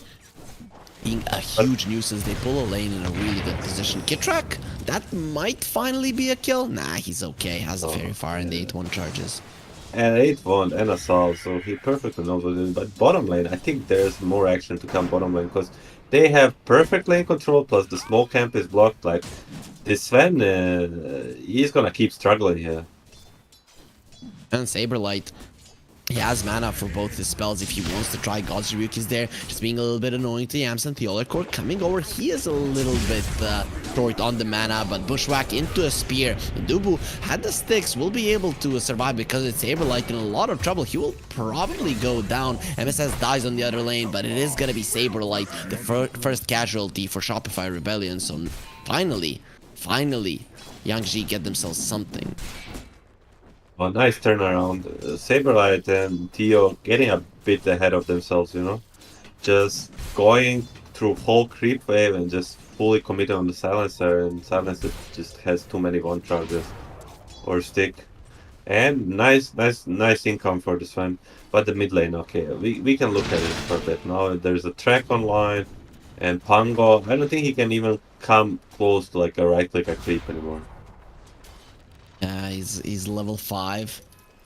Being a huge nuisance. They pull a lane in a really good position. Kitrak, that might finally be a kill. Nah, he's okay. Has a fairy fire and the 8-1 charges. And 8-1 and assault, so he perfectly knows what to do. But bottom lane, I think there's more action to come bottom lane, because they have perfect lane control, plus the small camp is blocked. Like, this Sven, he's gonna keep struggling here. And Saberlight, He has mana for both his spells if he wants to try. God's Rebuke is there, just being a little bit annoying to Yamsen. Theoler Core coming over. He is a little bit short on the mana, but Bushwhack into a spear. Dubu had the sticks, will be able to survive because it's Saberlight in a lot of trouble. He will probably go down. MSS dies on the other lane, but it is going to be Saberlight, the first casualty for Shopify Rebellion. So finally, Yangji get themselves something. Oh, nice turnaround. Saberlight and Tio getting a bit ahead of themselves, you know? Just going through whole creep wave and just fully committed on the silencer, and silencer just has too many one charges or stick. And nice income for this one. But the mid lane, okay, we can look at it for a bit. Now there's a track online, and Pango, I don't think he can even come close to like a right click a creep anymore. He's level 5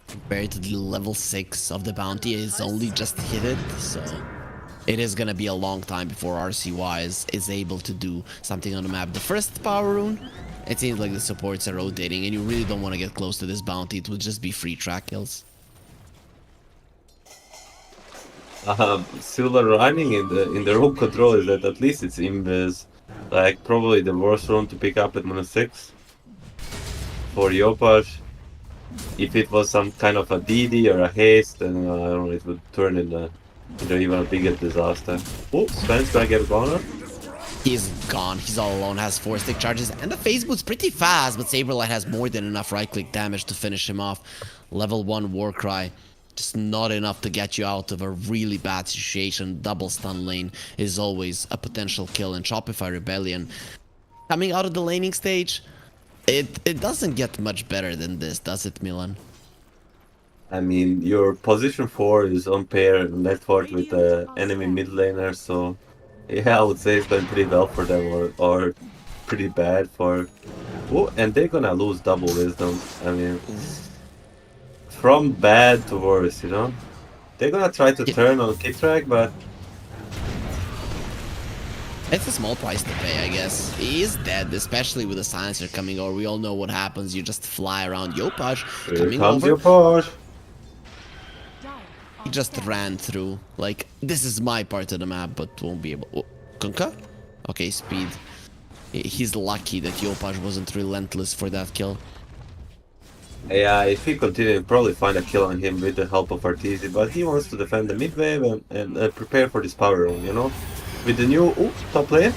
compared to the level 6 of the bounty. He's only just hit it, so it is gonna be a long time before RCY is able to do something on the map. The first power rune, it seems like the supports are rotating, and you really don't want to get close to this bounty. It would just be free track kills. Silver lining in the room control is that at least it's invis, like probably the worst rune to pick up at -6. For Yopaj, if it was some kind of a DD or a haste, then I don't know, it would turn into even a bigger disaster. Oh, Sven's gonna get gone. He's gone. He's all alone, has 4 stick charges, and the phase boot's pretty fast, but Saberlight has more than enough right-click damage to finish him off. Level 1 Warcry, just not enough to get you out of a really bad situation. Double stun lane is always a potential kill, and Shopify Rebellion coming out of the laning stage, it doesn't get much better than this, does it, Milan? I mean, your position 4 is on pair and network with the enemy mid laner, so yeah, I would say it's going pretty well for them, or pretty bad for... Oh, and they're gonna lose double wisdom. I mean, from bad to worse, you know? They're gonna try to turn on kick track, but it's a small price to pay, I guess. He is dead, especially with the silencer coming over. We all know what happens. You just fly around. Yopaj here coming comes over. your push. He just ran through. Like, this is my part of the map, but won't be able... Oh, Kunkka? Okay, speed. He's lucky that Yopaj wasn't relentless for that kill. Yeah, if he continues, he'll probably find a kill on him with the help of Arteezy, but he wants to defend the mid wave and prepare for this power rune, you know? With the new top lane.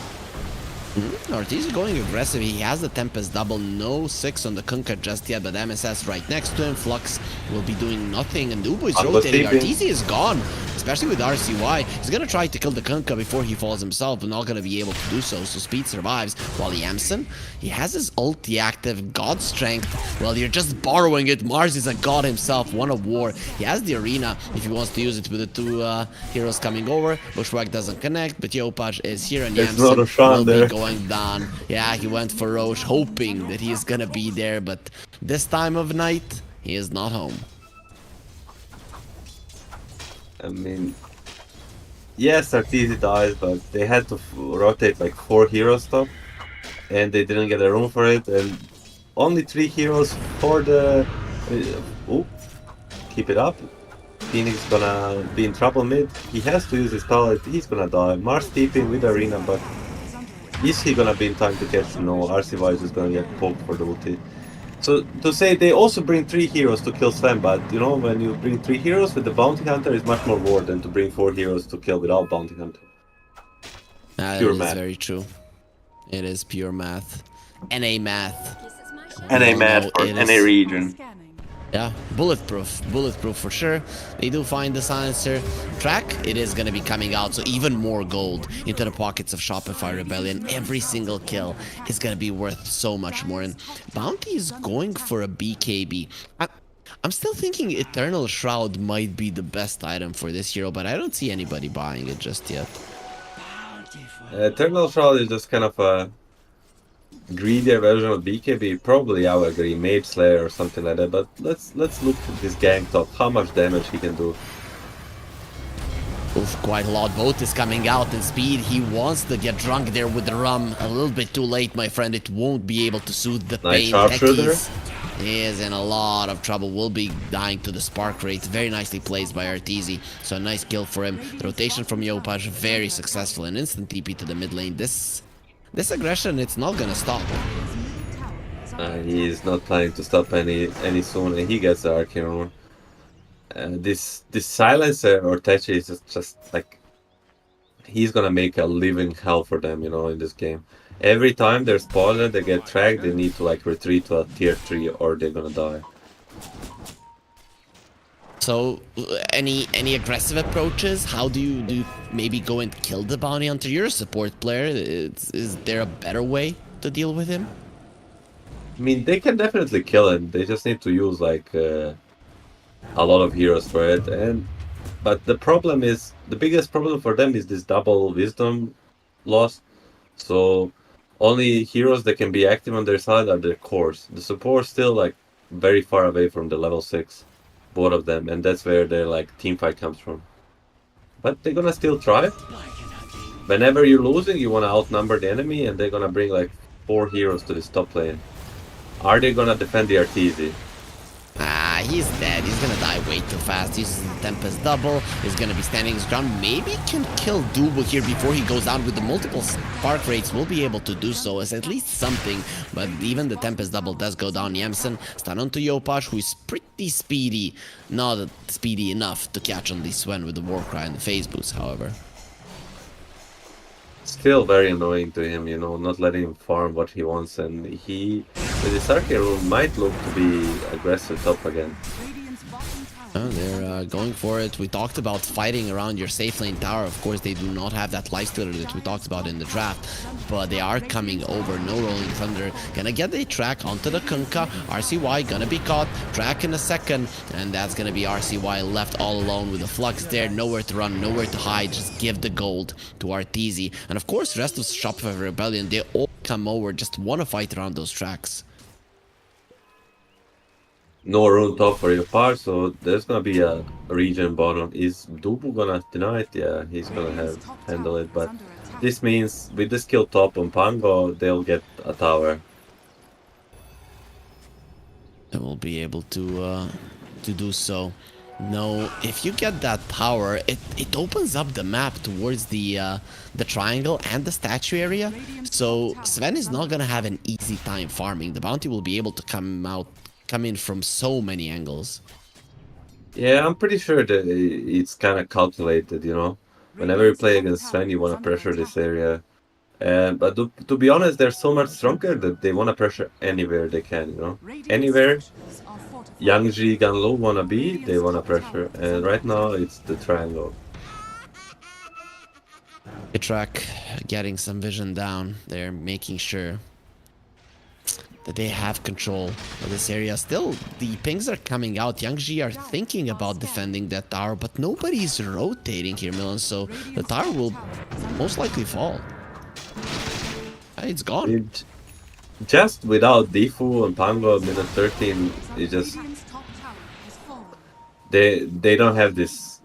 Ortiz is going aggressive. He has the Tempest double. No 6 on the Kunkka just yet, but MSS right next to him. Flux will be doing nothing, and Ubo is rotating. Arteezy is gone, especially with RCY. He's gonna try to kill the Kunkka before he falls himself, but not gonna be able to do so, so Speed survives. While Yamsen, he has his ulti active, God Strength. Well, you're just borrowing it. Mars is a god himself, one of war. He has the arena if he wants to use it with the 2 heroes coming over. Bushwhack doesn't connect, but Yopaj is here, and Yamsen will be going down. Yeah, he went for Roche, hoping that he's gonna be there, but this time of night, he is not home. I mean, yes, Arteezy dies, but they had to rotate like 4 heroes top, and they didn't get a room for it, and only 3 heroes for the... keep it up. Phoenix gonna be in trouble mid. He has to use his spell, he's gonna die. Mars TP with arena, but is he gonna be in time to catch? No, RCY is just gonna get poked for the ulti. So to say they also bring 3 heroes to kill Sven, but you know, when you bring 3 heroes with the bounty hunter, it's much more war than to bring 4 heroes to kill without bounty hunter. Pure math. Very true. It is pure math. NA math. NA math for NA region. Yeah, bulletproof for sure. They do find the silencer track. It is gonna be coming out, so even more gold into the pockets of Shopify Rebellion. Every single kill is gonna be worth so much more. And Bounty is going for a BKB. I'm still thinking Eternal Shroud might be the best item for this hero, but I don't see anybody buying it just yet. Eternal Shroud is just kind of a greedier version of BKB. Probably, I would agree, Mage Slayer or something like that. But let's look at this gang top. How much damage he can do? Oof, quite a lot. Both is coming out in speed. He wants to get drunk there with the rum. A little bit too late, my friend. It won't be able to soothe the pain. Sharpshooter. He is in a lot of trouble. Will be dying to the spark rate. Very nicely placed by Arteezy. So a nice kill for him. The rotation from Yopaj, very successful. An instant TP to the mid lane. This aggression, it's not gonna stop. He is not planning to stop any soon, and he gets the arcane rune. This silencer or Techi is just like, he's gonna make a living hell for them, in this game. Every time they're spotted, they get tracked, they need to like retreat to a tier 3 or they're gonna die. So, any aggressive approaches? How do you maybe go and kill the bounty hunter? You're a support player. Is there a better way to deal with him? I mean, they can definitely kill him. They just need to use like a lot of heroes for it. But the problem is, the biggest problem for them is this double wisdom loss. So only heroes that can be active on their side are their cores. The support still like very far away from the level 6, both of them, and that's where their like team fight comes from. But they're gonna still try. Whenever you're losing, you wanna outnumber the enemy, and they're gonna bring like 4 heroes to this top lane. Are they gonna defend the Arteezy? He's dead. He's gonna die way too fast. Uses the Tempest double. He's gonna be standing his ground. Maybe can kill Dubu here before he goes down with the multiple spark rates. Will be able to do so as at least something. But even the Tempest double does go down. Yamsen stun onto Yopaj, who is pretty speedy. Not speedy enough to catch on the Sven with the Warcry and the phase boost, however. Still very annoying to him, not letting him farm what he wants, and he, with his arcane rune, might look to be aggressive top again. They're going for it. We talked about fighting around your safe lane tower. Of course, they do not have that lifestealer that we talked about in the draft, but they are coming over. No Rolling Thunder. Gonna get a track onto the Kunkka. RCY gonna be caught. Track in a second, and that's gonna be RCY left all alone with the Flux there. Nowhere to run, nowhere to hide. Just give the gold to Arteezy. And of course, the rest of Shopify Rebellion, they all come over, just wanna fight around those tracks. No rune top for your part, so there's gonna be a region bottom. Is Dubu gonna deny it? Yeah, he's gonna handle it, but this means with the skill top on Pango, they'll get a tower. They will be able to do so. No, if you get that tower, it opens up the map towards the triangle and the statue area. So Sven is not gonna have an easy time farming. The bounty will be able to come in from so many angles. Yeah, I'm pretty sure that it's kind of calculated, Whenever you play against Sven, you want to pressure this area. But to be honest, they're so much stronger that they want to pressure anywhere they can, Anywhere Yangji, Ganlo want to be, they want to pressure. And right now, it's the triangle. Track getting some vision down. They're making sure that they have control of this area. Still, the pings are coming out. Yangji are thinking about defending that tower, but nobody's rotating here, Milan, so the tower will most likely fall. It's gone. Just without Difu and Pango at minute 13, it just... They don't have this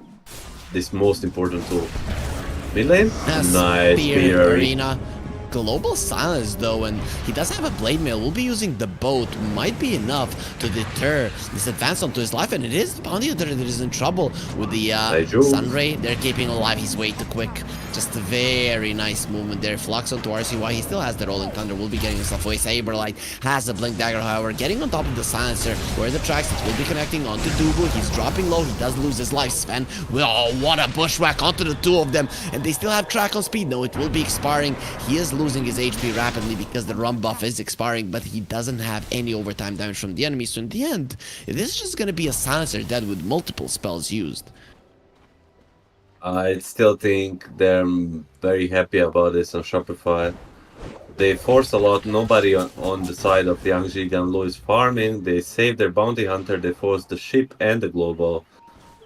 most important tool. Mid lane? Nice, Spear Arena. Global silence though, and he does have a blade mail. Will be using the boat. Might be enough to deter this advance onto his life, and it is Bounty Hunter that is in trouble with the Sunray. They're keeping him alive. He's way too quick. Just a very nice movement there. Flux onto RCY. He still has the Rolling Thunder. Will be getting himself away. Saberlight has a Blink Dagger, however, getting on top of the silencer where the tracks that will be connecting onto Dubu. He's dropping low. He does lose his life. Sven, oh, what a bushwhack onto the two of them, and they still have track on speed. No, it will be expiring. He is losing his HP rapidly because the run buff is expiring, but he doesn't have any overtime damage from the enemy. So in the end, this is just going to be a silencer dead with multiple spells used. I still think they're very happy about this on Shopify. They force a lot. Nobody on the side of Yangji Ganlo is farming. They save their bounty hunter. They force the ship and the global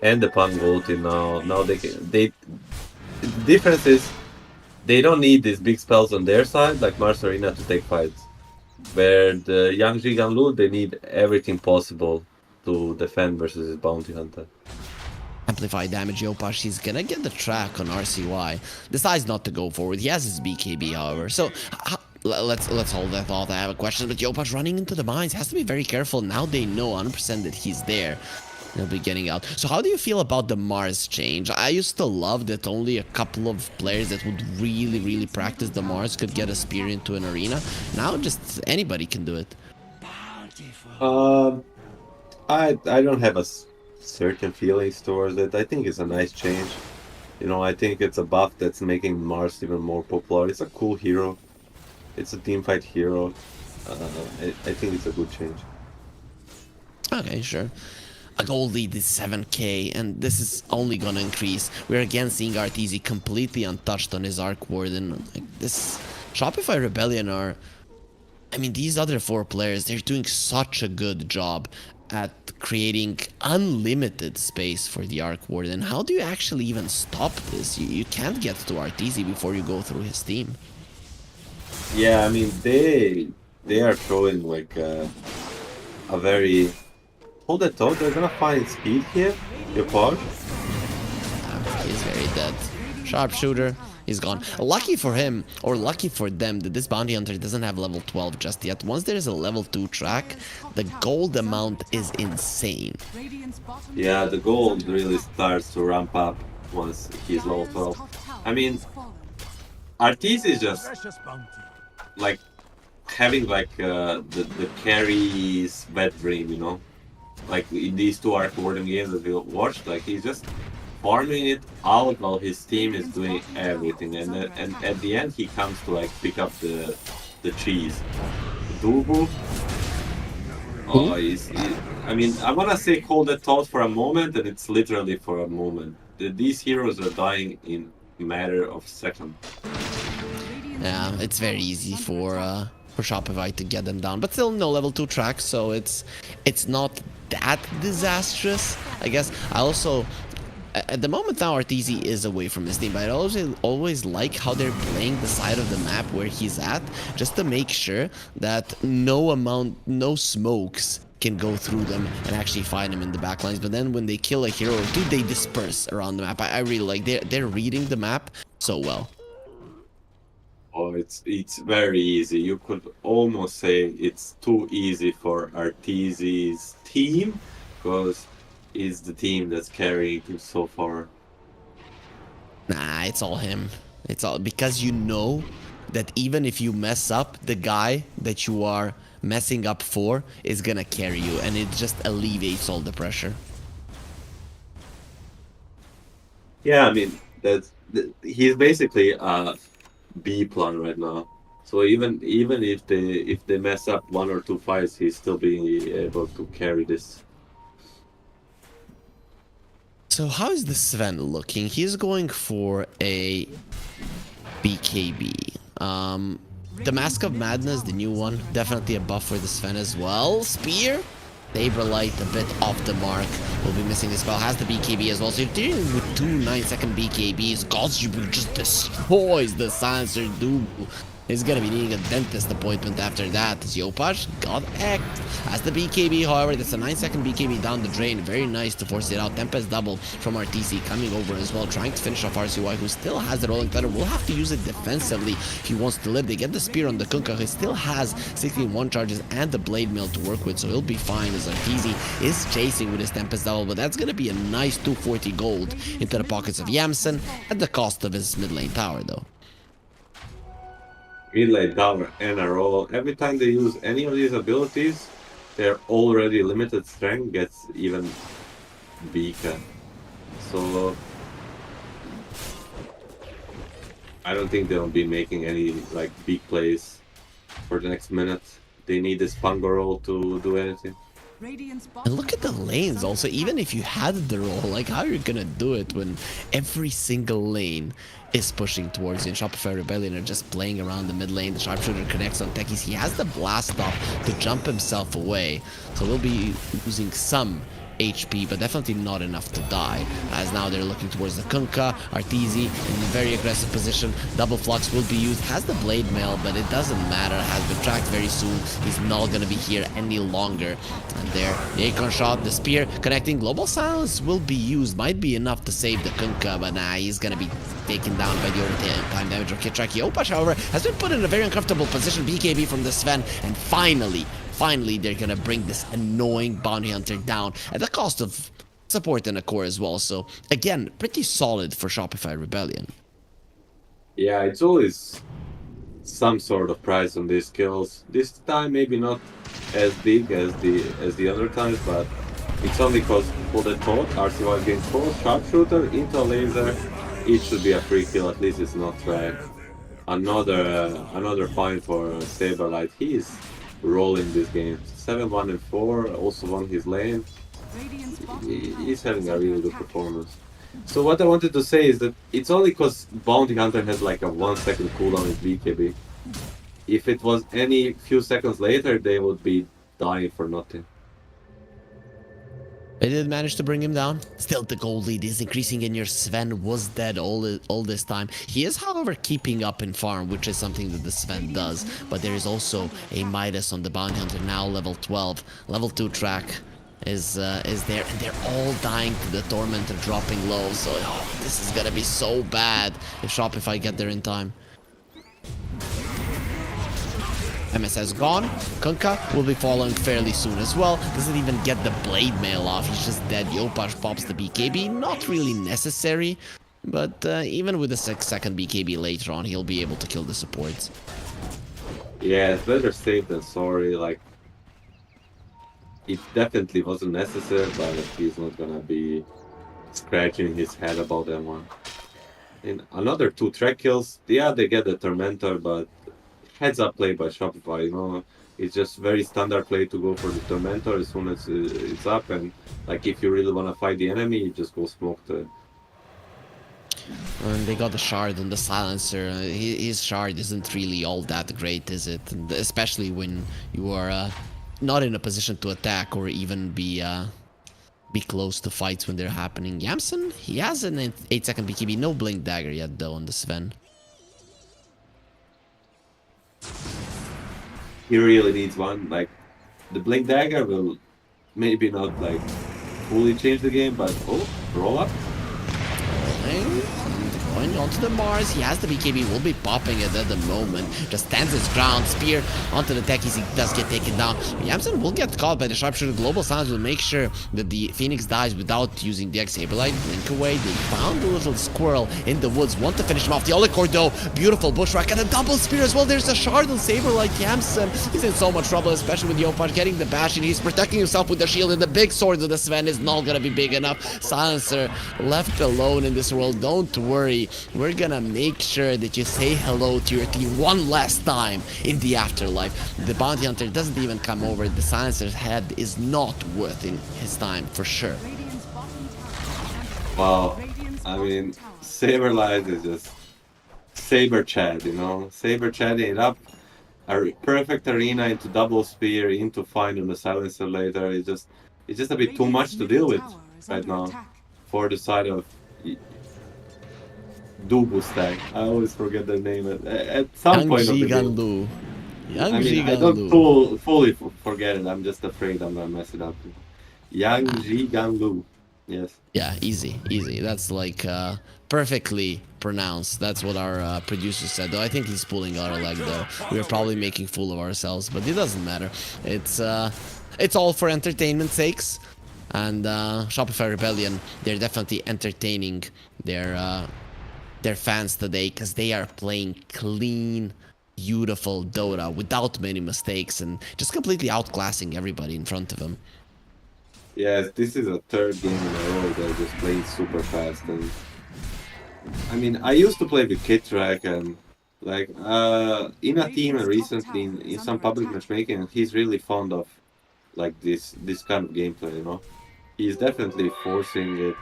and the Pango ulti now. Now the difference is they don't need these big spells on their side like Mars Arena to take fights. Where the Yangji Ganlo, they need everything possible to defend versus his bounty hunter. Amplify damage, Yopaj, he's gonna get the track on RCY. Decides not to go forward. He has his BKB, however. So, let's hold that thought. I have a question, but Yopaj running into the mines has to be very careful. Now they know 100% that he's there. They'll be getting out. So how do you feel about the Mars change? I used to love that only a couple of players that would really practice the Mars could get a spear into an arena. Now just anybody can do it. I don't have certain feelings towards it. I think it's a nice change. You know, I think it's a buff that's making Mars even more popular. It's a cool hero. It's a teamfight hero. I think it's a good change. Okay, sure. A gold lead is 7k, and this is only gonna increase. We're again seeing Arteezy completely untouched on his Arc Warden. Like, this Shopify Rebellion are... I mean, these other 4 players, they're doing such a good job at creating unlimited space for the Arc Warden. How do you actually even stop this? You can't get to Arteezy before you go through his team. Yeah, I mean, they are showing like a very... Hold that thought, they're gonna find speed here. Your part. He's very dead. Sharpshooter, he's gone. Lucky for him, or lucky for them, that this bounty hunter doesn't have level 12 just yet. Once there is a level 2 track, the gold amount is insane. Yeah, the gold really starts to ramp up once he's level 12. I mean, Arteezy is just like having like the carries wet dream, you know? Like in these 2 Arc Warden games that we watched, like he's just farming it out while his team is doing everything, and at the end he comes to like pick up the cheese. Dubu. Oh, I mean, I wanna say hold that thought for a moment, and it's literally for a moment. These heroes are dying in a matter of seconds. Yeah, it's very easy for Shopify to get them down, but still no level 2 tracks, so it's not that disastrous, I guess. I also, at the moment now, Arteezy is away from his team, but I always like how they're playing the side of the map where he's at, just to make sure that no smokes can go through them and actually find him in the backlines. But then when they kill a hero or two, they disperse around the map. I really like, they're reading the map so well. Oh, it's very easy. You could almost say it's too easy for Arteezy's team, because it's the team that's carrying him so far. Nah, it's all him. It's all because you know that even if you mess up, the guy that you are messing up for is gonna carry you, and it just alleviates all the pressure. Yeah, I mean he's basically B plan right now. So even if they mess up 1 or 2 fights, he's still being able to carry this. So how is the Sven looking? He's going for a BKB. The Mask of Madness, the new one, definitely a buff for the Sven as well. Spear, Saberlight a bit off the mark. Will be missing this spell. Has the BKB as well. So you're dealing with 2 9-second BKBs. Godsjubu just destroys the Silencer Dubu. He's gonna be needing a dentist appointment after that. Yopaj got X. Has the BKB, however, that's a 9-second BKB down the drain. Very nice to force it out. Tempest double from Arteezy coming over as well, trying to finish off RCY, who still has the rolling thunder. Will have to use it defensively if he wants to live. They get the spear on the Kunkka. He still has 16-1 charges and the blade mill to work with, so he'll be fine as Arteezy is chasing with his Tempest double. But that's gonna be a nice 240 gold into the pockets of Yamsen at the cost of his mid lane tower, though. Mid-lane tower and a roll. Every time they use any of these abilities, their already limited strength gets even weaker. So I don't think they'll be making any like big plays for the next minute. They need this Pango roll to do anything. And look at the lanes also. Even if you had the roll, like how you're gonna do it when every single lane is pushing towards you? And Shopify Rebellion are just playing around the mid lane. The Sharpshooter connects on Techies. He has the blast off to jump himself away, so we'll be losing some HP, but definitely not enough to die. As now they're looking towards the Kunkka. Arteezy in a very aggressive position. Double Flux will be used. Has the Blade Mail, but it doesn't matter. Has been tracked very soon. He's not going to be here any longer. And there, the Acorn Shot, the Spear connecting. Global Silence will be used. Might be enough to save the Kunkka, but nah, he's going to be taken down by the overtime damage of Kitrak. Yopaj, however, has been put in a very uncomfortable position. BKB from the Sven, and finally, they're gonna bring this annoying bounty hunter down at the cost of support and a core as well. So again, pretty solid for Shopify Rebellion. Yeah, it's always some sort of price on these kills. This time maybe not as big as the other times, but it's only because for the thought, RC1 gains 4, sharpshooter into a laser, it should be a free kill, at least it's not tracked. Another find for Saberlight. He's rolling this game. 7-1 and 4, also won his lane. Radiant's bottom He's having a really good performance. So what I wanted to say is that it's only because Bounty Hunter has like a 1 second cooldown with BKB. If it was any few seconds later, they would be dying for nothing. They did manage to bring him down. Still, the gold lead is increasing, and your Sven was dead all this time. He is, however, keeping up in farm, which is something that the Sven does. But there is also a Midas on the Bounty Hunter, now level 12. Level 2 track is there, and they're all dying to the Tormentor dropping low. So this is gonna be so bad if Shopify get there in time. MSS gone. Kunkka will be following fairly soon as well. Doesn't even get the Blade Mail off. He's just dead. Yopaj pops the BKB. Not really necessary. But even with a 6-second BKB later on, he'll be able to kill the supports. Yeah, it's better safe than sorry. Like, it definitely wasn't necessary, but he's not gonna be scratching his head about that one. And another 2 track kills. Yeah, they get the Tormentor, but heads up play by Shopify, you know, it's just very standard play to go for the Tormentor as soon as it's up, and like if you really want to fight the enemy, you just go smoke the. And they got the shard on the silencer. His shard isn't really all that great, is it? And especially when you are not in a position to attack or even be close to fights when they're happening. Yamsen, he has an 8-second BKB, no Blink Dagger yet though on the Sven. He really needs one. Like, the Blink Dagger will maybe not like fully change the game, but roll up. Going onto the Mars, he has the BKB, will be popping it at the moment. Just stands his ground, spear onto the techies, he does get taken down. Yamsen will get caught by the sharpshooter. Global Silence will make sure that the Phoenix dies without using the Saberlight. Blink away, they found a little squirrel in the woods, want to finish him off. The Olicorn though, beautiful bushwhack, and a double spear as well. There's a shard on Saberlight. Yamsen, he's in so much trouble, especially with Yopaj getting the bash, and he's protecting himself with the shield, and the big sword of the Sven is not gonna be big enough. Silencer left alone in this world, don't worry. We're gonna make sure that you say hello to your team one last time in the afterlife. The Bounty Hunter doesn't even come over. The Silencer's head is not worth his time for sure. Radiant's bottom tower. Wow, Radiant's I bottom mean, tower. Saberlight is just Saber Chad, you know, Saber chatting it up. A perfect arena into double spear, into find on the Silencer later. It's just a bit too much to deal with right now for the side of Dubu stack. I always forget the name at some point of the game. I mean, I don't fully forget it. I'm just afraid I'm gonna mess it up. Yang Ji Ganlu. Yes. Yeah, easy. That's like perfectly pronounced. That's what our producer said. Though I think he's pulling our leg though. We're probably making fool of ourselves, but it doesn't matter. It's all for entertainment sakes. And Shopify Rebellion, they're definitely entertaining their fans today because they are playing clean, beautiful Dota without many mistakes and just completely outclassing everybody in front of them. Yes, this is a 3rd game in a row they're just playing super fast. And I mean, I used to play with Kitrak, and like in a team and recently in some public matchmaking, he's really fond of like this kind of gameplay, you know. He's definitely forcing it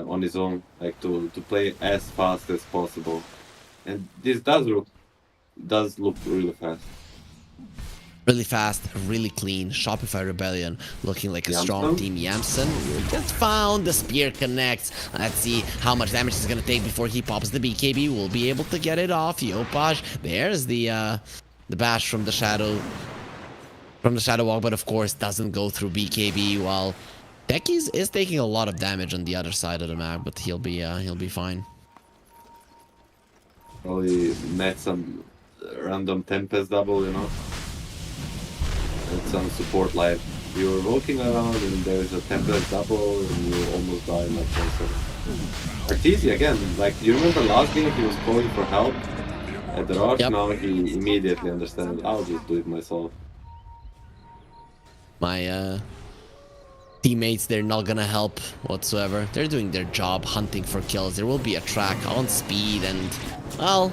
on his own, like to play as fast as possible, and this does look really fast. Really fast, really clean. Shopify Rebellion looking like a strong Yamsen? team. Yamsen just found the spear connects. Let's see how much damage he's gonna take before he pops the BKB. We'll be able to get it off. Yopaj, there's the bash from the shadow. From the shadow walk, but of course doesn't go through BKB. While Techies is taking a lot of damage on the other side of the map, but he'll be fine. Probably met some random Tempest double, you know. And some support like you were walking around and there's a Tempest double and you almost died like 1 second. Arteezy again, like you remember last game he was calling for help at the rush, Yep. now he immediately understands I'll just do it myself. My teammates, they're not gonna help whatsoever. They're doing their job, hunting for kills. There will be a track on speed, and well,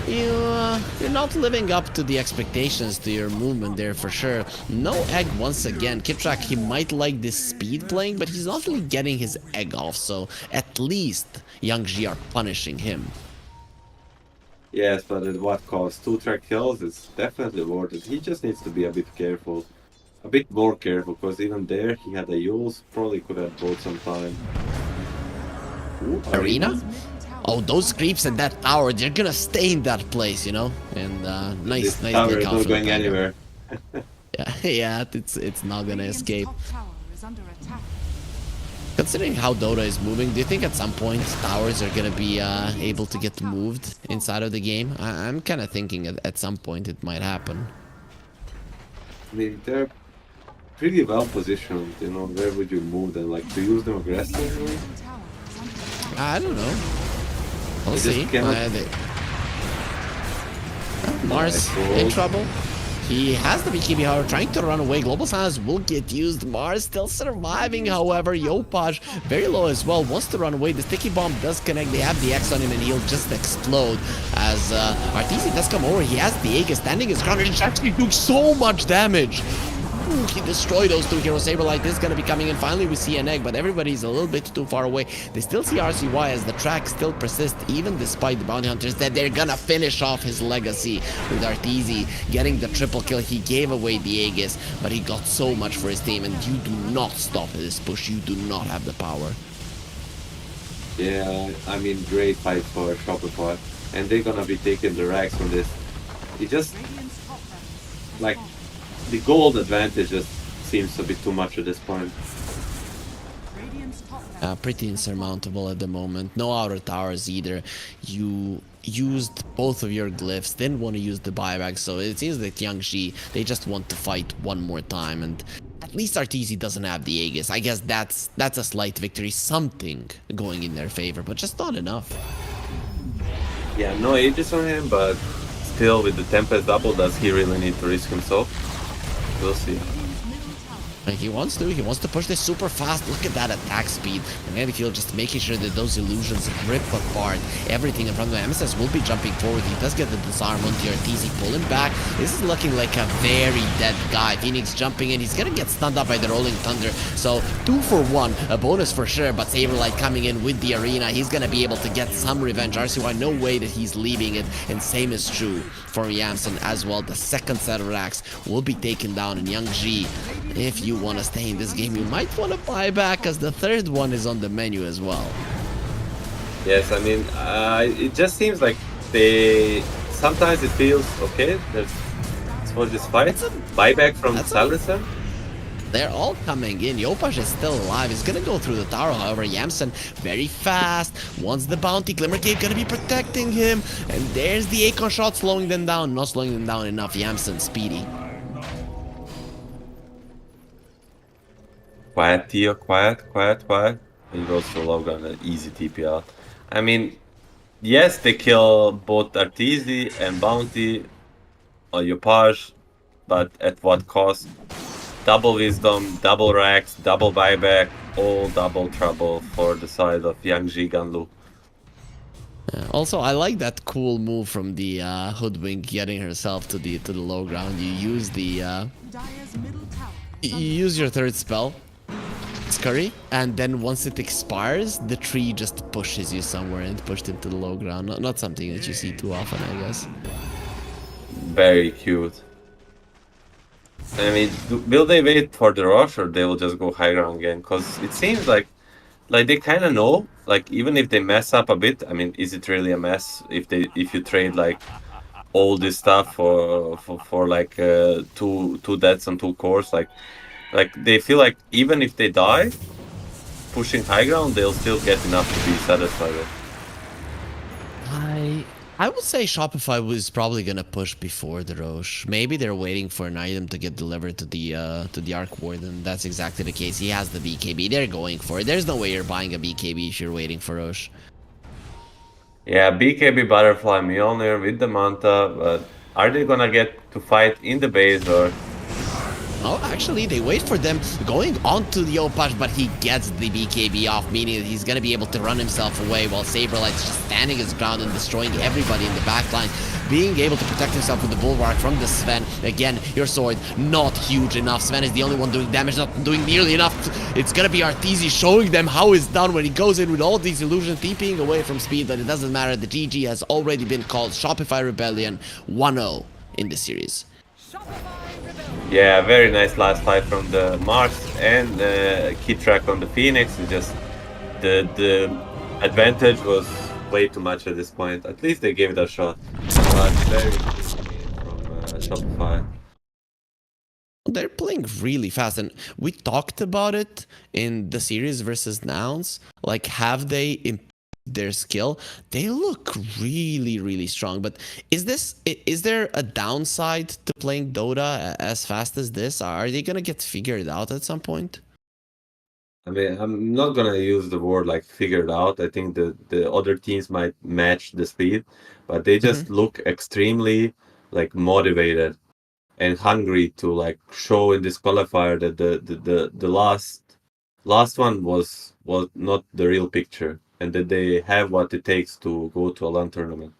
you're not living up to the expectations to your movement there for sure. No egg once again. Kiptrack, he might like this speed playing, but he's not really getting his egg off. So at least Youngji are punishing him. Yes, but at what cost? 2-track kills, it's definitely worth it. He just needs to be a bit careful. A bit more careful, because even there he had a Yules, probably could have bought some time. Ooh, Arena? Oh, those creeps in that tower, they're gonna stay in that place, you know? And nice This tower take is out not from going the Tiger. anywhere. Yeah, it's not gonna Radiant's escape. top tower is under attack. Considering how Dota is moving, do you think at some point towers are gonna be able to get moved inside of the game? I'm kind of thinking at some point it might happen. I mean, they're pretty well positioned, you know, where would you move them? Like, to use them aggressively? Tower is under attack. I don't know. We'll They just see. cannot- Mars Nice. in trouble. He has the BKB, however, trying to run away. Global Silence will get used. Mars still surviving, however. Yopaj, very low as well, wants to run away. The sticky bomb does connect. They have the X on him, and he'll just explode. As Arteezy does come over, he has the Aegis standing his ground, and he's actually doing so much damage. Ooh, he destroyed those two heroes. Saberlight is going to be coming in. Finally, we see an egg, but everybody's a little bit too far away. They still see RCY as the track still persists, even despite the bounty hunters, that they're going to finish off his legacy with Arteezy getting the triple kill. He gave away the Aegis, but he got so much for his team, and you do not stop this push. You do not have the power. Yeah, I mean, great fight for Shopify. And they're gonna be taking the racks from this. It just, Radiant's top barracks is like, falling. the gold advantage just seems a bit too much at this point. Radiant's top barracks Pretty insurmountable at the moment. No outer towers either. You used both of your glyphs, didn't want to use the buyback, so it seems that Youngji, they just want to fight one more time, and at least Arteezy doesn't have the Aegis. I guess that's a slight victory, something going in their favor, but just not enough. Yeah, no ages on him, but still with the Tempest double, does he really need to risk himself? We'll see. And he wants to push this super fast. Look at that attack speed. And Manfield just making sure that those illusions rip apart everything in front of him. MSS will be jumping forward. He does get the disarm onto Arteezy, pull him back. This is looking like a very dead guy. Phoenix jumping in. He's gonna get stunned up by the Rolling Thunder. So 2 for 1, a bonus for sure. But Saberlight coming in with the arena. He's gonna be able to get some revenge. RCY, no way that he's leaving it. And same is true for Yamsen as well. The second set of racks will be taken down. And Youngji, if you want to stay in this game, you might want to buy back, as the third one is on the menu as well. Yes, I mean, it just seems like they... Sometimes it feels, okay, let's for this fight. Buyback from Salazar. They're all coming in. Yopaj is still alive. He's gonna go through the tower. However, Yamsen very fast. Wants the bounty. Glimmer Cave gonna be protecting him. And there's the Akon shot slowing them down. Not slowing them down enough. Yamsen speedy. Quiet, Theo, quiet. He goes for low gun, an easy TP out. I mean, yes, they kill both Arteezy and Bounty or Yopaj, but at what cost? Double wisdom, double racks, double buyback, all double trouble for the side of Youngji Ganlu. Also, I like that cool move from the Hoodwink getting herself to the low ground. You use the Dire's middle tower is you under use your third spell, Scurry, and then once it expires, the tree just pushes you somewhere and pushed him to the low ground. Not something that you see too often, I guess. Very cute. I mean, will they wait for the rush or they will just go high ground again? Because it seems like they kind of know. Like even if they mess up a bit, I mean, is it really a mess if you trade like all this stuff for like two deaths and two cores? Like they feel like even if they die pushing high ground, they'll still get enough to be satisfied with. I would say Shopify was probably gonna push before the Roche. Maybe they're waiting for an item to get delivered to the Arc Warden. That's exactly the case. He has the BKB. They're going for it. There's no way you're buying a BKB if you're waiting for Roche. Yeah, BKB Butterfly Mjolnir with the Manta, but are they gonna get to fight in the base or? Oh, actually, they wait for them going onto the Opash, but he gets the BKB off, meaning that he's going to be able to run himself away while Saberlight's just standing his ground and destroying everybody in the backline. Being able to protect himself with the Bulwark from the Sven. Again, your sword not huge enough. Sven is the only one doing damage, not doing nearly enough. It's going to be Arteezy showing them how it's done when he goes in with all these illusions, TPing away from speed, but it doesn't matter. The GG has already been called. Shopify Rebellion 1-0 in the series. Yeah, very nice last fight from the Mars and key track on the Phoenix. It's just the advantage was way too much at this point. At least they gave it a shot. But very from Shopify. They're playing really fast, and we talked about it in the series versus Nouns. Like, have they improved their skill? They look really strong, but is there a downside to playing Dota as fast as this? Are they gonna get figured out at some point? I mean, I'm not gonna use the word like figured out. I think the other teams might match the speed, but they just look extremely like motivated and hungry to like show in this qualifier that the last one was not the real picture, and that they have what it takes to go to a LAN tournament.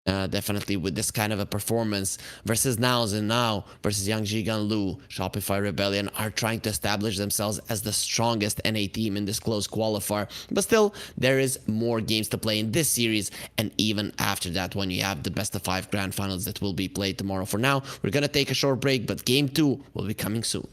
Definitely with this kind of a performance versus Nows and now versus Young Jigan Lu, Shopify Rebellion are trying to establish themselves as the strongest NA team in this close qualifier. But still, there is more games to play in this series, and even after that, when you have the best of 5 grand finals that will be played tomorrow. For now, we're gonna take a short break, but game 2 will be coming soon.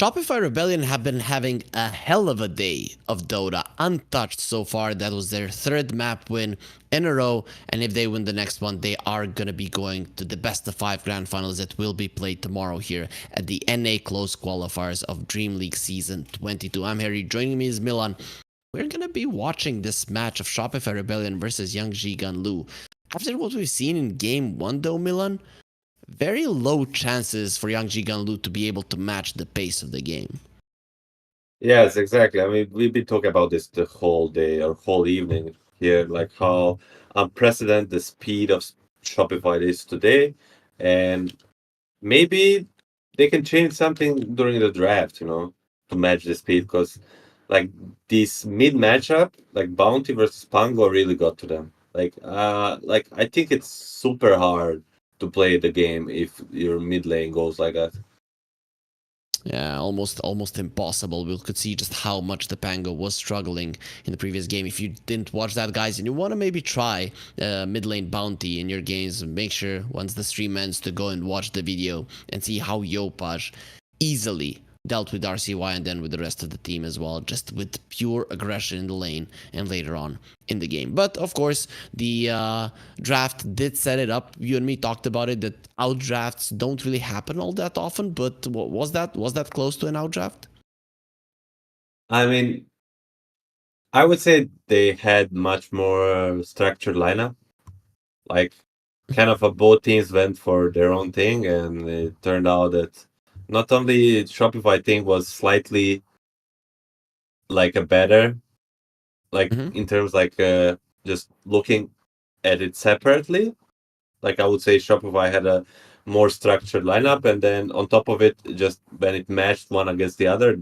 Shopify Rebellion have been having a hell of a day of Dota, untouched so far. That was their third map win in a row, and if they win the next one, they are gonna be going to the best of 5 grand finals that will be played tomorrow here at the NA Close Qualifiers of DreamLeague Season 22. I'm Harry, joining me is Milan. We're gonna be watching this match of Shopify Rebellion versus Young Jigan Lu. After what we've seen in Game 1 though, Milan, very low chances for Young Jigan Lu to be able to match the pace of the game. Yes, exactly. I mean, we've been talking about this the whole day or whole evening here, like how unprecedented the speed of Shopify is today, and maybe they can change something during the draft, to match the speed. Because, like this mid matchup, like Bounty versus Pango, really got to them. Like I think it's super hard to play the game if your mid lane goes like that. Yeah, almost impossible. We could see just how much the Pango was struggling in the previous game. If you didn't watch that, guys, and you want to maybe try mid lane Bounty in your games, make sure once the stream ends to go and watch the video and see how Yopaj easily dealt with RCY and then with the rest of the team as well, just with pure aggression in the lane and later on in the game. But of course, the draft did set it up. You and me talked about it, that out drafts don't really happen all that often, but was that close to an out draft? I mean, I would say they had much more structured lineup. Like, kind of both teams went for their own thing, and it turned out that not only Shopify thing was slightly like a better, like in terms like just looking at it separately. Like I would say Shopify had a more structured lineup, and then on top of it, just when it matched one against the other,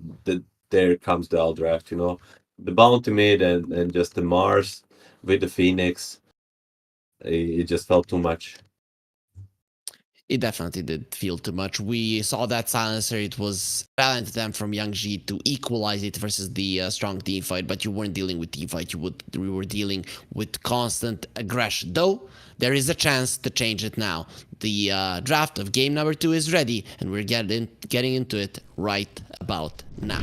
there comes the out draft. The Bounty mid and just the Mars with the Phoenix. It just felt too much. It definitely did feel too much. We saw that silencer. It was valiant attempt from Young Ji to equalize it versus the strong team fight, but you weren't dealing with team fight. We were dealing with constant aggression. Though there is a chance to change it now. The draft of game number 2 is ready, and we're getting into it right about now.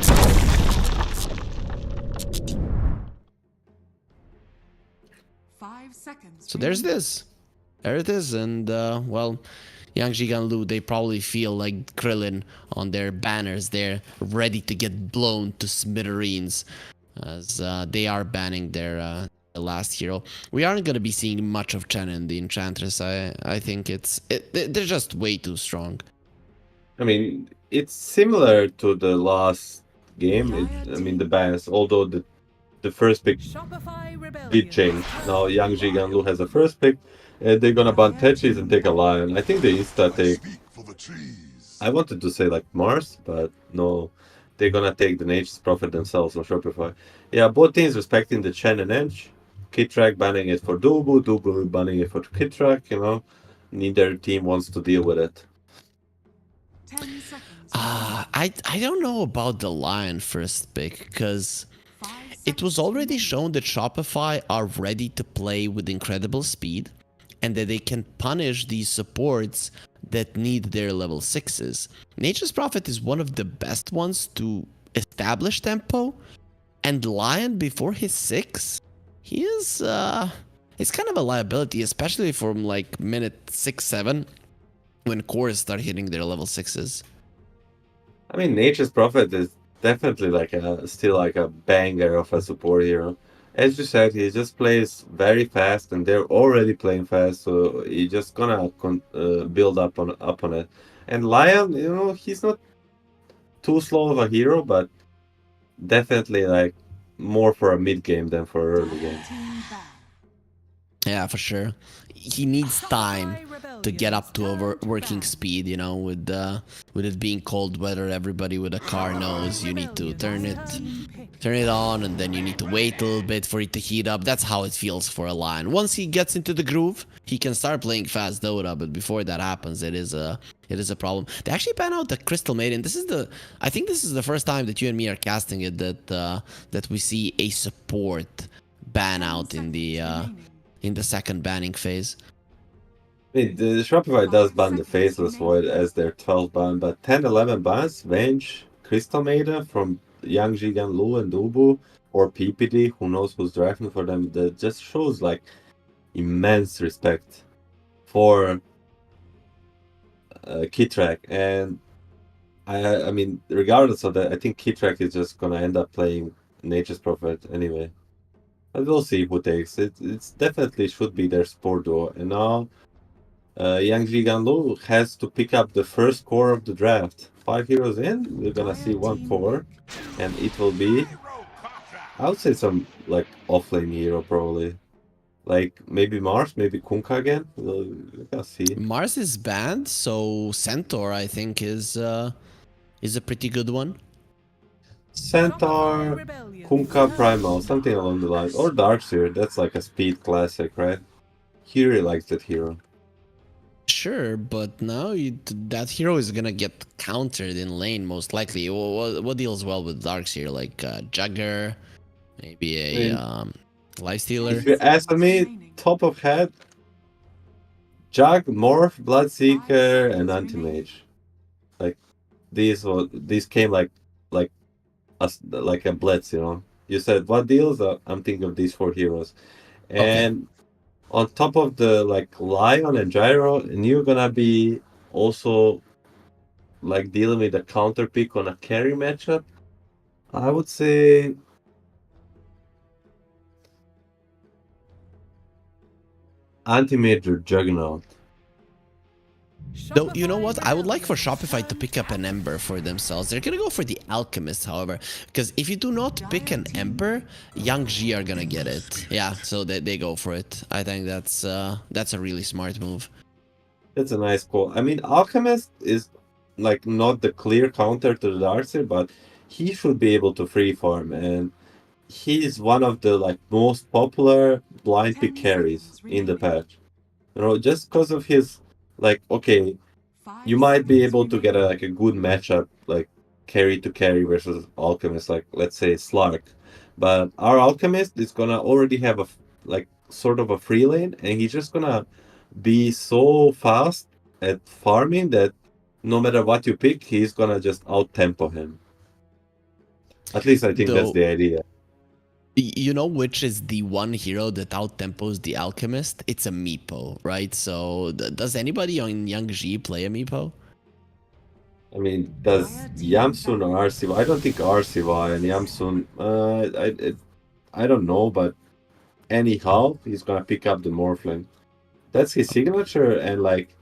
5 seconds. So there's this. There it is, and well, Young Jigan Lu, they probably feel like Krillin on their banners. They're ready to get blown to smithereens as they are banning their last hero. We aren't going to be seeing much of Chen and the Enchantress. I think they're just way too strong. I mean, it's similar to the last game. The bans, although the first pick Shopify Rebellion. did change. Now Young Jigan Lu has a first pick. They're gonna ban Tetris and take a Lion. I think they insta take. Speak for the trees. I wanted to say like Mars, but no, they're gonna take the Nature's Prophet themselves on Shopify. Yeah, both teams respecting the Chen and Edge. Kitrak banning it for Dubu, Dubu banning it for Kitrak. Neither team wants to deal with it. 10 seconds. I don't know about the Lion first pick, because 5 it was already shown that Shopify are ready to play with incredible speed, and that they can punish these supports that need their level 6s. Nature's Prophet is one of the best ones to establish tempo, and Lion before his 6, he is it's kind of a liability, especially from like minute 6-7 when cores start hitting their level 6s. I mean, Nature's Prophet is definitely still like a banger of a support hero. As you said, he just plays very fast, and they're already playing fast, so he's just gonna build up on it. And Lion, he's not too slow of a hero, but definitely like more for a mid game than for an early game. Yeah, for sure. He needs time to get up to a working speed, with it being cold weather. Everybody with a car knows you need to turn it on, and then you need to wait a little bit for it to heat up. That's how it feels for a Lion. Once he gets into the groove, he can start playing fast Dota, but before that happens, it is a problem. They actually ban out the Crystal Maiden. I think this is the first time that you and me are casting it that we see a support ban out in the second banning phase. I mean, the Shopify does ban the Faceless Void as their 12th ban, but 10, 11 bans, Venge, Crystal Maiden from Yang Jigan Lu and Dubu, or PPD, who knows who's drafting for them, that just shows like immense respect for Kitrak. And I mean, regardless of that, I think Kitrak is just gonna end up playing Nature's Prophet anyway. But we'll see who takes it. It's definitely should be their sport duo. And now Yang Jiganlu has to pick up the first core of the draft. 5 heroes in, we're gonna see one core, and it will be, I would say, some like offlane hero probably. Like maybe Mars, maybe Kunkka again. We're gonna see. Mars is banned, so Centaur I think is a pretty good one. Centaur, Kunkka Primal, something along the lines. Or Darkseer, that's like a speed classic, right? He really likes that hero. Sure, but now that hero is gonna get countered in lane most likely. What deals well with Darkseer? Like Jugger, maybe a Lifestealer. If you ask me, top of head, Jug, Morph, Bloodseeker, and Anti-Mage. Like these came like a blitz, you know. You said what deals? I'm thinking of these 4 heroes, and on top of the like Lion and Gyro, and you're gonna be also like dealing with a counter pick on a carry matchup. I would say Anti-Mage or Juggernaut. Though, you know what? I would like for Shopify to pick up an Ember for themselves. They're gonna go for the Alchemist, however, because if you do not pick an Ember, Yang Ji are gonna get it. Yeah, so they go for it. I think that's a really smart move. That's a nice call. I mean, Alchemist is like not the clear counter to the Darkseer, but he should be able to free farm, and he's one of the like most popular blind pick carries in the patch. You know, just because of his like, okay, you might be able to get a good matchup like carry to carry versus Alchemist, like let's say Slark, but our Alchemist is gonna already have a like sort of a free lane, and he's just gonna be so fast at farming that no matter what you pick, he's gonna just out tempo him. At least I think that's the idea. You know which is the one hero that out-tempos the Alchemist? It's a Meepo, right? So does anybody on Yang Ji play a Meepo? I mean, does Yamsun or RCY? I don't think RCY and Yamsun. I don't know, but anyhow, he's gonna pick up the Morphling. That's his signature, and like,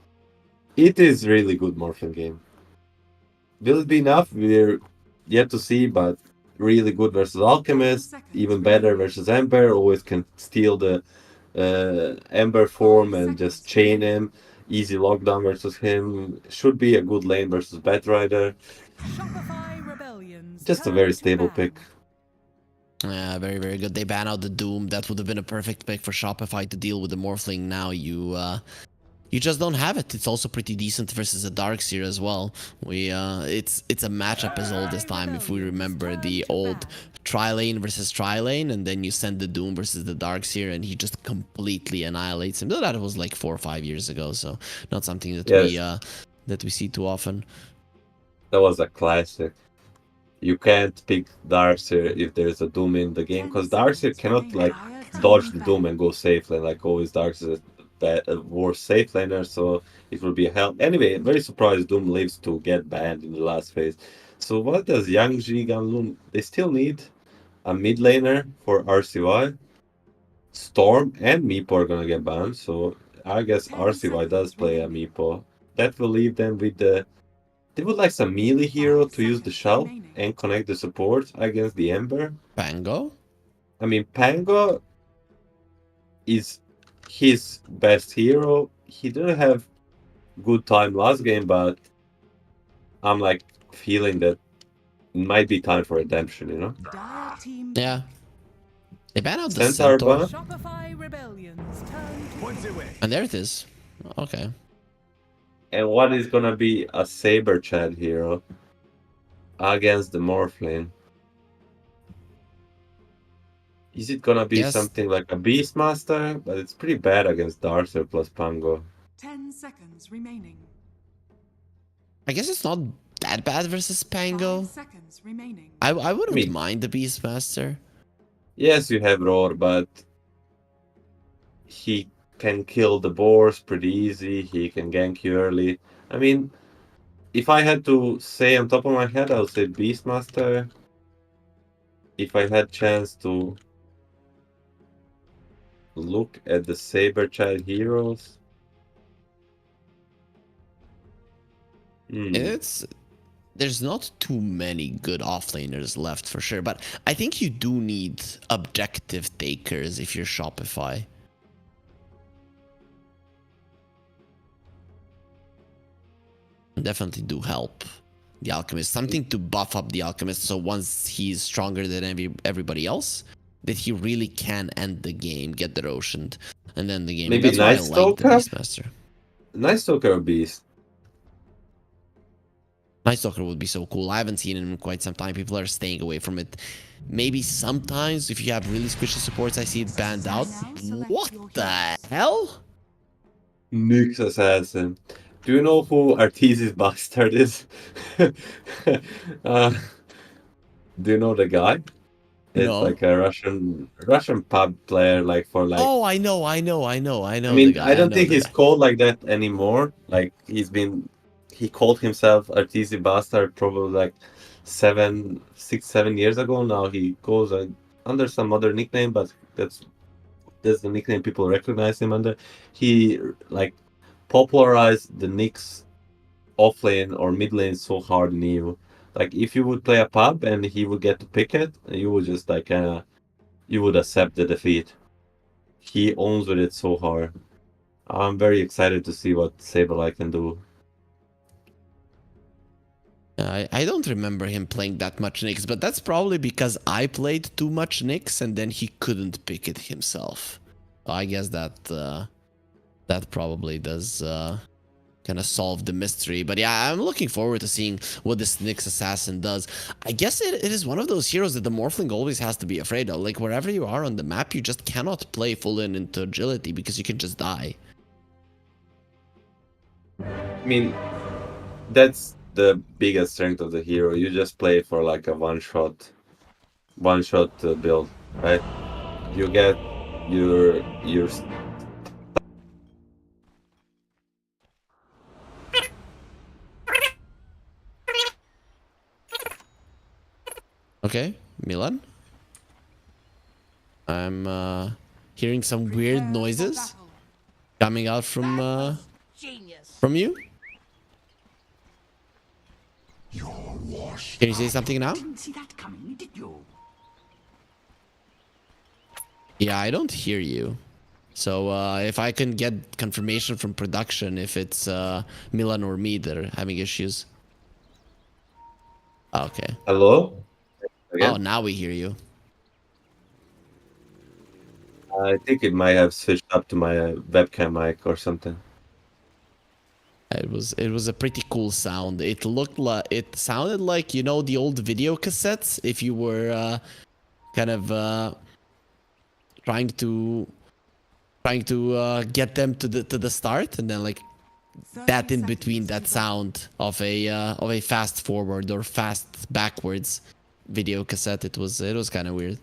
it is really good Morphling game. Will it be enough? We're yet to see, but really good versus Alchemist, even better versus Ember. Always can steal the Ember form and just chain him. Easy lockdown versus him. Should be a good lane versus Batrider. Just a very stable pick. Yeah, very, very good. They ban out the Doom. That would have been a perfect pick for Shopify to deal with the Morphling. Now you just don't have it. It's also pretty decent versus a Darkseer as well. It's a matchup as old as time. If we remember the old Tri-Lane versus Tri-Lane, and then you send the Doom versus the Darkseer, and he just completely annihilates him. Though that was like 4 or 5 years ago, so not something that we see too often. That was a classic. You can't pick Darkseer if there's a Doom in the game, because Darkseer cannot like dodge the Doom and go safe lane. Like always, Darkseer a worst safe laner, so it will be a help. Anyway, I'm very surprised Doom lives to get banned in the last phase. So what does Yang Ji Ganlun? They still need a mid laner for RCY. Storm and Meepo are gonna get banned, so I guess RCY does play a Meepo. That will leave them with the... They would like some melee hero to use the shell and connect the support against the Ember. Pango? I mean, Pango is his best hero. He didn't have good time last game, but I'm like feeling that it might be time for redemption, you know? Yeah. They ban out the Centaur Centaur. ban. And there it is. Okay. And what is gonna be a Saber Chad hero against the Morphling? Is it gonna be something like a Beastmaster? But it's pretty bad against Darkseer plus Pango. 10 seconds remaining. I guess it's not that bad versus Pango. 5 seconds remaining. I wouldn't Me. mind the Beastmaster. Yes, you have Roar, but he can kill the boars pretty easy. He can gank you early. I mean, if I had to say on top of my head, I would say Beastmaster. If I had chance to look at the Saber Child heroes. There's not too many good offlaners left for sure, but I think you do need objective takers if you're Shopify. Definitely do help the Alchemist. Something to buff up the Alchemist so once he's stronger than everybody else, that he really can end the game, get the Roshan, and then the game. Maybe That's why I Night like the Stalker? Beastmaster. Night Stalker or Beast? Night Stalker would be so cool. I haven't seen it in quite some time. People are staying away from it. Maybe sometimes if you have really squishy supports, I see it banned out. What the hell? Nyx Assassin. Do you know who Arteezy's bastard is? Do you know the guy? It's No. like a Russian pub player, like for like. Oh, I know. I the mean, guy. I don't know think the he's guy. called like that anymore. Like he called himself Arteezy Bastard probably like 6, 7 years ago. Now he goes under some other nickname, but that's the nickname people recognize him under. He like popularized the Nyx offlane or mid lane so hard in EU. Like if you would play a pub and he would get to pick it, you would just like you would accept the defeat. He owns with it so hard. I'm very excited to see what Saberlight can do. I don't remember him playing that much Nyx, but that's probably because I played too much Nyx and then he couldn't pick it himself. I guess that probably does kind of solve the mystery. But yeah, I'm looking forward to seeing what this Nyx Assassin does. I guess it is one of those heroes that the Morphling always has to be afraid of. Like wherever you are on the map, you just cannot play full into agility because you can just die. I mean, that's the biggest strength of the hero. You just play for like a one-shot build, right? You get your Okay, Milan? I'm hearing some weird Prepare for noises battle. coming out from you. You're washed. Can you say something now? Didn't see that coming, did you? Yeah, I don't hear you. So if I can get confirmation from production if it's Milan or me that are having issues. Okay. hello. Oh, Again? now we hear you. I think it might have switched up to my webcam mic or something. It was a pretty cool sound. It sounded like, you know, the old video cassettes if you were kind of trying to get them to the start, and then like 30 that in seconds between to that go. sound of a fast forward or fast backwards video cassette. It was kind of weird.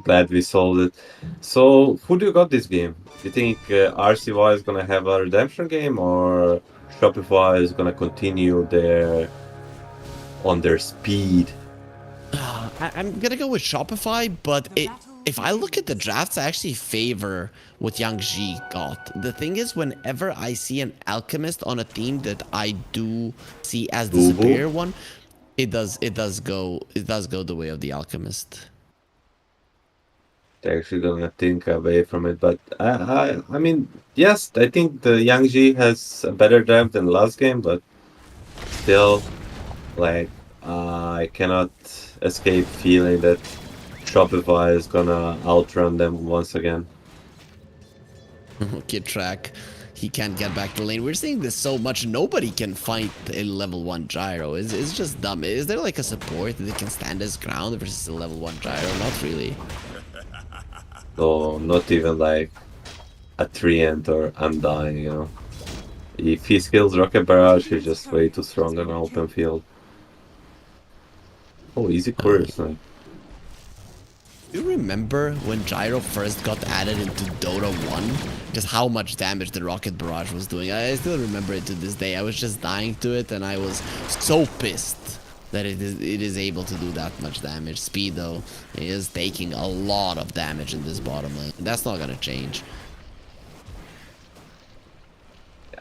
Glad we solved it. So, who do you got this game? Do you think RCY is gonna have a redemption game, or Shopify is gonna continue on their speed? I'm gonna go with Shopify, but if I look at the drafts, I actually favor what Yang Ji got. The thing is, whenever I see an alchemist on a team that I do see as the Boo-boo. superior one, it does go the way of the alchemist. They're actually gonna think away from it, but I mean, yes, I think the Yangji has a better draft than last game, but still, like, I cannot escape feeling that Shopify is gonna outrun them once again. Kid track, he can't get back to lane. We're seeing this so much. Nobody can fight a level 1 gyro. It's just dumb. Is there like a support that can stand his ground versus a level 1 gyro? Not really. So not even like a treant or I'm dying, you know. If he skills Rocket Barrage, he's just way too strong on an open field. Oh, easy couriers, man. Do you remember when Gyro first got added into Dota 1? Just how much damage the Rocket Barrage was doing. I still remember it to this day. I was just dying to it and I was so pissed that it is able to do that much damage. Speedo is taking a lot of damage in this bottom lane. That's not gonna change.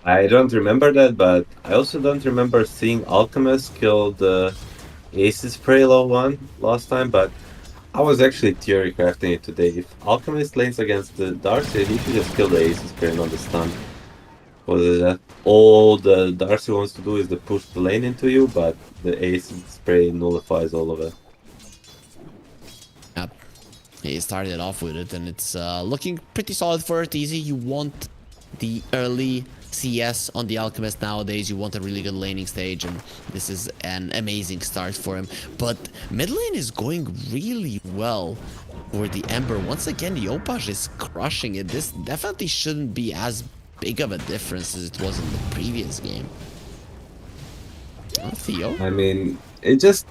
I don't remember that, but I also don't remember seeing Alchemist kill the Aces Spray low one last time, but I was actually theory crafting it today. If Alchemist lanes against the Darcy, he should just kill the Aces Spray, not the stun. Because that all the Darcy wants to do is to push the lane into you, but the Aces Spray nullifies all of it. Yep. He started off with it and it's looking pretty solid for Arteezy. You want the early CS on the Alchemist nowadays. You want a really good laning stage and this is an amazing start for him. But mid lane is going really well for the Ember. Once again, the Opage is crushing it. This definitely shouldn't be as big of a difference as it was in the previous game. Oh, Theo? I mean, it just...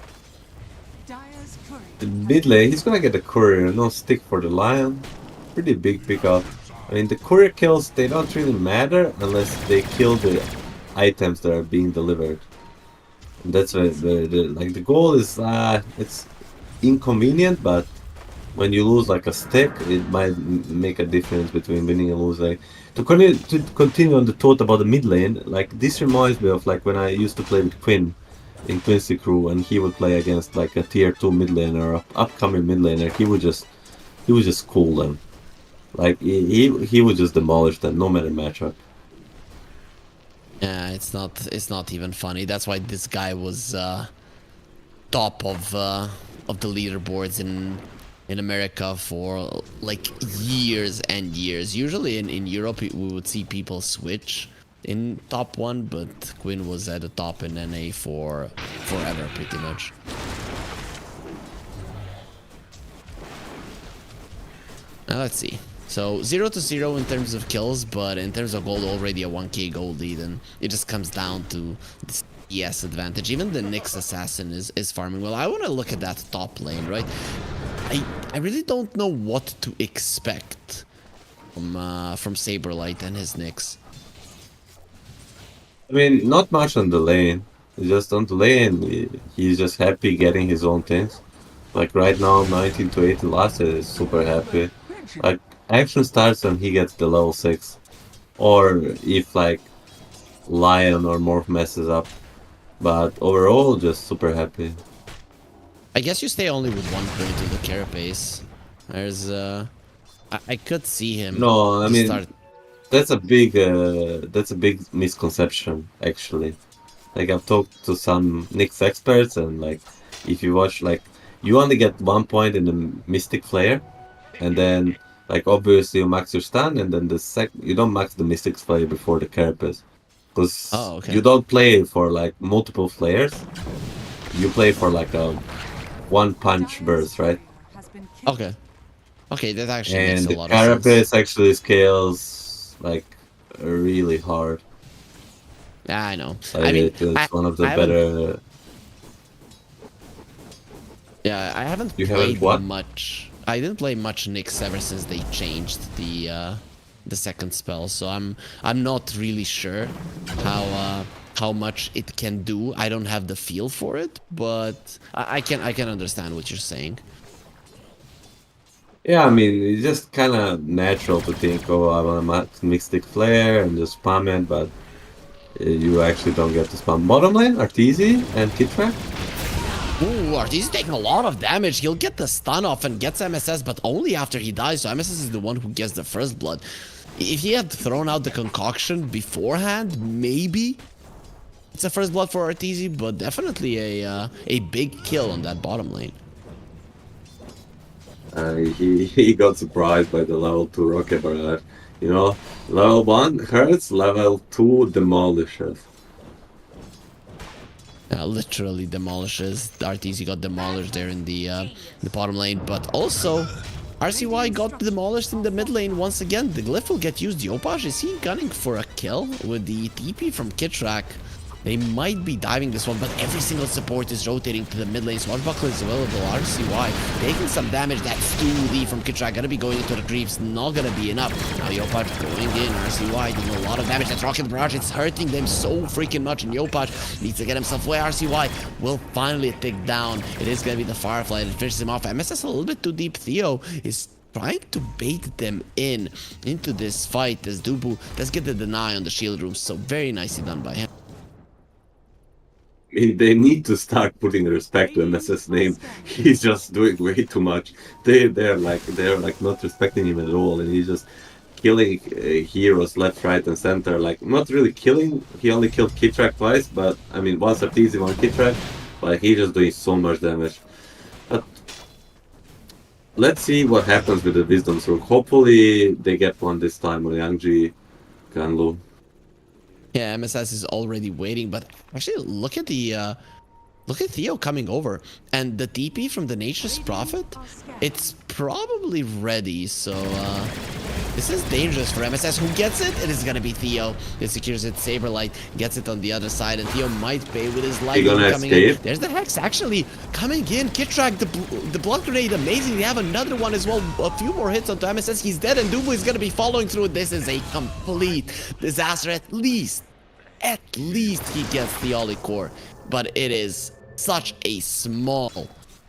Dyer's courier. The mid lane, he's gonna get a courier, no stick for the Lion. Pretty big pickup. I mean, the courier kills, they don't really matter unless they kill the items that are being delivered. And that's where the goal is, it's inconvenient, but when you lose like a stick, it might make a difference between winning and losing. To continue on the thought about the mid lane, like this reminds me of like when I used to play with Quinn in Quincy Crew, and he would play against like a tier 2 mid laner or upcoming mid laner. He would just cool them. Like he would just demolish them no matter matchup. Yeah, it's not even funny. That's why this guy was top of the leaderboards in America for like years and years. Usually in Europe we would see people switch in top 1, but Quinn was at the top in NA for forever pretty much. Now let's see. So 0-0 in terms of kills, but in terms of gold, already a 1k gold lead, and it just comes down to this CS advantage. Even the Nyx assassin is farming well. I want to look at that top lane, right? I really don't know what to expect from Saberlight and his Nyx. I mean, not much on the lane. Just on the lane, he's just happy getting his own things. Like right now, 19 to 18 last is super happy. Like action starts when he gets the level 6, or if like Lion or Morph messes up. But overall, just super happy. I guess you stay only with 1 point to the carapace. There's I could see him. No, I mean start... that's a big misconception actually. Like I've talked to some Nyx experts, and like if you watch, like you only get 1 point in the Mystic Flare, and then like obviously you max your stun, and then you don't max the Mystic Flare before the carapace, because you don't play for like multiple flares. You play for like a 1 punch burst, right? Okay. Okay, that actually makes a lot of sense. And the carapace actually scales like really hard. Yeah, I know. Like, I mean, it's one of the better. Yeah, I haven't played much. I didn't play much Nyx ever since they changed the second spell, so I'm not really sure how much it can do. I don't have the feel for it, but I can understand what you're saying. Yeah, I mean, it's just kind of natural to think, oh, I want to max Mystic Flare and just spam it, but you actually don't get to spam. Bottom lane, Arteezy and Kitrak. Ooh, Arteezy's taking a lot of damage. He'll get the stun off and gets MSS, but only after he dies, so MSS is the one who gets the first blood. If he had thrown out the concoction beforehand, maybe it's a first blood for Arteezy, but definitely a big kill on that bottom lane. He got surprised by the level 2 rocket barrage. You know, level 1 hurts, level 2 demolishes. Literally demolishes. Arteezy got demolished there in the bottom lane, but also RCY got demolished in the mid lane once again. The glyph will get used. Yopaj, is he gunning for a kill with the TP from Kitrak? They might be diving this one, but every single support is rotating to the mid lane. Swashbuckler is available. RCY taking some damage. That's 2D from Kitrak. Gonna be going into the creeps. Not gonna be enough. Now Yopaj going in. RCY doing a lot of damage. That's Rocket Barrage. It's hurting them so freaking much. And Yopaj needs to get himself away. RCY will finally take down. It is gonna be the Firefly that finishes him off. MSS a little bit too deep. Theo is trying to bait them into this fight as Dubu does get the deny on the shield room. So very nicely done by him. I mean, they need to start putting respect to MSS name. He's just doing way too much. They're like not respecting him at all, and he's just killing heroes left, right, and center. Like not really killing. He only killed Kitrak twice, but I mean once Arteezy, one Kitrak. But he's just doing so much damage. But let's see what happens with the Wisdom Rook. Hopefully they get one this time on Yangji, Ganlu. Yeah, MSS is already waiting, but actually look at the look at Theo coming over, and the TP from the Nature's Prophet, it's probably ready. So this is dangerous for MSS. Who gets it? It is gonna be Theo. It secures it. Saberlight gets it on the other side, and Theo might pay with his life coming in. There's the Hex actually coming in. Kitrak, the blood grenade, amazing. They have another one as well. A few more hits onto MSS. He's dead, and Dubu is gonna be following through. This is a complete disaster. At least he gets the Ollie core, but it is such a small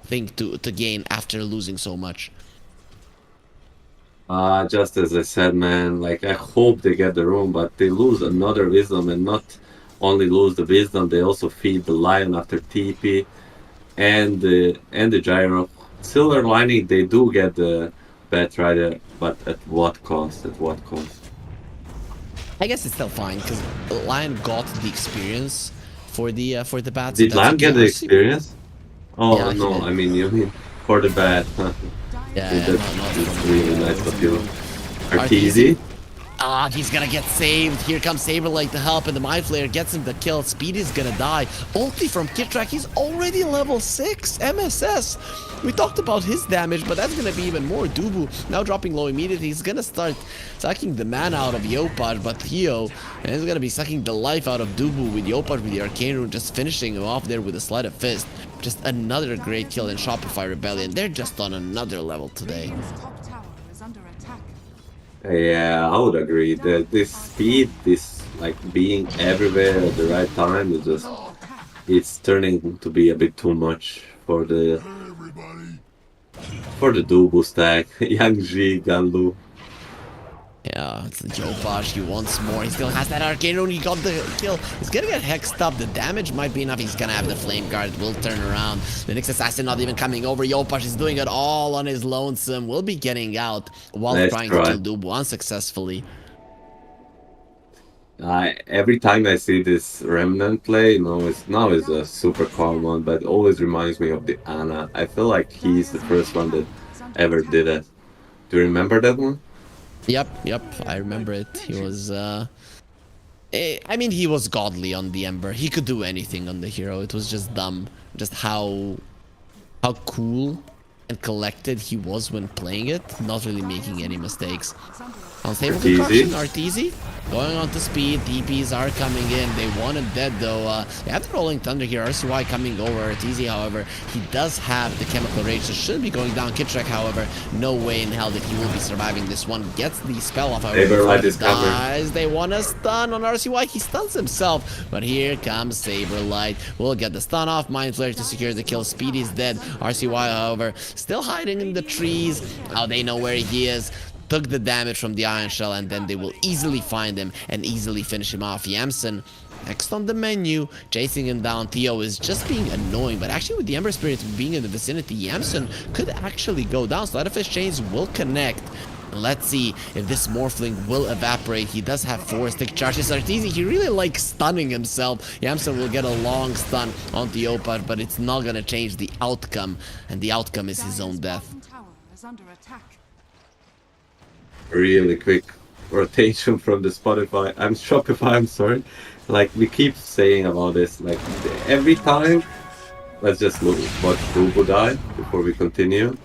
thing to gain after losing so much. Just as I said, man, like I hope they get the room, but they lose another wisdom, and not only lose the wisdom, they also feed the lion after TP and the gyro. Silver lining, they do get the Bat Rider, but at what cost? At what cost? I guess it's still fine because Lion got the experience for the bats. Did Lion get the experience? Oh Yeah, no, I mean you mean for the bat. Yeah, That's really nice of you. Arteezy? He's gonna get saved. Here comes Saberlight to help, and the Mind Flayer gets him the kill. Speed is gonna die. Ulti from Kitrak, he's already level 6. MSS. We talked about his damage, but that's gonna be even more. Dubu now dropping low immediately. He's gonna start sucking the mana out of Yopaj, but Theo is gonna be sucking the life out of Dubu with Yopaj with the Arcane Rune, just finishing him off there with a Sleight of Fist. Just another great kill in Shopify Rebellion. They're just on another level today. Radiant's top tower is under attack. Yeah, I would agree that this speed, this like being everywhere at the right time is just, it's turning to be a bit too much for the Dubu stack. Yangji, Ganlu. Yeah, it's Yopaj. He wants more. He still has that Arcane Rune. He got the kill. He's gonna get hexed up. The damage might be enough. He's gonna have the Flame Guard. It will turn around. The next assassin not even coming over. Yopaj is doing it all on his lonesome. Will be getting out while trying to kill Dubu unsuccessfully. Every time I see this Remnant play, now is a super calm one, but it always reminds me of the Ana. I feel like he's the first one that ever did it. Do you remember that one? Yep, I remember it. He was, I mean, he was godly on the Ember. He could do anything on the hero. It was just dumb. Just how cool and collected he was when playing it. Not really making any mistakes. Unstable Concoction, Arteezy going on to speed. DPs are coming in. They want him dead though. They have the Rolling Thunder here. RCY coming over. Arteezy, however, he does have the Chemical Rage, so shouldn't be going down. Kitrak, however, no way in hell that he will be surviving this one. Gets the spell off. However, dies. They want a stun on RCY. He stuns himself, but here comes Saberlight. We'll get the stun off. Mind Flayer to secure the kill. Speedy's dead. RCY, however, still hiding in the trees. Now they know where he is. Took the damage from the Iron Shell, and then they will easily find him and easily finish him off. Yamsen next on the menu, chasing him down. Theo is just being annoying, but actually with the Ember Spirit being in the vicinity, Yamsen could actually go down. Sleight of Fist chains will connect. Let's see if this Morphling will evaporate. He does have 4 stick charges. Arteezy, he really likes stunning himself. Yamsen will get a long stun on the Yopaj, but it's not gonna change the outcome, and the outcome is his own death. Tower is under attack. Really quick rotation from the Shopify. I'm sorry. Like we keep saying about this, like every time. Let's just watch Dubu die before we continue.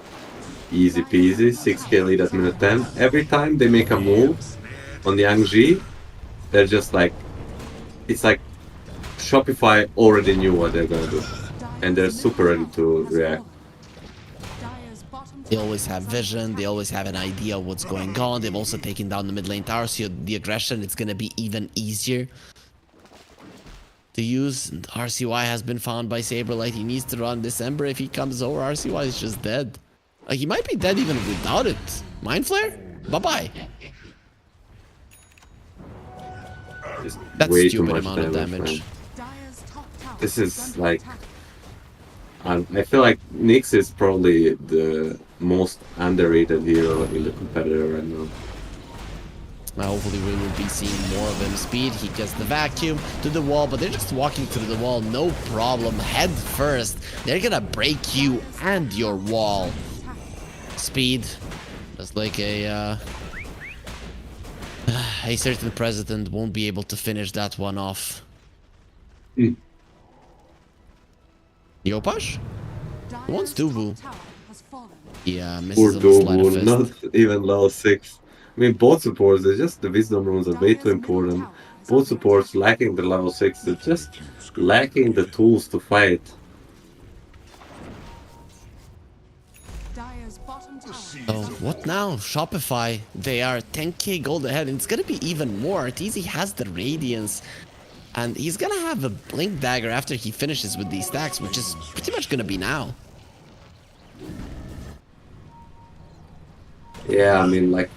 Easy peasy, 6k lead at minute 10. Every time they make a move on Yang Ji, they're just like, it's like Shopify already knew what they're gonna do, and they're super ready to react. Dire's bottom They always have vision, they always have an idea of what's going on. They've also taken down the mid lane tower, so the aggression, it's gonna be even easier to use. And RCY has been found by Saberlight. He needs to run December. If he comes over, RCY is just dead. Like, he might be dead even without it. Mind Flare? Bye-bye. Just That's way too stupid much amount of damage, damage. man. Dire's top tower This is is under like, attack. I feel like Nyx is probably the most underrated hero in the competitor right now. Hopefully we will be seeing more of him. Speed, he gets the vacuum to the wall, but they're just walking through the wall, no problem, head first. They're gonna break you and your wall. Speed, just like a certain president won't be able to finish that one off. Yopash? Dire's wants top Duvu? tower has fallen. Yeah, Poor misses on the sleight of Dobu, fist. not even level 6. I mean, both supports, they're just the wisdom runes are way too important. Both supports lacking the level 6, they're just lacking the tools to fight. Dire's bottom tower Oh, what now? Shopify, they are 10k gold ahead, and it's gonna be even more. Arteezy has the Radiance, and he's gonna have a Blink Dagger after he finishes with these stacks, which is pretty much gonna be now. Yeah, I mean, like,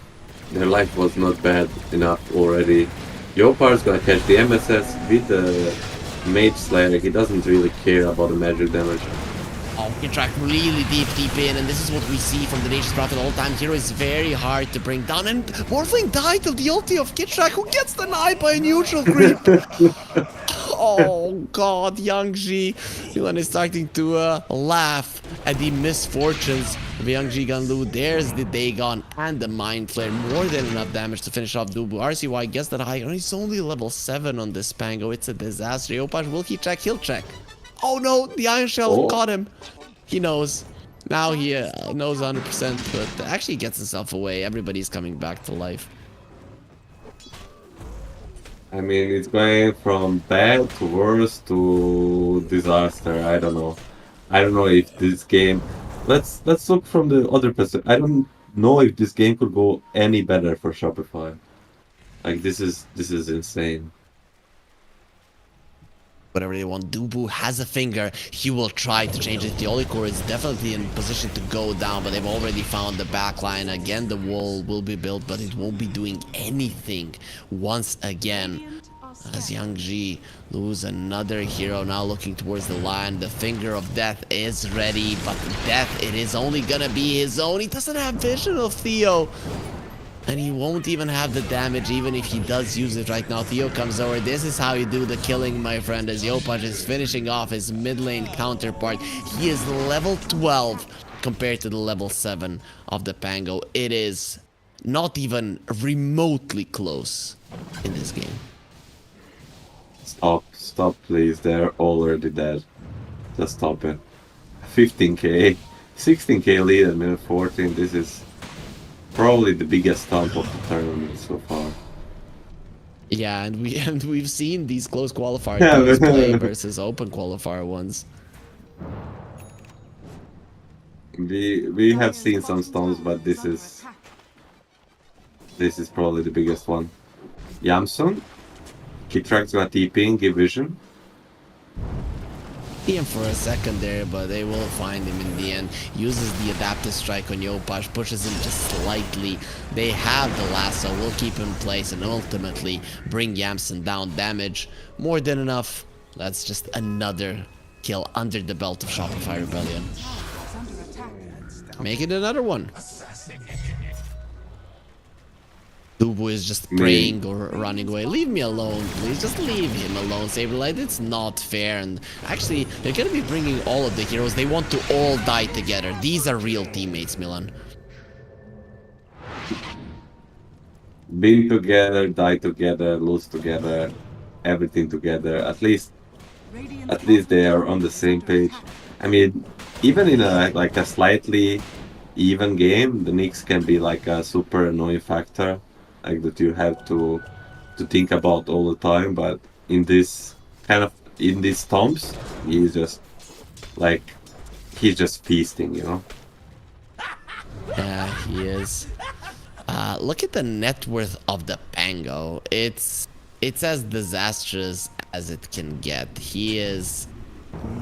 their life was not bad enough already. Yopar's gonna catch the MSS with the Mage Slayer. He doesn't really care about the magic damage. Oh, he tracked really deep in, and this is what we see from the Nature's Prophet all time. Hero is very hard to bring down, and Morphling died to the ulti of Kitrak, who gets denied by a neutral creep. Oh god, Yang Ji. Milan is starting to laugh at the misfortunes of Yang Ji Ganlu. There's the Dagon and the Mind Flare. More than enough damage to finish off Dubu. RCY gets that high. He's only level 7 on this Pango. It's a disaster. Yopash, will he check? He'll check. Oh no, the Iron Shell caught him. He knows. Now he knows 100%, but actually gets himself away. Everybody's coming back to life. I mean, it's going from bad to worse to disaster. I don't know. I don't know if this game. Let's look from the other perspective. I don't know if this game could go any better for Shopify. Like, this is insane. Whatever they want, Dubu has a finger. He will try to change it. The Olikor is definitely in position to go down, but they've already found the backline. Again, the wall will be built, but it won't be doing anything once again. As Yang Ji lose another hero, now looking towards the line. The finger of death is ready, but death, it is only gonna be his own. He doesn't have vision of Theo. And he won't even have the damage, even if he does use it right now. Theo comes over. This is how you do the killing, my friend, as Yopash is finishing off his mid lane counterpart. He is level 12 compared to the level 7 of the Pango. It is not even remotely close in this game. Stop, please. They're already dead. Just stop it. 15k, 16k lead at minute 14. This is probably the biggest stomp of the tournament so far. Yeah, and we've seen these close qualifier teams play versus open qualifier ones. We have seen some stomps, but this is probably the biggest one. Yamsun, Kitrak's gonna TP in, give vision. See him for a second there, but they will find him in the end. Uses the adaptive strike on Yopash, pushes him just slightly. They have the lasso, will keep him in place, and ultimately bring Yamson down. Damage more than enough. That's just another kill under the belt of Shopify Rebellion. is under attack. Make it another one. Dubu is just praying or running away. Leave me alone, please. Just leave him alone, Saberlight. It's not fair. And actually, they're gonna be bringing all of the heroes. They want to all die together. These are real teammates, Milan. Being together, die together, lose together, everything together. At least they are on the same page. I mean, even in a slightly even game, the Nyx can be like a super annoying factor, like that you have to think about all the time. But in this in these stomps, he's just like he's just feasting, you know. Yeah, he is. Look at the net worth of the Pango. It's as disastrous as it can get. He is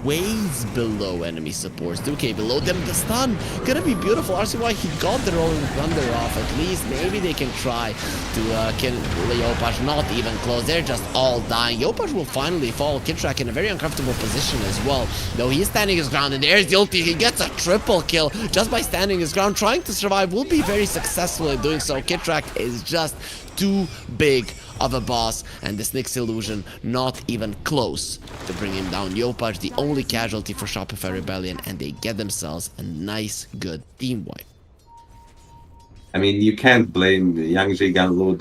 ways below enemy supports. 2k below them. The stun gonna be beautiful. RCY, he got the rolling thunder off. At least maybe they can try to kill Yopaj. Not even close. They're just all dying. Yopaj will finally fall. Kitrak in a very uncomfortable position as well. Though he's standing his ground, and there's the ulti. He gets a triple kill just by standing his ground. Trying to survive, will be very successful in doing so. Kitrak is just too big of a boss, and this Nyx illusion not even close to bring him down. Yopaj, the only casualty for Shopify Rebellion, and they get themselves a nice, good team wipe. I mean, you can't blame Yangji Ganlu.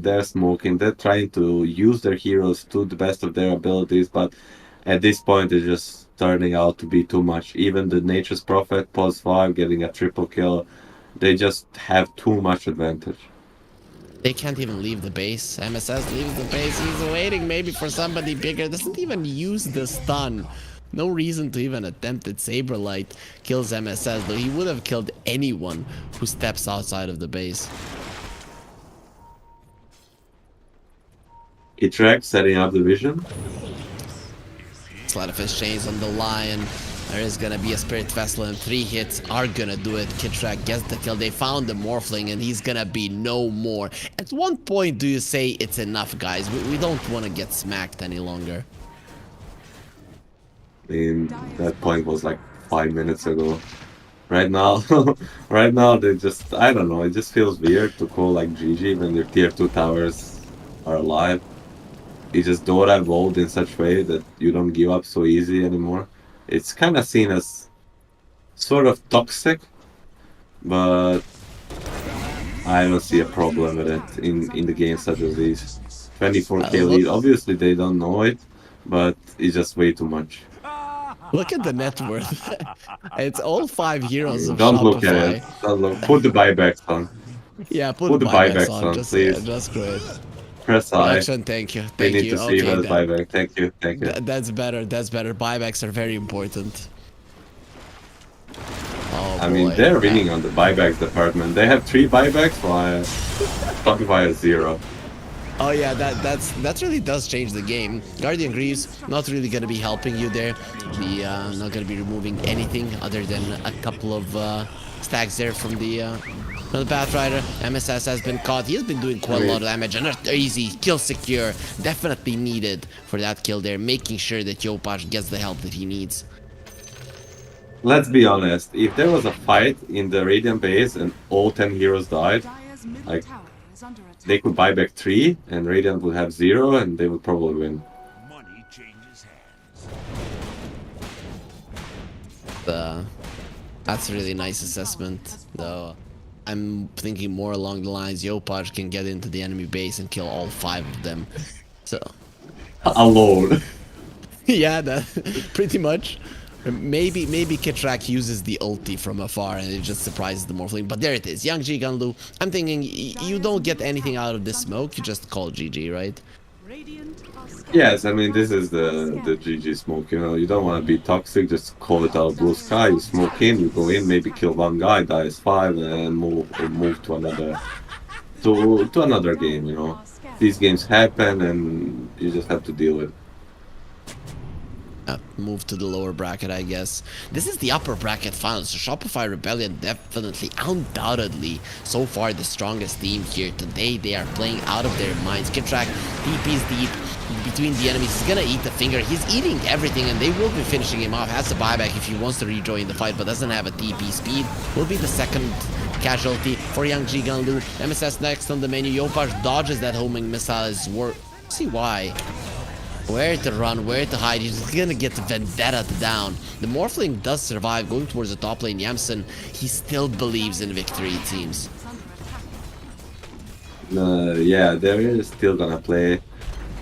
They're smoking, they're trying to use their heroes to the best of their abilities, but at this point it's just turning out to be too much. Even the Nature's Prophet, pause 5, getting a triple kill, they just have too much advantage. They can't even leave the base. MSS leaves the base. He's waiting maybe for somebody bigger. Doesn't even use the stun. No reason to even attempt it. Saberlight kills MSS, though he would have killed anyone who steps outside of the base. Kitrak setting up the vision. Sleight of his chains on the lion. There is gonna be a spirit vessel, and 3 hits are gonna do it. Kitrak gets the kill. They found the Morphling, and he's gonna be no more. At one point, do you say it's enough, guys? We don't want to get smacked any longer. I mean, that point was like 5 minutes ago. Right now, they just, I don't know, it just feels weird to call like GG when your tier 2 towers are alive. It's just Dota evolved in such way that you don't give up so easy anymore. It's kind of seen as sort of toxic, but I don't see a problem with it in the games such as these. 24k lead, obviously they don't know it, but it's just way too much. Look at the net worth. It's all 5 heroes of Don't Shopify. look at it. Don't look. Put the buybacks on. Yeah, put the buybacks buybacks on, on, just, please. just great. Press I. Action, thank you. They Thank need you. to see Okay, that buyback. Thank you. Thank you. that's better. That's better. Buybacks are very important. Oh, I mean, boy. they're winning on the buybacks department. They have 3 buybacks, while Shopify has 0. Oh yeah, that really does change the game. Guardian Greaves not really gonna be helping you there. Not gonna be removing anything other than a couple of stacks there from the Pathrider. MSS has been caught. He has been doing quite a lot of damage. And easy kill secure, definitely needed for that kill there, making sure that Yopaj gets the help that he needs. Let's be honest. If there was a fight in the Radiant base and all 10 heroes died, Dire's middle like, tower is under attack. they could buy back 3, and Radiant would have 0, and they would probably win. Money changes hands. That's a really nice assessment, though. I'm thinking more along the lines Yopaj can get into the enemy base and kill all 5 of them. So Alone. yeah, that pretty much. Maybe Kitrak uses the ulti from afar and it just surprises the Morphling. But there it is, Yangji Ganlu. I'm thinking you don't get anything out of this smoke. You just call GG, right? Radiant are scattered. Yes, I mean, this is the GG smoke, you know. You don't want to be toxic, just call it out blue sky. You smoke in, you go in, maybe kill 1 guy, dies 5, and move to another to another game, you know. These games happen, and you just have to deal with it. Move to the lower bracket, I guess. This is the upper bracket finals. So Shopify Rebellion definitely, undoubtedly, so far the strongest team here today. They are playing out of their minds. Kitrak, DP's deep between the enemies. He's gonna eat the finger. He's eating everything, and they will be finishing him off. Has a buyback if he wants to rejoin the fight, but doesn't have a TP speed. Will be the second casualty for Young Ji Ganlu. MSS next on the menu. Yopaj dodges that homing missile. See why. Where to run, where to hide. He's gonna get Vendetta down. The Morphling does survive, going towards the top lane. Yamsen, he still believes in victory, it seems. Yeah, they're still gonna play.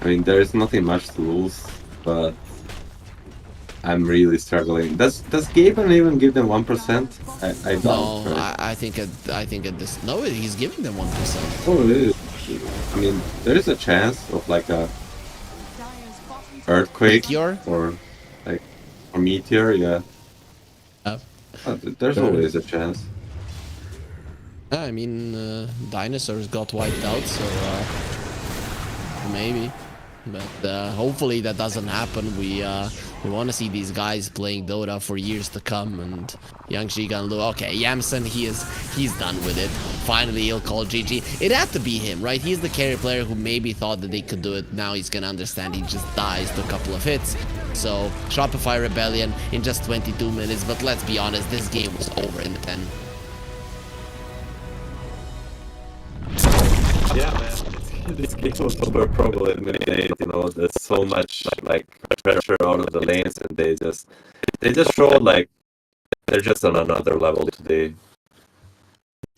I mean, there is nothing much to lose, but I'm really struggling. Does Gaben even give them 1%? I doubt. No, Right? I think at this. No, he's giving them 1%. Oh, really? I mean, there is a chance of like a Dire's bottom earthquake Meteor? or like a meteor. Yeah, Uh, there's Sure. always a chance. Yeah, I mean, dinosaurs got wiped out, so maybe. But hopefully that doesn't happen. We want to see these guys playing Dota for years to come. And Young Jigan Lu, okay, Yamsen, he's done with it. Finally, he'll call GG. It had to be him, right? He's the carry player who maybe thought that they could do it. Now he's gonna understand. He just dies to a couple of hits. So Shopify Rebellion in just 22 minutes. But let's be honest, this game was over in 10. Yeah, man. This game was over probably in minute. You know, there's so much like pressure out of the lanes, and they just showed like they're just on another level today.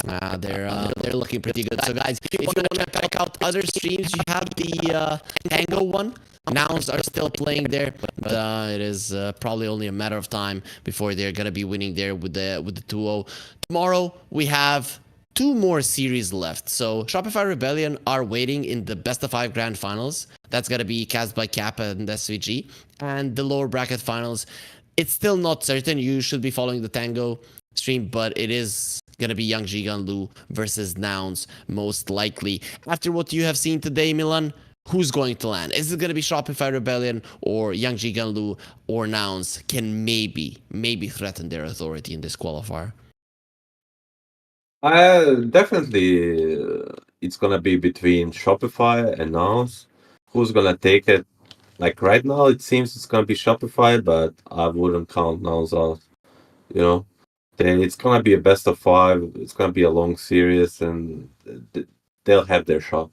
They're looking pretty good. So guys, if you want to check out other streams, you have the Tango one. Nouns are still playing there, but it is probably only a matter of time before they're gonna be winning there with the 2-0. Tomorrow we have 2 more series left. So Shopify Rebellion are waiting in the best of 5 grand finals. That's gonna be cast by Kappa and SVG. And the lower bracket finals, it's still not certain. You should be following the Tango stream, but it is gonna be Young Jigan Lu versus Nouns most likely. After what you have seen today, Milan, who's going to land? Is it gonna be Shopify Rebellion or Young Jigan Lu or Nouns can maybe threaten their authority in this qualifier? Definitely, it's gonna be between Shopify and Nouns. Who's gonna take it? Like right now, it seems it's gonna be Shopify, but I wouldn't count Nouns out. You know, it's gonna be a best of 5. It's gonna be a long series, and they'll have their shot.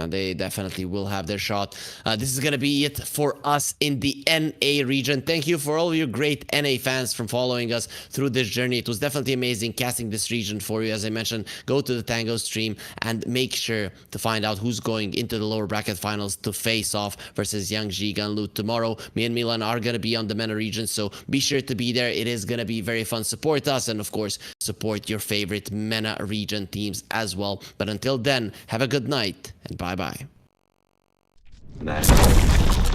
They definitely will have their shot. This is going to be it for us in the NA region. Thank you for all of your great NA fans from following us through this journey. It was definitely amazing casting this region for you. As I mentioned, go to the Tango stream and make sure to find out who's going into the lower bracket finals to face off versus Young Jigan Lu tomorrow. Me and Milan are going to be on the MENA region, so be sure to be there. It is going to be very fun. Support us and, of course, support your favorite MENA region teams as well. But until then, have a good night and bye-bye. Nice.